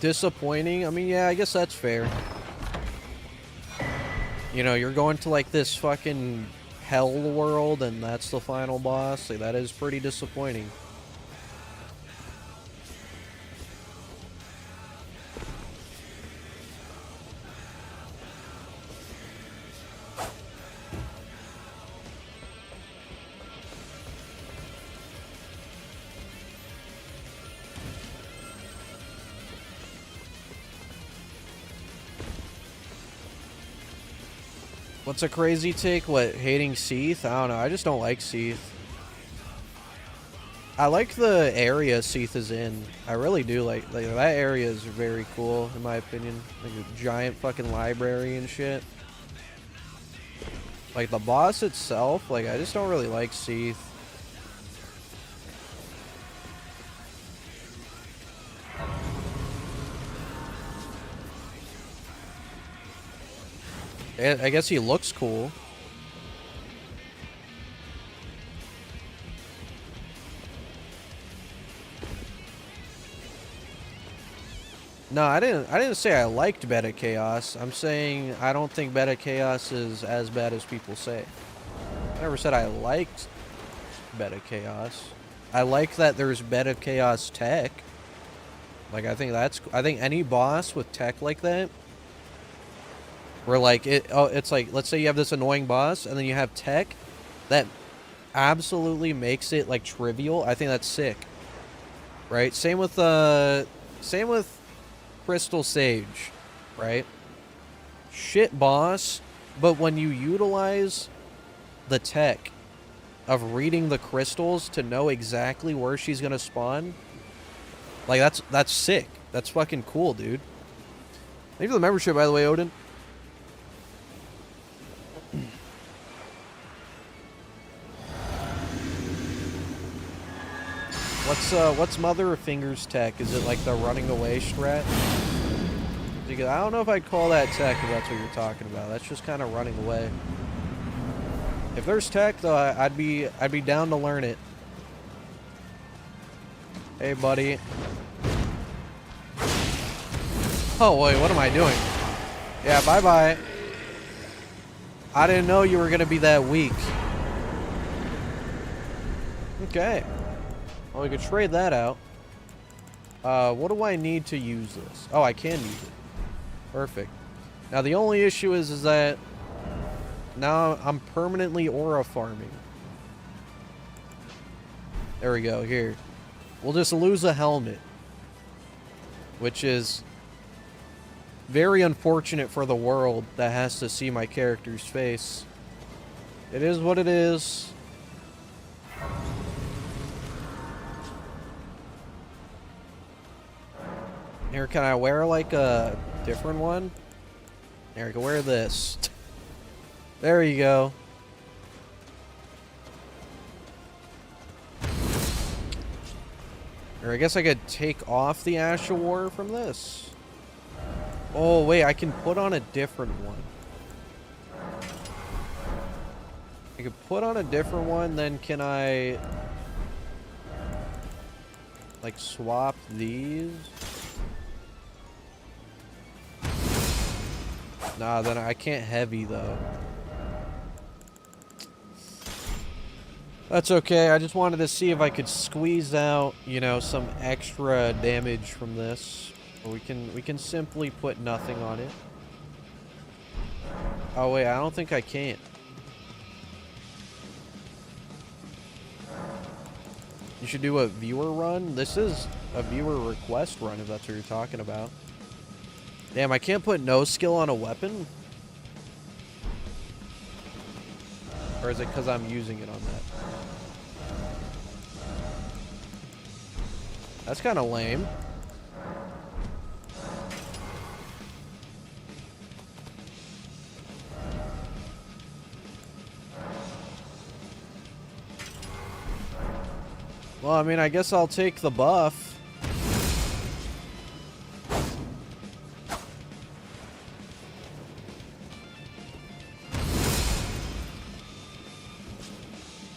Disappointing? I mean, yeah, I guess that's fair. You know, you're going to, like, this fucking hell world, and that's the final boss. Like, that is pretty disappointing. What's a crazy take? What, hating Seath? I don't know. I just don't like Seath. I like the area Seath is in. I really do. Like that area is very cool, in my opinion. Like a giant fucking library and shit. Like the boss itself, like I just don't really like Seath. I guess he looks cool. No, I didn't say I liked Beta Chaos. I'm saying I don't think Beta Chaos is as bad as people say. I never said I liked Beta Chaos. I like that there's Beta Chaos tech. Like I think any boss with tech like that, where like it's like, let's say you have this annoying boss and then you have tech that absolutely makes it like trivial. I think that's sick. Right? Same with Crystal Sage, right? Shit boss, but when you utilize the tech of reading the crystals to know exactly where she's gonna spawn, like that's sick. That's fucking cool, dude. Thank you for the membership, by the way, Odin. What's Mother of Fingers tech? Is it like the running away strat? Because I don't know if I'd call that tech if that's what you're talking about. That's just kind of running away. If there's tech, though, I'd be down to learn it. Hey, buddy. Oh, wait, what am I doing? Yeah, bye-bye. I didn't know you were going to be that weak. Okay. Well, we could trade that out. What do I need to use this? Oh, I can use it. Perfect. Now, the only issue is that now I'm permanently aura farming. There we go, here. We'll just lose a helmet. Which is very unfortunate for the world that has to see my character's face. It is what it is. Here, can I wear like a different one? Here, I can wear this. There you go. Or I guess I could take off the Ash of War from this. Oh, wait, I can put on a different one. I could put on a different one, then can I like swap these? Nah, then I can't heavy though. That's okay. I just wanted to see if I could squeeze out, you know, some extra damage from this. Or we can simply put nothing on it. Oh wait, I don't think I can. You should do a viewer run. This is a viewer request run if that's what you're talking about. Damn, I can't put no skill on a weapon? Or is it because I'm using it on that? That's kind of lame. Well, I mean, I guess I'll take the buff.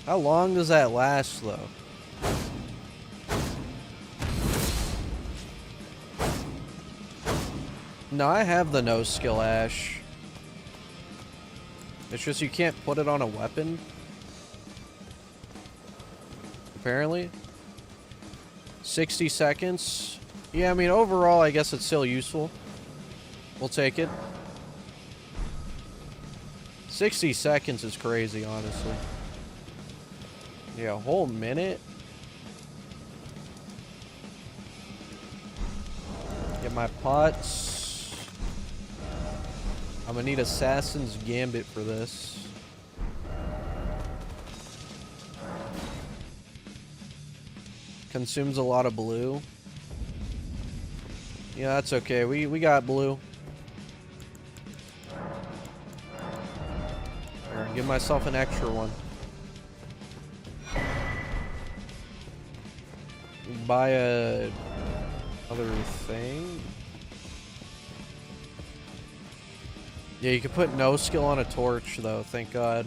How long does that last, though? No, I have the no skill Ash. It's just you can't put it on a weapon. Apparently. 60 seconds. Yeah, I mean, overall, I guess it's still useful. We'll take it. 60 seconds is crazy, honestly. Yeah, a whole minute. Get my pots. I'm gonna need Assassin's Gambit for this. Consumes a lot of blue. Yeah, that's okay. We got blue. Here, give myself an extra one. Buy a other thing. Yeah, you can put no skill on a torch though, thank God.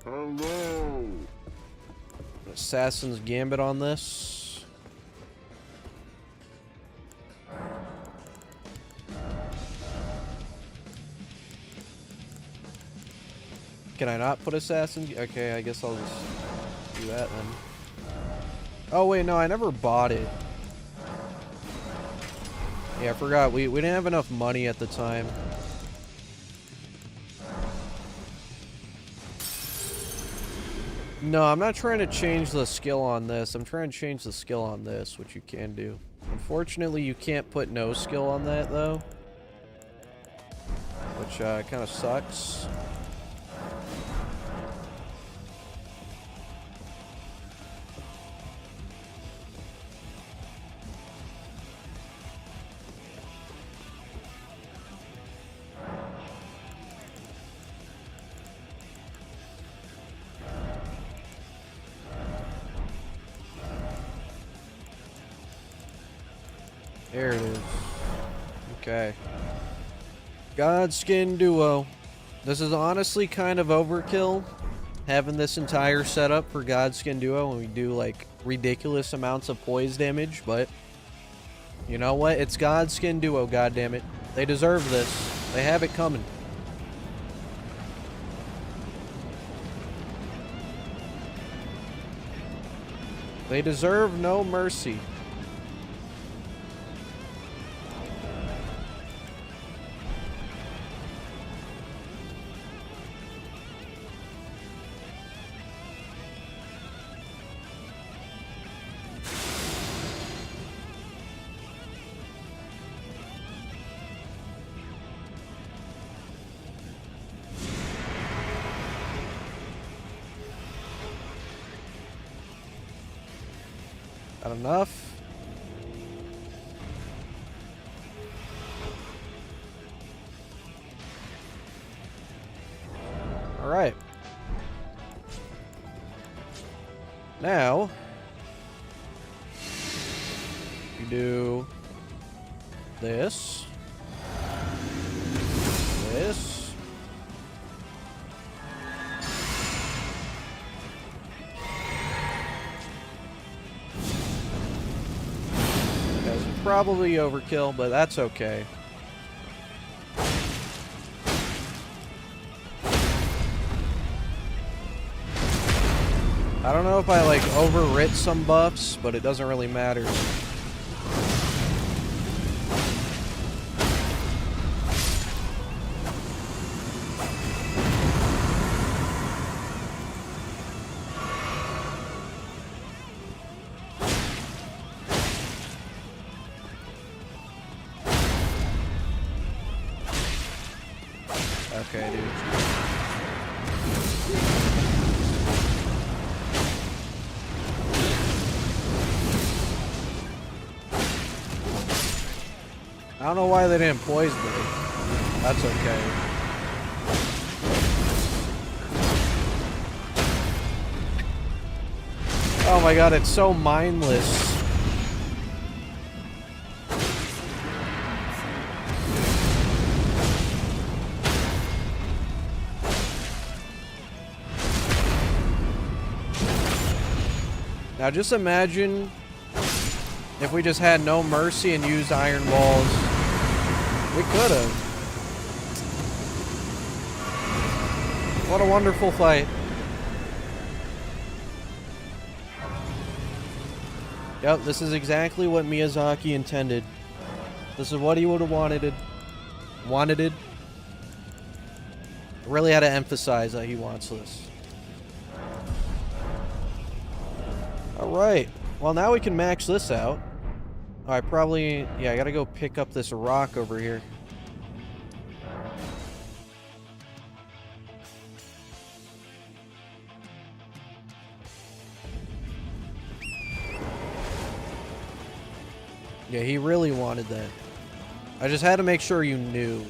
Hello. Assassin's Gambit on this. Can I not put Assassin? Okay, I guess I'll just do that then. Oh wait, no, I never bought it. Yeah, I forgot. We didn't have enough money at the time. No, I'm not trying to change the skill on this. I'm trying to change the skill on this, which you can do. Unfortunately, you can't put no skill on that, though. Which kind of sucks. There it is. Okay. Godskin Duo. This is honestly kind of overkill, having this entire setup for Godskin Duo when we do like ridiculous amounts of poise damage, but you know what? It's Godskin Duo, goddammit. They deserve this. They have it coming. They deserve no mercy. Not enough. All right. Now, you do this, this, probably overkill, but that's okay. I don't know if I like overwrit some buffs, but it doesn't really matter. Okay, dude. I don't know why they didn't poison me. That's okay. Oh my god, it's so mindless. Now just imagine if we just had no mercy and used iron walls. We could have. What a wonderful fight. Yep, this is exactly what Miyazaki intended. This is what he would have wanted. Really had to emphasize that he wants this. Alright, well now we can max this out. I gotta go pick up this rock over here. Yeah, he really wanted that. I just had to make sure you knew.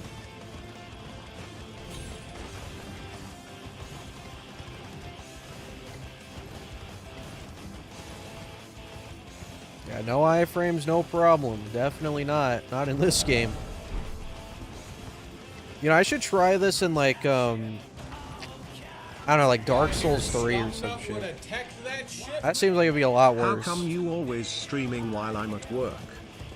Yeah, no iframes, no problem. Definitely not. Not in this game. You know, I should try this in like, I don't know, like Dark Souls 3 or some shit. That seems like it'd be a lot worse. How come you always streaming while I'm at work?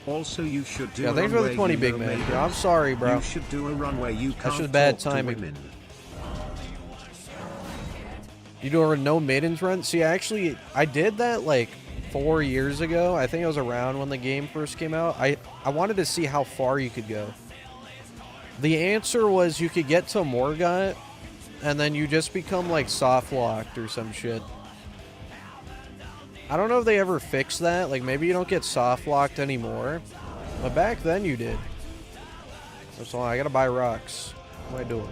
Also, you should do. Yeah, thanks for the 20, big man. Yeah, I'm sorry, bro. You should do a run where you can't. That's just bad timing. You do a no maidens run? See, actually, I did that like 4 years ago. I think it was around when the game first came out. I wanted to see how far you could go. The answer was you could get to Morgott, and then you just become like soft locked or some shit. I don't know if they ever fixed that. Like, maybe you don't get soft locked anymore. But back then you did. That's why I gotta buy rocks. What am I doing?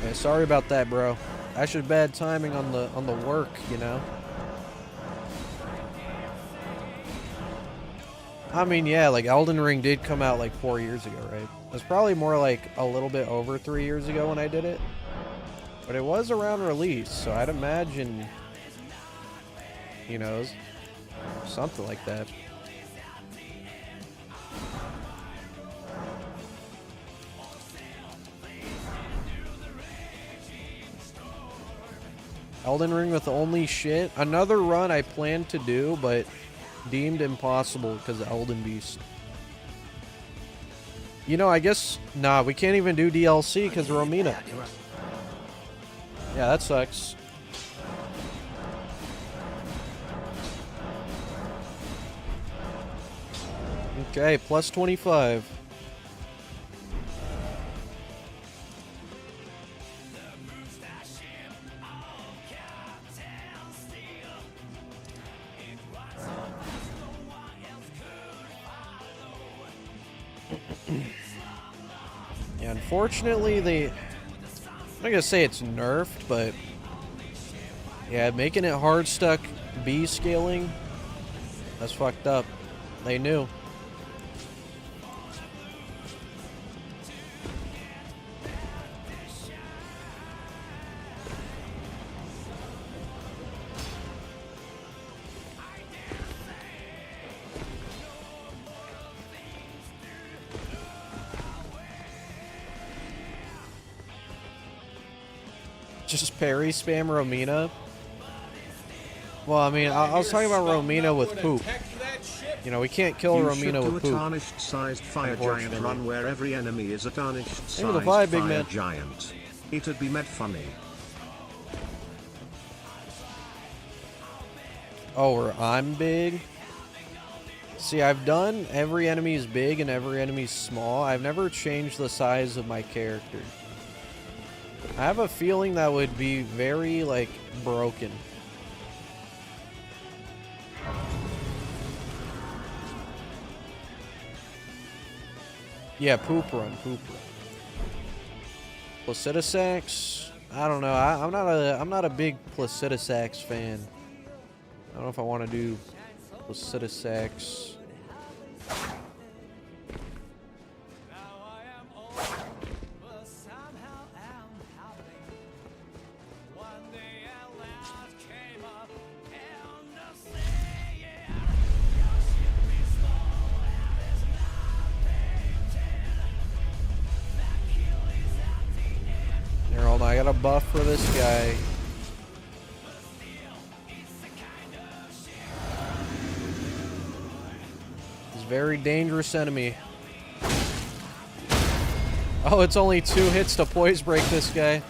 Hey, sorry about that, bro. That's just bad timing on the work, you know. I mean, yeah, like Elden Ring did come out like 4 years ago, right? It was probably more like a little bit over 3 years ago when I did it. But it was around release, so I'd imagine you know, something like that. Elden Ring with only shit. Another run I planned to do, but deemed impossible because of Elden Beast. You know, I guess... Nah, we can't even do DLC because of Romina. Yeah, that sucks. Okay, plus 25. Yeah, unfortunately, I'm not gonna say it's nerfed, but yeah, making it hard stuck B scaling, that's fucked up. They knew. Just parry spam Romina. Well, I mean, I was talking about Romina with poop. You know, we can't kill Romina with do a poop. tarnished-sized fire giant run where every enemy is a tarnished-sized fire, big man. giant. It'd be mad funny. Oh, where I'm big? See, I've done every enemy is big and every enemy is small. I've never changed the size of my character. I have a feeling that would be very, like, broken. Yeah, poop run. Placidusax? I don't know. I'm not a big Placidusax fan. I don't know if I want to do Placidusax. Here, hold on. I got a buff for this guy. He's a very dangerous enemy. Oh, it's only 2 hits to poise break this guy.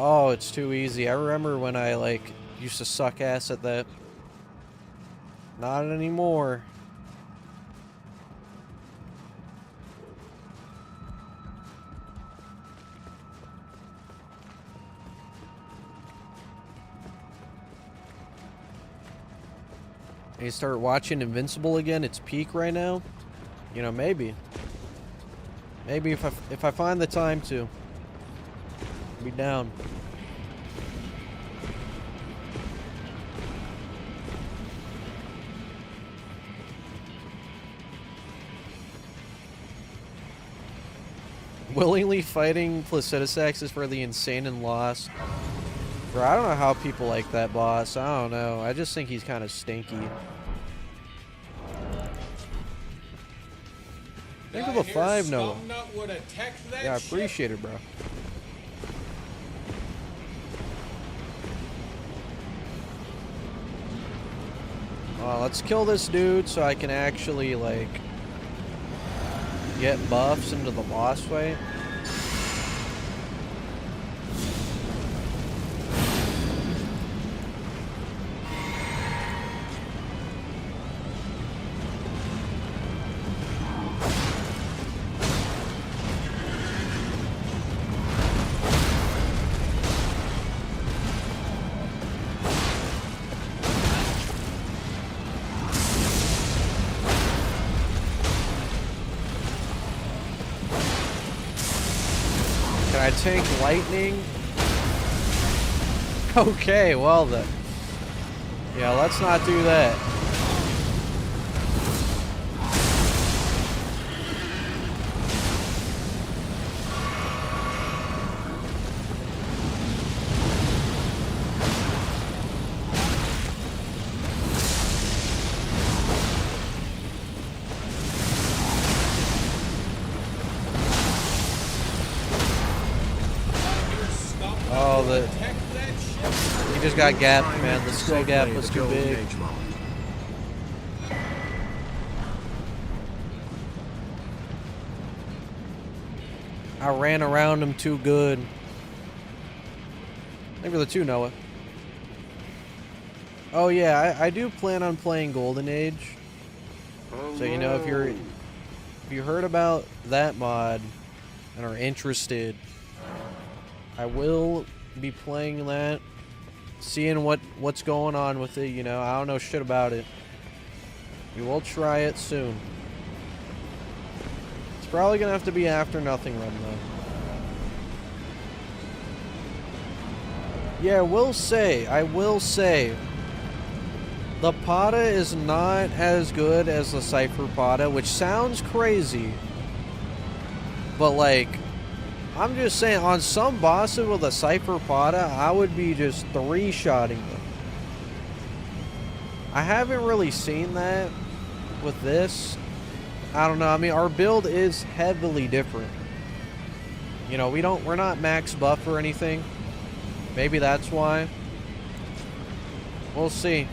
Oh, it's too easy. I remember when I, like, used to suck ass at that. Not anymore. And you start watching Invincible again, it's peak right now. You know, maybe. Maybe if I find the time to. Be down. Willingly fighting Placidusax is for the insane and lost. Bro, I don't know how people like that boss. I don't know. I just think he's kind of stinky. Thank you for the 5, Noah. Yeah, I appreciate it, bro. Let's kill this dude so I can actually, like, get buffs into the boss fight. I tank lightning. Okay, well then. Yeah, let's not do that. Oh, he just got gapped, man. The skill gap was too big. I ran around him too good. Maybe the two Noah. Oh yeah, I do plan on playing Golden Age. So you know, if you heard about that mod and are interested, I will be playing that, seeing what's going on with it. You know, I don't know shit about it. We will try it soon. It's probably gonna have to be after Nothing Run though. Yeah, I will say, the Pada is not as good as the Cypher Pada, which sounds crazy, but like, I'm just saying, on some bosses with a Cypher Pada, I would be just three-shotting them. I haven't really seen that with this. I don't know, I mean, our build is heavily different. You know, we're not max buff or anything. Maybe that's why. We'll see.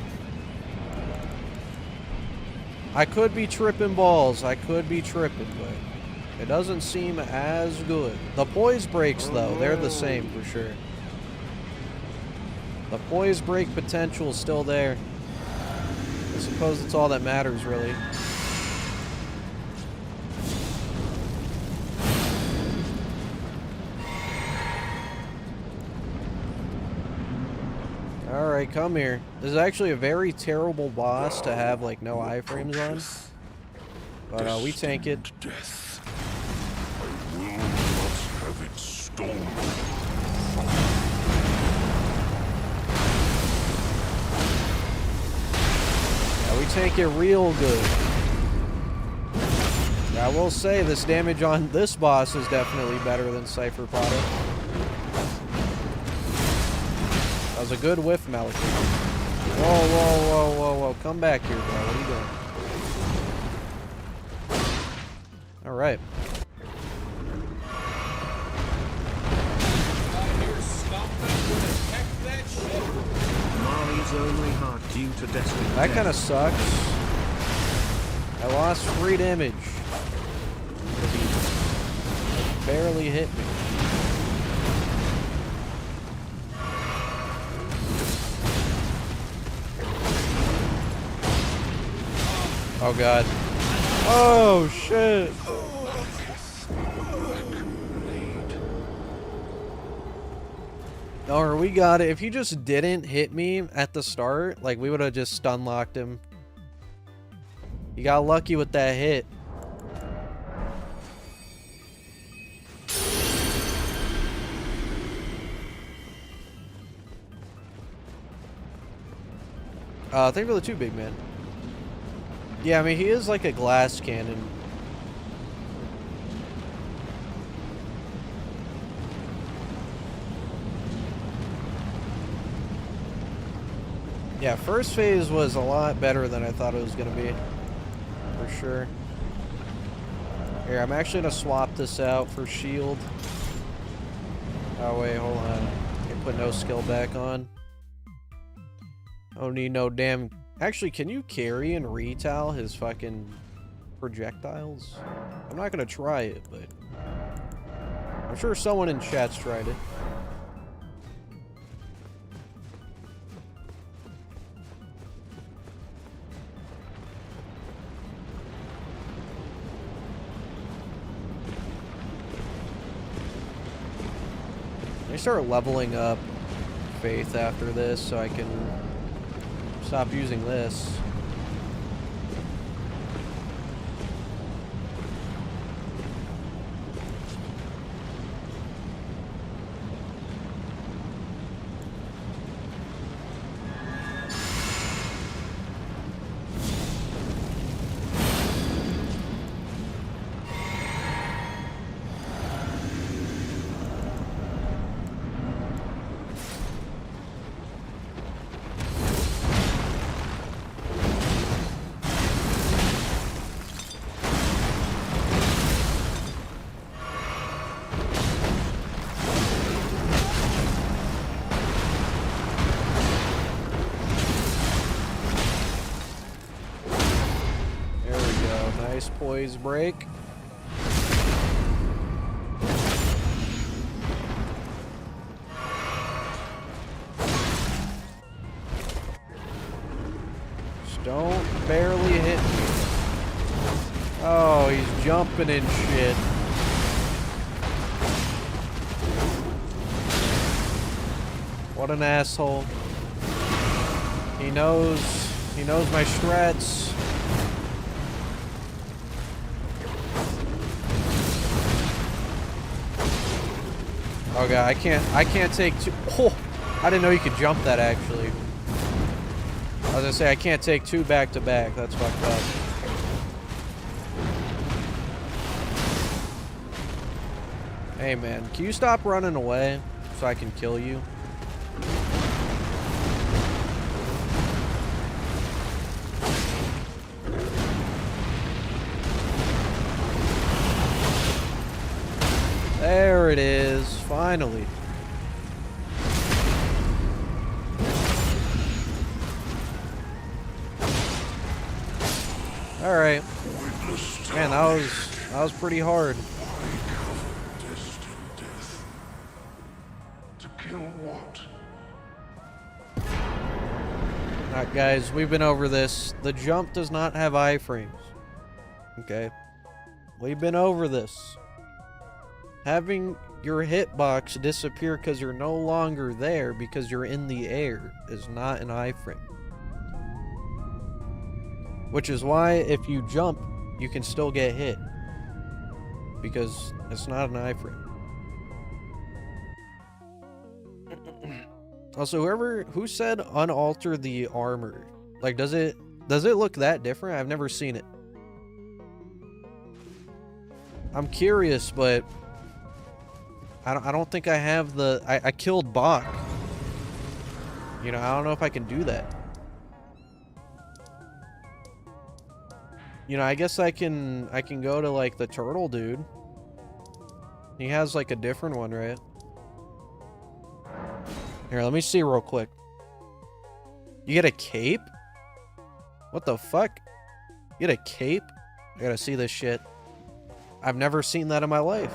I could be tripping balls. I could be tripping, but it doesn't seem as good. The poise breaks, though, they're the same for sure. The poise break potential is still there. I suppose that's all that matters, really. Alright, come here. This is actually a very terrible boss to have, like, no iframes on. But, we tank it. Death. I will not have it stolen. Yeah, we tank it real good. Yeah, I will say, this damage on this boss is definitely better than Cypher Pada. That was a good whiff, Malik. Whoa, whoa, whoa, whoa, whoa. Come back here, bro. What are you doing? Alright. Marley's only heart due to destiny. That kind of sucks. I lost free damage. He barely hit me. Oh god. Oh shit. Or we got it. If he just didn't hit me at the start, like, we would have just stun locked him. You got lucky with that hit. Thank you for the 2, big man. Yeah, I mean, he is like a glass cannon. Yeah, first phase was a lot better than I thought it was going to be. For sure. Here, I'm actually going to swap this out for shield. Oh, wait, hold on. I can put no skill back on. Don't need no damn... Actually, can you carry and retail his fucking projectiles? I'm not gonna try it, but I'm sure someone in chat's tried it. I start leveling up Faith after this so I can stop using this. Nice poise break. Don't barely hit me. Oh, he's jumping and shit. What an asshole. He knows my strats. Oh god, I can't take two. Oh, I didn't know you could jump that actually. I was gonna say I can't take two back to back. That's fucked up. Hey man, can you stop running away so I can kill you? There it is, finally. All right, man, that was pretty hard. To kill what? Alright guys, we've been over this. The jump does not have iframes. Okay. We've been over this. Having your hitbox disappear because you're no longer there because you're in the air is not an iframe. Which is why if you jump, you can still get hit. Because it's not an iframe. Also, who said unalter the armor? Like, does it look that different? I've never seen it. I'm curious, but I don't think I have the. I killed Bach. You know, I don't know if I can do that. You know, I guess I can go to like the turtle dude. He has like a different one, right? Here, let me see real quick. You get a cape? What the fuck? You get a cape? I gotta see this shit. I've never seen that in my life.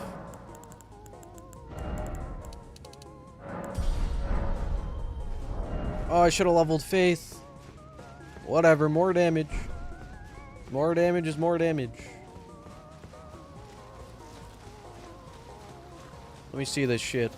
Oh, I should have leveled Faith. Whatever, more damage. More damage is more damage. Let me see this shit.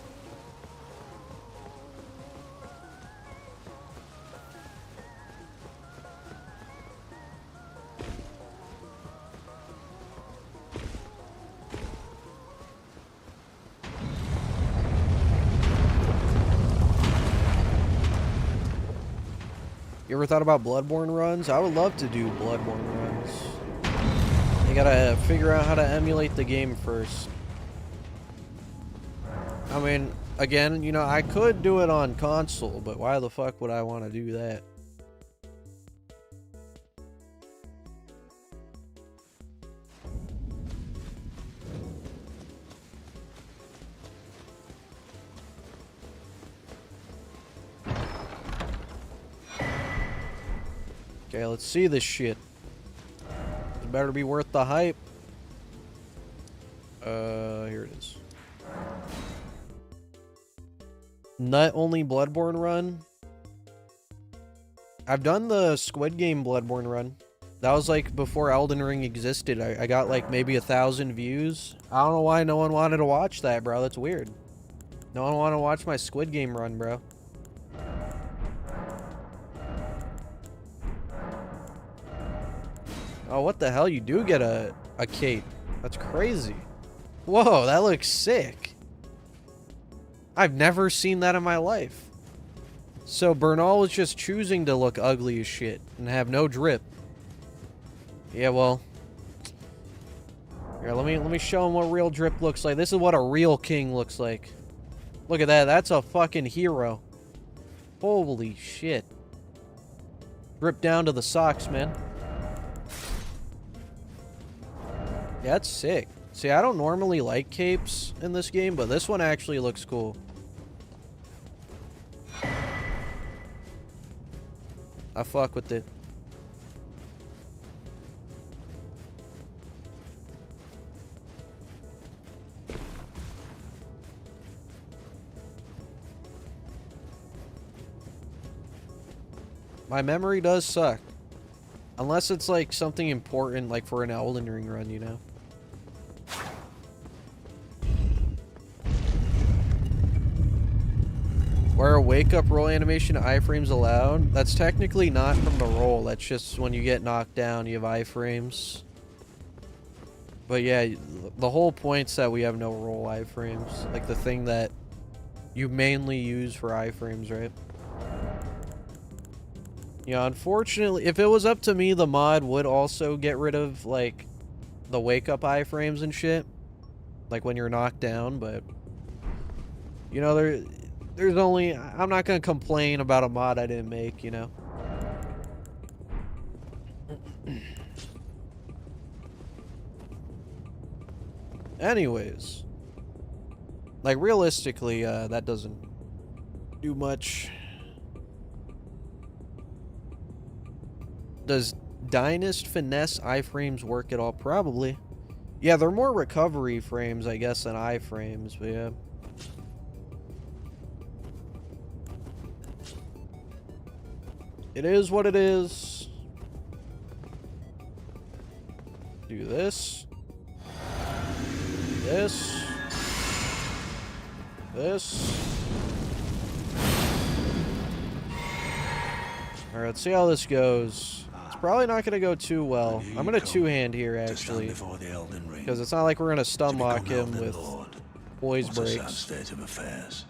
You ever thought about Bloodborne runs? I would love to do Bloodborne runs. You gotta figure out how to emulate the game first. I mean, again, you know, I could do it on console, but why the fuck would I want to do that? Okay, let's see this shit. It better be worth the hype. Here it is. Nut only Bloodborne run. I've done the Squid Game Bloodborne run. That was like before Elden Ring existed. I got like maybe 1,000 views. I don't know why no one wanted to watch that, bro. That's weird. No one wanted to watch my Squid Game run, bro. Oh, what the hell? You do get a cape. That's crazy. Whoa, that looks sick. I've never seen that in my life. So Bernal is just choosing to look ugly as shit and have no drip. Yeah, well. Here, let me show him what real drip looks like. This is what a real king looks like. Look at that. That's a fucking hero. Holy shit. Drip down to the socks, man. Yeah, that's sick. See, I don't normally like capes in this game, but this one actually looks cool. I fuck with it. My memory does suck. Unless it's like something important, like for an Elden Ring run, you know? Where a wake-up roll animation iframes allowed? That's technically not from the roll. That's just when you get knocked down, you have iframes. But yeah, the whole point's that we have no roll iframes. Like the thing that you mainly use for iframes, right? Yeah, unfortunately, if it was up to me, the mod would also get rid of, like, the wake-up iframes and shit. Like when you're knocked down, but... You know, there's only... I'm not gonna complain about a mod I didn't make, you know? Anyways. Like, realistically, that doesn't do much. Does Dynast finesse iframes work at all? Probably. Yeah, they're more recovery frames, I guess, than iframes, but yeah. It is what it is. Do this. This. This. Alright, let's see how this goes. It's probably not going to go too well. I'm going to two-hand here, actually. Because it's not like we're going to stun lock him with poise breaks. State of affairs.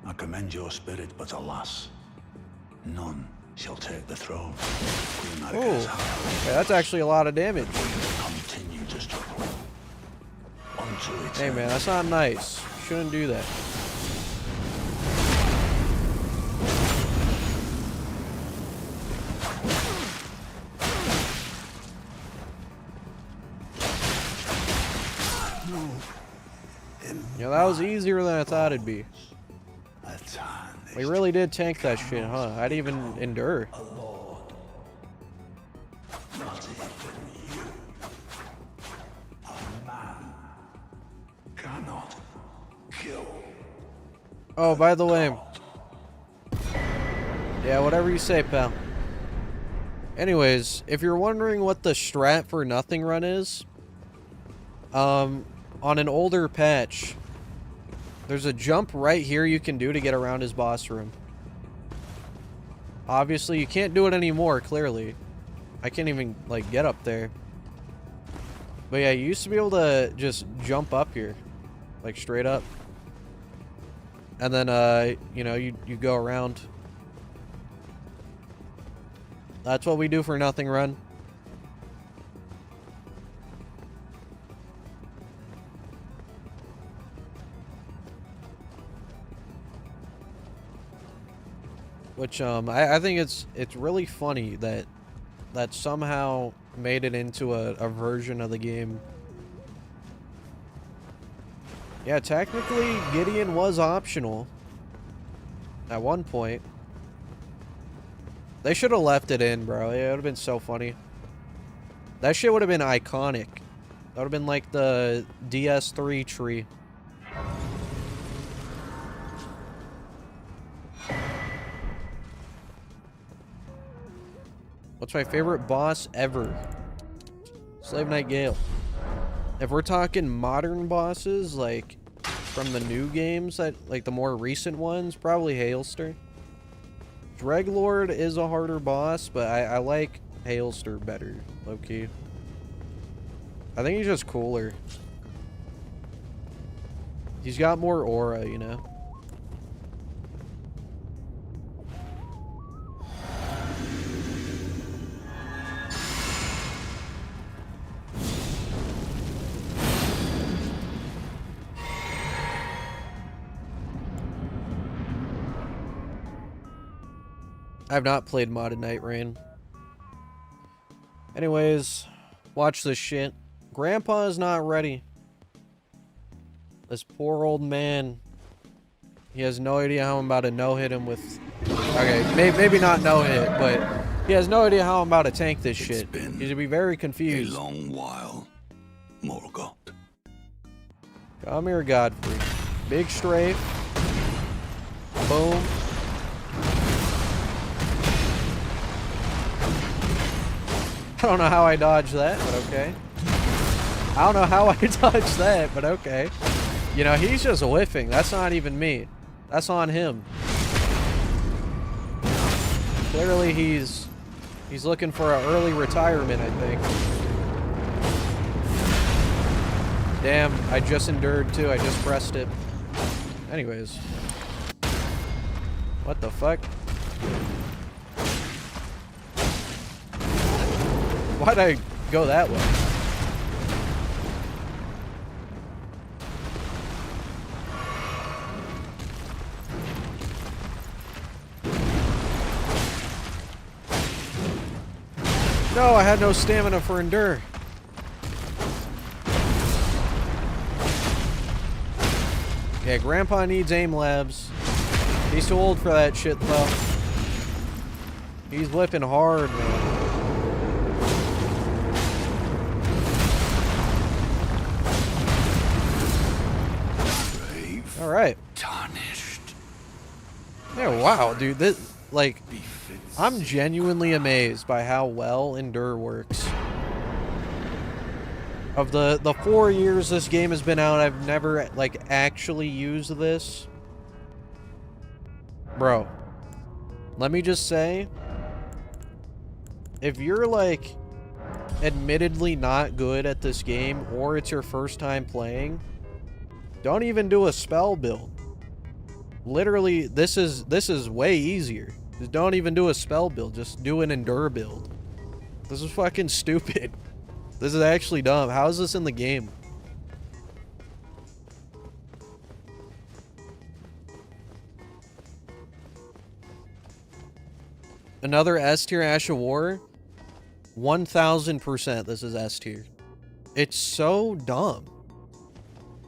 I commend your spirit, but alas, none shall take the throne. Oh, okay, that's actually a lot of damage. Continue to struggle. Hey man, that's not nice. Shouldn't do that. Yeah, that was easier than I thought it'd be. We really did tank that shit, huh? I'd even endure. Oh, by the way. Yeah, whatever you say, pal. Anyways, if you're wondering what the strat for nothing run is, on an older patch, there's a jump right here you can do to get around his boss room. Obviously, you can't do it anymore, clearly. I can't even, like, get up there. But yeah, you used to be able to just jump up here. Like, straight up. And then, you know, you go around. That's what we do for nothing run. Which, I think it's really funny that somehow made it into a version of the game. Yeah, technically, Gideon was optional at one point. They should have left it in, bro. It would have been so funny. That shit would have been iconic. That would have been like the DS3 tree. What's my favorite boss ever? Slave Knight Gale. If we're talking modern bosses, like from the new games, that like the more recent ones, probably Hailster. Dreglord is a harder boss, but I like Hailster better, low-key. I think he's just cooler. He's got more aura, you know? I have not played modded Night Rain. Anyways, watch this shit. Grandpa is not ready. This poor old man. He has no idea how I'm about to no-hit him with... Okay, maybe not no-hit, but he has no idea how I'm about to tank this shit. He's gonna be very confused. A long while, Morgoth. Come here, Godfrey. Big strafe. Boom. don't know how I dodged that, but okay. I don't know how I dodged that, but okay. You know, he's just whiffing. That's not even me. That's on him. Clearly he's looking for an early retirement, I think. Damn, I just endured too. I just pressed it. Anyways. What the fuck? Why'd I go that way? No, I had no stamina for endure. Yeah, Grandpa needs aim labs. He's too old for that shit, though. He's whipping hard, man. All right. Tarnished. Yeah, wow, dude. This, like, I'm genuinely amazed by how well Endure works. Of the 4 years this game has been out, I've never, like, actually used this. Bro, let me just say, if you're, like, admittedly not good at this game, or it's your first time playing, don't even do a spell build. Literally, this is way easier. Just don't even do a spell build. Just do an endure build. This is fucking stupid. This is actually dumb. How is this in the game? Another S tier Ash of War? 1000% this is S tier. It's so dumb.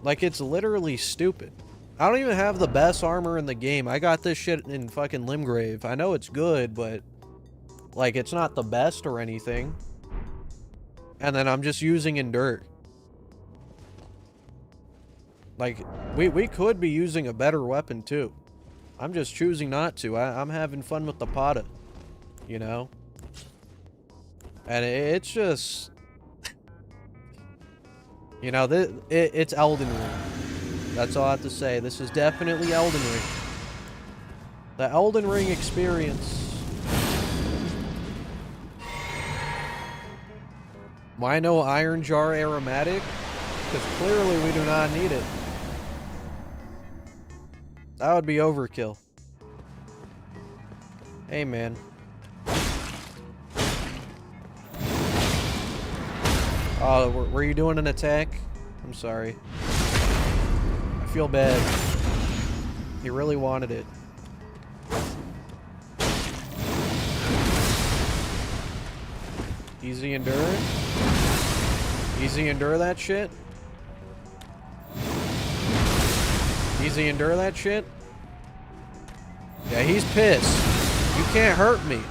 Like, it's literally stupid. I don't even have the best armor in the game. I got this shit in fucking Limgrave. I know it's good, but like, it's not the best or anything. And then I'm just using Endure. Like, we could be using a better weapon too. I'm just choosing not to. I'm having fun with the Pata, you know? And it's just... you know, it's Elden Ring. That's all I have to say. This is definitely Elden Ring. The Elden Ring experience. Why no Iron Jar aromatic? Because clearly we do not need it. That would be overkill. Hey, man. Oh, were you doing an attack? I'm sorry. I feel bad. He really wanted it. Easy endure. Easy endure that shit. Easy endure that shit. Yeah, he's pissed. You can't hurt me.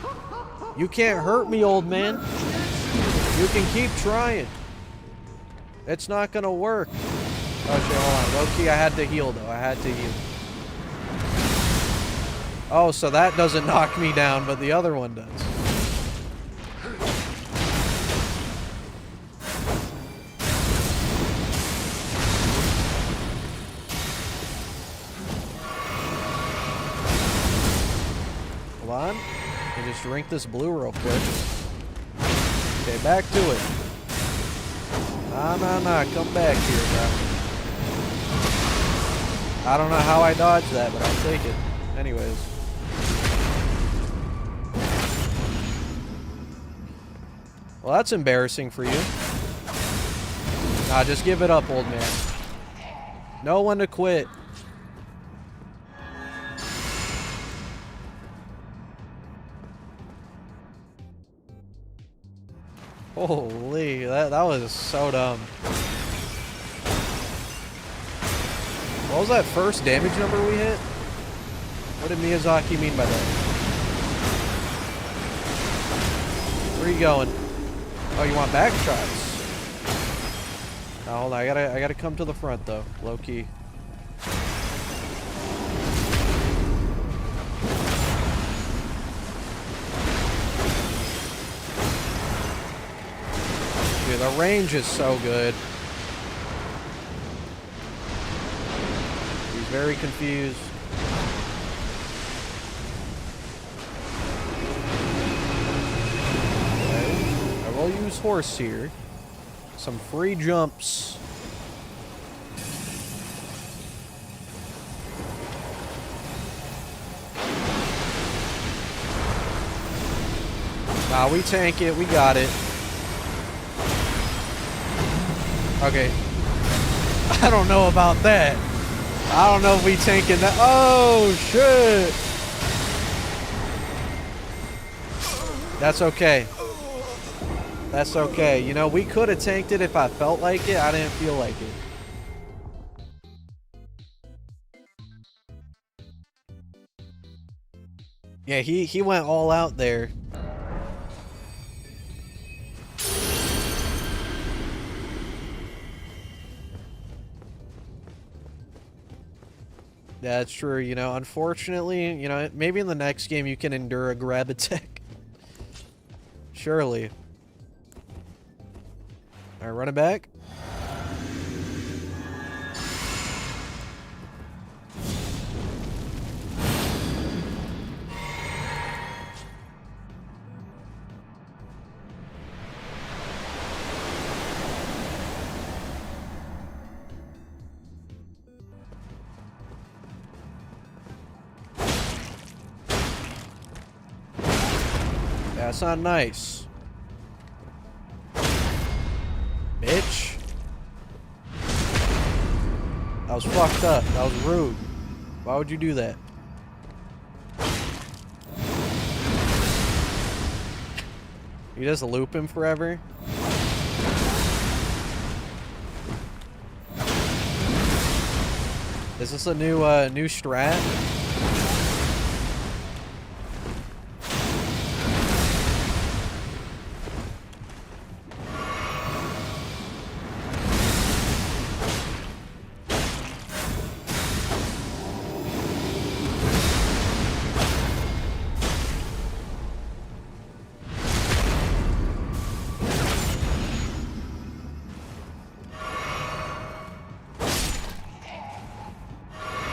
You can't hurt me, old man. You can keep trying. It's not gonna work. Oh shit, hold on. Low-key, I had to heal though. I had to heal. Oh, so that doesn't knock me down, but the other one does. Hold on. Let me just drink this blue real quick. Okay, back to it. Nah, come back here, bro. I don't know how I dodged that, but I'll take it. Anyways. Well, that's embarrassing for you. Nah, just give it up, old man. No one to quit. Holy, that was so dumb. What was that first damage number we hit? What did Miyazaki mean by that? Where are you going? Oh, you want back shots? Now hold on, I gotta come to the front though, low key. me, the range is so good. He's very confused. Okay. I will use horse here. Some free jumps. Nah, we tank it. We got it. Okay. I don't know about that. I don't know if we tanking that. Oh, shit. That's okay. That's okay. You know, we could have tanked it if I felt like it. I didn't feel like it. Yeah, he went all out there. That's true, you know, unfortunately, you know, maybe in the next game you can endure a grab attack. Surely. Alright, run it back. That's not nice. Bitch. That was fucked up. That was rude. Why would you do that? You just loop him forever? Is this a new strat?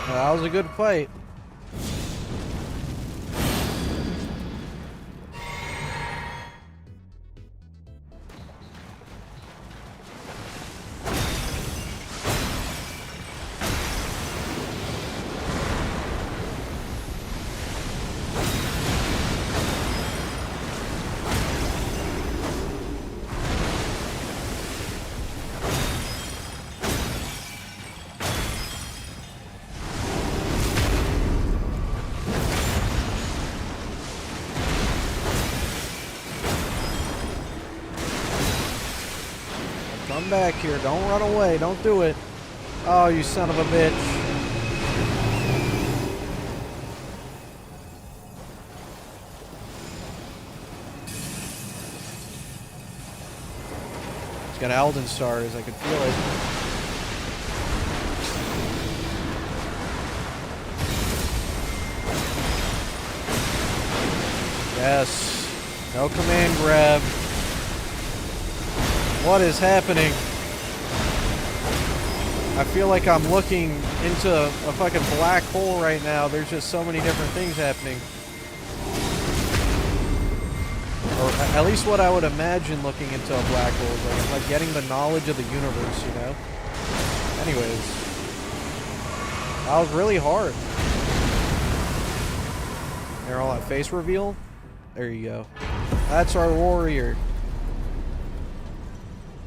That was a good fight. Come back here. Don't run away. Don't do it. Oh, you son of a bitch. It's got Elden stars. I can feel it. Yes. No command grab. What is happening? I feel like I'm looking into a fucking black hole right now. There's just so many different things happening. Or at least what I would imagine looking into a black hole is like, I'm like getting the knowledge of the universe, you know? Anyways. That was really hard. They're all at face reveal. There you go. That's our warrior.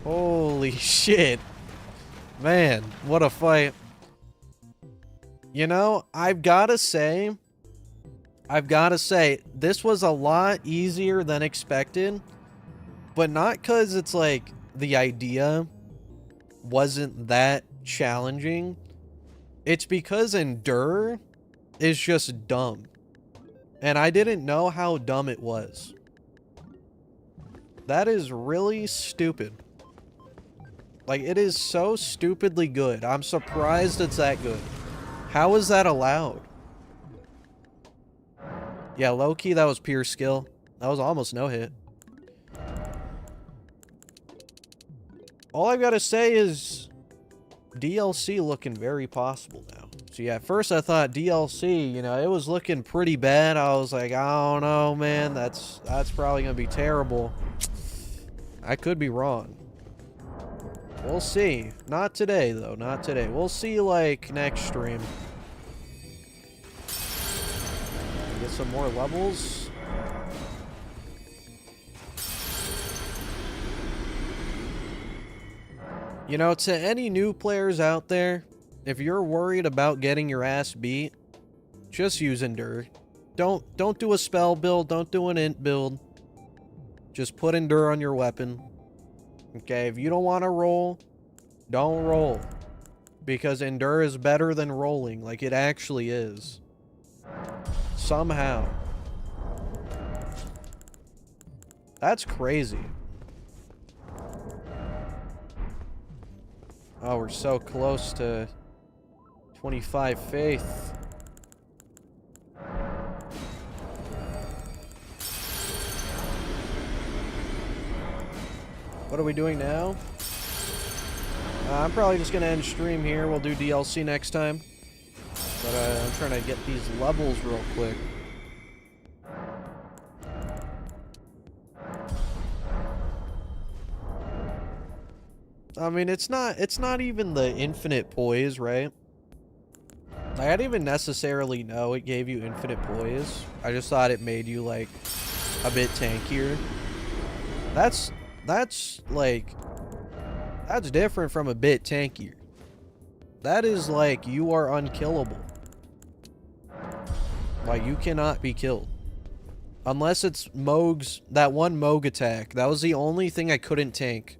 Holy shit. Man, what a fight. You know, I've gotta say, this was a lot easier than expected. But not because it's like the idea wasn't that challenging. It's because Endure is just dumb. And I didn't know how dumb it was. That is really stupid. Like, it is so stupidly good. I'm surprised it's that good. How is that allowed? Yeah, low-key, that was pure skill. That was almost no hit. all I've got to say is DLC looking very possible now. So yeah, at first I thought DLC, you know, it was looking pretty bad. I was like, I don't know, man. That's probably going to be terrible. I could be wrong. We'll see. Not today, though. Not today. We'll see, like, next stream. Get some more levels. You know, to any new players out there, if you're worried about getting your ass beat, just use Endure. Don't do a spell build. Don't do an int build. Just put Endure on your weapon. Okay, if you don't want to roll, don't roll. Because Endure is better than rolling, like it actually is. Somehow. That's crazy. Oh, we're so close to 25 faith. What are we doing now? I'm probably just going to end stream here. We'll do DLC next time. But I'm trying to get these levels real quick. I mean, it's not even the infinite poise, right? Like, I didn't even necessarily know it gave you infinite poise. I just thought it made you, like, a bit tankier. That's like, that's different from a bit tankier. That is like, you are unkillable. Like, you cannot be killed. Unless it's Mohg's, that one Mohg attack. That was the only thing I couldn't tank.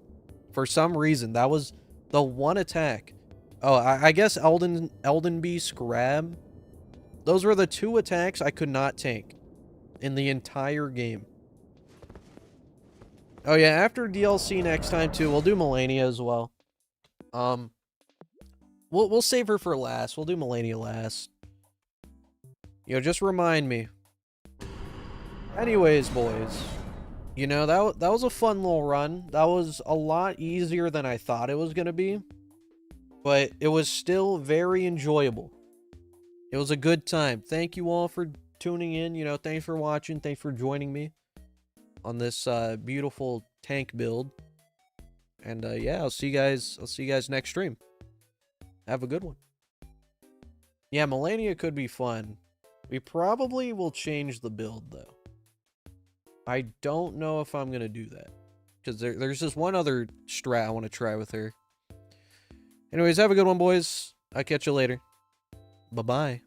For some reason, that was the one attack. Oh, I guess Elden Beast grab. Those were the two attacks I could not tank in the entire game. Oh yeah, after DLC next time too, we'll do Melania as well. We'll save her for last. We'll do Melania last. You know, just remind me. Anyways, boys. You know, that was a fun little run. That was a lot easier than I thought it was going to be. But it was still very enjoyable. It was a good time. Thank you all for tuning in. You know, thanks for watching. Thanks for joining me on this beautiful tank build. And yeah, I'll see you guys next stream. Have a good one. Yeah, Melania could be fun. We probably will change the build though. I don't know if I'm gonna do that, because there's just one other strat I want to try with her. Anyways, have a good one, boys. I'll catch you later. Bye-bye.